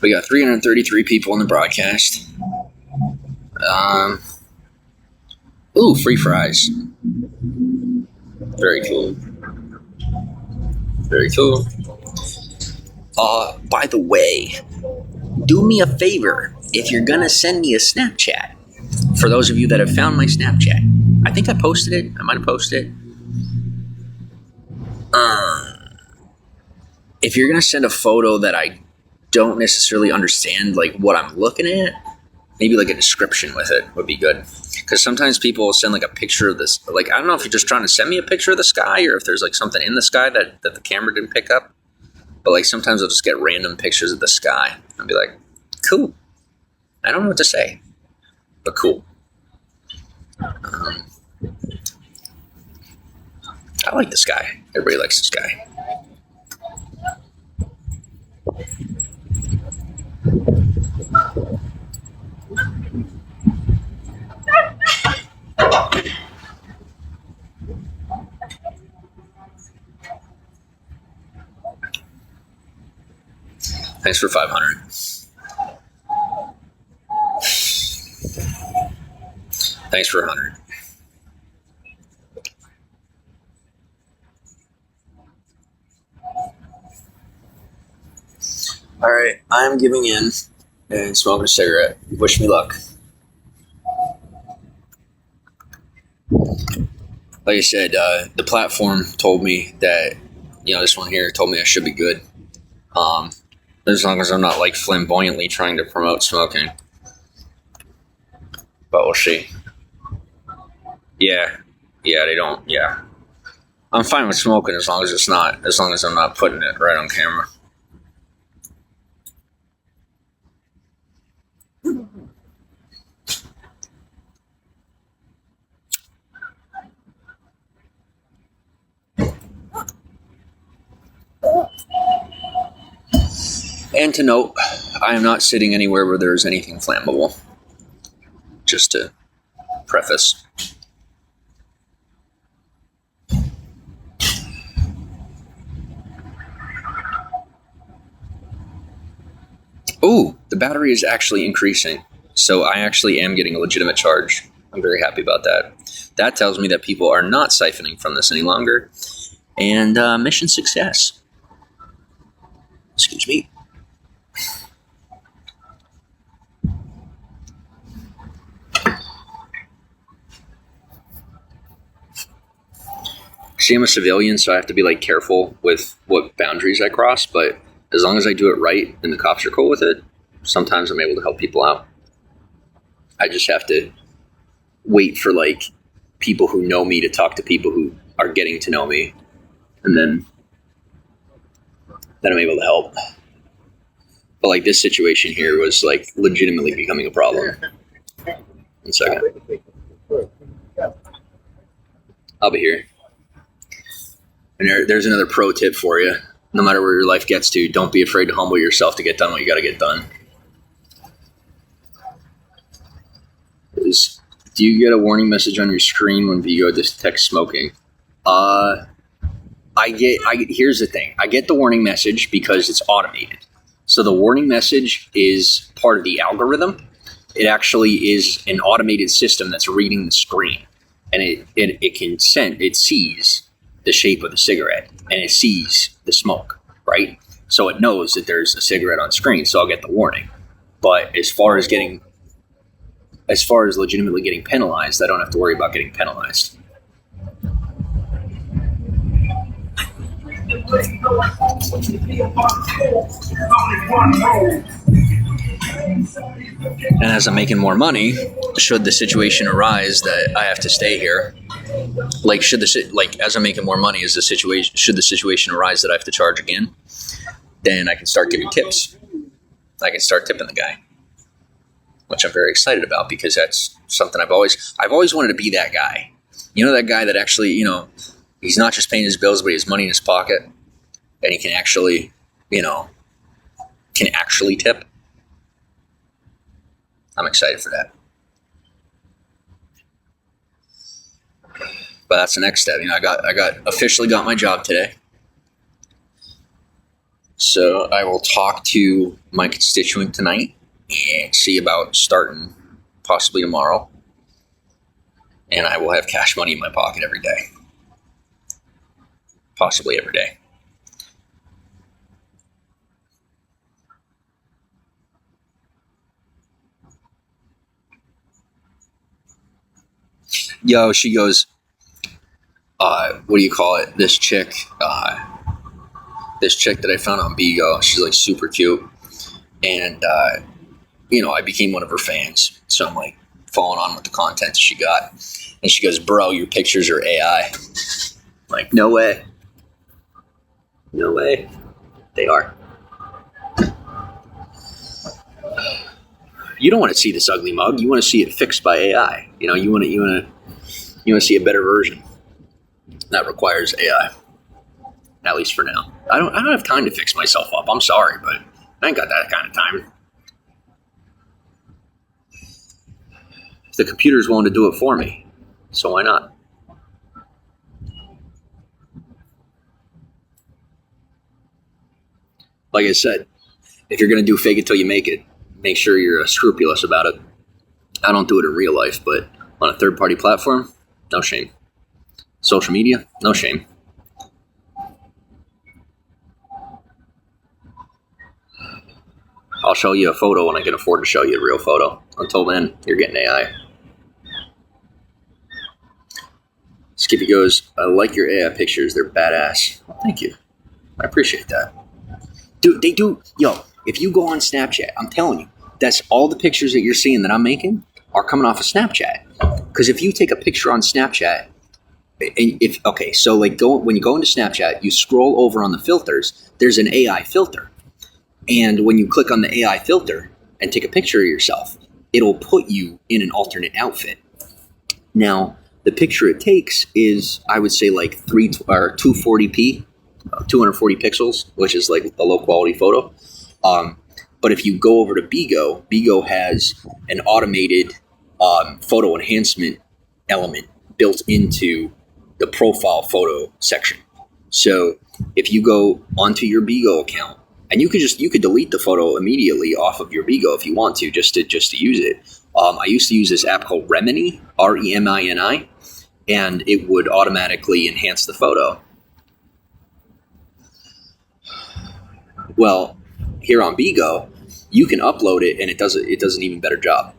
We got 333 people in the broadcast. Ooh, free fries. Very cool. Very cool. By the way, do me a favor if you're gonna send me a Snapchat. For those of you that have found my Snapchat, I think I posted it. I might have posted it. If you're gonna send a photo that I don't necessarily understand, like what I'm looking at, maybe like a description with it would be good. Because sometimes people will send like a picture of this. Like, I don't know if you're just trying to send me a picture of the sky or if there's like something in the sky that the camera didn't pick up. But like sometimes I'll just get random pictures of the sky and be like, cool. I don't know what to say, but cool. I like the sky. Everybody likes the sky. Thanks for 500. Thanks for 100. All right, I'm giving in and smoking a cigarette. Wish me luck. Like I said, the platform told me that, this one here told me I should be good. As long as I'm not like flamboyantly trying to promote smoking. But we'll see. Yeah, they don't. Yeah, I'm fine with smoking as long as I'm not putting it right on camera. And to note, I am not sitting anywhere where there is anything flammable. Just to preface. Ooh, the battery is actually increasing. So I actually am getting a legitimate charge. I'm very happy about that. That tells me that people are not siphoning from this any longer. And mission success. Excuse me. See, I'm a civilian, so I have to be like careful with what boundaries I cross, but as long as I do it right and the cops are cool with it, sometimes I'm able to help people out. I just have to wait for like people who know me to talk to people who are getting to know me, and then I'm able to help. But like this situation here was like legitimately becoming a problem. 1 second. I'll be here. And there's another pro tip for you. No matter where your life gets to, don't be afraid to humble yourself to get done what you got to get done. Do you get a warning message on your screen when Vigo detects smoking? Here's the thing. I get the warning message because it's automated. So the warning message is part of the algorithm. It actually is an automated system that's reading the screen, and it sees the shape of the cigarette, and it sees the smoke, right? So it knows that there's a cigarette on screen, so I'll get the warning. But as far as legitimately getting penalized, I don't have to worry about getting penalized. And as I'm making more money, should the situation arise that I have to stay here, as I'm making more money, should the situation arise that I have to charge again, then I can start giving tips. I can start tipping the guy, which I'm very excited about because that's something I've always wanted to be that guy. You know, that guy that actually, he's not just paying his bills, but he has money in his pocket, and he can actually, tip. I'm excited for that. But that's the next step. I officially got my job today. So I will talk to my constituent tonight and see about starting possibly tomorrow. And I will have cash money in my pocket every day. Possibly every day. Yo, she goes, what do you call it? This chick that I found on Bigo, she's like super cute. And, I became one of her fans. So I'm like following on with the content she got. And she goes, bro, your pictures are AI. I'm like, no way. No way. They are. You don't want to see this ugly mug. You want to see it fixed by AI. You want to see a better version. That requires AI. At least for now. I don't have time to fix myself up. I'm sorry, but I ain't got that kind of time. The computer's willing to do it for me, so why not? Like I said, if you're going to do fake it till you make it, make sure you're scrupulous about it. I don't do it in real life, but on a third-party platform, no shame. Social media, no shame. I'll show you a photo when I can afford to show you a real photo. Until then, you're getting AI. Skippy goes, I like your AI pictures. They're badass. Well, thank you. I appreciate that. Dude, they do. Yo, if you go on Snapchat, I'm telling you, that's all the pictures that you're seeing that I'm making are coming off of Snapchat. Because if you take a picture on Snapchat, when you go into Snapchat, you scroll over on the filters, there's an AI filter. And when you click on the AI filter and take a picture of yourself, it'll put you in an alternate outfit. Now, the picture it takes is, I would say, like 240p, 240 pixels, which is like a low quality photo. But if you go over to Bigo has an automated photo enhancement element built into the profile photo section. So if you go onto your Bigo account, and you could delete the photo immediately off of your Bigo if you want to, just to use it. I used to use this app called Remini, Remini, and it would automatically enhance the photo. Well, here on Bigo, you can upload it, and it does an even better job.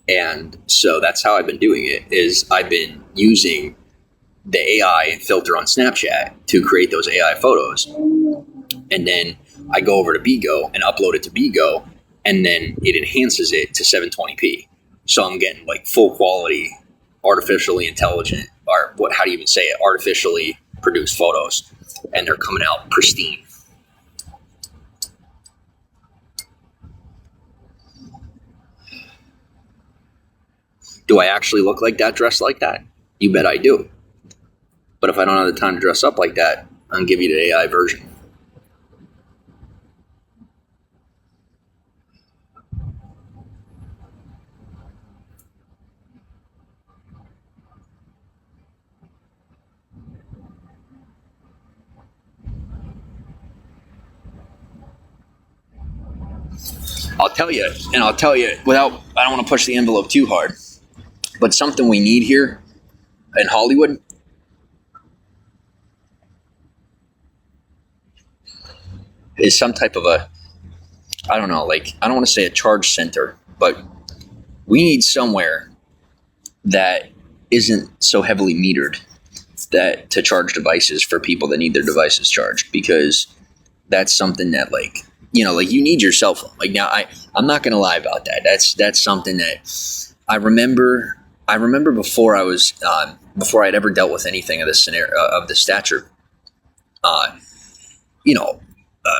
And so that's how I've been doing it. Is I've been using the AI filter on Snapchat to create those AI photos, and then I go over to Bigo and upload it to Bigo, and then it enhances it to 720p. So I'm getting like full quality, artificially intelligent, or what? How do you even say it? Artificially produced photos, and they're coming out pristine. Do I actually look like that, dressed like that? You bet I do. But if I don't have the time to dress up like that, I'll give you the AI version. I'll tell you, without, I don't want to push the envelope too hard, but something we need here in Hollywood is some type of a, I don't know, like, I don't want to say a charge center, but we need somewhere that isn't so heavily metered that to charge devices for people that need their devices charged, because that's something that, like, you know, like, you need your cell phone. Like, now I'm not going to lie about that. That's something that I remember before before I'd ever dealt with anything of this scenario, of this stature,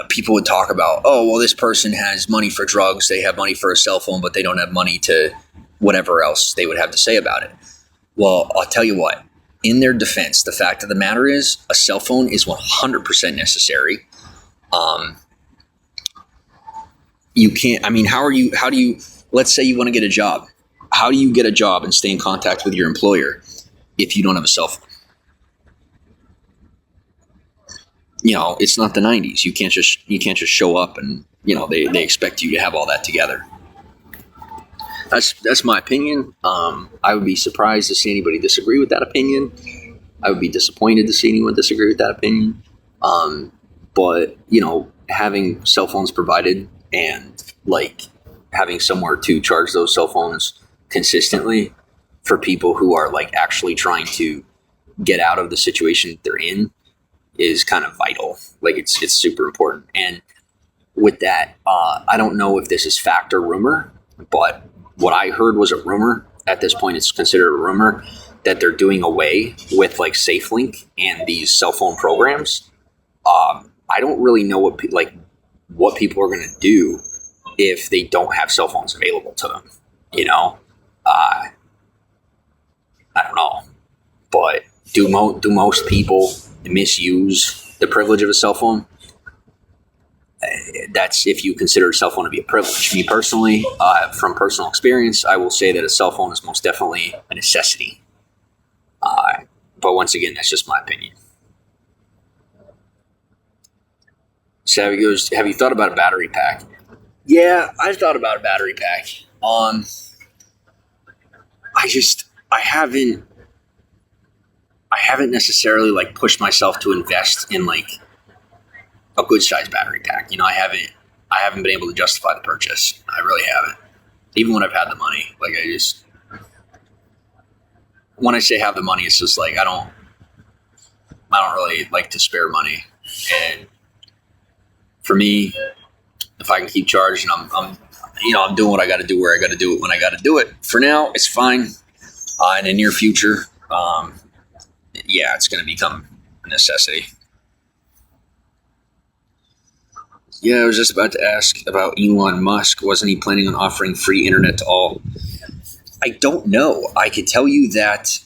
people would talk about, oh, well, this person has money for drugs, they have money for a cell phone, but they don't have money to whatever else they would have to say about it. Well, I'll tell you what, in their defense, the fact of the matter is a cell phone is 100% necessary. You can't, I mean, how do you, let's say you want to get a job. How do you get a job and stay in contact with your employer if you don't have a cell phone? You know, it's not the 90s. You can't just show up and, you know, they expect you to have all that together. That's my opinion. I would be surprised to see anybody disagree with that opinion. I would be disappointed to see anyone disagree with that opinion. But, you know, having cell phones provided and, like, having somewhere to charge those cell phones consistently for people who are, like, actually trying to get out of the situation they're in is kind of vital. Like, it's super important. And with that, I don't know if this is fact or rumor, but what I heard was a rumor. At this point, it's considered a rumor that they're doing away with, like, SafeLink and these cell phone programs. I don't really know what people are going to do if they don't have cell phones available to them. You know, I don't know, but do most people misuse the privilege of a cell phone? That's if you consider a cell phone to be a privilege. Me personally, from personal experience, I will say that a cell phone is most definitely a necessity. But once again, that's just my opinion. Savvy goes, have you thought about a battery pack? Yeah, I've thought about a battery pack. I haven't necessarily, like, pushed myself to invest in, like, a good sized battery pack. You know, I haven't been able to justify the purchase. I really haven't. Even when I've had the money, like, when I say have the money, it's just like I don't really like to spare money. And for me, if I can keep charging, I'm doing what I got to do where I got to do it when I got to do it. For now, it's fine. In the near future, it's going to become a necessity. Yeah, I was just about to ask about Elon Musk. Wasn't he planning on offering free internet to all? I don't know. I could tell you that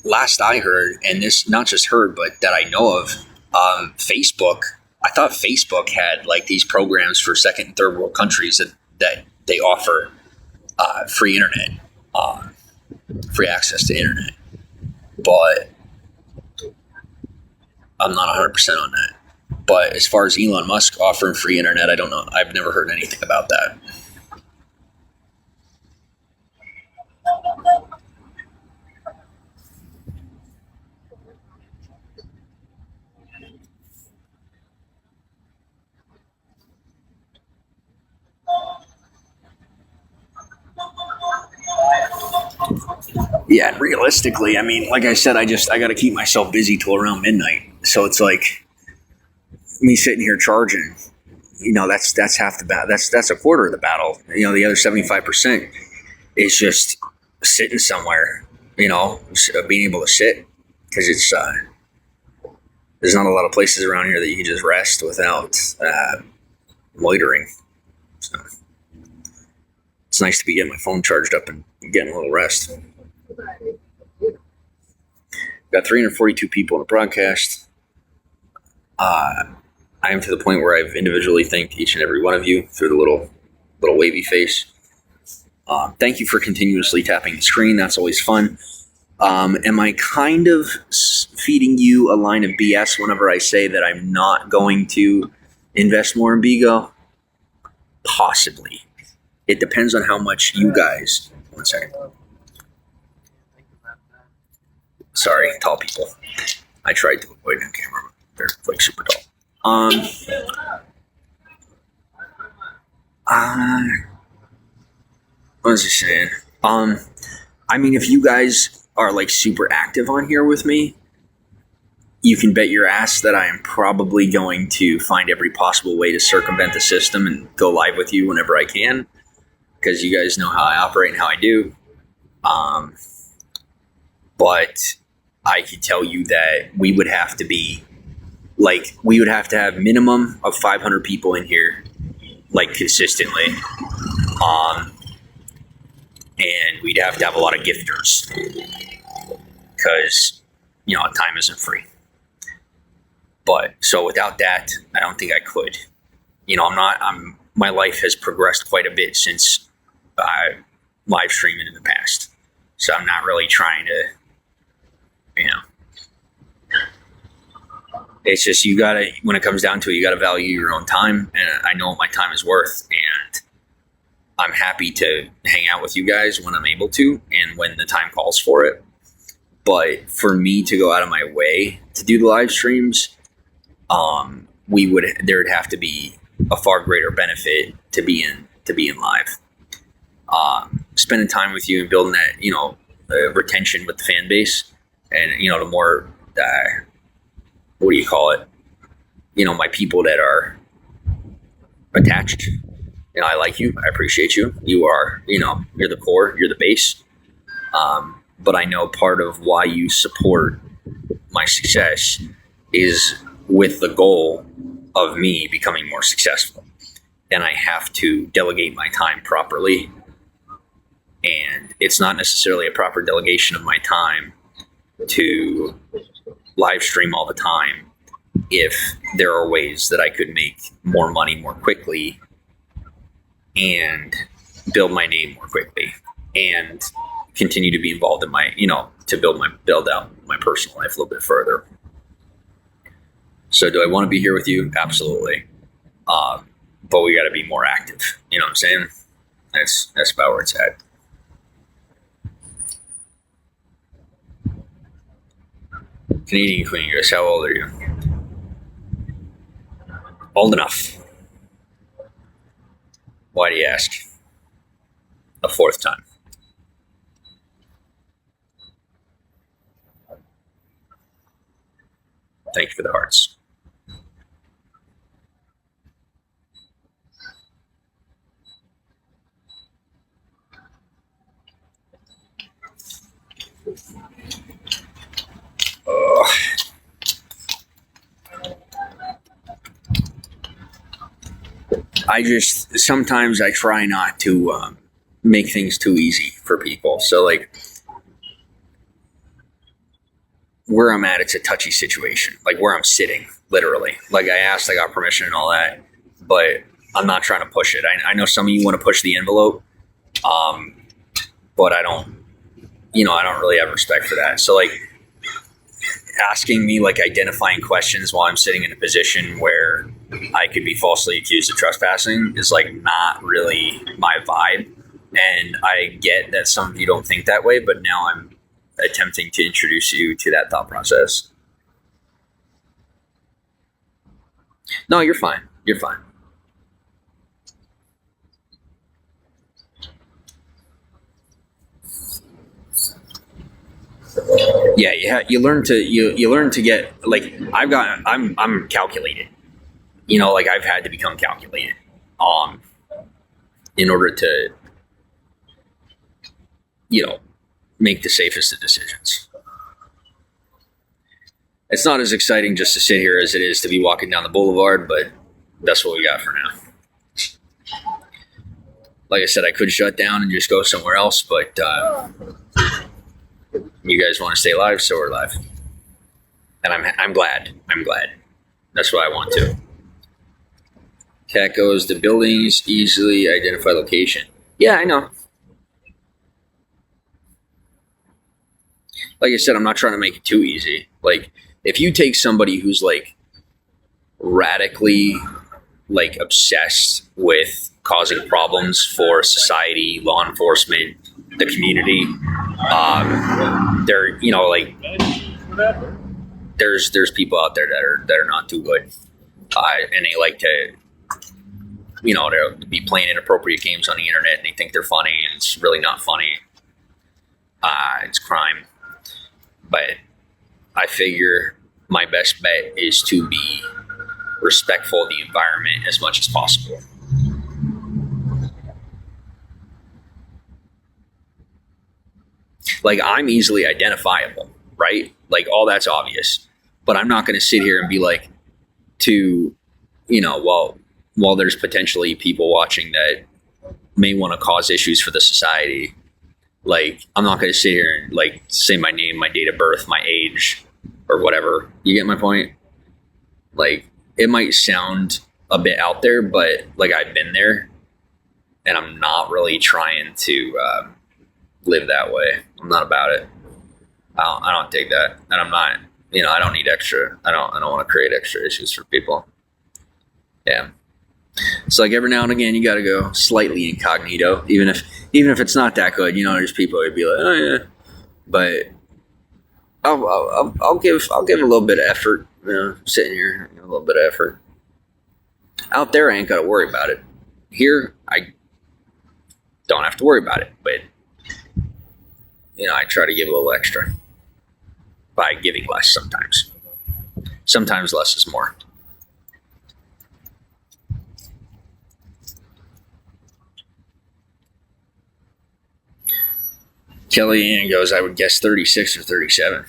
last I heard, and this not just heard, but that I know of, Facebook. I thought Facebook had, like, these programs for second and third world countries that they offer free internet, free access to internet. But I'm not 100% on that. But as far as Elon Musk offering free internet, I don't know. I've never heard anything about that. Yeah, and realistically, I mean, like I said, I got to keep myself busy till around midnight. So it's like me sitting here charging. You know, that's half the battle. That's a quarter of the battle. You know, the other 75% is just sitting somewhere, being able to sit, because it's there's not a lot of places around here that you can just rest without loitering. So it's nice to be getting my phone charged up and getting a little rest. Got 342 people in the broadcast. I am to the point where I've individually thanked each and every one of you through the little wavy face. Thank you for continuously tapping the screen. That's always fun. Am I kind of feeding you a line of BS whenever I say that I'm not going to invest more in Bigo? Possibly. It depends on how much you guys... One second. Sorry, tall people. I tried to avoid on camera. They're like super tall. What was I saying? I mean, if you guys are like super active on here with me, you can bet your ass that I am probably going to find every possible way to circumvent the system and go live with you whenever I can, because you guys know how I operate and how I do. But I can tell you that we would have to have minimum of 500 people in here, like consistently. And we'd have to have a lot of gifters, because, time isn't free. But so without that, I don't think I could. My life has progressed quite a bit since live streaming in the past. So I'm not really trying to, it's just, when it comes down to it, you gotta value your own time. And I know what my time is worth, and I'm happy to hang out with you guys when I'm able to and when the time calls for it. But for me to go out of my way to do the live streams, there'd have to be a far greater benefit to being live. Spending time with you and building that, retention with the fan base, and, the more, what do you call it? My people that are attached. I like you. I appreciate you. You are, you're the core, you're the base. But I know part of why you support my success is with the goal of me becoming more successful. And I have to delegate my time properly. And it's not necessarily a proper delegation of my time to live stream all the time if there are ways that I could make more money more quickly and build my name more quickly and continue to be involved in my, to build out my personal life a little bit further. So do I want to be here with you? Absolutely. But we got to be more active. You know what I'm saying? That's about where it's at. Canadian Queen, how old are you? Old enough. Why do you ask? A fourth time. Thank you for the hearts. Sometimes I try not to make things too easy for people. So like where I'm at, it's a touchy situation, like where I'm sitting, literally. Like I got permission and all that, but I'm not trying to push it. I know some of you want to push the envelope, but I don't really have respect for that. So like asking me like identifying questions while I'm sitting in a position where I could be falsely accused of trespassing is like not really my vibe. And I get that some of you don't think that way, but now I'm attempting to introduce you to that thought process. No, you're fine. You're fine. Yeah, you learn to get like I'm calculated. Like I've had to become calculated in order to make the safest of decisions. It's not as exciting just to sit here as it is to be walking down the boulevard, but that's what we got for now. Like I said, I could shut down and just go somewhere else, but you guys want to stay live, so we're live. And I'm glad. I'm glad. That's what I want to. Cat goes, the buildings easily identify location. Yeah, I know. Like I said, I'm not trying to make it too easy. Like, if you take somebody who's like radically like obsessed with causing problems for society, law enforcement, the community, they're like there's people out there that are not too good, and they like to to be playing inappropriate games on the internet, and they think they're funny, and it's really not funny. It's crime. But I figure my best bet is to be respectful of the environment as much as possible. Like, I'm easily identifiable, right? Like, all that's obvious. But I'm not going to sit here and be like, while there's potentially people watching that may want to cause issues for the society, like, I'm not going to sit here and like say my name, my date of birth, my age, or whatever. You get my point? Like, it might sound a bit out there, but like, I've been there, and I'm not really trying to live that way. I'm not about it. I don't dig that, and I'm not. I don't need extra. I don't want to create extra issues for people. Yeah. It's like every now and again you got to go slightly incognito, even if it's not that good. There's people who'd be like, oh yeah, but I'll give a little bit of effort. Sitting here, a little bit of effort. Out there, I ain't got to worry about it. Here, I don't have to worry about it, but I try to give a little extra by giving less sometimes. Sometimes less is more. Kellyanne goes, I would guess 36 or 37.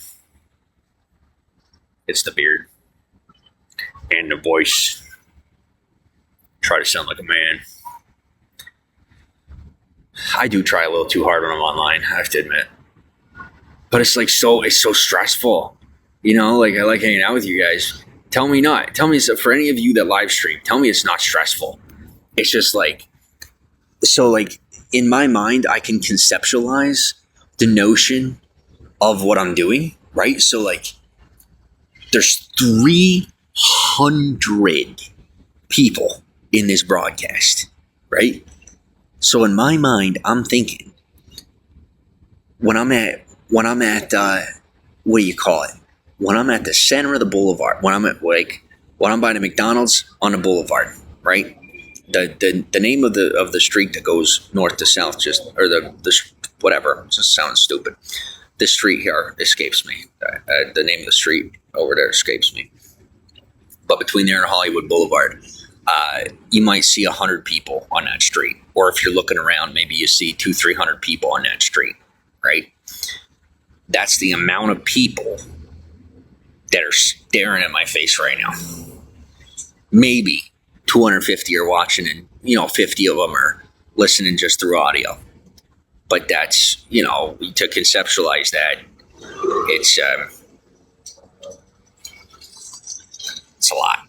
It's the beard and the voice. Try to sound like a man. I do try a little too hard when I'm online, I have to admit. But it's so stressful. Like, I like hanging out with you guys. Tell me not. Tell me, for any of you that live stream, tell me it's not stressful. It's just in my mind, I can conceptualize the notion of what I'm doing, right? So there's 300 people in this broadcast, right? So in my mind, I'm thinking when I'm at what do you call it? When I'm at the center of the boulevard, when I'm by the McDonald's on the boulevard, right? The name of the street that goes north to south, whatever, just sounds stupid. This street here escapes me. The name of the street over there escapes me. But between there and Hollywood Boulevard, you might see 100 people on that street. Or if you're looking around, maybe you see 200-300 people on that street, right? That's the amount of people that are staring at my face right now. Maybe 250 are watching, and 50 of them are listening just through audio. But that's, to conceptualize that, it's a lot.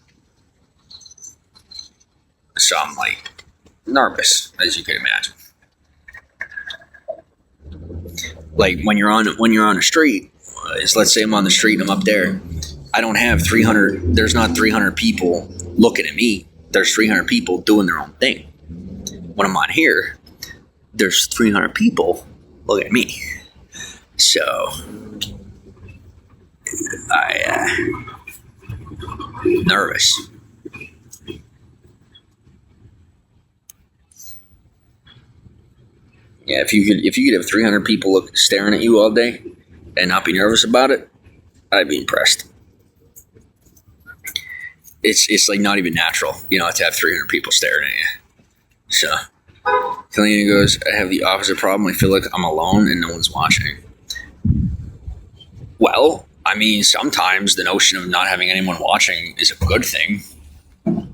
So I'm nervous, as you can imagine. Like when you're on the street, let's say I'm on the street and I'm up there. I don't have 300. There's not 300 people looking at me. There's 300 people doing their own thing. When I'm on here, there's 300 people looking at me. So nervous. Yeah, if you could have 300 people staring at you all day and not be nervous about it, I'd be impressed. It's not even natural, to have 300 people staring at you. So Kalina goes, I have the opposite problem. I feel like I'm alone and no one's watching. Well, I mean, sometimes the notion of not having anyone watching is a good thing.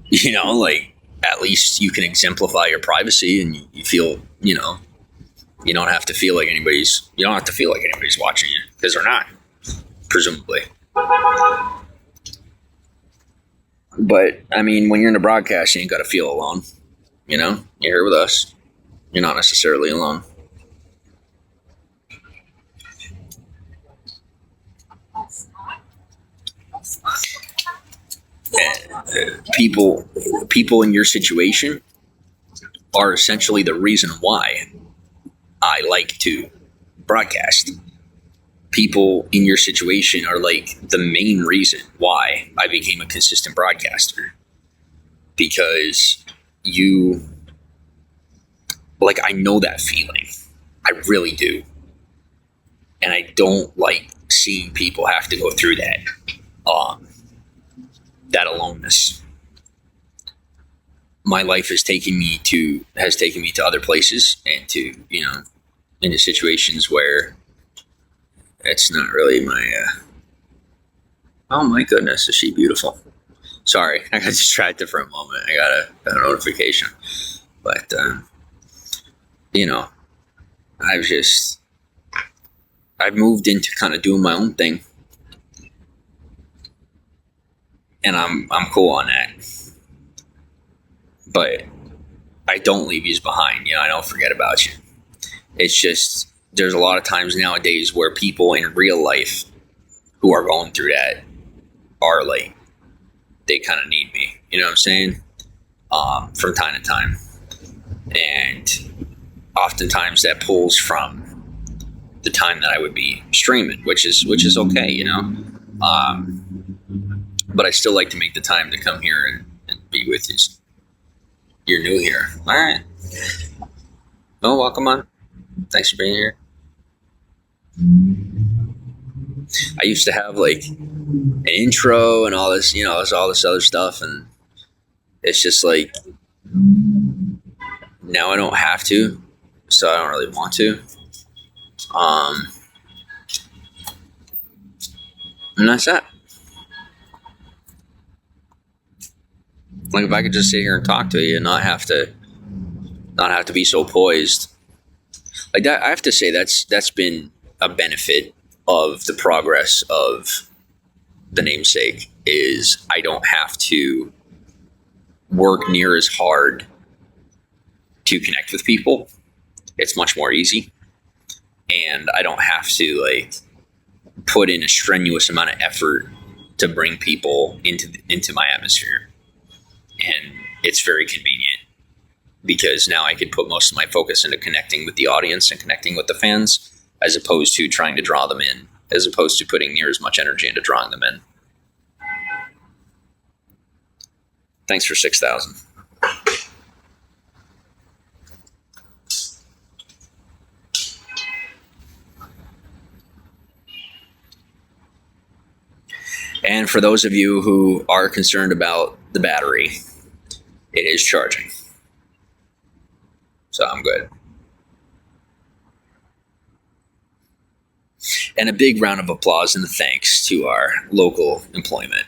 You know, like, at least you can exemplify your privacy and you feel, you know, you don't have to feel like anybody's watching you, because they're not, presumably. But, I mean, when you're in a broadcast, you ain't got to feel alone. You know, you're here with us. You're not necessarily alone. People in your situation are essentially the reason why I like to broadcast. People in your situation are like the main reason why I became a consistent broadcaster. Because I know that feeling. I really do. And I don't like seeing people have to go through that. That aloneness. My life has taken me to other places and to, you know, into situations where it's not really my, oh my goodness, is she beautiful? Sorry, I got distracted for a moment. I got a notification. But, you know, I've moved into kind of doing my own thing. And I'm cool on that. But I don't leave you behind. You know, I don't forget about you. It's just, there's a lot of times nowadays where people in real life who are going through that are like, they kind of need me. You know what I'm saying? From time to time. And oftentimes that pulls from the time that I would be streaming, which is okay, you know? But I still like to make the time to come here and be with you. You're new here. All right. Oh, welcome on. Thanks for being here. I used to have like an intro and all this, you know, all this other stuff. And it's just like, now I don't have to. So I don't really want to. And that's that. Like, if I could just sit here and talk to you and not have to be so poised. Like that, I have to say that's been a benefit of the progress of the namesake, is I don't have to work near as hard to connect with people. It's much more easy. And I don't have to like put in a strenuous amount of effort to bring people into my atmosphere. And it's very convenient because now I could put most of my focus into connecting with the audience and connecting with the fans, as opposed to trying to draw them in, as opposed to putting near as much energy into drawing them in. Thanks for 6,000. And for those of you who are concerned about the battery, it is charging. So I'm good. And a big round of applause and thanks to our local employment.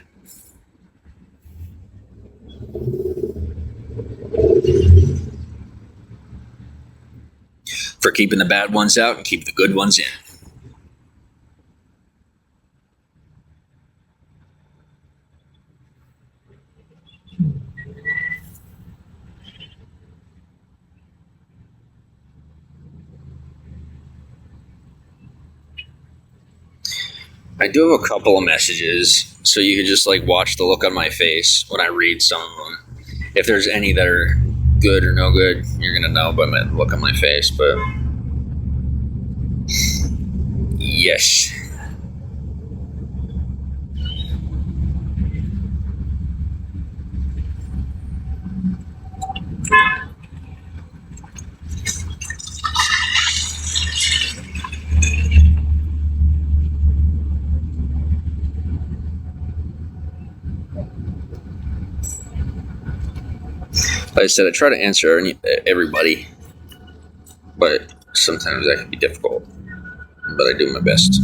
For keeping the bad ones out and keep the good ones in. I do have a couple of messages, so you can just like watch the look on my face when I read some of them. If there's any that are good or no good, you're gonna know by the look on my face. But yes. Like I said, I try to answer everybody but sometimes that can be difficult. But I do my best.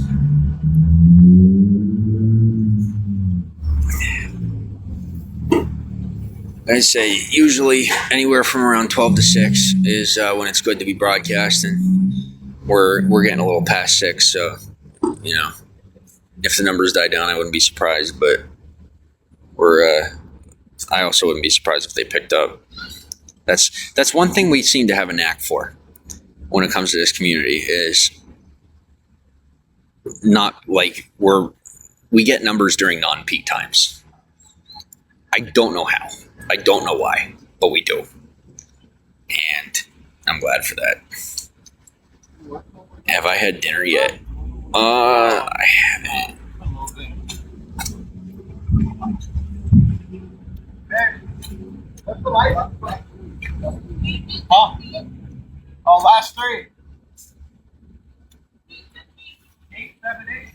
I'd say usually anywhere from around 12 to 6 is when it's good to be broadcasting. We're getting a little past 6, so if the numbers die down, I wouldn't be surprised. But I also wouldn't be surprised if they picked up. That's one thing we seem to have a knack for when it comes to this community is not like we get numbers during non-peak times. I don't know how. I don't know why, but we do. And I'm glad for that. Have I had dinner yet? I haven't. Huh? Oh, last 3. 8, 7, 8.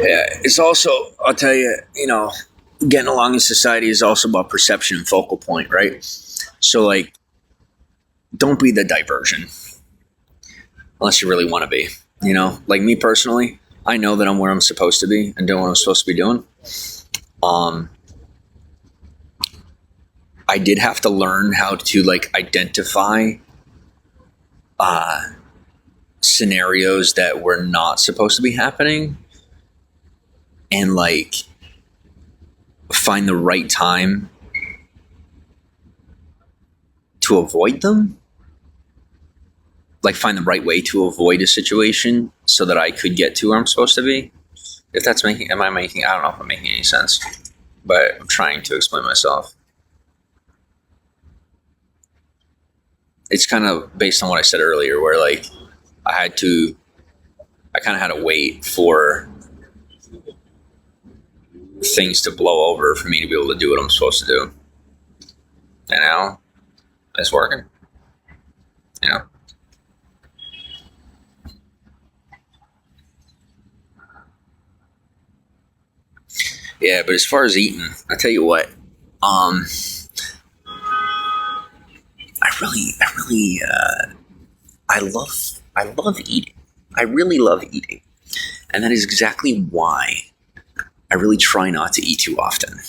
Yeah, it's also, I'll tell you, getting along in society is also about perception and focal point, right? So, like, don't be the diversion unless you really want to be. Like me personally, I know that I'm where I'm supposed to be and doing what I'm supposed to be doing. I did have to learn how to like identify scenarios that were not supposed to be happening and like find the right time to avoid them. Like find the right way to avoid a situation so that I could get to where I'm supposed to be. If that's I don't know if I'm making any sense, but I'm trying to explain myself. It's kind of based on what I said earlier, where like I kind of had to wait for things to blow over for me to be able to do what I'm supposed to do. And now it's working. Yeah, but as far as eating, I tell you what, I love eating. I really love eating. And that is exactly why I really try not to eat too often.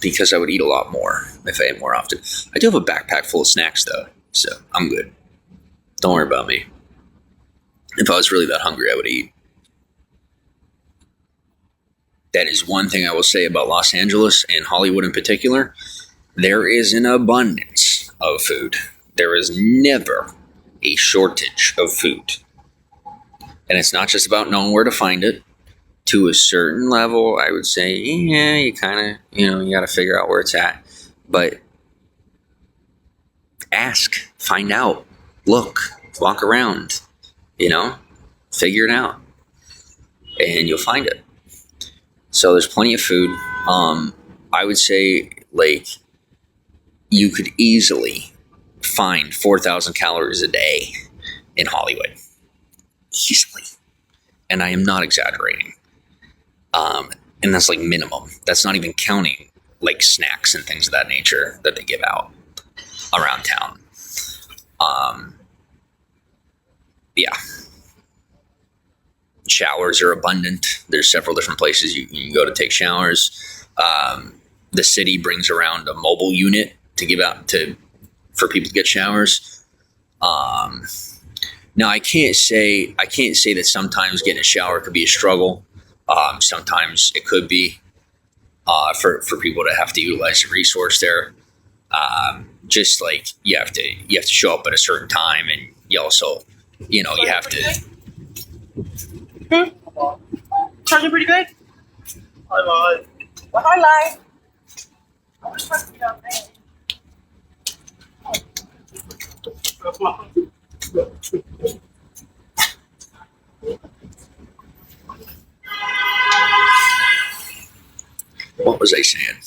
Because I would eat a lot more if I ate more often. I do have a backpack full of snacks though, so I'm good. Don't worry about me. If I was really that hungry, I would eat. That is one thing I will say about Los Angeles and Hollywood in particular. There is an abundance of food. There is never a shortage of food. And it's not just about knowing where to find it. To a certain level, I would say, yeah, you kind of, you got to figure out where it's at. But ask, find out, look, walk around, figure it out. And you'll find it. So there's plenty of food. I would say, like, you could easily find 4,000 calories a day in Hollywood. Easily. And I am not exaggerating. And that's like minimum. That's not even counting like snacks and things of that nature that they give out around town. Yeah. showers are abundant. There's several different places you can go to take showers. The city brings around a mobile unit to give out for people to get showers. Now I can't say that sometimes getting a shower could be a struggle. Sometimes it could be for people to have to utilize the resource there. Just like you have to show up at a certain time, and you also, you have to. Charging pretty good? Hi, Mom. Well, hi, Lai. I was supposed to be on there. What was I saying?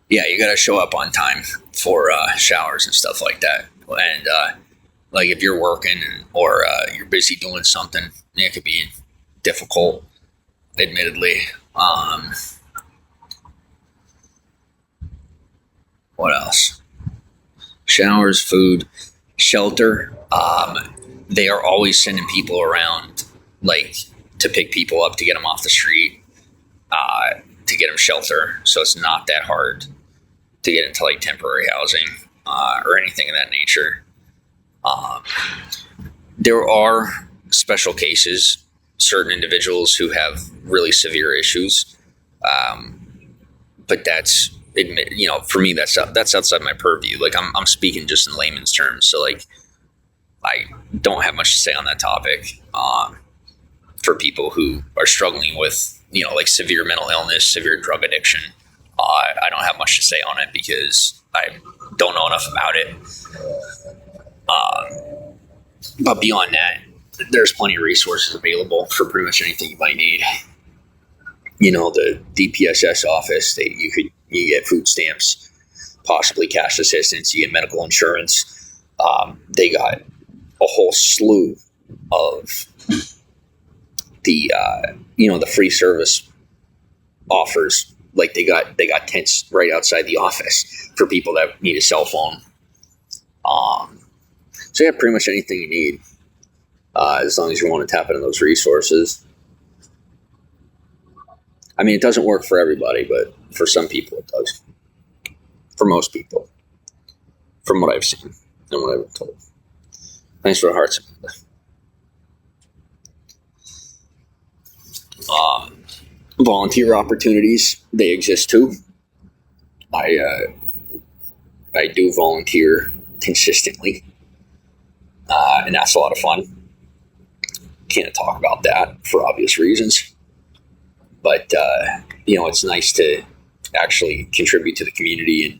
Yeah, you got to show up on time for showers and stuff like that. And like if you're working or you're busy doing something, it could be difficult, admittedly. What else? Showers, food, shelter. They are always sending people around, like to pick people up to get them off the street, to get them shelter. So it's not that hard to get into like temporary housing or anything of that nature. There are special cases, certain individuals who have really severe issues, but that's for me that's outside my purview. Like I'm speaking just in layman's terms, so like I don't have much to say on that topic. For people who are struggling with like severe mental illness, severe drug addiction, I don't have much to say on it because I don't know enough about it. But beyond that, there's plenty of resources available for pretty much anything you might need. The DPSS office, you get food stamps, possibly cash assistance, you get medical insurance. They got a whole slew of the free service offers. Like they got tents right outside the office for people that need a cell phone. So you have pretty much anything you need, as long as you want to tap into those resources. I mean, it doesn't work for everybody, but for some people it does. For most people, from what I've seen and what I've been told. Thanks for the hearts. Volunteer opportunities, they exist too. I do volunteer consistently, and that's a lot of fun. Can't talk about that for obvious reasons, but it's nice to actually contribute to the community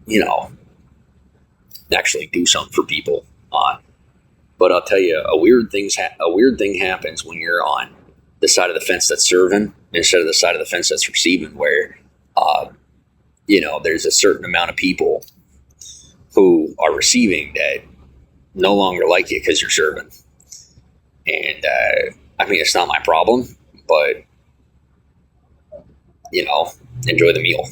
and actually do something for people. But I'll tell you, a weird thing happens when you're on the side of the fence that's serving instead of the side of the fence that's receiving, where there's a certain amount of people who are receiving that no longer like you because you're serving. And I mean, it's not my problem, but enjoy the meal.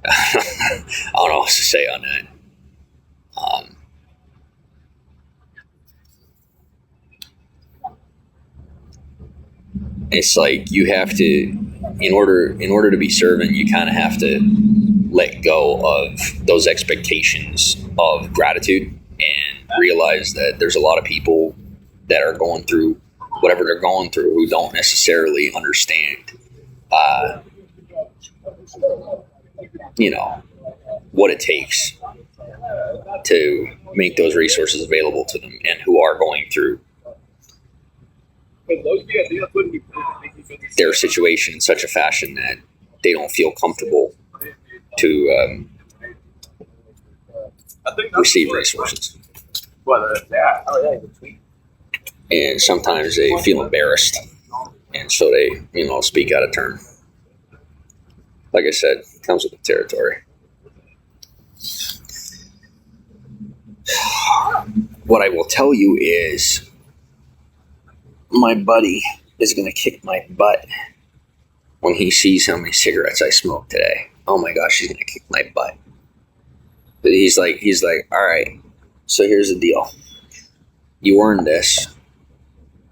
I don't know what to say on that. It's like you have to, in order to be servant, you kind of have to let go of those expectations of gratitude and realize that there's a lot of people that are going through whatever they're going through who don't necessarily understand, what it takes to make those resources available to them, and who are going through their situation in such a fashion that they don't feel comfortable to receive resources. And sometimes they feel embarrassed, and so they, speak out of turn. Like I said, it comes with the territory. What I will tell you is my buddy is going to kick my butt when he sees how many cigarettes I smoked today. Oh my gosh, he's going to kick my butt. But he's like, all right, so here's the deal. You earned this.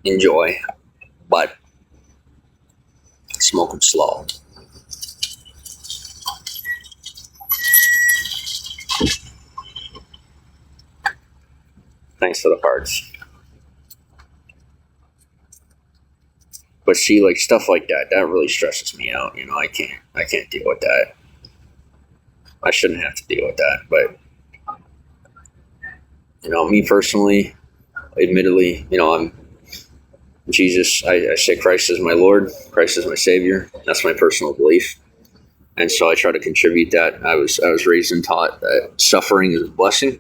Enjoy. but smoke them slow. Thanks for the hearts. But see, like stuff like that, that really stresses me out. You know, I can't deal with that. I shouldn't have to deal with that, but you know, me personally, admittedly, you know, I'm Jesus. I say Christ is my Lord. Christ is my Savior. That's my personal belief, and so I try to contribute that. I was raised and taught that suffering is a blessing,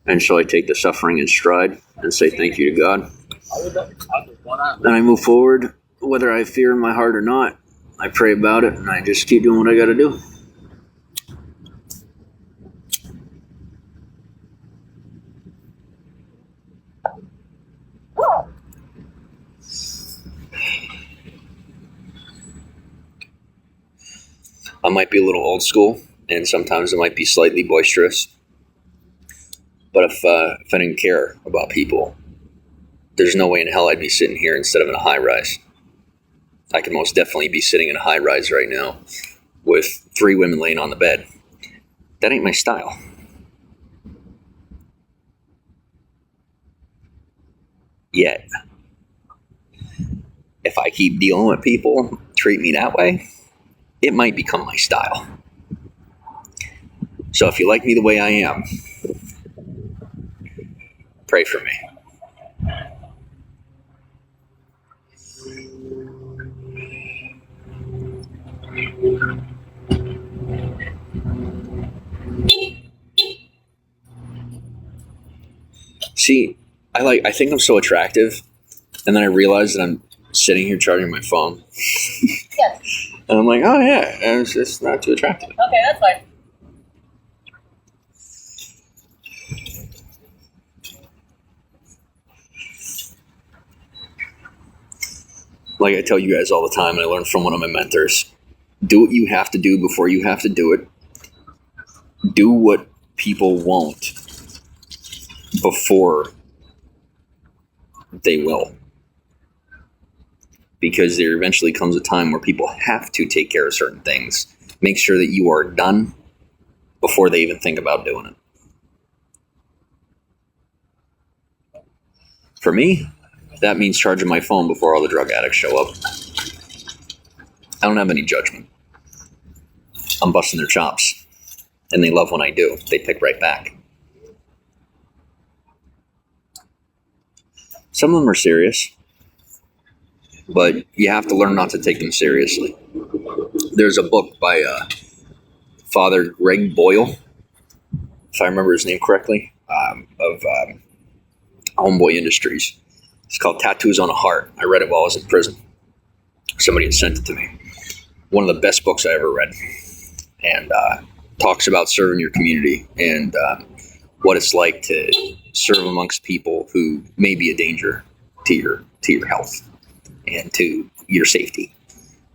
and so I take the suffering in stride and say thank you to God. Then I move forward, whether I have fear in my heart or not. I pray about it, and I just keep doing what I got to do. I might be a little old school, and sometimes I might be slightly boisterous. But if I didn't care about people, there's no way in hell I'd be sitting here instead of in a high rise. I could most definitely be sitting in a high rise right now with 3 women laying on the bed. That ain't my style. Yet, if I keep dealing with people treat me that way, it might become my style. So if you like me the way I am, pray for me. See, I think I'm so attractive, and then I realize that I'm sitting here charging my phone. Yes. And I'm like, oh yeah, it's just not too attractive. Okay, that's fine. Like I tell you guys all the time, and I learned from one of my mentors, do what you have to do before you have to do it. Do what people won't before they will. Because there eventually comes a time where people have to take care of certain things. Make sure that you are done before they even think about doing it. For me, that means charging my phone before all the drug addicts show up. I don't have any judgment. I'm busting their chops. And they love when I do. They pick right back. Some of them are serious. But you have to learn not to take them seriously. There's a book by Father Greg Boyle, if I remember his name correctly, of Homeboy Industries. It's called Tattoos on a Heart. I read it while I was in prison. Somebody had sent it to me. One of the best books I ever read. And talks about serving your community and what it's like to serve amongst people who may be a danger to your health and to your safety.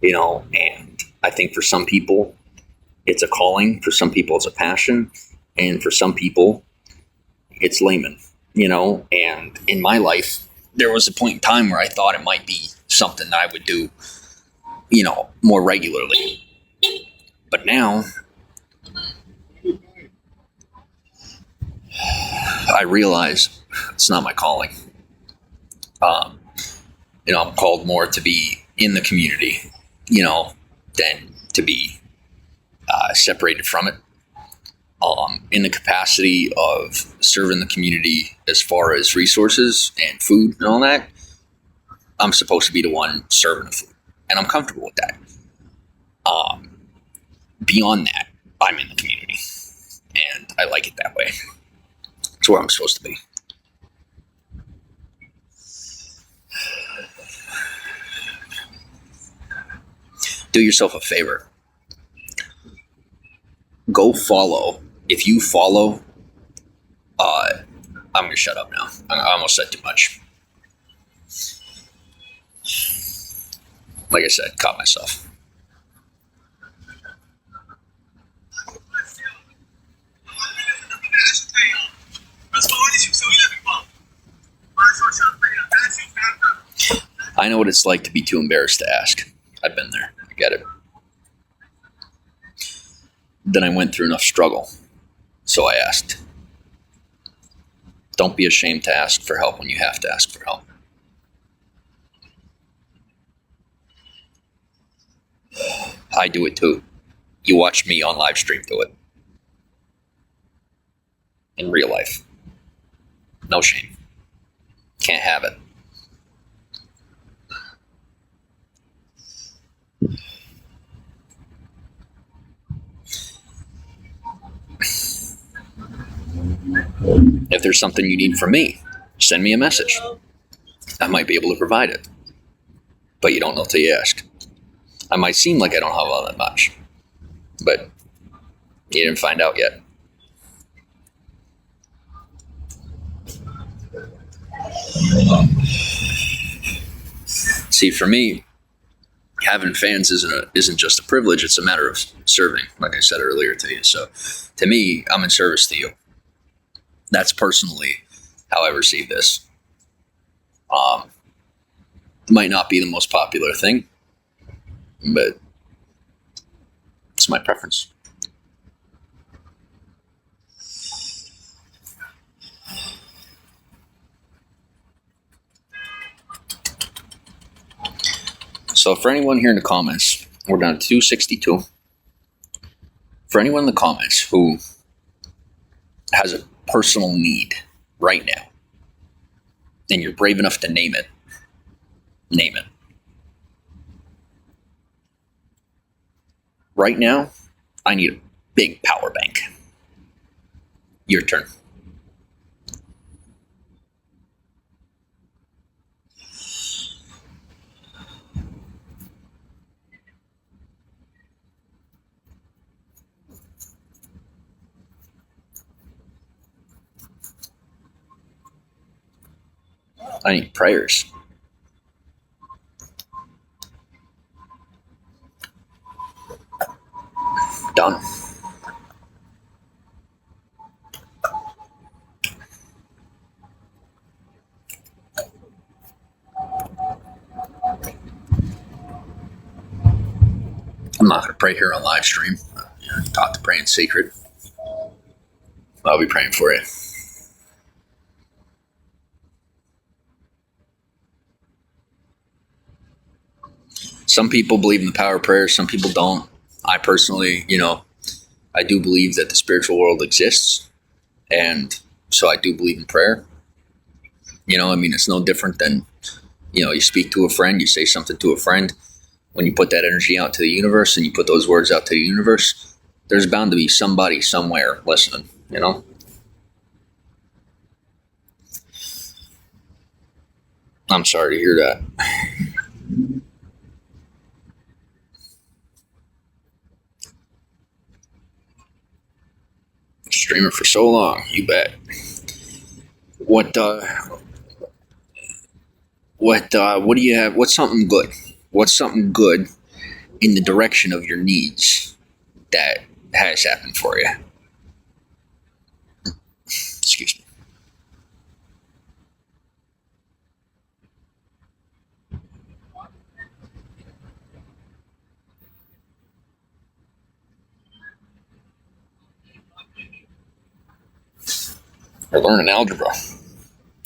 You know, and I think for some people, it's a calling. For some people, it's a passion. And for some people, it's layman, you know. And in my life, there was a point in time where I thought it might be something that I would do, you know, more regularly. But now, I realize it's not my calling. You know, I'm called more to be in the community, you know, than to be separated from it. In the capacity of serving the community as far as resources and food and all that, I'm supposed to be the one serving the food. And I'm comfortable with that. Beyond that, I'm in the community. And I like it that way. It's where I'm supposed to be. Do yourself a favor. Go follow. If you follow, I'm going to shut up now. I almost said too much. Like I said, caught myself. I know what it's like to be too embarrassed to ask. I've been there. I get it. Then I went through enough struggle, so I asked. Don't be ashamed to ask for help when you have to ask for help. I do it too. You watch me on live stream do it. In real life. No shame. Can't have it. If there's something you need from me, send me a message. I might be able to provide it. But you don't know till you ask. I might seem like I don't have all that much. But you didn't find out yet. See, for me, having fans isn't just a privilege, it's a matter of serving, like I said earlier to you. So to me, I'm in service to you. That's personally how I receive this. Might not be the most popular thing, but it's my preference. So for anyone here in the comments, we're down to 262. For anyone in the comments who has a personal need right now, and you're brave enough to name it, name it. Right now, I need a big power bank. Your turn. I need prayers. Done. I'm not going to pray here on live stream. Taught to pray in secret. I'll be praying for you. Some people believe in the power of prayer. Some people don't. I personally, I do believe that the spiritual world exists. And so I do believe in prayer. It's no different than, you speak to a friend, you say something to a friend. When you put that energy out to the universe and you put those words out to the universe, there's bound to be somebody somewhere listening, I'm sorry to hear that. Streaming for so long, you bet. What do you have? What's something good? What's something good in the direction of your needs that has happened for you? Excuse me. Or learning algebra.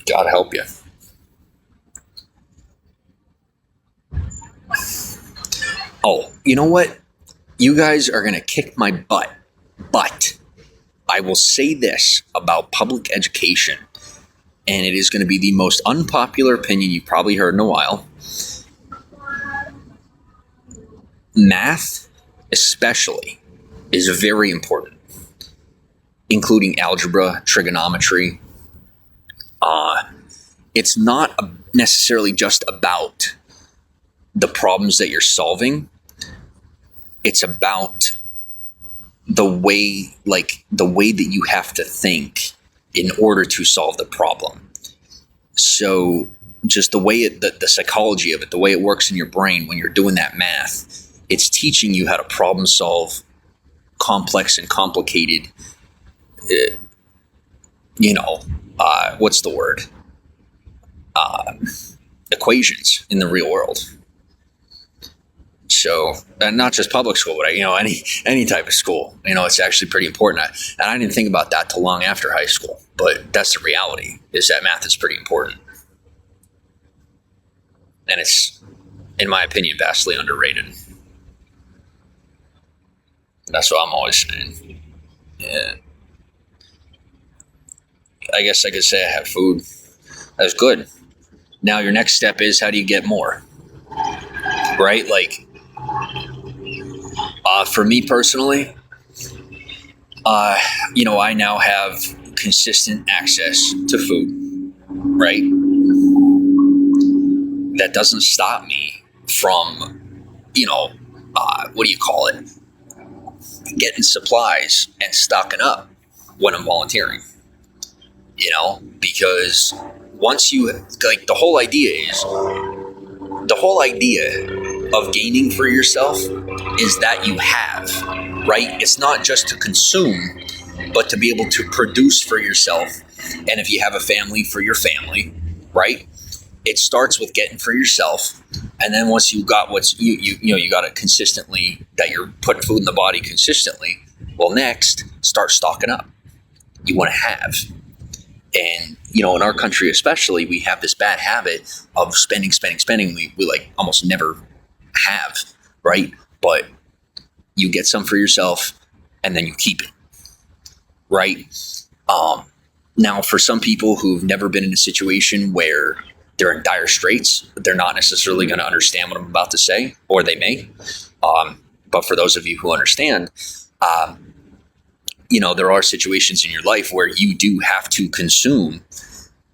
God help you. Oh, you know what? You guys are going to kick my butt. But I will say this about public education, and it is going to be the most unpopular opinion you've probably heard in a while. Math, especially, is very important, including algebra, trigonometry. It's not necessarily just about the problems that you're solving. It's about the way that you have to think in order to solve the problem. So just the way the psychology of it, the way it works in your brain when you're doing that math, it's teaching you how to problem solve complex and complicated, what's the word? equations in the real world. So, and not just public school, but any type of school, it's actually pretty important. And I didn't think about that till long after high school, but that's the reality, is that math is pretty important. And it's, in my opinion, vastly underrated. That's what I'm always saying. Yeah. I guess I could say I have food. That's good. Now your next step is, how do you get more? Right? Like, for me personally, I now have consistent access to food, right? That doesn't stop me from, getting supplies and stocking up when I'm volunteering, because once you, like, the whole idea of gaining for yourself is that you have, right? It's not just to consume, but to be able to produce for yourself. And if you have a family, for your family, right? It starts with getting for yourself. And then once you got you got it consistently, that you're putting food in the body consistently, well, next, start stocking up. You want to have. And, in our country especially, we have this bad habit of spending. We like almost never have, right? But you get some for yourself and then you keep it, right? Now, for some people who've never been in a situation where they're in dire straits, they're not necessarily going to understand what I'm about to say, or they may. But for those of you who understand, there are situations in your life where you do have to consume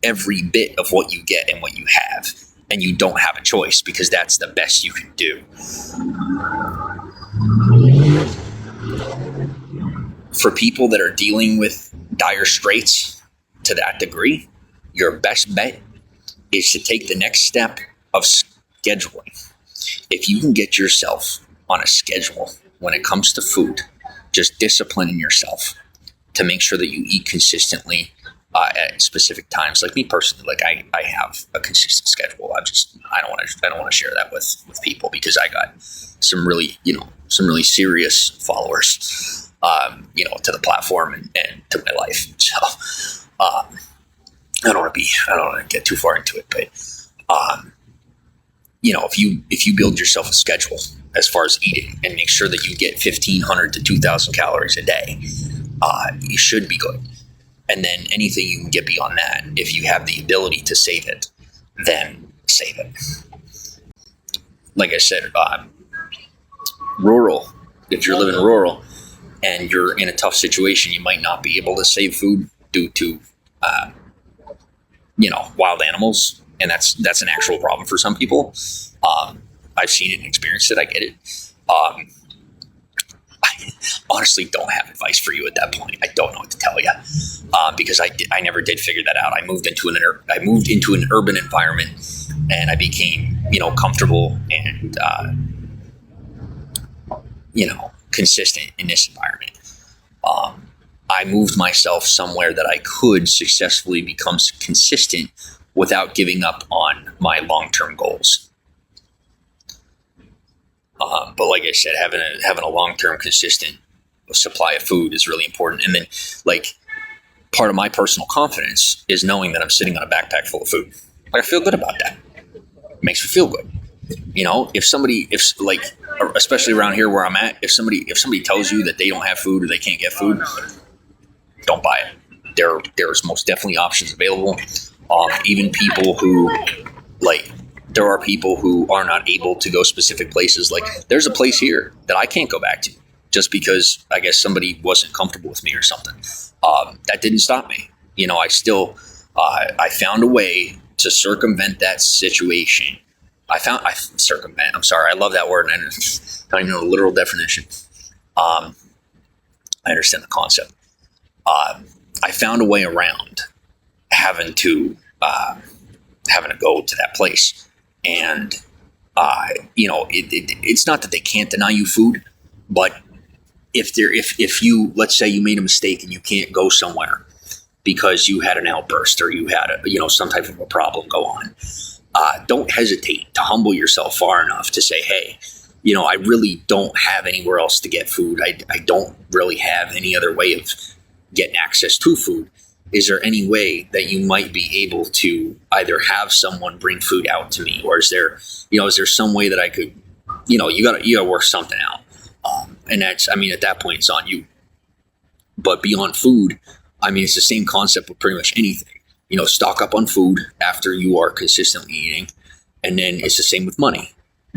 every bit of what you get and what you have, and you don't have a choice, because that's the best you can do. For people that are dealing with dire straits to that degree, your best bet is to take the next step of scheduling. If you can get yourself on a schedule when it comes to food, just disciplining yourself to make sure that you eat consistently at specific times. Like me personally, like I have a consistent schedule. I don't want to share that with people, because I got some really serious followers, to the platform and to my life. So, I don't want to get too far into it, but, if you build yourself a schedule as far as eating and make sure that you get 1,500 to 2,000 calories a day, you should be good. And then anything you can get beyond that, if you have the ability to save it, then save it. Like I said, rural, if you're living rural and you're in a tough situation, you might not be able to save food due to, wild animals. And that's an actual problem for some people. I've seen it and experienced it. I get it. I honestly don't have advice for you at that point. I don't know what to tell you, because I never did figure that out. I moved into an urban environment, and I became comfortable and consistent in this environment. I moved myself somewhere that I could successfully become consistent without giving up on my long-term goals. But like I said, having a long-term consistent supply of food is really important. And then, like, part of my personal confidence is knowing that I'm sitting on a backpack full of food. Like, I feel good about that. It makes me feel good. Especially around here where I'm at, if somebody tells you that they don't have food or they can't get food, don't buy it. There's most definitely options available. Even people who, there are people who are not able to go specific places. Like, there's a place here that I can't go back to just because I guess somebody wasn't comfortable with me or something. That didn't stop me. I found a way to circumvent that situation. Circumvent. I'm sorry. I love that word. And I don't even know the literal definition. I understand the concept. I found a way around having to go to that place. And, it's not that they can't deny you food, but if you, let's say you made a mistake and you can't go somewhere because you had an outburst or you had some type of a problem go on, don't hesitate to humble yourself far enough to say, hey, you know, I really don't have anywhere else to get food. I don't really have any other way of getting access to food. Is there any way that you might be able to either have someone bring food out to me, or is there some way that I could, you know, you gotta work something out. And that's, I mean, at that point, it's on you. But beyond food, I mean, it's the same concept with pretty much anything. You know, stock up on food after you are consistently eating. And then it's the same with money.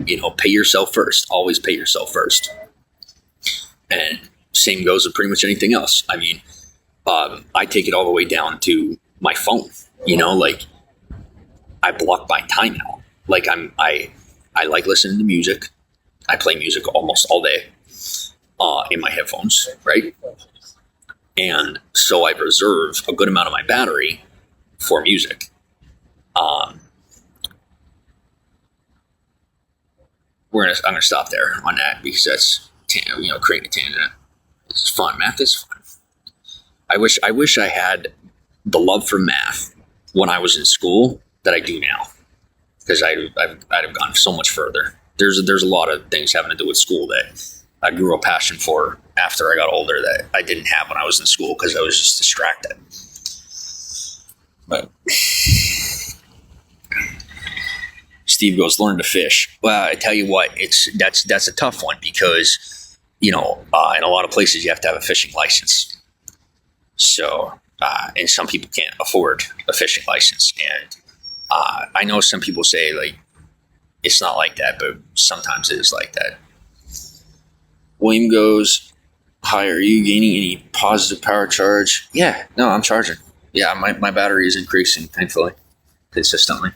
You know, pay yourself first. Always pay yourself first. And same goes with pretty much anything else. I mean, I take it all the way down to my phone. You know, like, I block my time out. Like, I like listening to music. I play music almost all day in my headphones, right? And so I reserve a good amount of my battery for music. I'm gonna stop there on that because that's, you know, creating a tangent. It's fun. Math is fun. I wish I had the love for math when I was in school that I do now, because I'd have gone so much further. There's a lot of things having to do with school that I grew a passion for after I got older that I didn't have when I was in school because I was just distracted. But Steve goes, learn to fish. Well, I tell you what, that's a tough one because, you know, in a lot of places you have to have a fishing license. So, and some people can't afford a fishing license. And I know some people say, like, it's not like that, but sometimes it is like that. William goes, hi, are you gaining any positive power charge? Yeah, no, I'm charging. Yeah, my battery is increasing, thankfully, consistently.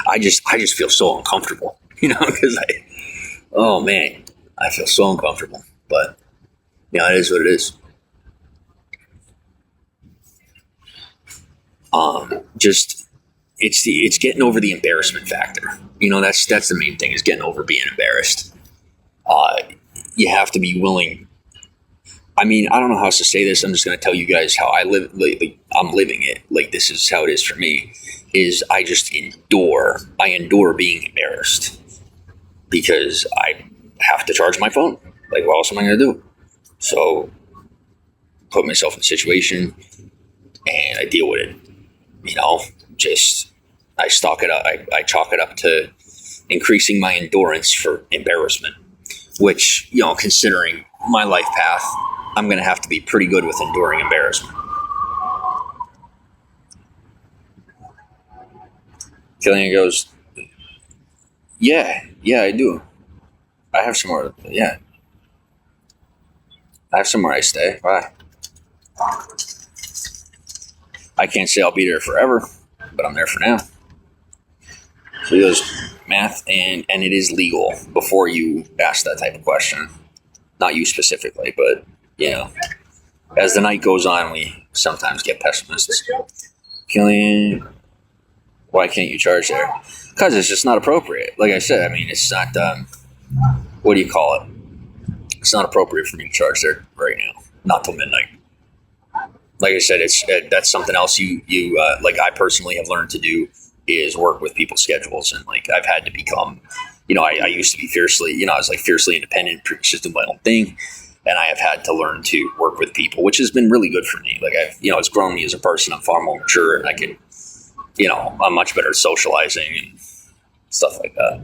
I just feel so uncomfortable, you know, because oh man, I feel so uncomfortable. But, you know, it is what it is. Just it's getting over the embarrassment factor. You know, that's the main thing, is getting over being embarrassed. You have to be willing. I mean, I don't know how else to say this. I'm just going to tell you guys how I live. Like, I'm living it. Like, this is how it is for me. Is I just endure. I endure being embarrassed because I have to charge my phone. Like, what else am I going to do? So, put myself in a situation and I deal with it. You know, just I stock it up. I chalk it up to increasing my endurance for embarrassment, which, you know, considering my life path, I'm going to have to be pretty good with enduring embarrassment. Killian goes, yeah, I do. I have somewhere. Yeah, I have somewhere I stay. Bye. I can't say I'll be there forever, but I'm there for now. So he goes, math, and it is legal before you ask that type of question. Not you specifically, but, you know, as the night goes on, we sometimes get pessimistic. Killian, why can't you charge there? Because it's just not appropriate. Like I said, I mean, it's not, what do you call it? It's not appropriate for me to charge there right now. Not till midnight. Like I said, it's that's something else you like I personally have learned to do, is work with people's schedules. And, like, I've had to become, you know, I used to be fiercely, you know, I was like fiercely independent, just doing my own thing. And I have had to learn to work with people, which has been really good for me. Like, I've, you know, it's grown me as a person. I'm far more mature, and I can, you know, I'm much better at socializing and stuff like that.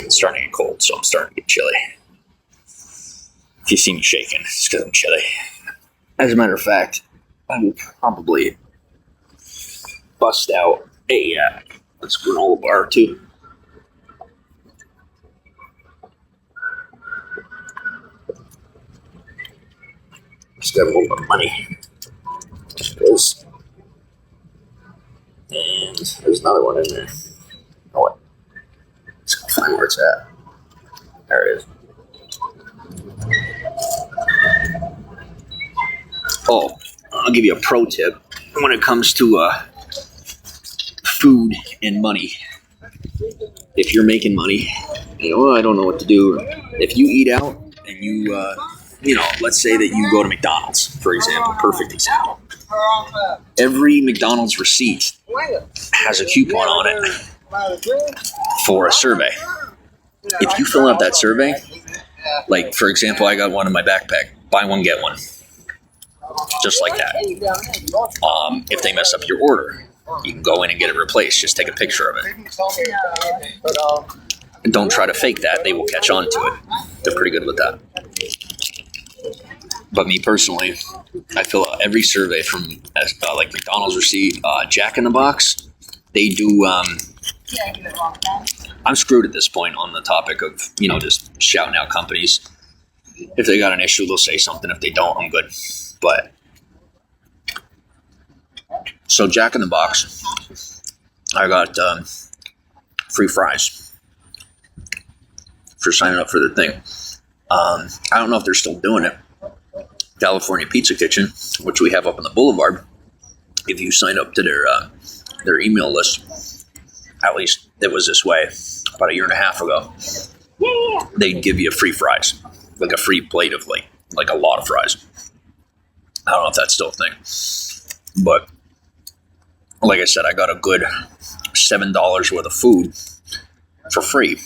It's starting to get cold, so I'm starting to get chilly. If you see me shaking, it's because I'm chilly. As a matter of fact, I will probably bust out a let's granola bar too. Just got a little bit of money. And there's another one in there. Oh, what? Let's go find where it's at. There it is. Oh, I'll give you a pro tip when it comes to food and money. If you're making money, you know, I don't know what to do. If you eat out and you let's say that you go to McDonald's, for example, perfect example. Every McDonald's receipt has a coupon on it for a survey. If you fill out that survey, like, for example, I got one in my backpack, buy one, get one. Just like that. If they mess up your order, you can go in and get it replaced. Just take a picture of it. And don't try to fake that. They will catch on to it. They're pretty good with that. But me personally, I fill out every survey from like McDonald's receipt, Jack in the Box. They do. I'm screwed at this point on the topic of just shouting out companies. If they got an issue, they'll say something. If they don't, I'm good. But so Jack in the Box, I got free fries for signing up for the thing. I don't know if they're still doing it. California Pizza Kitchen, which we have up on the boulevard, if you sign up to their email list, at least it was this way about a year and a half ago, they'd give you free fries, like a free plate of like a lot of fries. I don't know if that's still a thing, but like I said, I got a good $7 worth of food for free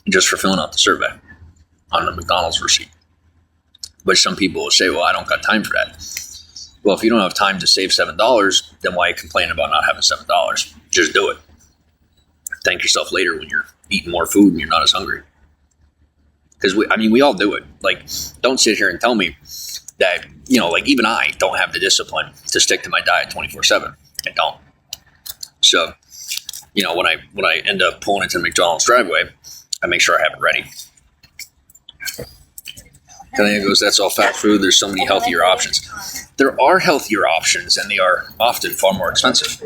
just for filling out the survey on the McDonald's receipt. But some people will say, well, I don't got time for that. Well, if you don't have time to save $7, then why complain about not having $7? Just do it. Thank yourself later when you're eating more food and you're not as hungry. Because we all do it. Like, don't sit here and tell me that, like, even I don't have the discipline to stick to my diet 24/7. I don't. So, when I end up pulling into the McDonald's driveway, I make sure I have it ready. Kalina goes, that's all fast food. There's so many healthier options. There are healthier options, and they are often far more expensive.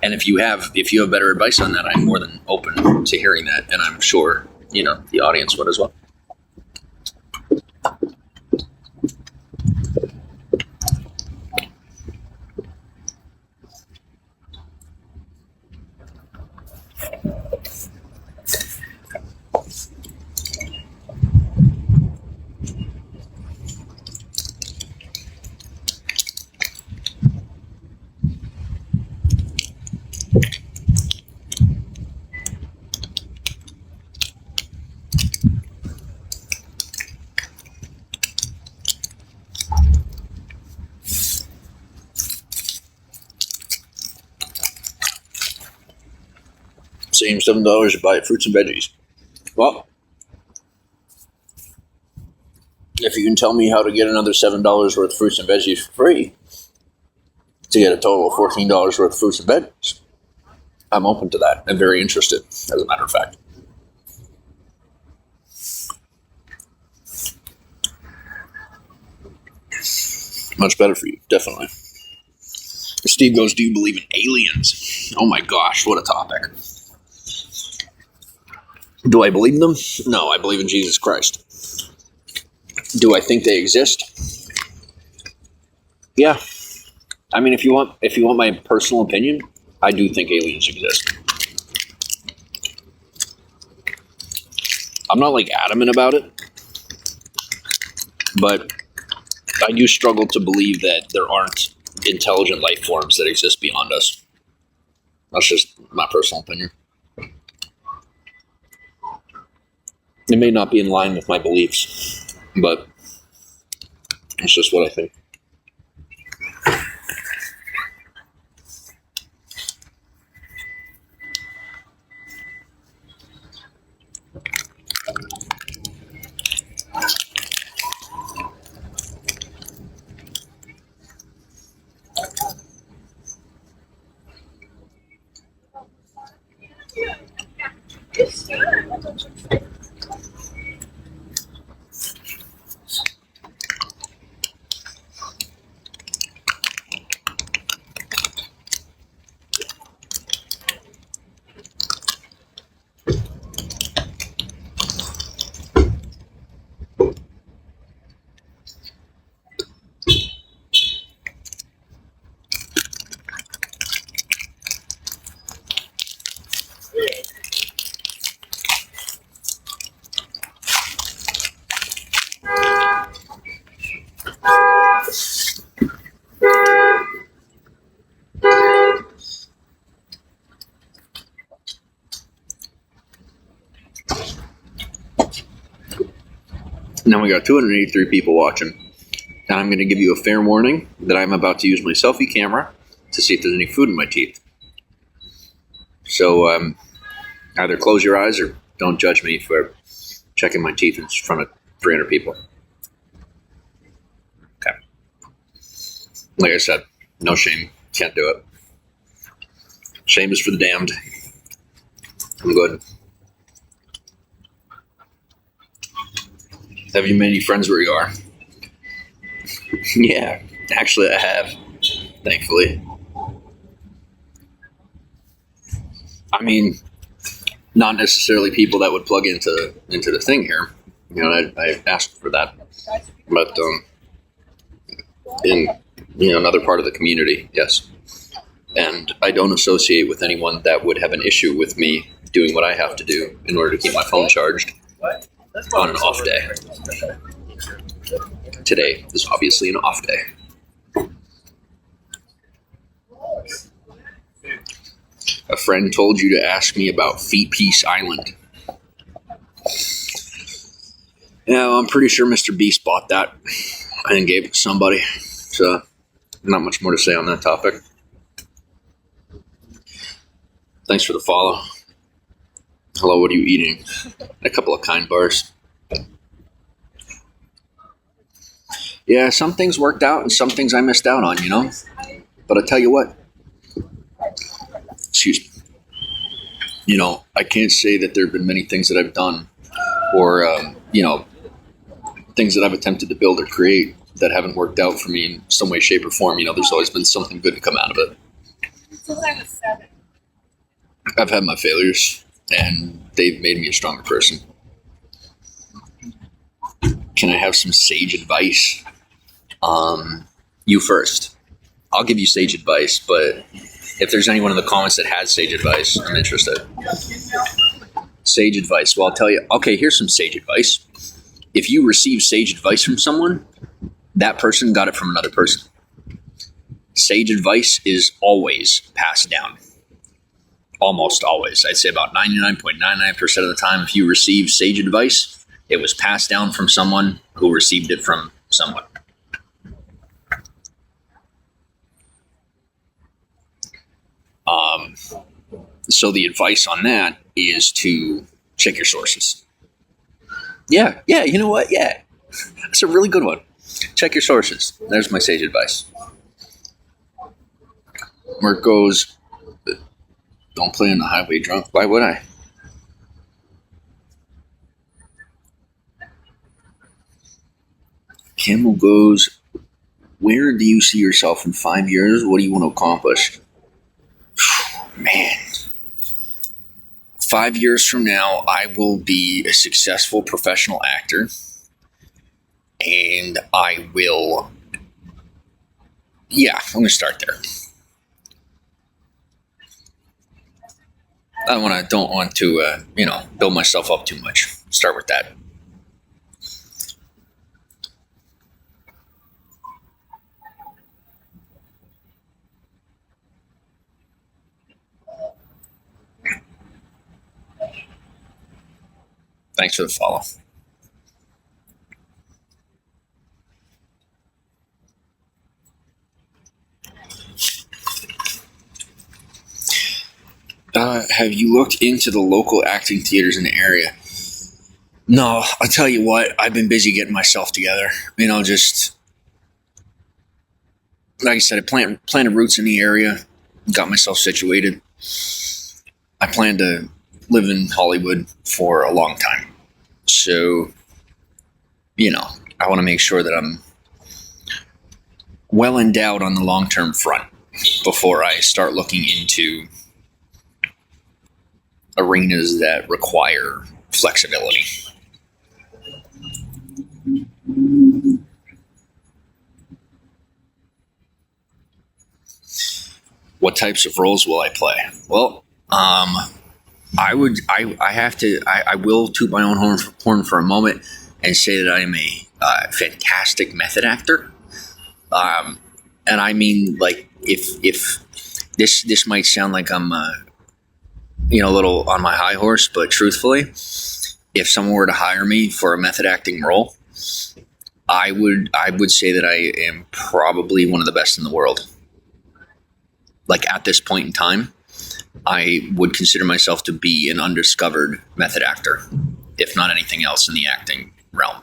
And if you have better advice on that, I'm more than open to hearing that, and I'm sure the audience would as well. Same $7 to buy fruits and veggies. Well, if you can tell me how to get another $7 worth of fruits and veggies for free to get a total of $14 worth of fruits and veggies, I'm open to that. I'm very interested, as a matter of fact. Much better for you, definitely. Steve goes, do you believe in aliens? Oh my gosh, what a topic. Do I believe them? No, I believe in Jesus Christ. Do I think they exist? Yeah. I mean, if you want my personal opinion, I do think aliens exist. I'm not like adamant about it, but I do struggle to believe that there aren't intelligent life forms that exist beyond us. That's just my personal opinion. It may not be in line with my beliefs, but it's just what I think. Now we got 283 people watching. And I'm going to give you a fair warning that I'm about to use my selfie camera to see if there's any food in my teeth. So either close your eyes or don't judge me for checking my teeth in front of 300 people. Okay. Like I said, no shame. Can't do it. Shame is for the damned. I'm good. Have you made any friends where you are? Yeah, actually I have, thankfully. I mean, not necessarily people that would plug into the thing here. You know, I asked for that. But in another part of the community, yes. And I don't associate with anyone that would have an issue with me doing what I have to do in order to keep my phone charged on an off day. Today is obviously an off day. A friend told you to ask me about Feet Piece Island. Yeah, I'm pretty sure Mr. Beast bought that and gave it to somebody. So, not much more to say on that topic. Thanks for the follow. Hello, what are you eating? A couple of Kind bars. Yeah, some things worked out and some things I missed out on, you know? But I tell you what. Excuse me. You know, I can't say that there have been many things that I've done or, things that I've attempted to build or create that haven't worked out for me in some way, shape, or form. You know, there's always been something good to come out of it. I've had my failures, and they've made me a stronger person. Can I have some sage advice? You first. I'll give you sage advice, but if there's anyone in the comments that has sage advice, I'm interested. Sage advice. Well, I'll tell you. Okay, here's some sage advice. If you receive sage advice from someone, that person got it from another person. Sage advice is always passed down. Almost always. I'd say about 99.99% of the time, if you receive sage advice, it was passed down from someone who received it from someone. So the advice on that is to check your sources. Yeah, you know what? Yeah, that's a really good one. Check your sources. There's my sage advice. Where it goes, don't play on the highway drunk. Why would I? Camel goes, where do you see yourself in 5 years? What do you want to accomplish? Man. 5 years from now, I will be a successful professional actor. And I will... Yeah, I'm going to start there. I don't want to, build myself up too much. Start with that. Thanks for the follow. Have you looked into the local acting theaters in the area? No, I'll tell you what, I've been busy getting myself together. Just like I said, I planted roots in the area, got myself situated. I plan to live in Hollywood for a long time. So, I want to make sure that I'm well endowed on the long-term front before I start looking into arenas that require flexibility. What types of roles will I play? Well, I will toot my own horn for a moment and say that I am a fantastic method actor. And I mean, like, if this might sound like I'm, a little on my high horse, but truthfully, if someone were to hire me for a method acting role, I would say that I am probably one of the best in the world. Like at this point in time, I would consider myself to be an undiscovered method actor, if not anything else in the acting realm.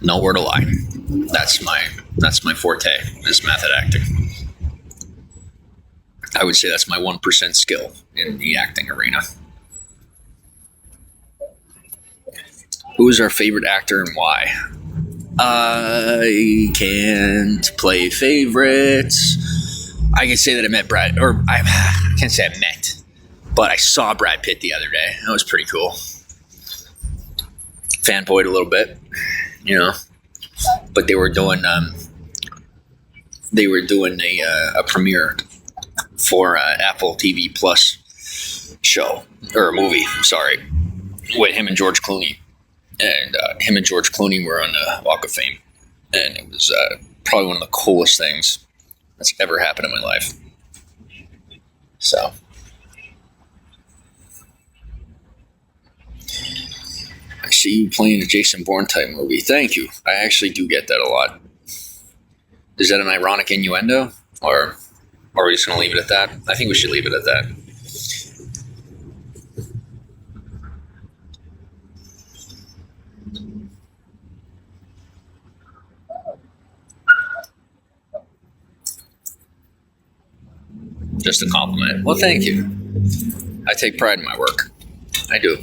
No word of lie. That's my forte, is method acting. I would say that's my 1% skill in the acting arena. Who is our favorite actor and why? I can't play favorites. I can say that I met Brad, or I can't say I met, but I saw Brad Pitt the other day. That was pretty cool. Fanboyed a little bit, you know. But they were doing a premiere for Apple TV Plus show, or a movie. Sorry, with him and George Clooney. And him and George Clooney were on the Walk of Fame. And it was probably one of the coolest things that's ever happened in my life. So. I see you playing a Jason Bourne type movie. Thank you. I actually do get that a lot. Is that an ironic innuendo? Or are we just going to leave it at that? I think we should leave it at that. Just a compliment. Well, thank you. I take pride in my work. I do.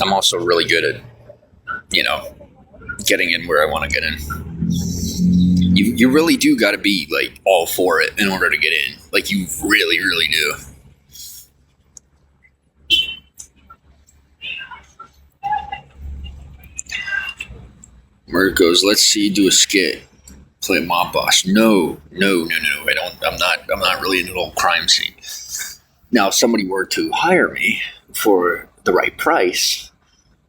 I'm also really good at, getting in where I want to get in. You really do got to be like all for it in order to get in. Like you really, really do. Mert goes, let's see you do a skit. Play a mob boss. No. I'm not really into the whole crime scene. Now, if somebody were to hire me for the right price,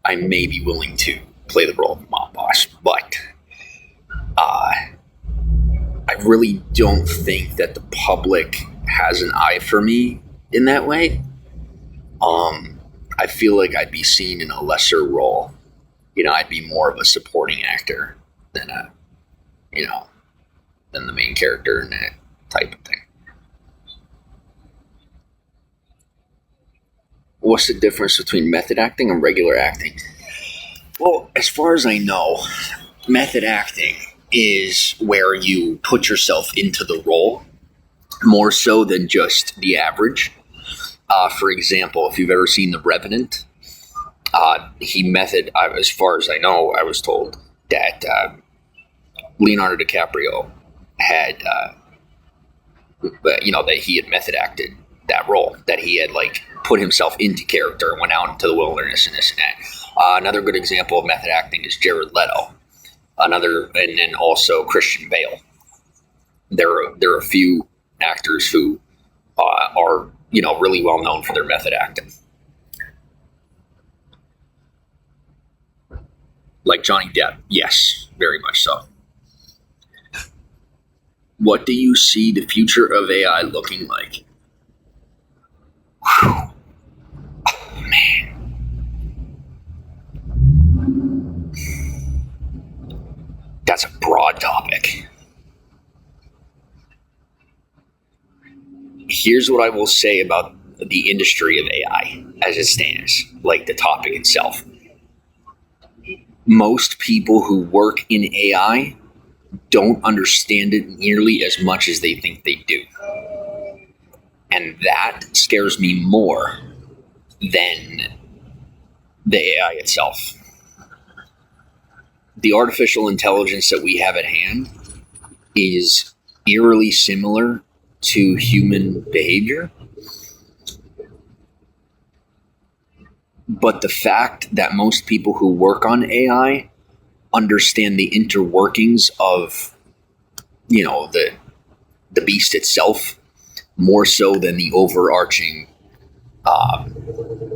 I may be willing to play the role of a mob boss. But I really don't think that the public has an eye for me in that way. I feel like I'd be seen in a lesser role. I'd be more of a supporting actor than than the main character in that type of thing. What's the difference between method acting and regular acting? Well, as far as I know, method acting is where you put yourself into the role more so than just the average. For example, if you've ever seen The Revenant, as far as I know, I was told that Leonardo DiCaprio had, that he had method acted that role, that he had put himself into character and went out into the wilderness and this and that. Another good example of method acting is Jared Leto. And then also Christian Bale. There are a few actors who are really well known for their method acting. Like Johnny Depp, yes, very much so. What do you see the future of AI looking like? Whew. Oh, man. That's a broad topic. Here's what I will say about the industry of AI as it stands, like the topic itself. Most people who work in AI don't understand it nearly as much as they think they do. And that scares me more than the AI itself. The artificial intelligence that we have at hand is eerily similar to human behavior. But the fact that most people who work on AI understand the interworkings of, the beast itself more so than the overarching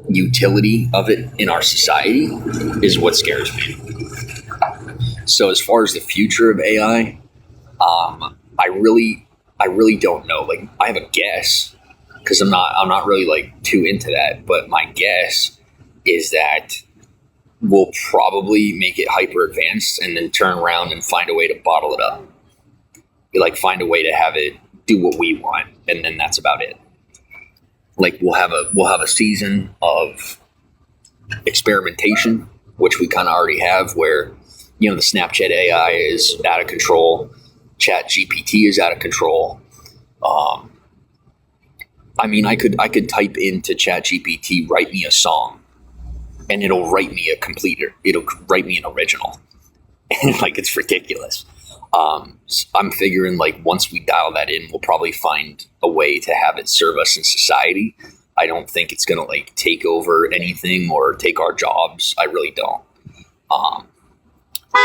utility of it in our society is what scares me. So as far as the future of AI, I really don't know. Like, I have a guess because I'm not really like too into that. But my guess is that we'll probably make it hyper advanced and then turn around and find a way to bottle it up. Like, find a way to have it do what we want, and then that's about it. Like, we'll have a season of experimentation, which we kind of already have, where, you know, the Snapchat AI is out of control, Chat GPT is out of control. I mean, I could type into Chat GPT, write me a song, and it'll write me it'll write me an original. And like, it's ridiculous. I'm figuring, like, once we dial that in, we'll probably find a way to have it serve us in society. I don't think it's going to like take over anything or take our jobs. I really don't.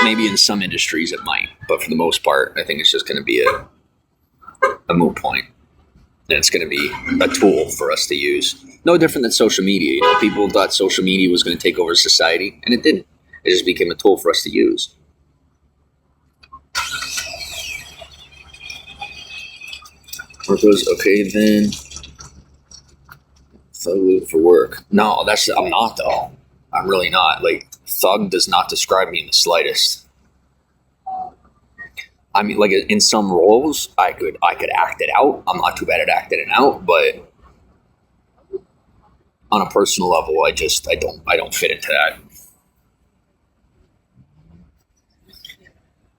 Maybe in some industries it might, but for the most part, I think it's just going to be a moot point. And it's going to be a tool for us to use. No different than social media. You know, people thought social media was going to take over society, and it didn't. It just became a tool for us to use. Goes, okay, then thug for work. No, I'm not, though. I'm really not. Like, thug does not describe me in the slightest. I mean, like, in some roles, I could act it out. I'm not too bad at acting it out, but on a personal level, I don't fit into that.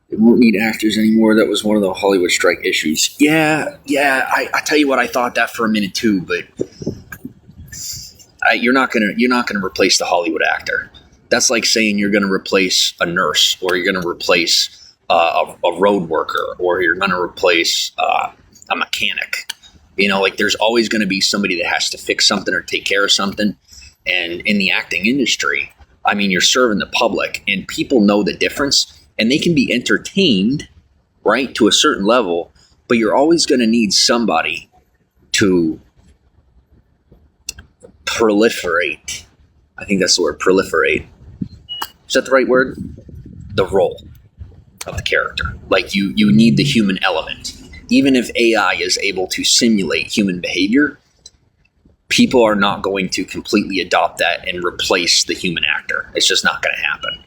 They won't need actors anymore. That was one of the Hollywood strike issues. Yeah. I tell you what, I thought that for a minute too, but you're not gonna replace the Hollywood actor. That's like saying you're gonna replace a nurse, or you're gonna replace a road worker, or you're gonna replace a mechanic. You know, like, there's always going to be somebody that has to fix something or take care of something. And in the acting industry, I mean, you're serving the public, and people know the difference. And they can be entertained, right, to a certain level, but you're always going to need somebody to proliferate. I think that's the word, proliferate. Is that the right word? The role of the character. Like, you need the human element. Even if AI is able to simulate human behavior, people are not going to completely adopt that and replace the human actor. It's just not going to happen.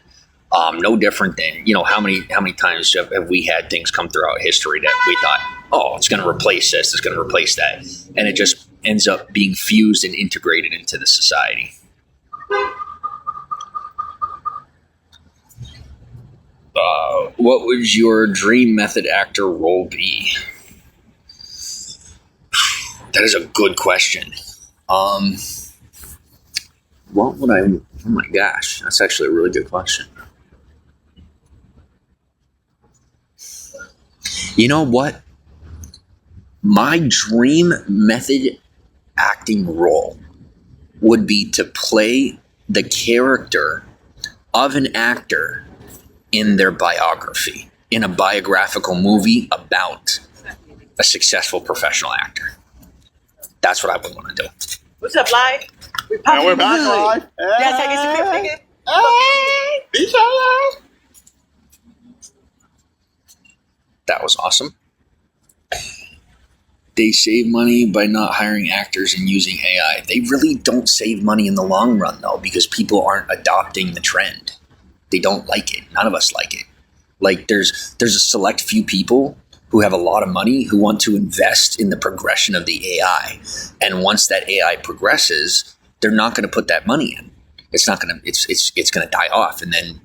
No different than, you know, how many times have we had things come throughout history that we thought, oh, it's going to replace this, it's going to replace that, and it just ends up being fused and integrated into the society. What would your dream method actor role be? That is a good question. What would I? Oh my gosh, that's actually a really good question. You know what? My dream method acting role would be to play the character of an actor in their biography, in a biographical movie about a successful professional actor. That's what I would want to do. What's up, live? We're back live. Yes, I guess you could pick it. That was awesome. They save money by not hiring actors and using AI. They really don't save money in the long run, though, because people aren't adopting the trend. They don't like it. None of us like it. Like, there's a select few people who have a lot of money who want to invest in the progression of the AI. And once that AI progresses, they're not going to put that money in. It's not going to, it's going to die off. And then,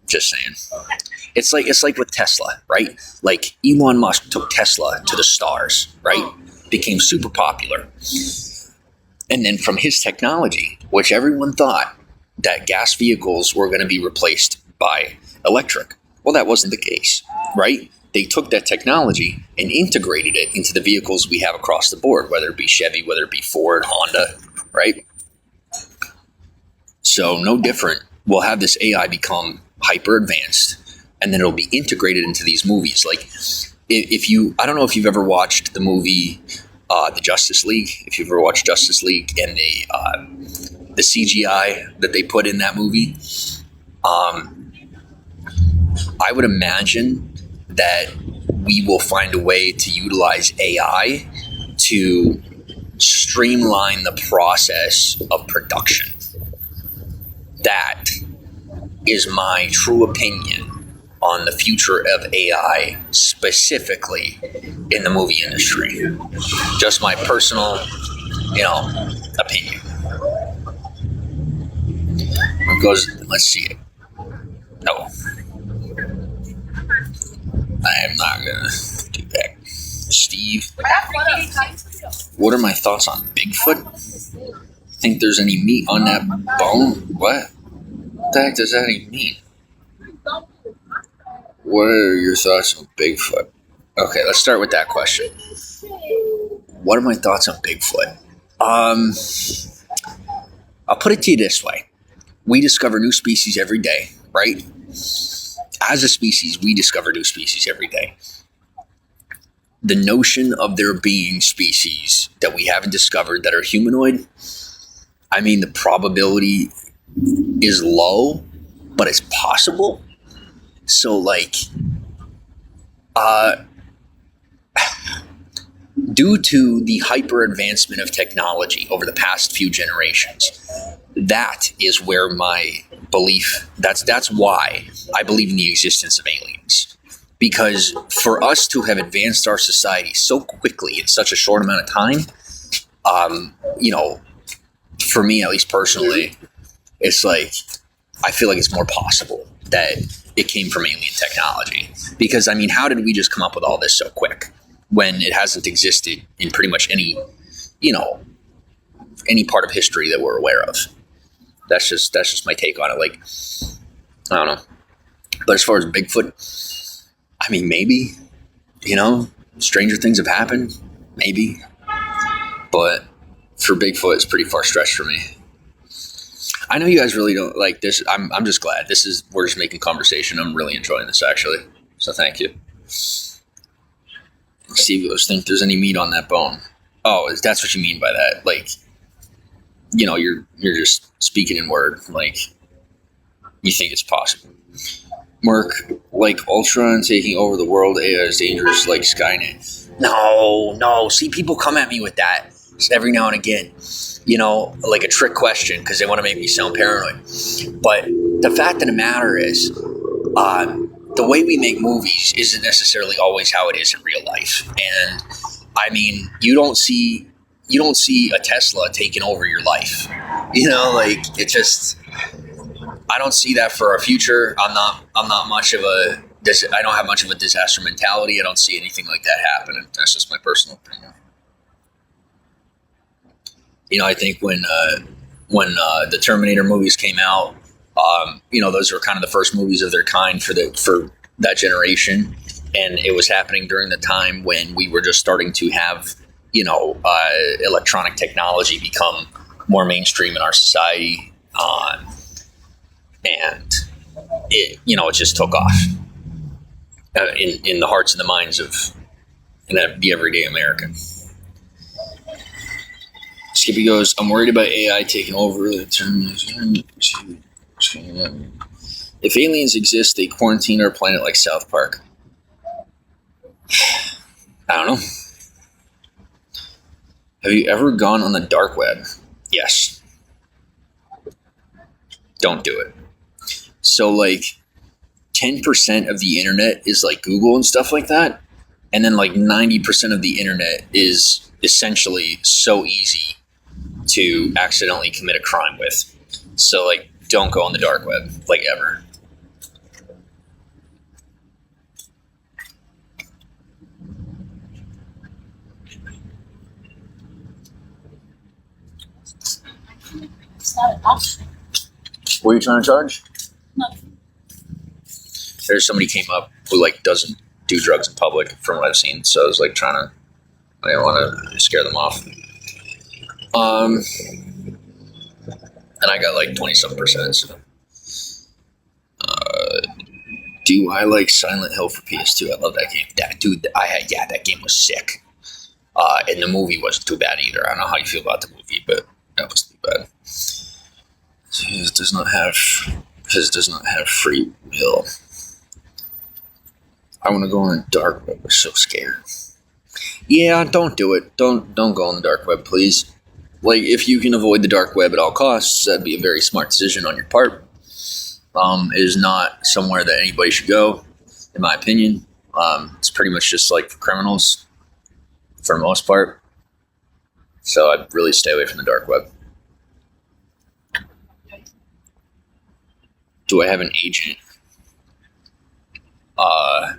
just saying. It's like with Tesla, right? Like, Elon Musk took Tesla to the stars, right? Became super popular. And then from his technology, which everyone thought that gas vehicles were going to be replaced by electric. Well, that wasn't the case, right? They took that technology and integrated it into the vehicles we have across the board, whether it be Chevy, whether it be Ford, Honda, right? So no different. We'll have this AI become hyper advanced, and then it'll be integrated into these movies. Like, I don't know if you've ever watched the movie, the Justice League. If you've ever watched Justice League and the CGI that they put in that movie, I would imagine that we will find a way to utilize AI to streamline the process of production. That is my true opinion on the future of AI, specifically in the movie industry. Just my personal, opinion. Because let's see it. No, I am not gonna do that. Steve, what are my thoughts on Bigfoot? Think there's any meat on that bone? What the heck does that even mean? What are your thoughts on Bigfoot? Okay, let's start with that question. What are my thoughts on Bigfoot? I'll put it to you this way. We discover new species every day, right? As a species, we discover new species every day. The notion of there being species that we haven't discovered that are humanoid, I mean, the probability is low, but it's possible. So, due to the hyper advancement of technology over the past few generations, that is where my belief, that's why I believe in the existence of aliens. Because for us to have advanced our society so quickly in such a short amount of time, for me, at least personally, it's like, I feel like it's more possible that it came from alien technology. Because, I mean, how did we just come up with all this so quick when it hasn't existed in pretty much any part of history that we're aware of? That's just my take on it. Like, I don't know. But as far as Bigfoot, I mean, maybe, stranger things have happened. Maybe. But for Bigfoot, it's pretty far stretched for me. I know you guys really don't like this. I'm just glad. We're just making conversation. I'm really enjoying this, actually. So thank you. Steve goes, think there's any meat on that bone. Oh, that's what you mean by that. Like, you're just speaking in word. Like, you think it's possible. Mark, like Ultron taking over the world, AI is dangerous like Skynet. No. See, people come at me with that every now and again. Like a trick question because they want to make me sound paranoid. But the fact of the matter is, the way we make movies isn't necessarily always how it is in real life. And I mean, you don't see a Tesla taking over your life. It just, I don't see that for our future. I don't have much of a disaster mentality. I don't see anything like that happening. That's just my personal opinion. I think when the Terminator movies came out, those were kind of the first movies of their kind for that generation, and it was happening during the time when we were just starting to have electronic technology become more mainstream in our society, and it just took off in the hearts and the minds of the everyday American. Skippy goes, I'm worried about AI taking over the term. If aliens exist, they quarantine our planet like South Park. I don't know. Have you ever gone on the dark web? Yes. Don't do it. So 10% of the internet is like Google and stuff like that. And then 90% of the internet is essentially so easy to accidentally commit a crime with. So don't go on the dark web, ever. What are you trying to charge? Nothing. There's somebody came up who doesn't do drugs in public from what I've seen. So I was I didn't want to scare them off. And I got 20-some%. So. Do I like Silent Hill for PS2? I love that game. That game was sick. And the movie wasn't too bad either. I don't know how you feel about the movie, but that was too bad. It does not have because it does not have free will. I want to go on the dark web. I'm so scared. Yeah, don't do it. Don't go on the dark web, please. Like, if you can avoid the dark web at all costs, that'd be a very smart decision on your part. It is not somewhere that anybody should go, in my opinion. It's pretty much just like for criminals, for the most part. So I'd really stay away from the dark web. Do I have an agent? I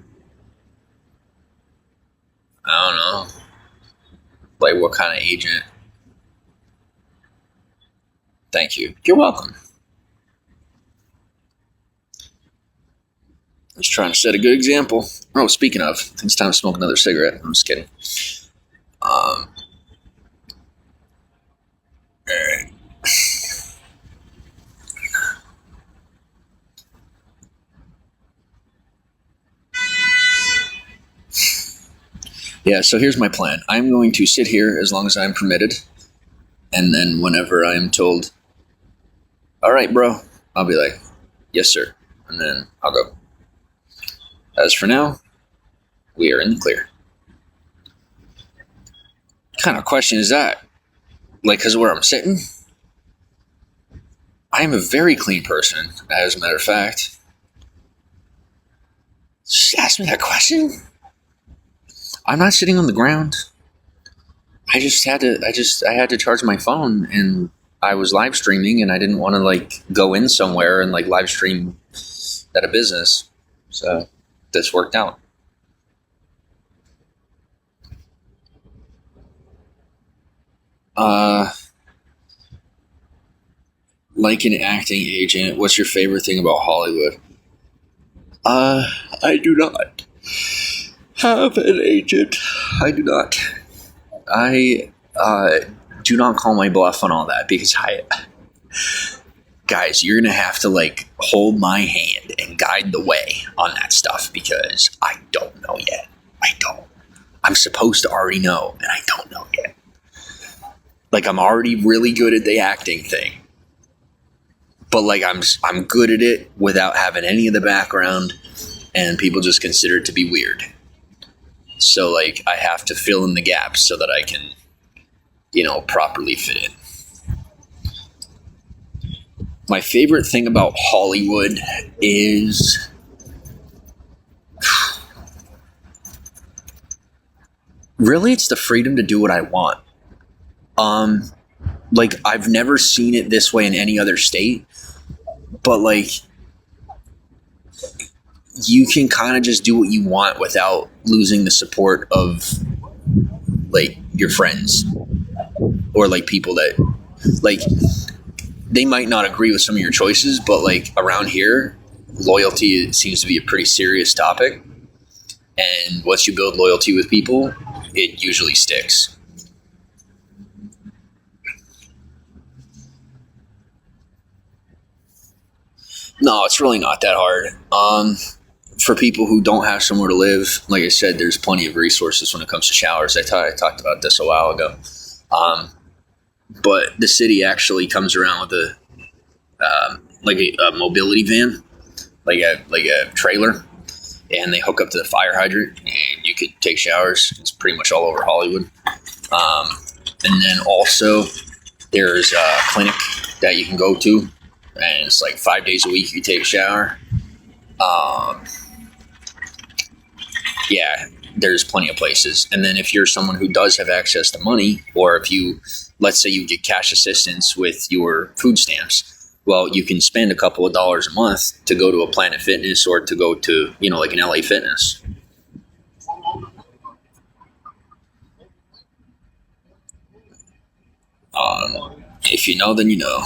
don't know. Like, what kind of agent? Thank you. You're welcome. Just trying to set a good example. Oh, speaking of, I think it's time to smoke another cigarette. I'm just kidding. Alright. Yeah, so here's my plan. I'm going to sit here as long as I'm permitted. And then whenever I am told, all right, bro, I'll be like, yes, sir. And then I'll go. As for now, we are in the clear. What kind of question is that? Like, because of where I'm sitting? I am a very clean person, as a matter of fact. Just ask me that question. I'm not sitting on the ground. I had to charge my phone, and I was live streaming, and I didn't want to like go in somewhere and like live stream at a business. So this worked out. Like an acting agent, what's your favorite thing about Hollywood? I do not have an agent. I do not. I do not call my bluff on all that because guys, you're gonna have to like hold my hand and guide the way on that stuff because I don't know yet. I don't. I'm supposed to already know, and I don't know yet. Like, I'm already really good at the acting thing, but like I'm good at it without having any of the background, and people just consider it to be weird. So like I have to fill in the gaps so that I can, properly fit in. My favorite thing about Hollywood is really it's the freedom to do what I want. Like I've never seen it this way in any other state, but like you can kind of just do what you want without losing the support of like your friends or like people that like they might not agree with some of your choices, but like around here, loyalty seems to be a pretty serious topic. And once you build loyalty with people, it usually sticks. No, it's really not that hard. For people who don't have somewhere to live, like I said, there's plenty of resources when it comes to showers. I talked about this a while ago. But the city actually comes around with a mobility van, like a trailer, and they hook up to the fire hydrant, and you could take showers. It's pretty much all over Hollywood. And then also there's a clinic that you can go to, and it's like 5 days a week you take a shower. Yeah, there's plenty of places. And then if you're someone who does have access to money, or if you, let's say you get cash assistance with your food stamps, well, you can spend a couple of dollars a month to go to a Planet Fitness or to go to, like an LA Fitness. If you know, then you know.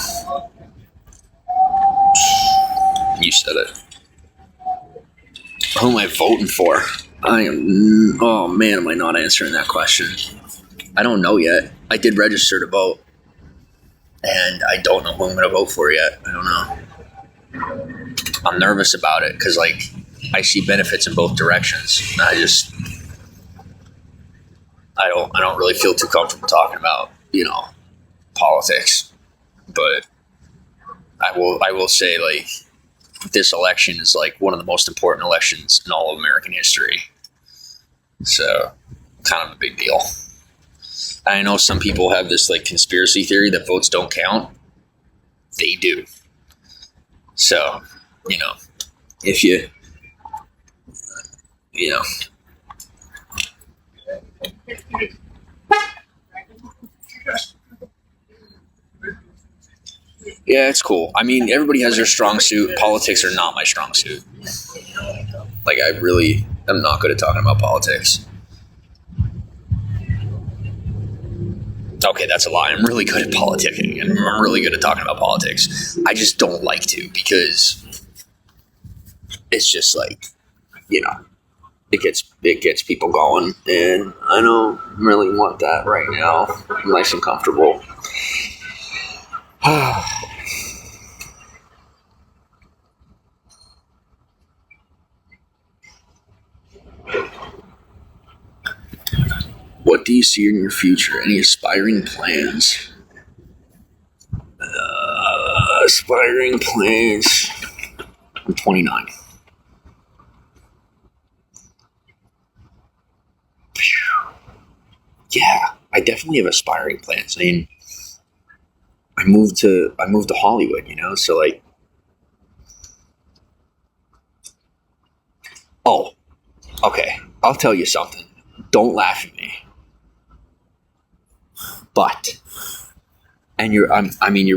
You said it. Who am I voting for? Oh man, am I not answering that question? I don't know yet. I did register to vote, and I don't know who I'm going to vote for yet. I don't know. I'm nervous about it because, like, I see benefits in both directions. I don't really feel too comfortable talking about, politics, but I will say, like, this election is like one of the most important elections in all of American history. So, kind of a big deal. I know some people have this like conspiracy theory that votes don't count. They do. So, if you know. Yeah, it's cool. I mean, everybody has their strong suit. Politics are not my strong suit. Like, I really am not good at talking about politics. Okay, that's a lie. I'm really good at politicking, and I'm really good at talking about politics. I just don't like to, because it's just like, it gets people going, and I don't really want that right now. I'm nice and comfortable. What do you see in your future? Any aspiring plans? Aspiring plans. I'm 29. Yeah, I definitely have aspiring plans. I mean, I moved to Hollywood, so like, oh, okay, I'll tell you something. Don't laugh at me. But, and you're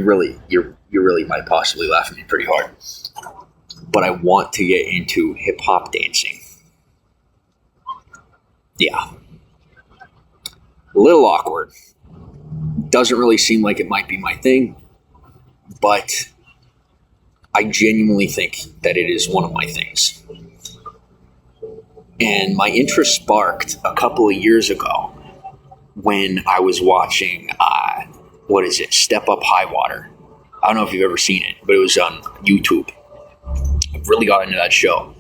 really might possibly laugh at me pretty hard. But I want to get into hip hop dancing. Yeah. A little awkward. Doesn't really seem like it might be my thing, but I genuinely think that it is one of my things. And my interest sparked a couple of years ago when I was watching, Step Up High Water. I don't know if you've ever seen it, but it was on YouTube. I really got into that show.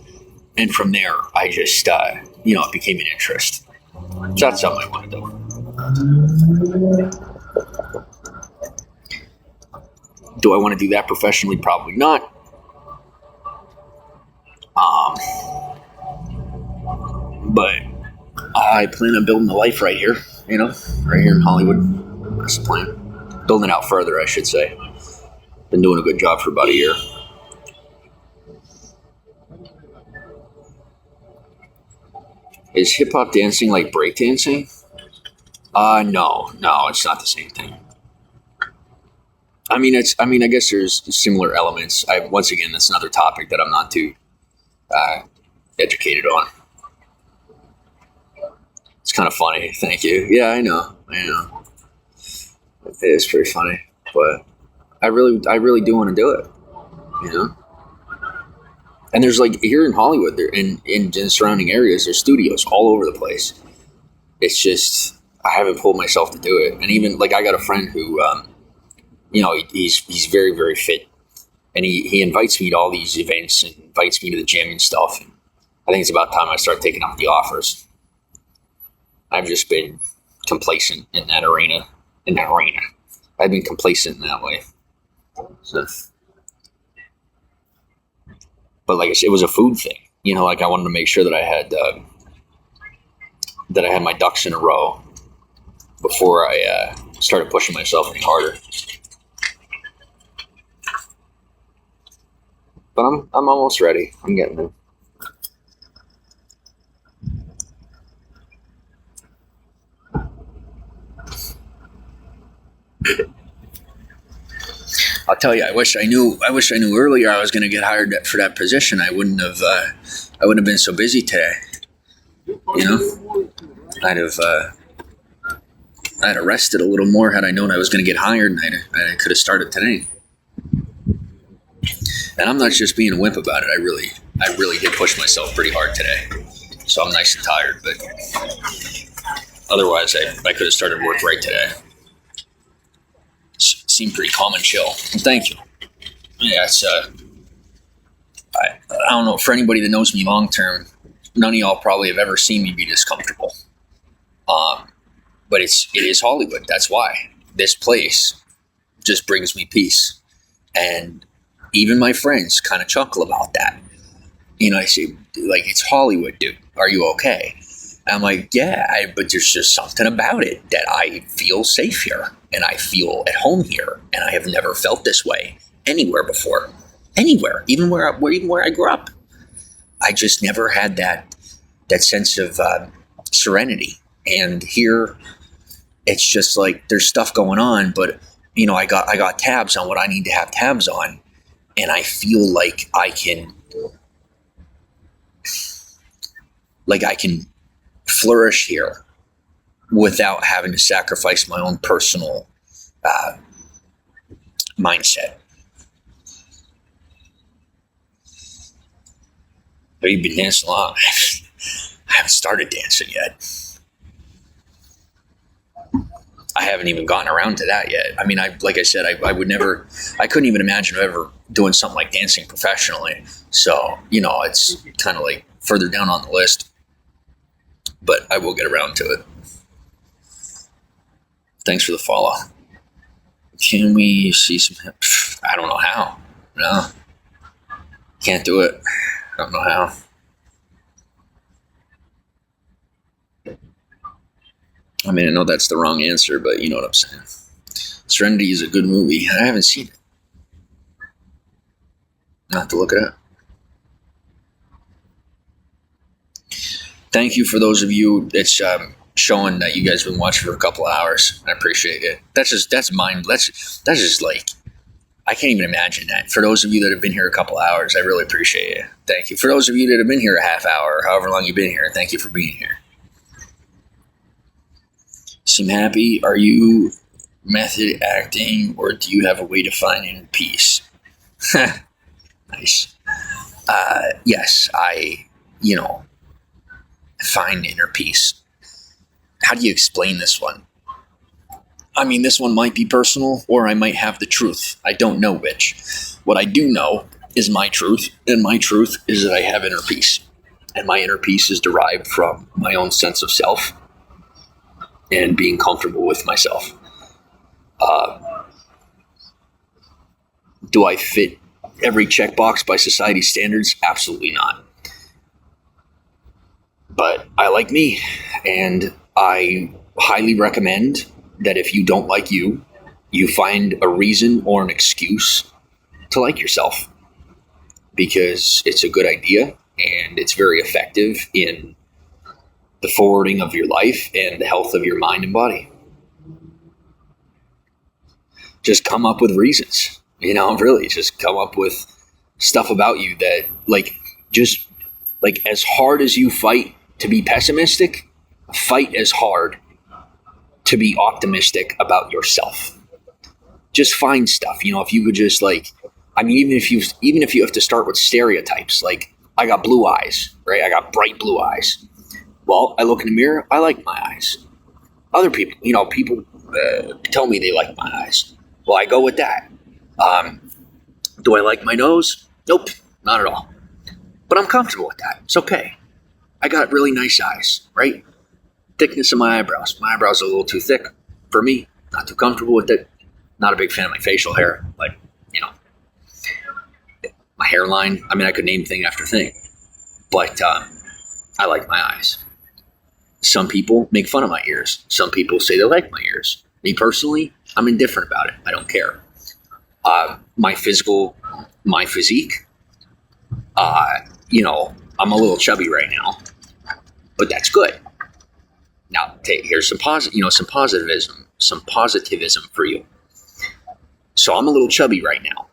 And from there, I just, it became an interest. So that's something I want to do. Do I want to do that professionally? Probably not. But I plan on building a life right here, right here in Hollywood. That's the plan. Building it out further, I should say. Been doing a good job for about a year. Is hip hop dancing like break dancing? No, it's not the same thing. I guess there's similar elements. Once again, that's another topic that I'm not too educated on. It's kind of funny. Thank you. Yeah, I know. It is pretty funny, but I really do want to do it. And there's like here in Hollywood, there in surrounding areas, there's studios all over the place. It's just I haven't pulled myself to do it. And even like I got a friend who, he's very, very fit, and he invites me to all these events and invites me to the gym and stuff. And I think it's about time I start taking up the offers. I've just been complacent in that arena. I've been complacent in that way. So, but like I said, it was a food thing. Like I wanted to make sure that I had my ducks in a row before I started pushing myself any harder. But I'm almost ready. I'm getting there. I'll tell you, I wish I knew earlier I was going to get hired for that position. I wouldn't have been so busy today. I'd have rested a little more had I known I was going to get hired, and I could have started today. And I'm not just being a wimp about it. I really did push myself pretty hard today. So I'm nice and tired, but otherwise I could have started work right today. Seemed pretty calm and chill. Thank you. Yeah, it's I don't know, for anybody that knows me long term, none of y'all probably have ever seen me be this comfortable. But it is Hollywood. That's why this place just brings me peace. And even my friends kind of chuckle about that. You know, I say, like, it's Hollywood, dude. Are you okay? I'm like, yeah, but there's just something about it that I feel safe here and I feel at home here. And I have never felt this way anywhere before. Anywhere, even where I grew up. I just never had that sense of serenity. And here, it's just like there's stuff going on, but you know, I got tabs on what I need to have tabs on, and I feel like I can flourish here without having to sacrifice my own personal mindset. Have you been dancing long? I haven't started dancing yet. I haven't even gotten around to that yet. I mean, like I said, I couldn't even imagine ever doing something like dancing professionally. So, you know, it's kind of like further down on the list, but I will get around to it. Thanks for the follow. Can we see some? I don't know how. No, can't do it. I don't know how. I mean, I know that's the wrong answer, but you know what I'm saying. Serenity is a good movie. I haven't seen it. I'll have to look it up. Thank you for those of you that's showing that you guys have been watching for a couple of hours. I appreciate it. That's just like, I can't even imagine that. For those of you that have been here a couple of hours, I really appreciate it. Thank you. For those of you that have been here a half hour, or however long you've been here, thank you for being here. Seem happy. Are you method acting, or do you have a way to find inner peace? Nice. Yes, I find inner peace. How do you explain this one? I mean, this one might be personal, or I might have the truth. I don't know which. What I do know is my truth, and my truth is that I have inner peace. And my inner peace is derived from my own sense of self and being comfortable with myself. Do I fit every checkbox by society's standards? Absolutely not. But I like me, and I highly recommend that if you don't like you, you find a reason or an excuse to like yourself, because it's a good idea and it's very effective in the forwarding of your life and the health of your mind and body. Just come up with reasons, really just come up with stuff about you that just as hard as you fight to be pessimistic, fight as hard to be optimistic about yourself. Just find stuff, if you could just even if you have to start with stereotypes, like I got blue eyes, right? I got bright blue eyes. Well, I look in the mirror, I like my eyes. Other people, people tell me they like my eyes. Well, I go with that. Do I like my nose? Nope, not at all. But I'm comfortable with that. It's okay. I got really nice eyes, right? Thickness of my eyebrows. My eyebrows are a little too thick for me. Not too comfortable with it. Not a big fan of my facial hair. My hairline. I mean, I could name thing after thing. But I like my eyes. Some people make fun of my ears. Some people say they like my ears. Me personally, I'm indifferent about it. I don't care. My physique, I'm a little chubby right now, but that's good. Now, here's some positivism for you. So I'm a little chubby right now.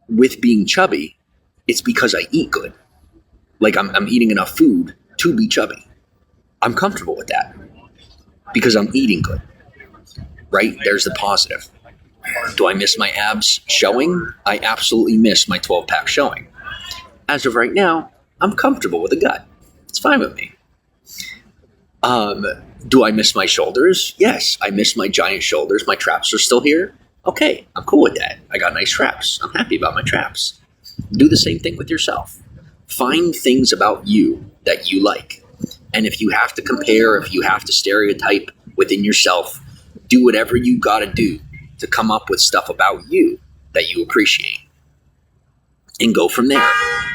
With being chubby, it's because I eat good. I'm eating enough food to be chubby. I'm comfortable with that because I'm eating good, right? There's the positive. Do I miss my abs showing? I absolutely miss my 12-pack showing. As of right now, I'm comfortable with a gut. It's fine with me. Do I miss my shoulders? Yes, I miss my giant shoulders. My traps are still here. Okay, I'm cool with that. I got nice traps. I'm happy about my traps. Do the same thing with yourself. Find things about you that you like. And if you have to compare, if you have to stereotype within yourself, do whatever you got to do to come up with stuff about you that you appreciate, and go from there.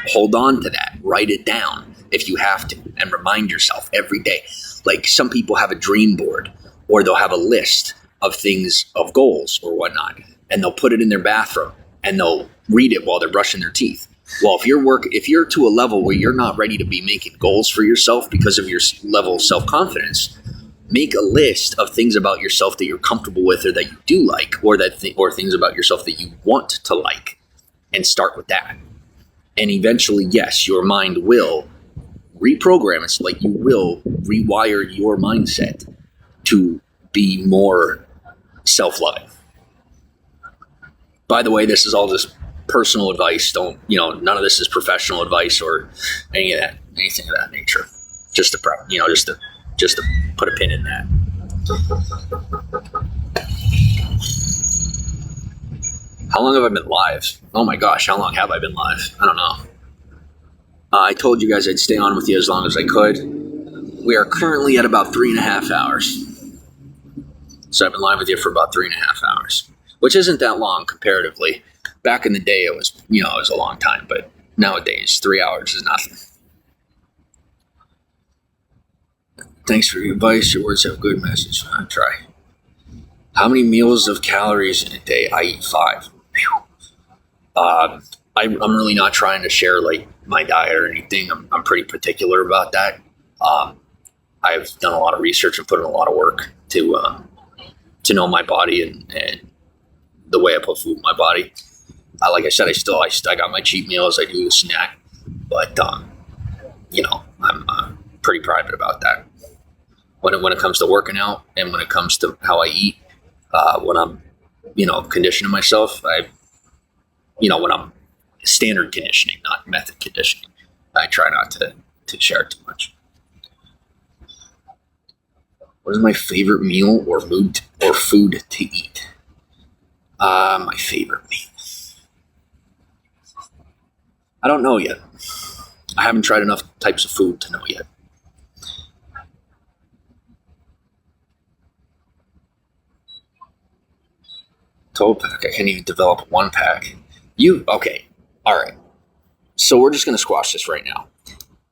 Hold on to that. Write it down if you have to, and remind yourself every day. Like some people have a dream board, or they'll have a list of things, of goals or whatnot, and they'll put it in their bathroom and they'll read it while they're brushing their teeth. Well, if you're to a level where you're not ready to be making goals for yourself because of your level of self-confidence, make a list of things about yourself that you're comfortable with, or that you do like, or or things about yourself that you want to like, and start with that. And eventually, yes, your mind will reprogram. It's like you will rewire your mindset to be more self-loving. By the way, this is all just personal advice. Don't, none of this is professional advice or anything of that nature. Just to put a pin in that. How long have I been live? Oh my gosh, how long have I been live? I don't know. I told you guys I'd stay on with you as long as I could. We are currently at about 3.5 hours. So I've been live with you for about 3.5 hours, which isn't that long comparatively. Back in the day, it was a long time, but nowadays, 3 hours is nothing. Thanks for your advice. Your words have a good message. I try. How many meals of calories in a day? I eat 5. I'm really not trying to share like my diet or anything. I'm pretty particular about that. I've done a lot of research and put in a lot of work to know my body and the way I put food in my body. Like I said, I got my cheat meals. I do the snack, but I'm pretty private about that. When it comes to working out and when it comes to how I eat, when I'm conditioning myself, when I'm standard conditioning, not method conditioning, I try not to share too much. What is my favorite meal or food to eat? My favorite meal. I don't know yet. I haven't tried enough types of food to know yet. Total pack. I can't even develop one pack. Okay. All right. So we're just going to squash this right now.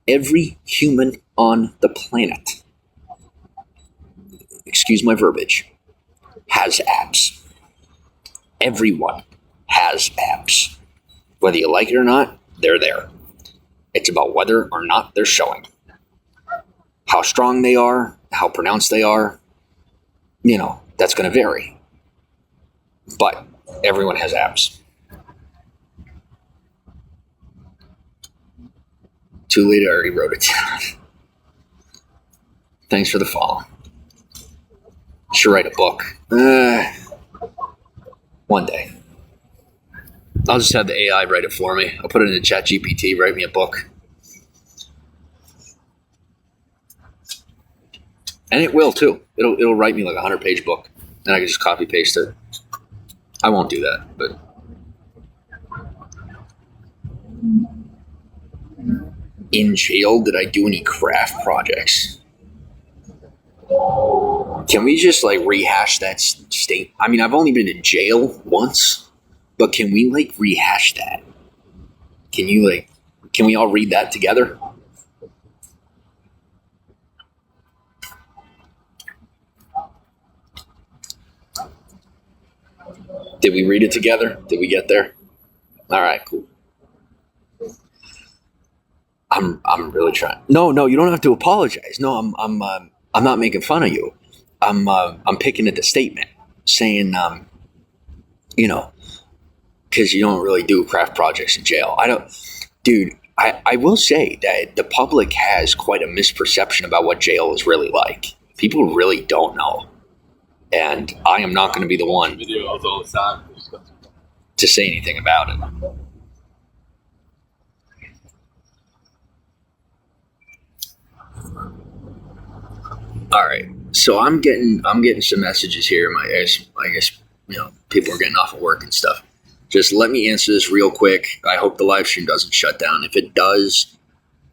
Every human on the planet, excuse my verbiage, has abs. Everyone has abs. Whether you like it or not, they're there. It's about whether or not they're showing. How strong they are, how pronounced they are, that's going to vary. But everyone has abs. Too late, I already wrote it down. Thanks for the follow. Should write a book. One day. I'll just have the AI write it for me. I'll put it in ChatGPT, write me a book. And it will too. It'll write me like a 100-page book. And I can just copy paste it. I won't do that, but in jail, did I do any craft projects? Can we just like rehash that state? I mean, I've only been in jail once, but can we like rehash that? Can we all read that together? Did we read it together? Did we get there? All right, cool. I'm really trying. No, you don't have to apologize. No, I'm not making fun of you. I'm picking at the statement, saying, because you don't really do craft projects in jail. I will say that the public has quite a misperception about what jail is really like. People really don't know. And I am not going to be the one to say anything about it. All right, so I'm getting some messages here. I guess people are getting off of work and stuff. Just let me answer this real quick. I hope the live stream doesn't shut down. If it does,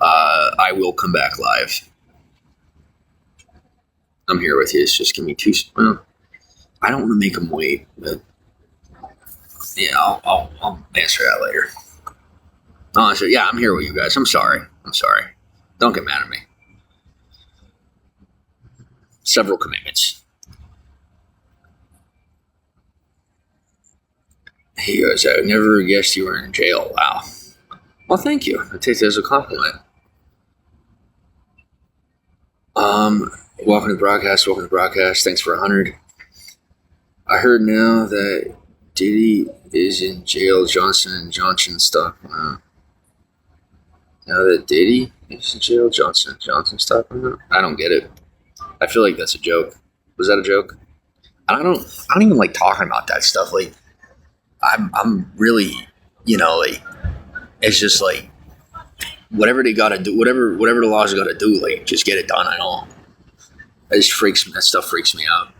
I will come back live. I'm here with you. It's just give me 2. Well, I don't want to make them wait, but Yeah, I'll answer that later. Honestly, yeah, I'm here with you guys. I'm sorry. Don't get mad at me. Several commitments. He goes, I never guessed you were in jail. Wow. Well, thank you. I take that as a compliment. Welcome to the broadcast. Thanks for 100. I heard now that Diddy is in jail. Johnson & Johnson stuff. Now that Diddy is in jail, Johnson stuff. I don't get it. I feel like that's a joke. Was that a joke? I don't even like talking about that stuff. Like, I'm really, like, it's just like, whatever they gotta do, whatever the laws gotta do, like, just get it done. I know. That stuff freaks me out.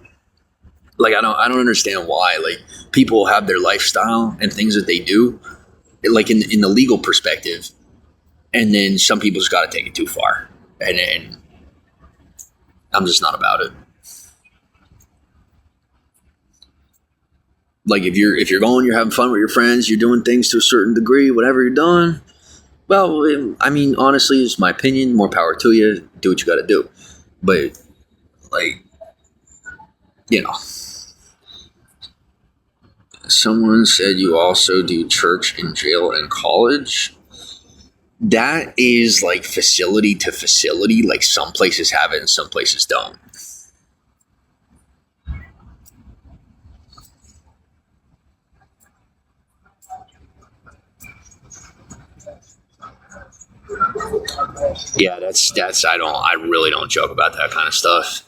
Like, I don't understand why, like, people have their lifestyle and things that they do, like, in the legal perspective, and then some people just gotta take it too far. And I'm just not about it. Like, if you're you're having fun with your friends, you're doing things to a certain degree, whatever you're doing, well, I mean, honestly, it's my opinion, more power to you, do what you gotta do. But, like, someone said you also do church in jail and college. That is, like, facility to facility. Like, some places have it and some places don't. Yeah, that's I really don't joke about that kind of stuff.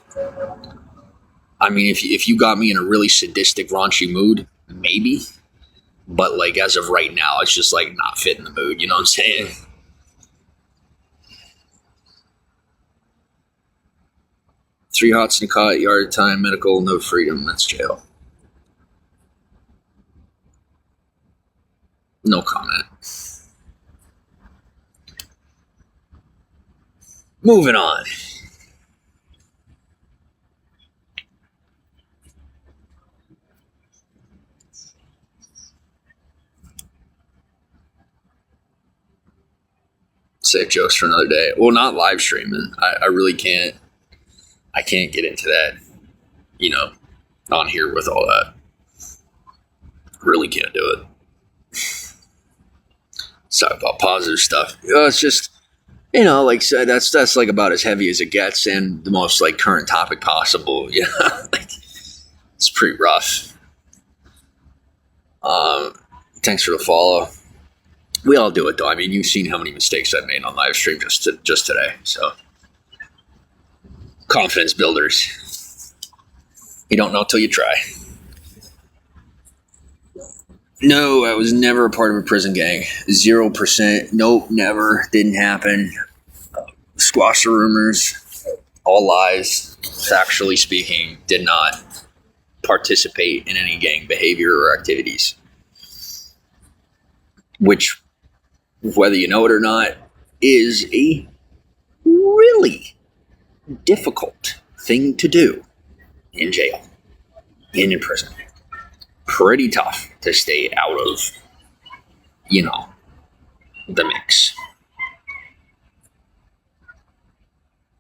I mean, if you got me in a really sadistic, raunchy mood, maybe. But, like, as of right now, it's just, like, not fitting the mood. You know what I'm saying? Three hots in a cot, yard time, medical, no freedom. That's jail. No comment. Moving on. Save jokes for another day. Well, not live streaming. I really can't. I can't get into that, on here with all that. Really can't do it. Let's talk about positive stuff. It's just, like, so that's like about as heavy as it gets and the most, like, current topic possible. Yeah, like, it's pretty rough. Thanks for the follow. We all do it, though. I mean, you've seen how many mistakes I've made on live stream just today. So, confidence builders. You don't know till you try. No, I was never a part of a prison gang. 0%. Nope, never. Didn't happen. Squash the rumors. All lies. Factually speaking, did not participate in any gang behavior or activities. Which, whether you know it or not, is a really difficult thing to do in jail, in prison. Pretty tough to stay out of, the mix.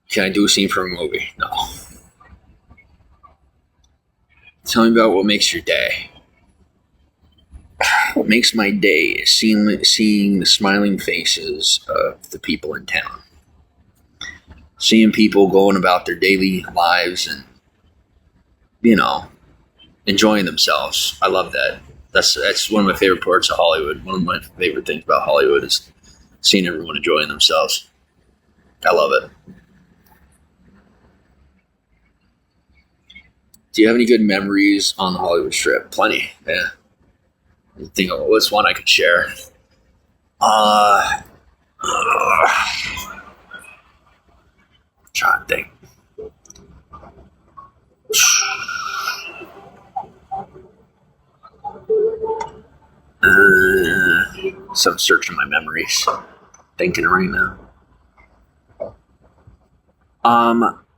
Can I do a scene from a movie? No. Tell me about what makes your day. What makes my day is seeing the smiling faces of the people in town. Seeing people going about their daily lives and, enjoying themselves. I love that. That's one of my favorite parts of Hollywood. One of my favorite things about Hollywood is seeing everyone enjoying themselves. I love it. Do you have any good memories on the Hollywood Strip? Plenty, yeah. I think what's one I could share? Trying to think. So I'm searching my memories. Thinking right now.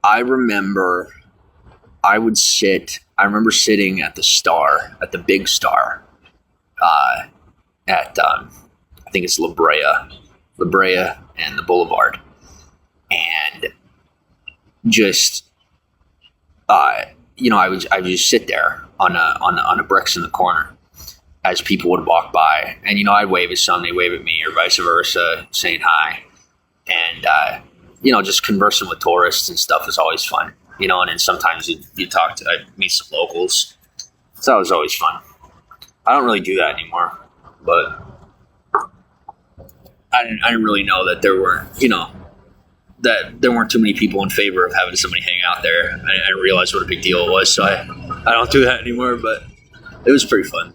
I remember sitting at the Star, at the Big Star, at I think it's La Brea and the Boulevard, and just I would just sit there on a bricks in the corner as people would walk by, and I'd wave at some, they wave at me, or vice versa, saying hi, and just conversing with tourists and stuff is always fun, and then sometimes you I'd meet some locals. So that was always fun. I don't really do that anymore, but I didn't really know that there were, that there weren't too many people in favor of having somebody hang out there. I didn't realize what a big deal it was, so I don't do that anymore, but it was pretty fun.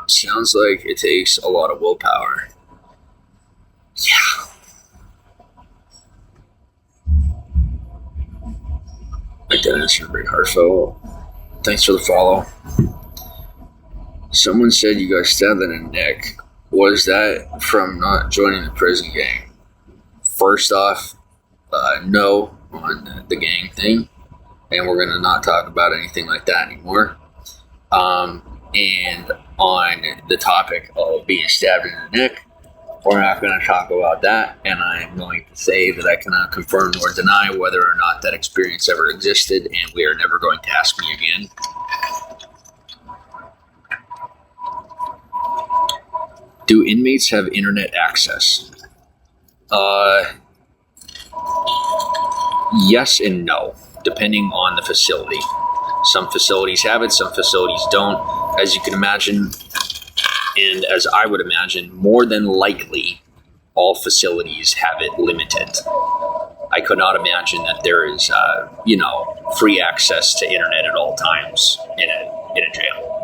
Sounds like it takes a lot of willpower. Yeah. Dennis and Rick Hartfeld. Thanks for the follow. Someone said you got stabbed in the neck. Was that from not joining the prison gang? First off, no on the gang thing, and we're going to not talk about anything like that anymore. And on the topic of being stabbed in the neck, we're not going to talk about that, and I'm going to say that I cannot confirm or deny whether or not that experience ever existed, and we are never going to ask me again. Do inmates have internet access? Yes and no, depending on the facility. Some facilities have it, some facilities don't. As you can imagine, and as I would imagine, more than likely, all facilities have it limited. I could not imagine that there is, free access to internet at all times in a jail.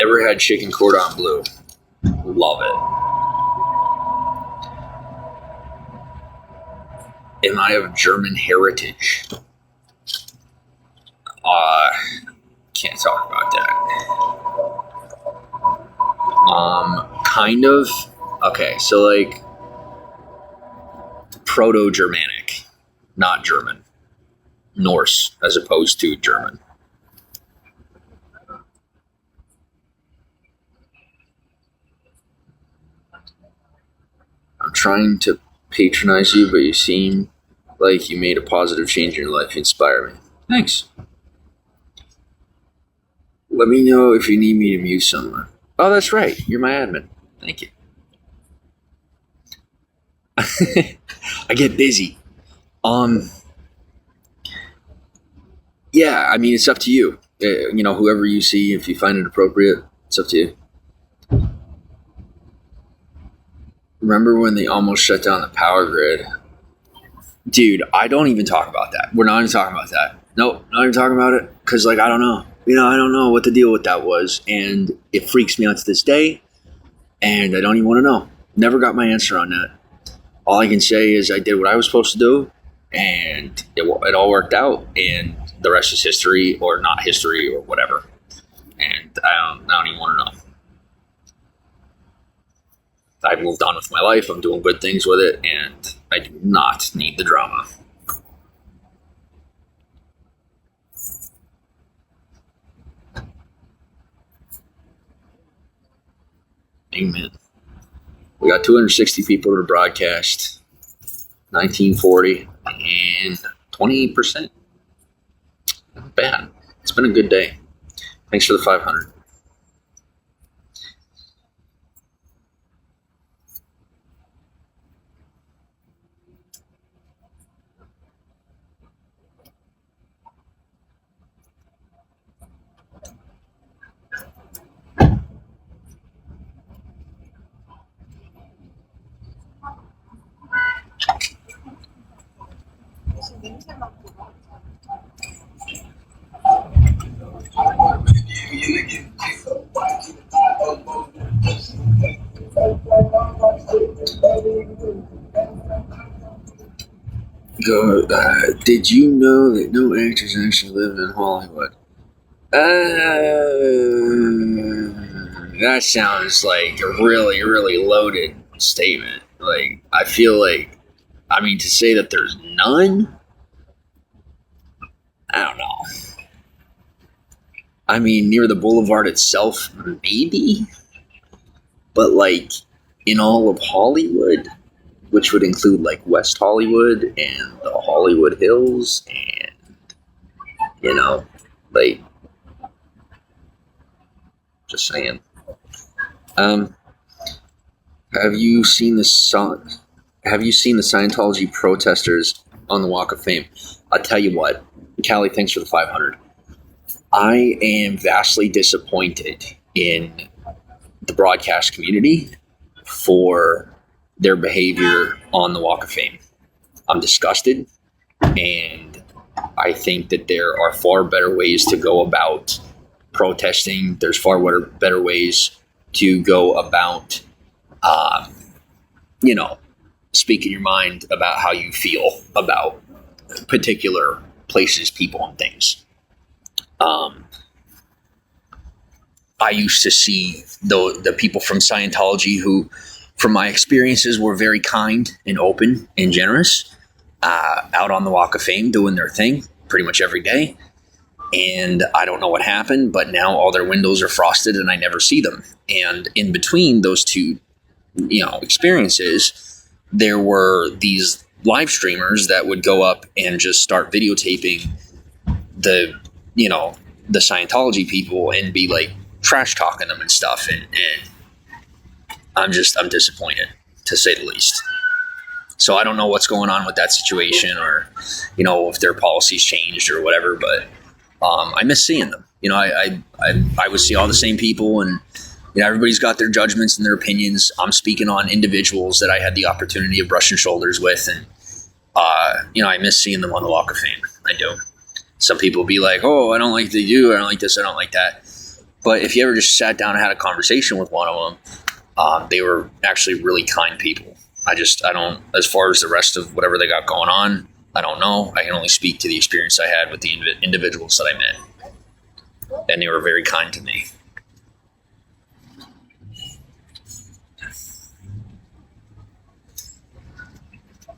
Ever had chicken cordon bleu? Love it. Am I of German heritage? Can't talk about that. Kind of. Okay, so like Proto-Germanic, not German. Norse as opposed to German. I'm trying to patronize you, but you seem like you made a positive change in your life. You inspire me. Thanks. Let me know if you need me to mute someone. Oh, that's right. You're my admin. Thank you. I get busy. Yeah, I mean, it's up to you. Whoever you see, if you find it appropriate, it's up to you. Remember when they almost shut down the power grid? Dude, I don't even talk about that. We're not even talking about that. Nope, not even talking about it. Because, I don't know. I don't know what the deal with that was. And it freaks me out to this day. And I don't even want to know. Never got my answer on that. All I can say is I did what I was supposed to do. And it all worked out. And the rest is history or not history or whatever. And I don't even want to know. I've moved on with my life. I'm doing good things with it, and I do not need the drama. Amen. We got 260 people to the broadcast, 1940, and 28%. Not bad. It's been a good day. Thanks for the 500. Did you know that no actors actually live in Hollywood? That sounds like a really, really loaded statement. Like, I feel like, I mean, to say that there's none, I don't know. I mean, near the boulevard itself, maybe, but like in all of Hollywood, which would include like West Hollywood and the Hollywood Hills, and you know, like, just saying. Have you seen the Have you seen the Scientology protesters on the Walk of Fame? I'll tell you what, Callie, thanks for the 500. I am vastly disappointed in the broadcast community for their behavior on the Walk of Fame. I'm disgusted, and I think that there are far better ways to go about protesting. There's far better ways to go about, speaking your mind about how you feel about particular places, people, and things. I used to see the people from Scientology who, from my experiences, were very kind and open and generous, out on the Walk of Fame doing their thing pretty much every day. And I don't know what happened, but now all their windows are frosted and I never see them. And in between those two, experiences, there were these live streamers that would go up and just start videotaping the Scientology people and be like trash talking them and stuff. And I'm disappointed, to say the least. So I don't know what's going on with that situation, or, if their policies changed or whatever, but I miss seeing them. I would see all the same people, and everybody's got their judgments and their opinions. I'm speaking on individuals that I had the opportunity of brushing shoulders with, and I miss seeing them on the Walk of Fame. I do. Some people be like, "Oh, I don't like they do. I don't like this. I don't like that." But if you ever just sat down and had a conversation with one of them, they were actually really kind people. I don't, as far as the rest of whatever they got going on, I don't know. I can only speak to the experience I had with the individuals that I met. And they were very kind to me.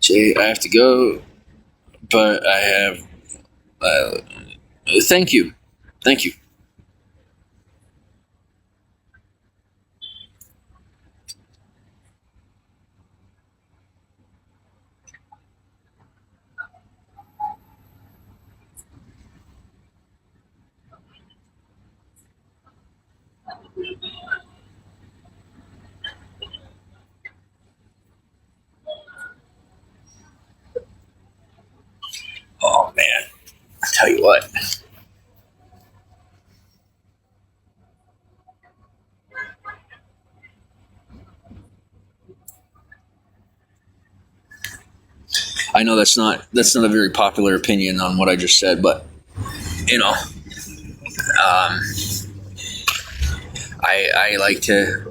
Jay, I have to go, but I have... thank you. Thank you. Oh, man. I tell you what. I know that's not a very popular opinion on what I just said, but I like to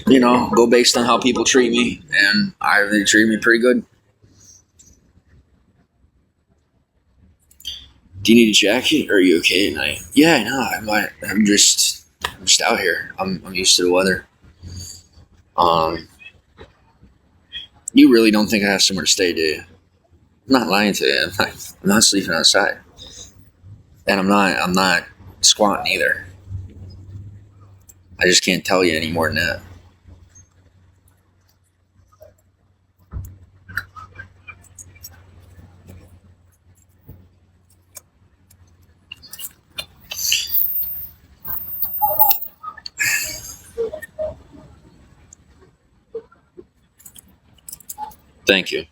go based on how people treat me, and they treat me pretty good. Do you need a jacket? Or are you okay tonight? Yeah, I know. I'm just out here. I'm used to the weather. You really don't think I have somewhere to stay, do you? I'm not lying to you. I'm not sleeping outside, and I'm not squatting either. I just can't tell you any more than that. Thank you.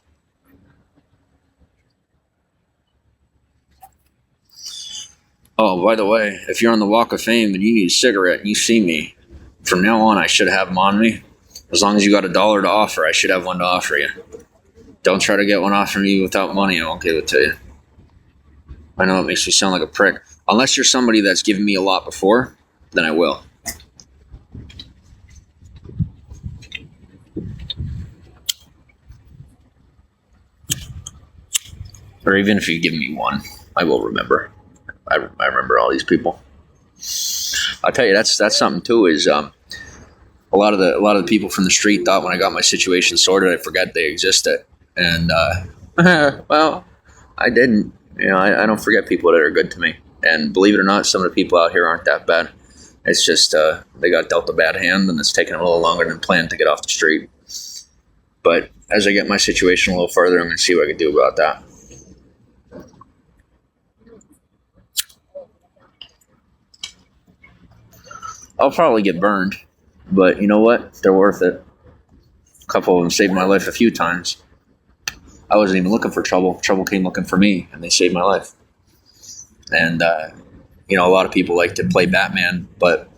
Oh, by the way, if you're on the Walk of Fame and you need a cigarette and you see me, from now on I should have them on me. As long as you got $1 to offer, I should have one to offer you. Don't try to get one off from me without money. I won't give it to you. I know it makes me sound like a prick. Unless you're somebody that's given me a lot before, then I will. Or even if you give me one, I will remember. I remember all these people. I'll tell you, that's something too, is A lot of the people from the street thought when I got my situation sorted, I forgot they existed, and well, I didn't. You know, I don't forget people that are good to me, and believe it or not, some of the people out here aren't that bad. It's just they got dealt a bad hand, and it's taken a little longer than planned to get off the street. But as I get my situation a little further, I'm going to see what I can do about that. I'll probably get burned, but you know what? They're worth it. A couple of them saved my life a few times. I wasn't even looking for trouble. Trouble came looking for me, and they saved my life. And, you know, a lot of people like to play Batman, but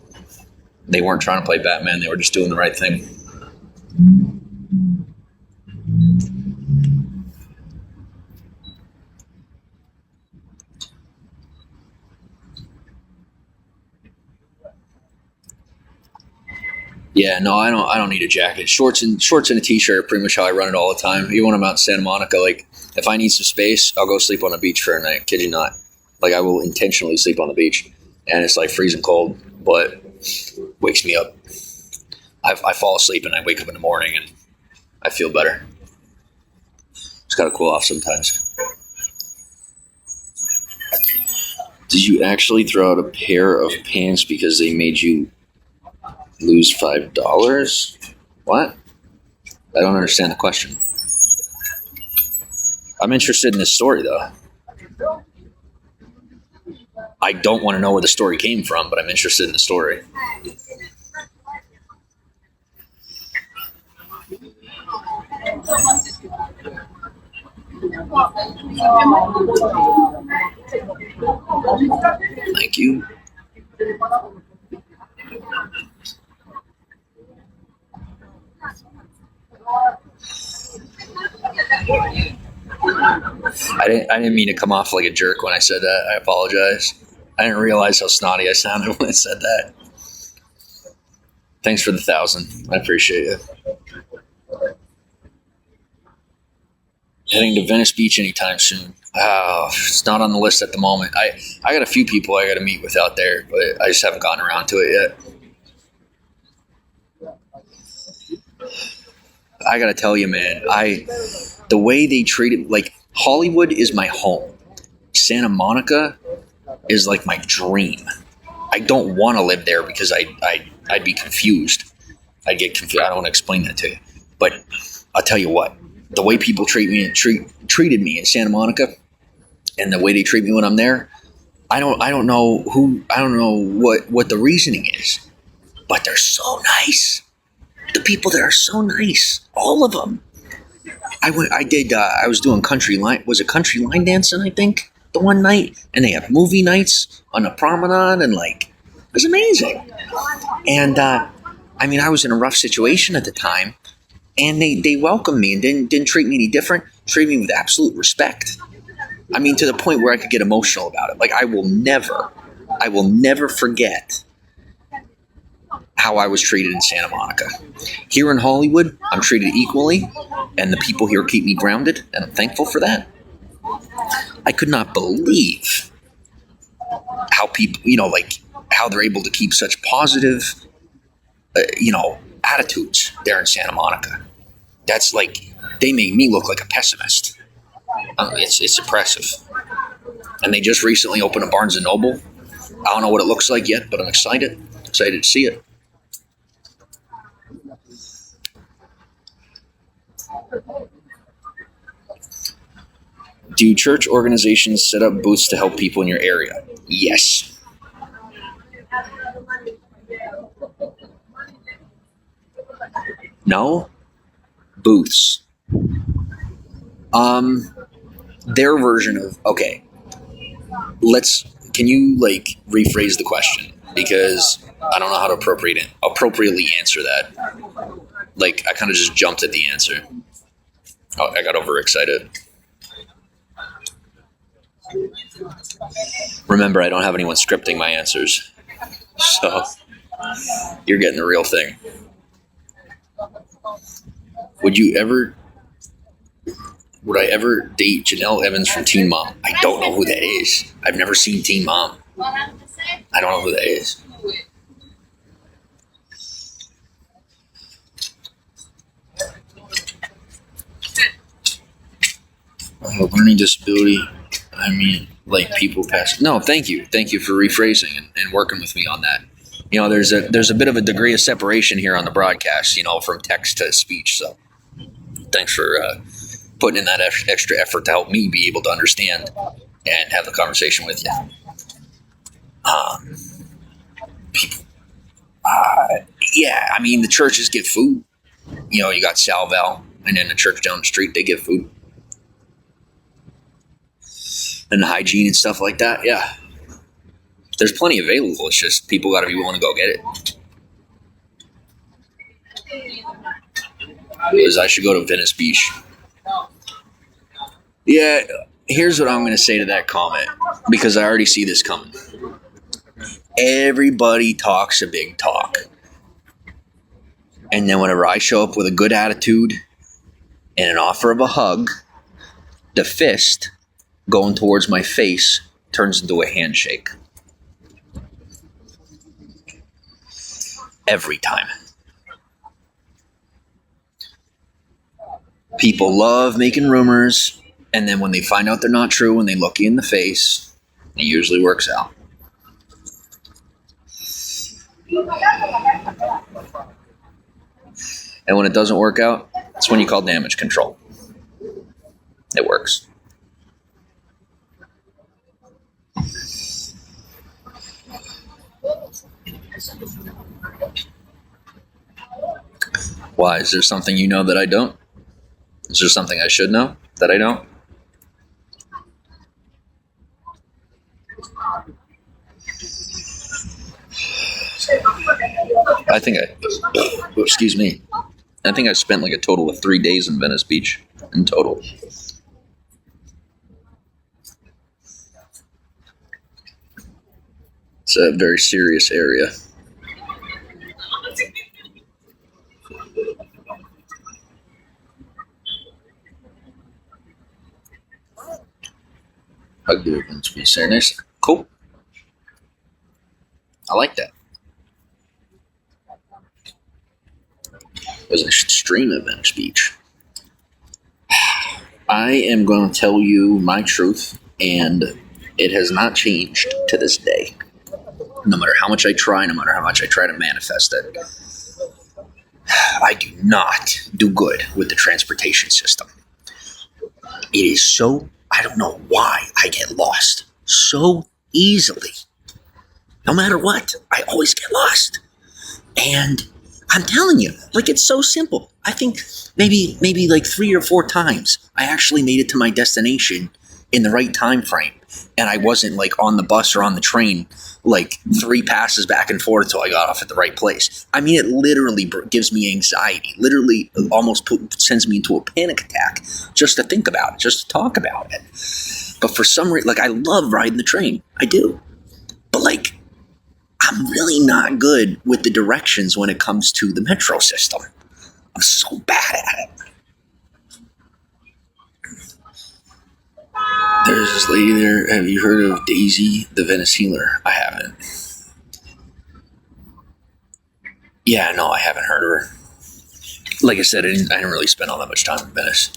they weren't trying to play Batman. They were just doing the right thing. Yeah, no, I don't need a jacket. Shorts and a t-shirt are pretty much how I run it all the time. Even when I'm out in Santa Monica, like if I need some space, I'll go sleep on the beach for a night. Kid you not. Like I will intentionally sleep on the beach, and it's like freezing cold, but wakes me up. I fall asleep and I wake up in the morning and I feel better. Just gotta cool off sometimes. Did you actually throw out a pair of pants because they made you lose $5? What? I don't understand the question. I'm interested in this story, though. I don't want to know where the story came from, but I'm interested in the story. Thank you. I didn't mean to come off like a jerk when I said that. I apologize. I didn't realize how snotty I sounded when I said that. Thanks for the 1,000. I appreciate it. Heading to Venice Beach anytime soon. Oh, it's not on the list at the moment. I got a few people I got to meet with out there, but I just haven't gotten around to it yet. I got to tell you, man, the way they treat it, like Hollywood is my home. Santa Monica is like my dream. I don't want to live there because I'd be confused. I'd get confused. I don't want to explain that to you. But I'll tell you what, the way people treated me in Santa Monica and the way they treat me when I'm there, I don't know what the reasoning is, but they're so nice. The people there are so nice. All of them. I was doing country line dancing, I think, the one night, and they have movie nights on the promenade, and like, it was amazing. And I mean, I was in a rough situation at the time, and they welcomed me and didn't treat me any different. Treated me with absolute respect. I mean, to the point where I could get emotional about it. Like, I will never forget how I was treated in Santa Monica. Here in Hollywood, I'm treated equally, and the people here keep me grounded, and I'm thankful for that. I could not believe how people, how they're able to keep such positive, attitudes there in Santa Monica. That's like, they made me look like a pessimist. It's impressive. And they just recently opened a Barnes & Noble. I don't know what it looks like yet, but I'm excited to see it. Do church organizations set up booths to help people in your area? Yes. No? Booths. Their version of, okay. Can you rephrase the question? Because I don't know how to appropriately answer that. I kind of just jumped at the answer. Oh, I got overexcited. Remember, I don't have anyone scripting my answers. So, you're getting the real thing. Would I ever date Janelle Evans from Teen Mom? I don't know who that is. I've never seen Teen Mom. I don't know who that is. Learning disability. I mean, like people pass. No, thank you for rephrasing and working with me on that. You know, there's a bit of a degree of separation here on the broadcast. You know, from text to speech. So, thanks for putting in that extra effort to help me be able to understand and have the conversation with you. People. Yeah, I mean, the churches give food. You know, you got Salval, and then the church down the street, they give food. And the hygiene and stuff like that, yeah. There's plenty available. It's just people got to be willing to go get it. Because I should go to Venice Beach. Yeah, here's what I'm going to say to that comment, because I already see this coming. Everybody talks a big talk. And then whenever I show up with a good attitude and an offer of a hug, the fist going towards my face turns into a handshake. Every time. People love making rumors, and then when they find out they're not true and they look you in the face, it usually works out. And when it doesn't work out, it's when you call damage control. It works. Why? Is there something you know that I don't? Is there something I should know that I don't? Excuse me. I think I spent like a total of 3 days in Venice Beach in total. It's a very serious area. Hug the Venice Beach there. Nice. Cool. I like that. It was an extreme at Venice Beach. I am going to tell you my truth, and it has not changed to this day. No matter how much I try, no matter how much I try to manifest it, I do not do good with the transportation system. It is so, I don't know why I get lost so easily. No matter what, I always get lost. And I'm telling you, like, it's so simple. I think maybe like 3 or 4 times I actually made it to my destination in the right time frame, and I wasn't like on the bus or on the train like 3 passes back and forth until I got off at the right place. I mean, it literally gives me anxiety. Literally, almost sends me into a panic attack just to think about it, just to talk about it. But for some reason, like, I love riding the train. I do. But like, I'm really not good with the directions when it comes to the metro system. I'm so bad at it. There's this lady there. Have you heard of Daisy, the Venice healer? I haven't. Yeah, no, I haven't heard of her. Like I said, I didn't really spend all that much time in Venice.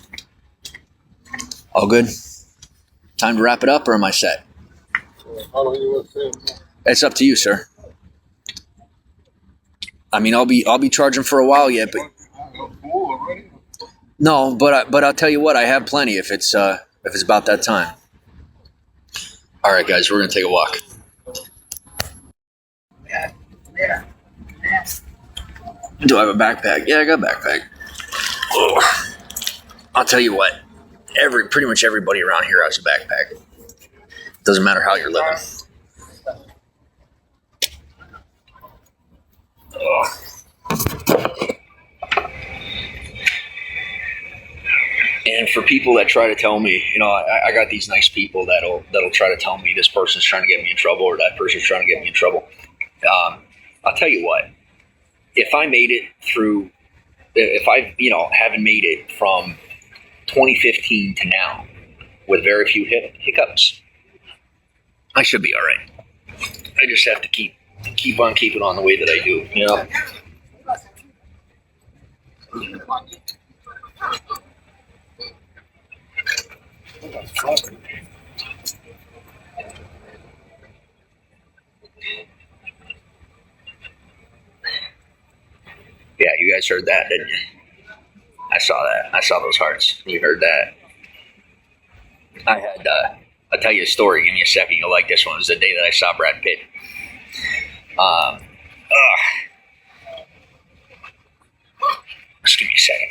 All good? Time to wrap it up, or am I set? How long you want to say? It's up to you, sir. I mean, I'll be charging for a while yet, but no, but I'll tell you what, I have plenty if it's about that time. All right, guys, we're gonna take a walk. Do I have a backpack? Yeah, I got a backpack. Oh. I'll tell you what, pretty much everybody around here has a backpack. Doesn't matter how you're living. And for people that try to tell me, you know, I got these nice people that'll try to tell me this person's trying to get me in trouble or that person's trying to get me in trouble. I'll tell you what, if I made it through, if I, haven't made it from 2015 to now with very few hiccups, I should be all right. I just have to keep on keeping on the way that I do, you know. Yeah, you guys heard that, didn't you? I saw that. I saw those hearts. You heard that. I had, I'll tell you a story. Give me a second. You'll like this one. It was the day that I saw Brad Pitt. Just give me a second.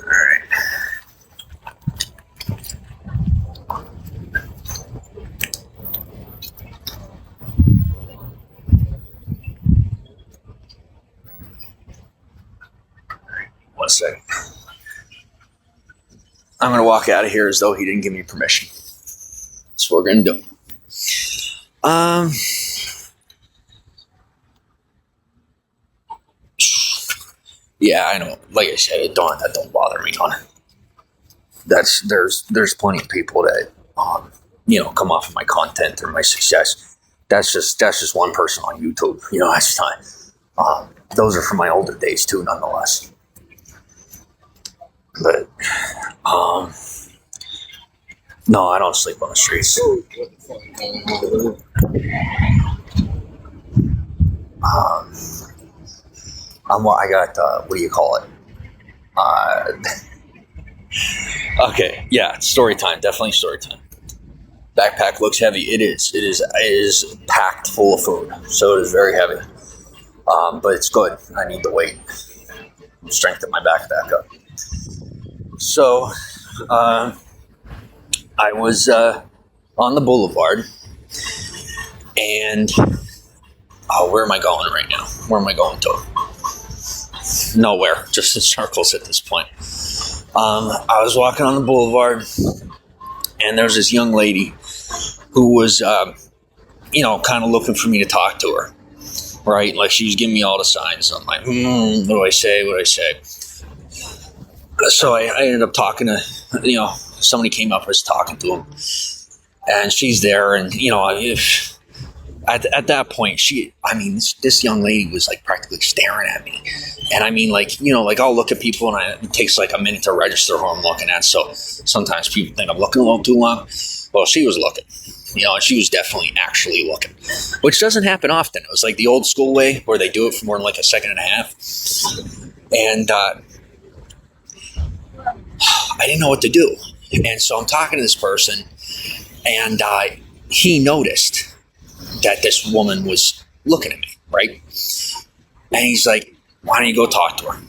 All right. One second. I'm going to walk out of here as though he didn't give me permission. That's what we're going to do. Yeah, I know. Like I said, that don't bother me none. There's plenty of people that come off of my content or my success. That's just one person on YouTube. That's time. Those are from my older days too, nonetheless. But no, I don't sleep on the streets. I got what do you call it? Okay, yeah, story time. Definitely story time. Backpack looks heavy. It is. It is packed full of food, so it is very heavy. But it's good. I need the weight. Strengthen my backpack up. So, I was on the boulevard, and where am I going right now? Where am I going to? Nowhere. Just in circles at this point. I was walking on the boulevard, and there was this young lady who was, kind of looking for me to talk to her, right? Like, she was giving me all the signs. I'm like, what do I say? What do I say? So I ended up talking to, somebody came up, I was talking to him, and she's there, and, at that point, this young lady was like practically staring at me. And I mean, I'll look at people and it takes like a minute to register who I'm looking at. So sometimes people think I'm looking a little too long. Well, she was looking, and she was definitely actually looking, which doesn't happen often. It was like the old school way where they do it for more than like a second and a half. And I didn't know what to do. And so I'm talking to this person, and he noticed that this woman was looking at me, right? And he's like, why don't you go talk to her?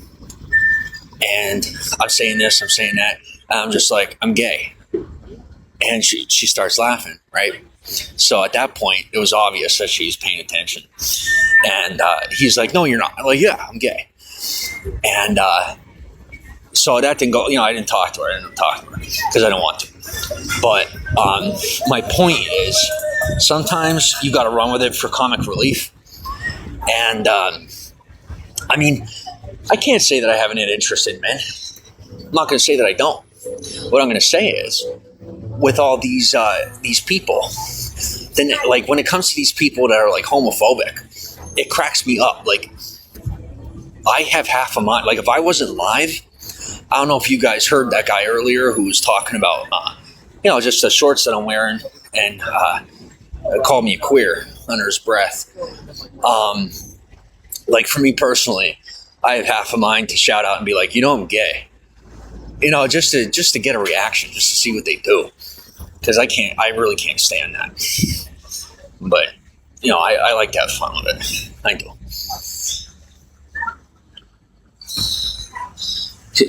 And I'm saying this, I'm saying that. And I'm just like, I'm gay. And she starts laughing, right? So at that point, it was obvious that she's paying attention. And he's like, no, you're not. I'm like, yeah, I'm gay. And so that didn't go, I didn't talk to her. I didn't talk to her because I don't want to. But my point is, sometimes you got to run with it for comic relief. And I can't say that I haven't had interest in men. I'm not going to say that I don't. What I'm going to say is, with all these people, then like when it comes to these people that are like homophobic, it cracks me up. Like, I have half a mind. Like, if I wasn't live, I don't know if you guys heard that guy earlier who was talking about, just the shorts that I'm wearing, and called me queer under his breath. Like, for me personally, I have half a mind to shout out and be like, I'm gay. Just to get a reaction, just to see what they do. Because I really can't stand that. But, I like to have fun with it. I do.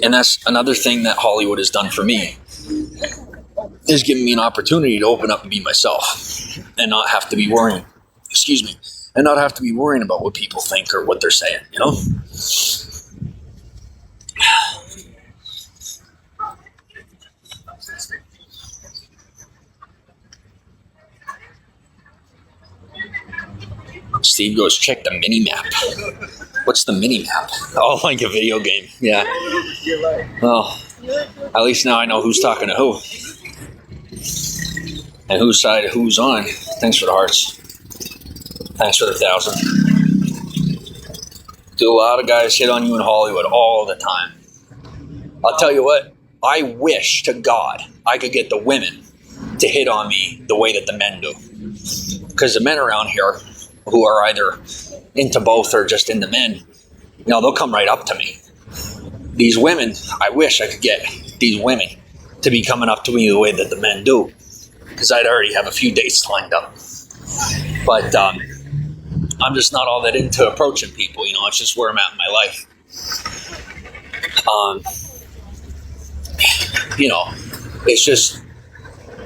And that's another thing that Hollywood has done for me, is giving me an opportunity to open up and be myself and not have to be worrying, and not have to be worrying about what people think or what they're saying, Steve goes, check the mini map. What's the mini map? Oh, like a video game. Yeah. Well, at least now I know who's talking to who. And whose side who's on. Thanks for the hearts. Thanks for the 1,000. Do a lot of guys hit on you in Hollywood all the time. I'll tell you what, I wish to God I could get the women to hit on me the way that the men do. Because the men around here who are either into both or just into men, you know, they'll come right up to me. These women, I wish I could get these women to be coming up to me the way that the men do. Because I'd already have a few dates lined up. But I'm just not all that into approaching people, you know, it's just where I'm at in my life. You know, it's just,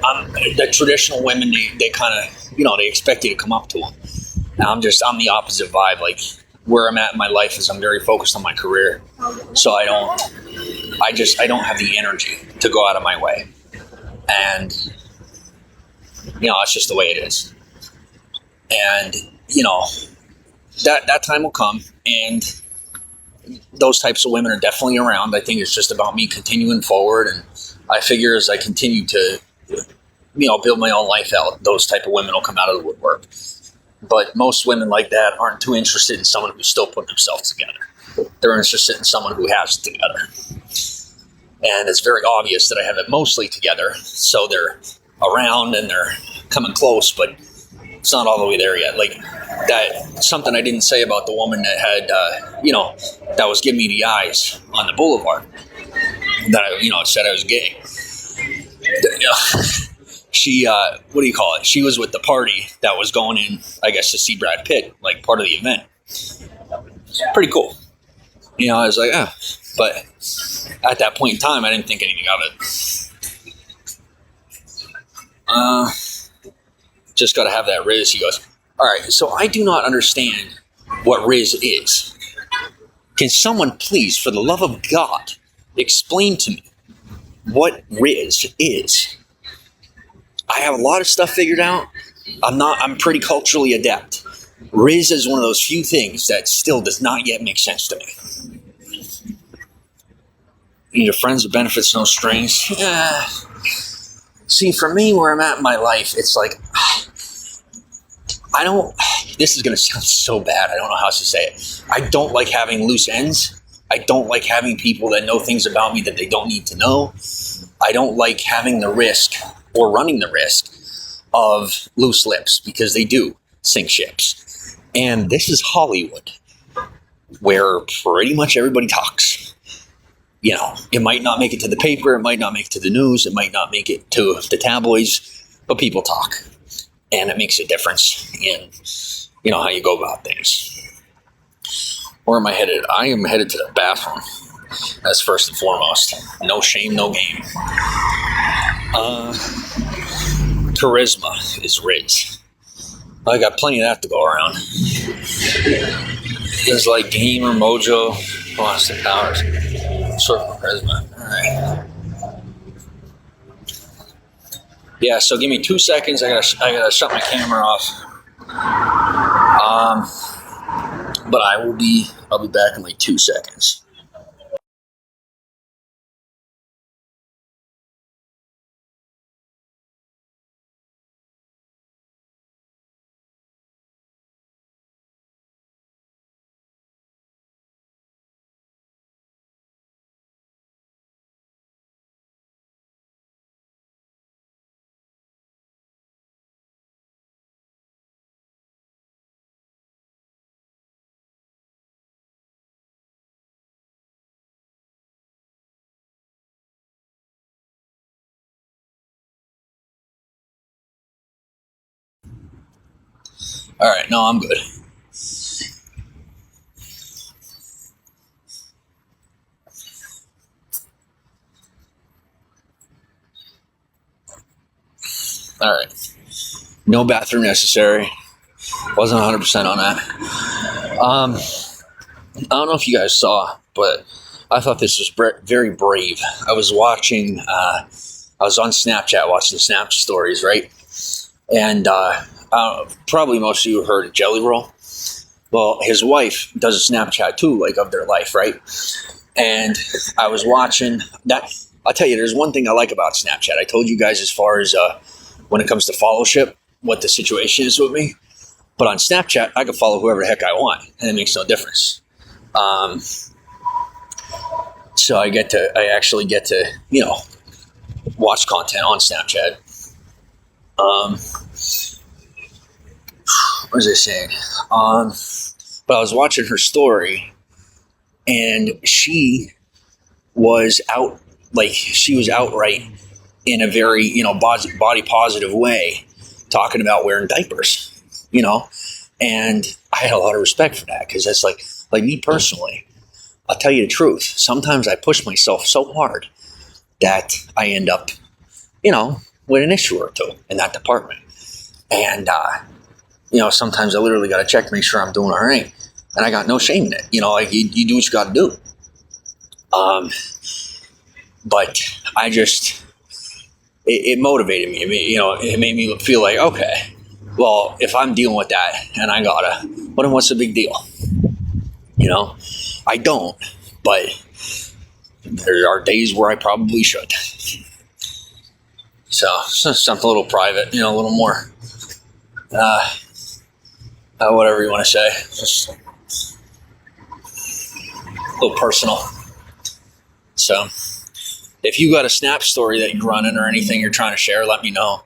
the traditional women, they kind of, you know, they expect you to come up to them. And I'm the opposite vibe. Like, where I'm at in my life is I'm very focused on my career. So I don't have the energy to go out of my way. And, you know, it's just the way it is. And, you know, that time will come, and those types of women are definitely around. I think it's just about me continuing forward, and I figure as I continue to, you know, build my own life out, those type of women will come out of the woodwork. But most women like that aren't too interested in someone who's still putting themselves together. They're interested in someone who has it together. And it's very obvious that I have it mostly together, so they're around and they're coming close, but it's not all the way there yet. Like, that, something I didn't say about the woman that had, you know, that was giving me the eyes on the boulevard, that I, you know, said I was gay. She, what do you call it? She was with the party that was going in, I guess, to see Brad Pitt, like part of the event. Pretty cool. You know, I was like, ah. But at that point in time, I didn't think anything of it. Just got to have that Riz. He goes, all right, so I do not understand what Riz is. Can someone please, for the love of God, explain to me what Riz is? I have a lot of stuff figured out. I'm pretty culturally adept. Riz is one of those few things that still does not yet make sense to me. Your friends with benefits, no strings. Yeah. See, for me, where I'm at in my life, it's like, this is going to sound so bad. I don't know how else to say it. I don't like having loose ends. I don't like having people that know things about me that they don't need to know. I don't like having the risk or running the risk of loose lips, because they do sink ships. And this is Hollywood, where pretty much everybody talks. You know, it might not make it to the paper, it might not make it to the news, it might not make it to the tabloids, but people talk. And it makes a difference in, you know, how you go about things. Where am I headed? I am headed to the bathroom. That's first and foremost. No shame, no game. Charisma is Riz. I got plenty of that to go around. There's like Gamer, Mojo, Austin Powers. Sort of charisma. Alright. Yeah, so give me 2 seconds. I gotta shut my camera off. But I'll be back in like 2 seconds. All right, no, I'm good. All right. No bathroom necessary. Wasn't 100% on that. I don't know if you guys saw, but I thought this was very brave. I was watching, I was on Snapchat watching the Snap stories, right? And probably most of you heard of Jelly Roll. Well, his wife does a Snapchat too, like of their life, right? And I was watching that. I'll tell you, there's one thing I like about Snapchat. I told you guys as far as when it comes to followership, what the situation is with me. But on Snapchat, I can follow whoever the heck I want, and it makes no difference. So I actually get to, watch content on Snapchat. What was I saying? But I was watching her story, and she was outright in a very, body positive way, talking about wearing diapers, and I had a lot of respect for that, because that's like me personally. I'll tell you the truth. Sometimes I push myself so hard that I end up, with an issue or two in that department. And, sometimes I literally got to check to make sure I'm doing all right. And I got no shame in it. You do what you got to do. But I just, it motivated me. It made me feel like, okay, well, if I'm dealing with that and I gotta, well, then what's the big deal? I don't, but there are days where I probably should. So something a little private, a little more, whatever you want to say, just a little personal. So if you got a Snap story that you're running or anything you're trying to share, let me know.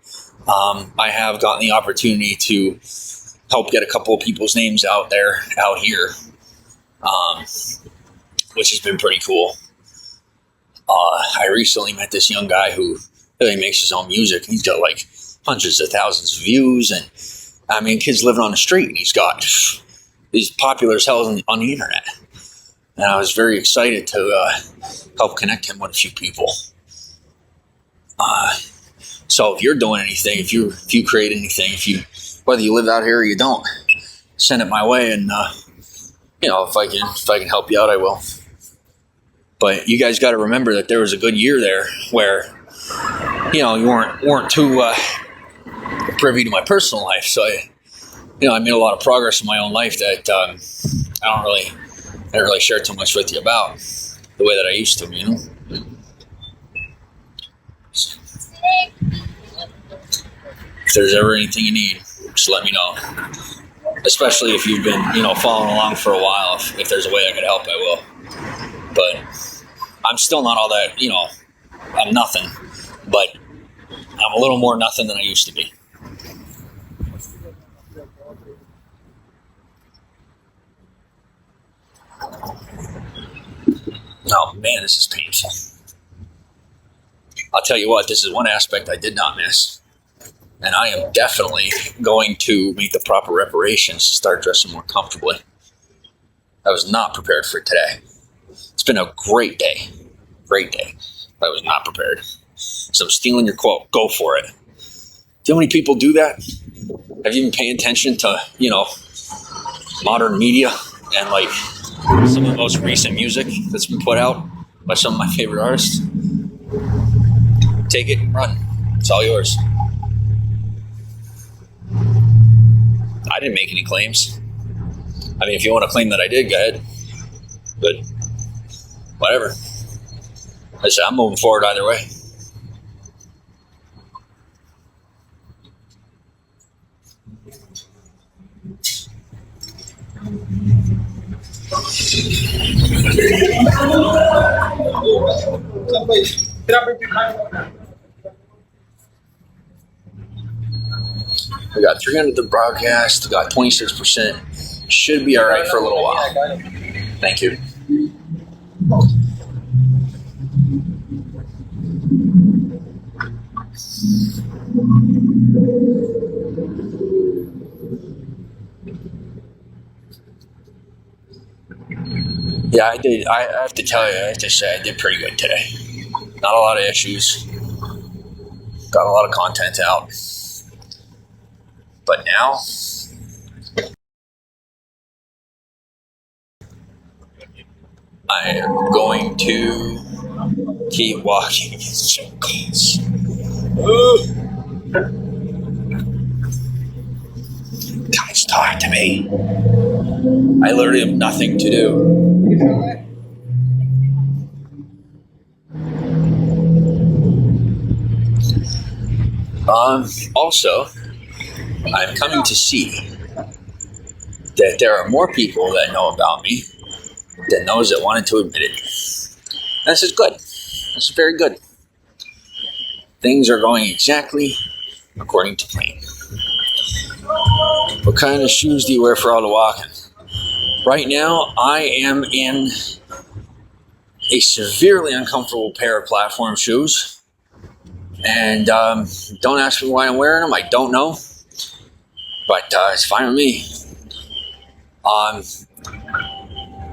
I have gotten the opportunity to help get a couple of people's names out here, which has been pretty cool. I recently met this young guy who really makes his own music. He's got like hundreds of thousands of views, and kids living on the street, and he's popular as hell on the internet. And I was very excited to help connect him with a few people. So if you're doing anything, if you create anything, whether you live out here or you don't, send it my way, and if I can help you out, I will. But you guys got to remember that there was a good year there where you weren't too privy to my personal life. So I made a lot of progress in my own life that I didn't really share too much with you about the way that I used to. So, if there's ever anything you need, just let me know. Especially if you've been, following along for a while. If there's a way I could help, I will. But I'm still not all that, I'm nothing. But I'm a little more nothing than I used to be. Oh man, this is painful. I'll tell you what, this is one aspect I did not miss. And I am definitely going to make the proper reparations to start dressing more comfortably. I was not prepared for today. It's been a great day. Great day. But I was not prepared. So I'm stealing your quote. Go for it. Do you know how many people do that? Have you been paying attention to, modern media and like some of the most recent music that's been put out by some of my favorite artists? Take it and run. It's all yours. I didn't make any claims. If you want to claim that I did, go ahead. But whatever. I said I'm moving forward either way. We got 300 the broadcast. We got 26%. Should be all right for a little while. Thank you. Yeah, I did. I have to tell you, I have to say, I did pretty good today. Not a lot of issues. Got a lot of content out. But now, I am going to keep walking in circles. Guys, talk to me. I literally have nothing to do. Also, I'm coming to see that there are more people that know about me than those that wanted to admit it. This is good. This is very good. Things are going exactly according to plan. What kind of shoes do you wear for all the walking? Right now, I am in a severely uncomfortable pair of platform shoes. And don't ask me why I'm wearing them. I don't know. But it's fine with me.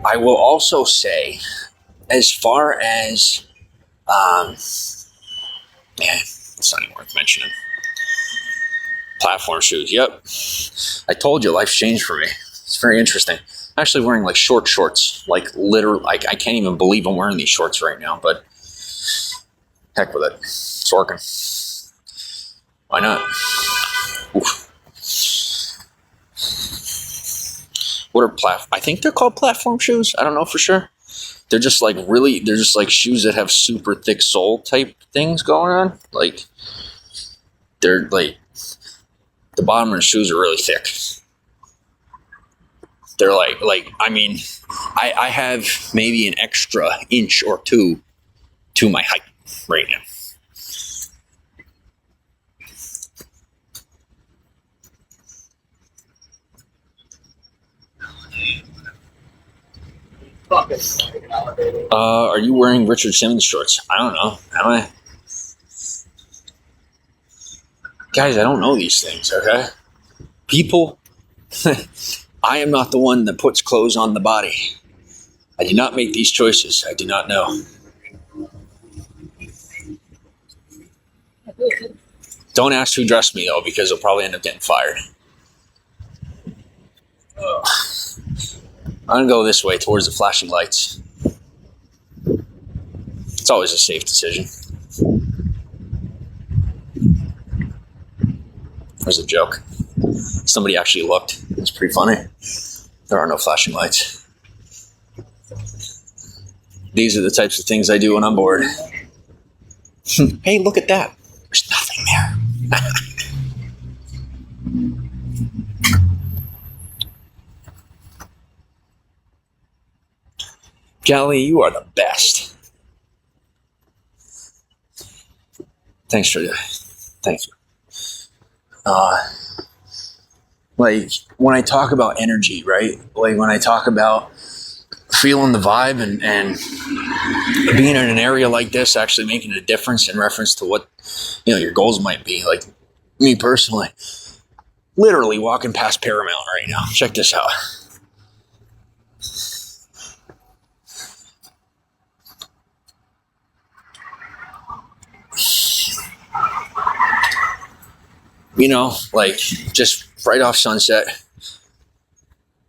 I will also say, as far as, it's not even worth mentioning. Platform shoes, yep. I told you, life's changed for me. It's very interesting. I'm actually wearing like short shorts, like literally, like I can't even believe I'm wearing these shorts right now, but heck with it. It's working. Why not? Oof. What are I think they're called platform shoes. I don't know for sure. They're just like shoes that have super thick sole type things going on. Like, they're like, the bottom of the shoes are really thick. They're I have maybe an extra inch or two to my height right now. Are you wearing Richard Simmons shorts? I don't know. Am I? Guys, I don't know these things, okay? People, I am not the one that puts clothes on the body. I do not make these choices. I do not know. Don't ask who dressed me, though, because I'll probably end up getting fired. I'm going to go this way towards the flashing lights. It's always a safe decision. There's a joke. Somebody actually looked. It's pretty funny. There are no flashing lights. These are the types of things I do when I'm bored. Hey, look at that. There's nothing there. Callie, you are the best. Thanks for that. Thank you. Like, when I talk about energy, right? Like, when I talk about feeling the vibe and being in an area like this, actually making a difference in reference to what, your goals might be. Like, me personally, literally walking past Paramount right now. Check this out. Like, just right off Sunset,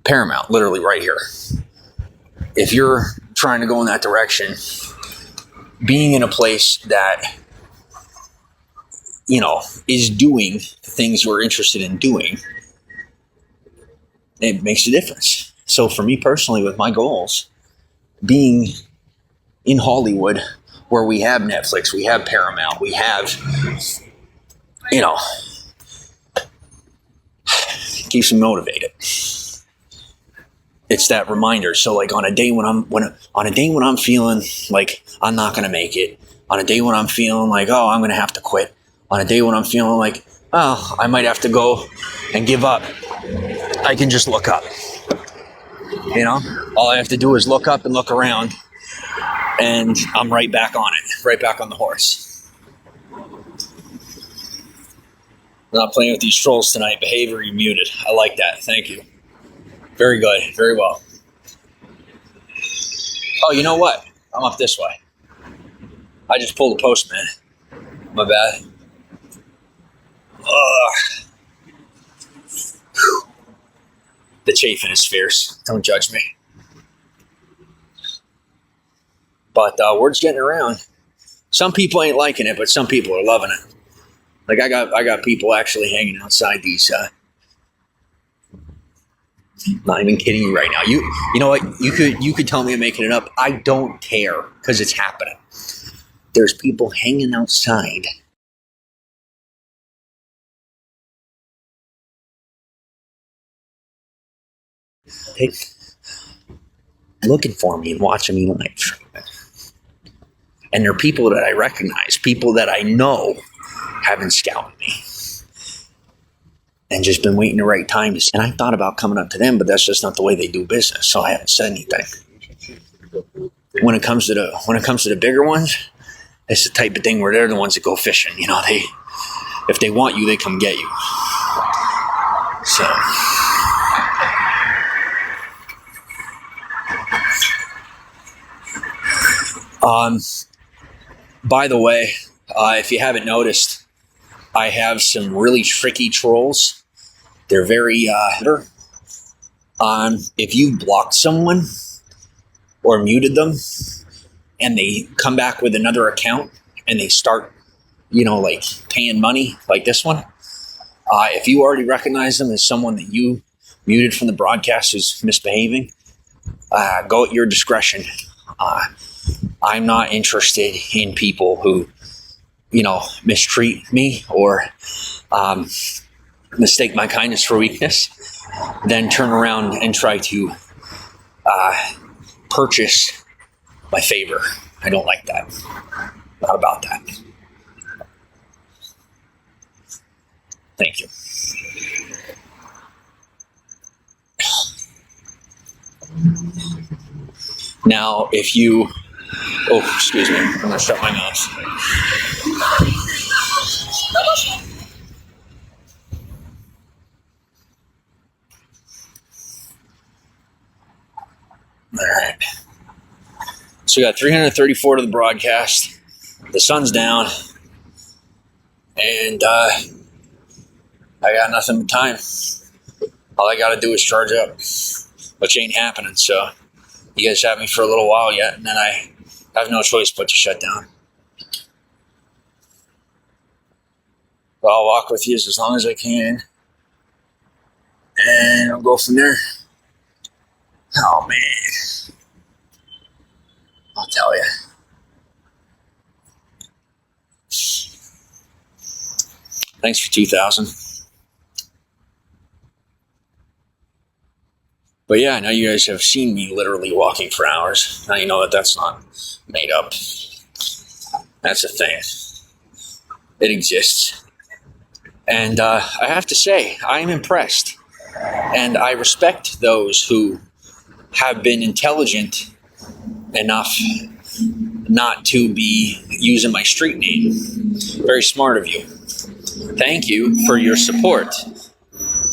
Paramount, literally right here. If you're trying to go in that direction, being in a place that, is doing the things we're interested in doing, it makes a difference. So for me personally, with my goals, being in Hollywood, where we have Netflix, we have Paramount, we have, keeps me motivated. It's that reminder. So like on a day when I'm feeling like I'm not going to make it, on a day when I'm feeling like, oh, I'm going to have to quit, on a day when I'm feeling like, oh, I might have to go and give up, I can just look up. All I have to do is look up and look around, and I'm right back on it, right back on the horse. I'm not playing with these trolls tonight. Behavior, you muted. I like that. Thank you. Very good. Very well. Oh, you know what? I'm up this way. I just pulled a postman. My bad. The chafing is fierce. Don't judge me. But word's getting around. Some people ain't liking it, but some people are loving it. Like I got people actually hanging outside these. Not even kidding you right now. You know what? You could tell me I'm making it up. I don't care because it's happening. There's people hanging outside. looking for me and watching me live. And they're people that I recognize, people that I know have been scouting me. And just been waiting the right time. And I thought about coming up to them, but that's just not the way they do business. So I haven't said anything. When it comes to the bigger ones, it's the type of thing where they're the ones that go fishing. You know, if they want you, they come get you. So by the way, if you haven't noticed, I have some really tricky trolls. They're very if you blocked someone or muted them and they come back with another account and they start, like paying money like this one, if you already recognize them as someone that you muted from the broadcast who's misbehaving, go at your discretion. I'm not interested in people who, mistreat me or mistake my kindness for weakness, then turn around and try to purchase my favor. I don't like that. Not about that. Thank you. Now, if you... Oh, excuse me. I'm going to shut my mouth. All right. So we got 334 to the broadcast. The sun's down. And I got nothing but time. All I got to do is charge up, which ain't happening. So you guys have me for a little while yet, and then I have no choice but to shut down. But I'll walk with you as long as I can. And I'll go from there. Oh, man. I'll tell you. Thanks for 2,000. But yeah, now you guys have seen me literally walking for hours. Now you know that that's not made up. That's a thing. It exists. And I have to say, I'm impressed. And I respect those who have been intelligent enough not to be using my street name. Very smart of you. Thank you for your support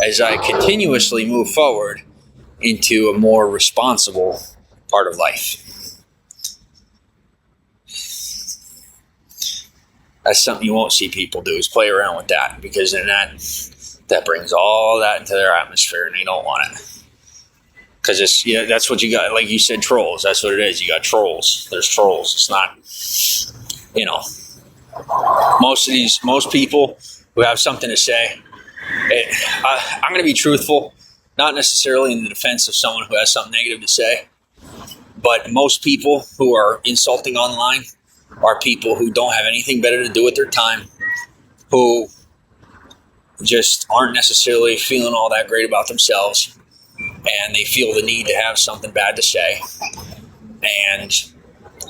as I continuously move forward into a more responsible part of life. That's something you won't see people do, is play around with that, because then that brings all that into their atmosphere and they don't want it. Because that's what you got. Like you said, trolls. That's what it is. You got trolls. There's trolls. It's not, most people who have something to say. I'm going to be truthful, not necessarily in the defense of someone who has something negative to say, but most people who are insulting online are people who don't have anything better to do with their time, who just aren't necessarily feeling all that great about themselves, and they feel the need to have something bad to say. And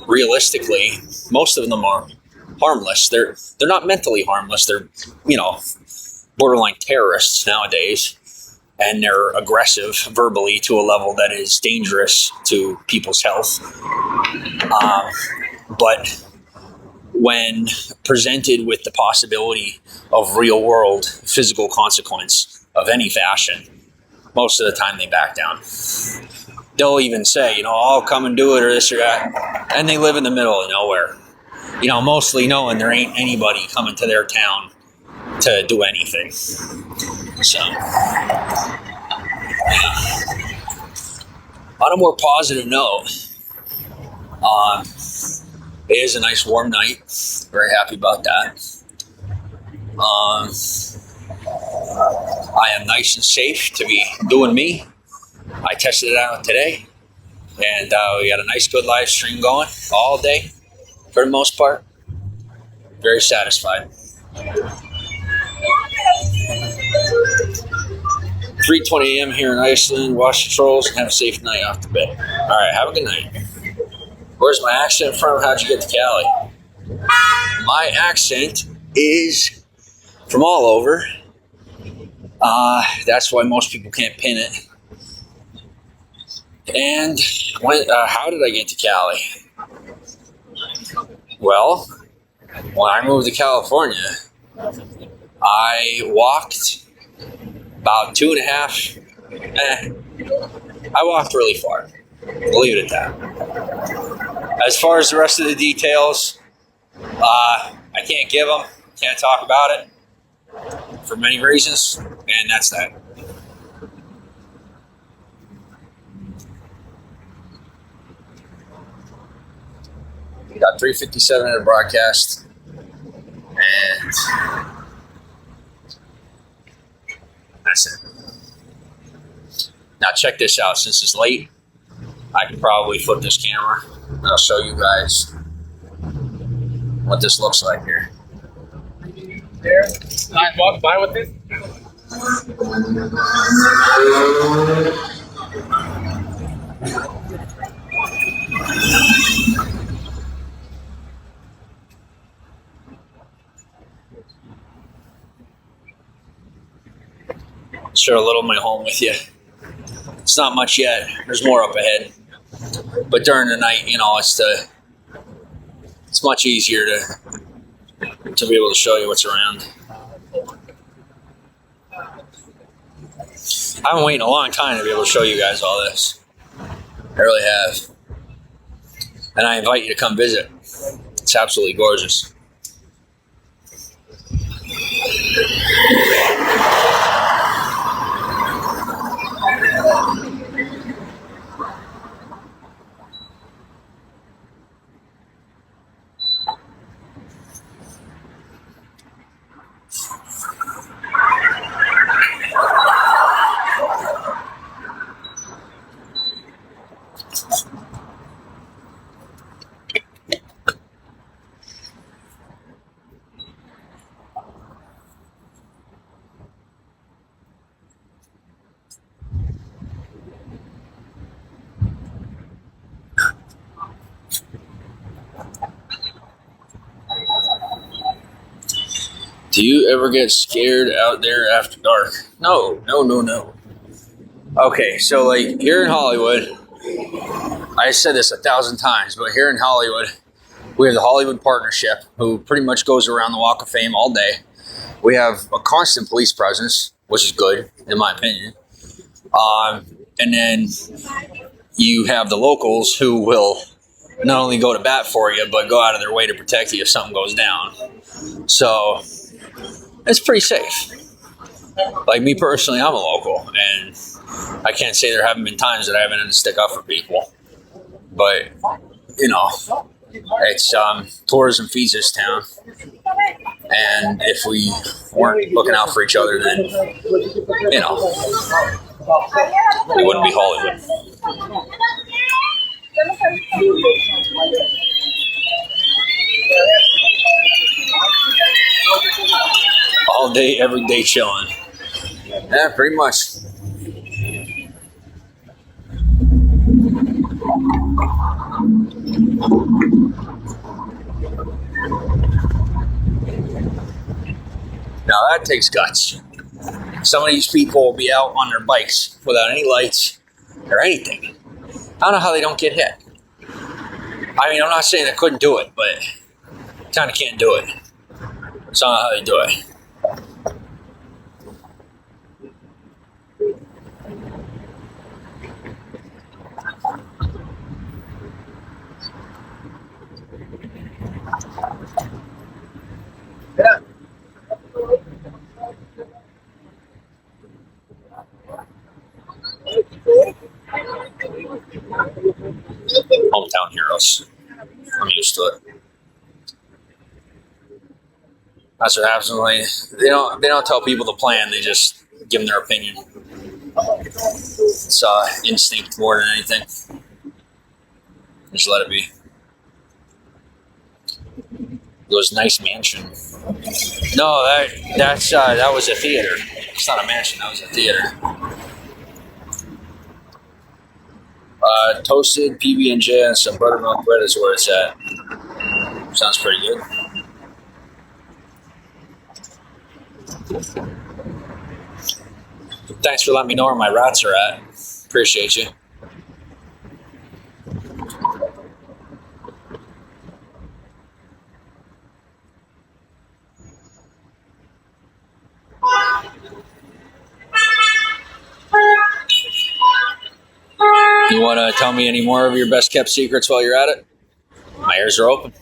realistically, most of them are harmless. They're not mentally harmless. They're, borderline terrorists nowadays, and they're aggressive verbally to a level that is dangerous to people's health. But when presented with the possibility of real world physical consequence of any fashion, most of the time they back down. They'll even say, I'll come and do it or this or that. And they live in the middle of nowhere, mostly knowing there ain't anybody coming to their town to do anything. So, on a more positive note, it is a nice warm night. Very happy about that. I am nice and safe to be doing me. I tested it out today, and we got a nice, good live stream going all day, for the most part. Very satisfied. 3:20 a.m. here in Iceland. Wash your trolls and have a safe night off the bed. All right, have a good night. Where's my accent from? How'd you get to Cali? My accent is from all over. That's why most people can't pin it. And how did I get to Cali? Well, when I moved to California, I walked about 2.5. I walked really far. We'll leave it at that. As far as the rest of the details, I can't give them. Can't talk about it for many reasons, and that's that. Got 3:57 in the broadcast, and that's it. Now check this out. Since it's late, I can probably flip this camera, and I'll show you guys what this looks like here. There. I walk by with this. Share a little of my home with you. It's not much yet. There's more up ahead. But during the night, you know, it's much easier to be able to show you what's around. I've been waiting a long time to be able to show you guys all this. I really have. And I invite you to come visit. It's absolutely gorgeous. Do you ever get scared out there after dark? No. Okay, so like here in Hollywood, I said this 1,000 times, but here in Hollywood, we have the Hollywood Partnership, who pretty much goes around the Walk of Fame all day. We have a constant police presence, which is good, in my opinion. And then you have the locals who will not only go to bat for you, but go out of their way to protect you if something goes down. So it's pretty safe. Like me personally, I'm a local, and I can't say there haven't been times that I haven't had to stick up for people. But, you know, it's tourism feeds this town. And if we weren't looking out for each other, then, you know, we wouldn't be Hollywood. All day, every day chilling. Yeah, pretty much. Now that takes guts. Some of these people will be out on their bikes without any lights or anything. I don't know how they don't get hit. I mean, I'm not saying they couldn't do it, but kind of can't do it. That's not how they do it. Yeah. Hometown heroes. I'm used to it. That's what happens when they don't tell people the plan. They just give them their opinion. It's instinct more than anything. Just let it be. It was a nice mansion. No, that was a theater. It's not a mansion. That was a theater. Toasted PB&J and some buttermilk bread is where it's at. Sounds pretty good. Thanks for letting me know where my rats are at. Appreciate you. You want to tell me any more of your best kept secrets while you're at it? My ears are open.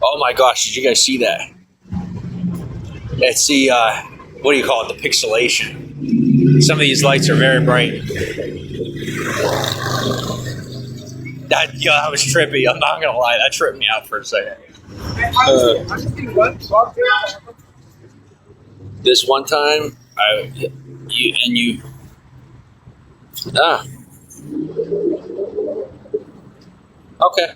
Oh my gosh, did you guys see that? It's the, what do you call it? The pixelation. Some of these lights are very bright. That was trippy. I'm not going to lie. That tripped me out for a second. This one time, okay.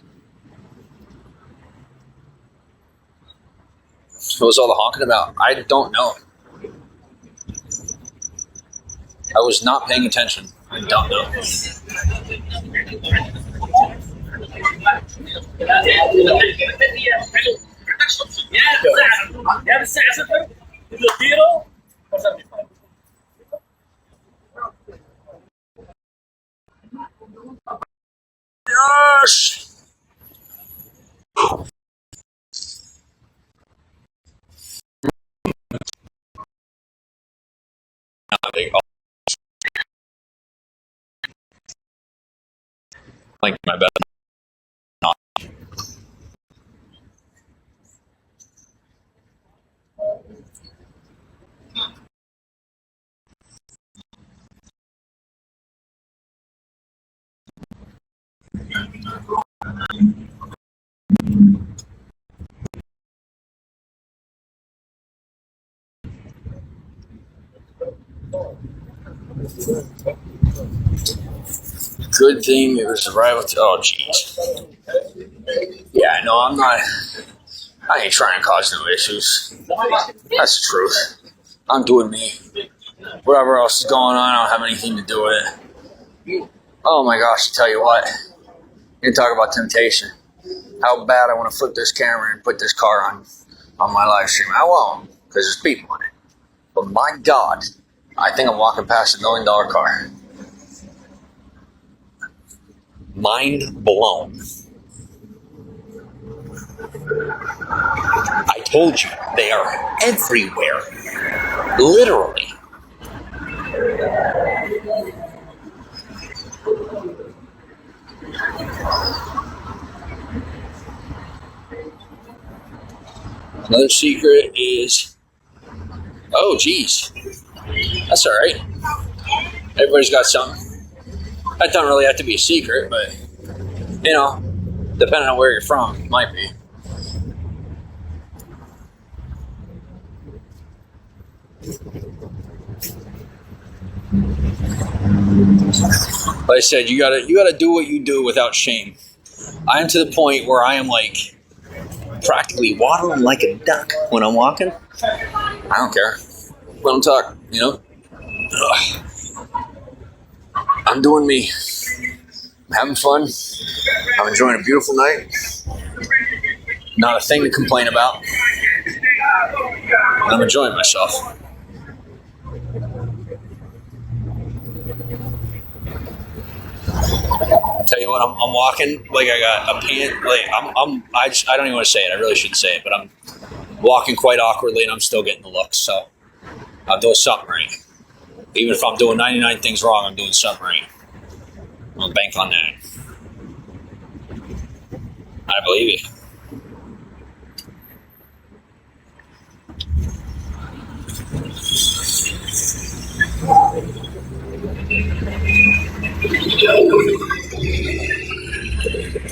What was all the honking about? I don't know. I was not paying attention. I don't know. Yes! Like my best. Good thing it was arrival. Oh, jeez. Yeah, no, I'm not. I ain't trying to cause no issues. That's the truth. I'm doing me. Whatever else is going on, I don't have anything to do with it. Oh my gosh, I tell you what. You talk about temptation. How bad I want to flip this camera and put this car on my live stream. I won't, because there's people in it. But my God, I think I'm walking past $1 million car. Mind blown. I told you, they are everywhere. Literally. Another secret is, oh geez, that's all right. Everybody's got something. That don't really have to be a secret, but you know, depending on where you're from, it might be. Like I said, you gotta do what you do without shame. I am to the point where I am like practically waddling like a duck when I'm walking. I don't care. Don't talk, you know. Ugh. I'm doing me. I'm having fun. I'm enjoying a beautiful night. Not a thing to complain about. And I'm enjoying myself. Tell you what, I'm walking like I got a pant. Like I don't even want to say it. I really shouldn't say it, but I'm walking quite awkwardly, and I'm still getting the looks. So I'm doing something right. Even if I'm doing 99 things wrong, I'm doing something right. I'm gonna bank on that. I believe you.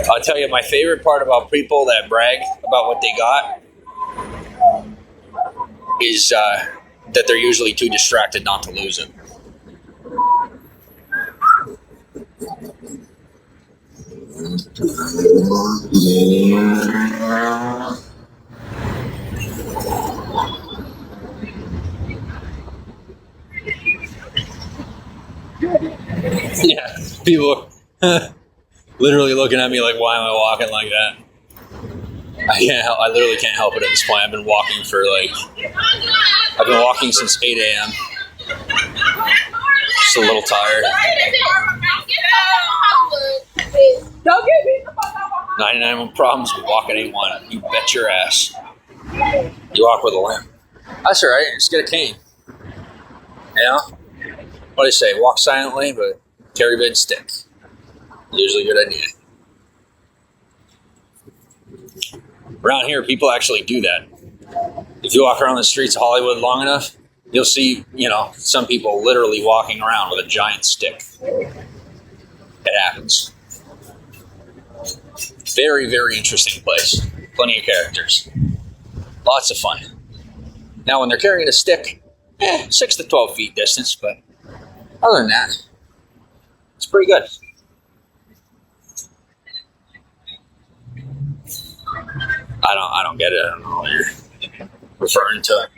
I'll tell you, my favorite part about people that brag about what they got is that they're usually too distracted not to lose it. Yeah, people literally looking at me like, why am I walking like that? I literally can't help it at this point. I've been walking since 8 a.m. Just a little tired. 99 problems, but walking ain't one. You bet your ass. You walk with a limp. That's all right. Just get a cane. You know? What do they say? Walk silently, but carry big stick. Usually a good idea. Around here, people actually do that. If you walk around the streets of Hollywood long enough, you'll see, some people literally walking around with a giant stick. It happens. Very, very interesting place. Plenty of characters. Lots of fun. Now, when they're carrying a stick, 6 to 12 feet distance, but other than that, it's pretty good. I don't get it. I don't know what you're referring to.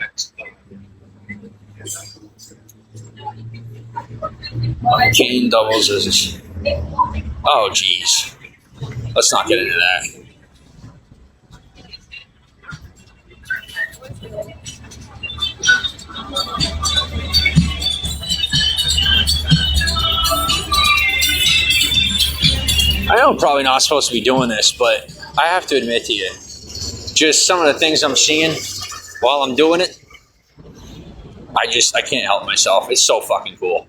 Cane doubles as... Oh, geez. Let's not get into that. I know I'm probably not supposed to be doing this, but I have to admit to you, just some of the things I'm seeing while I'm doing it, I can't help myself. It's so fucking cool.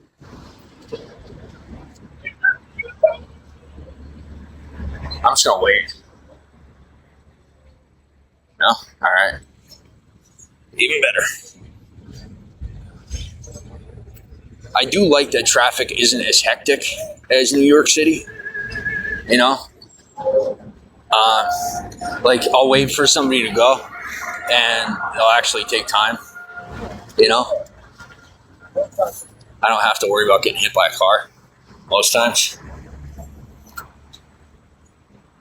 I'm just gonna wait. No? Alright. Even better. I do like that traffic isn't as hectic as New York City. I'll wait for somebody to go and they'll actually take time. I don't have to worry about getting hit by a car most times.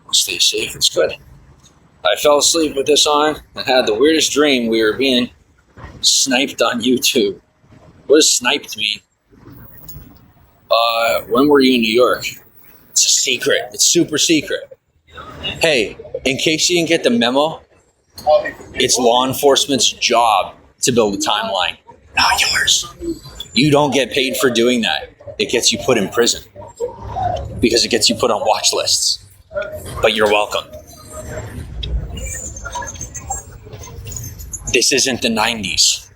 I'll stay safe. It's good. I fell asleep with this on and had the weirdest dream. We were being sniped on YouTube. What does sniped mean? When were you in New York? It's a secret. It's super secret. Hey, in case you didn't get the memo, it's law enforcement's job to build a timeline, not yours. You don't get paid for doing that. It gets you put in prison because it gets you put on watch lists. But you're welcome. This isn't the 90s.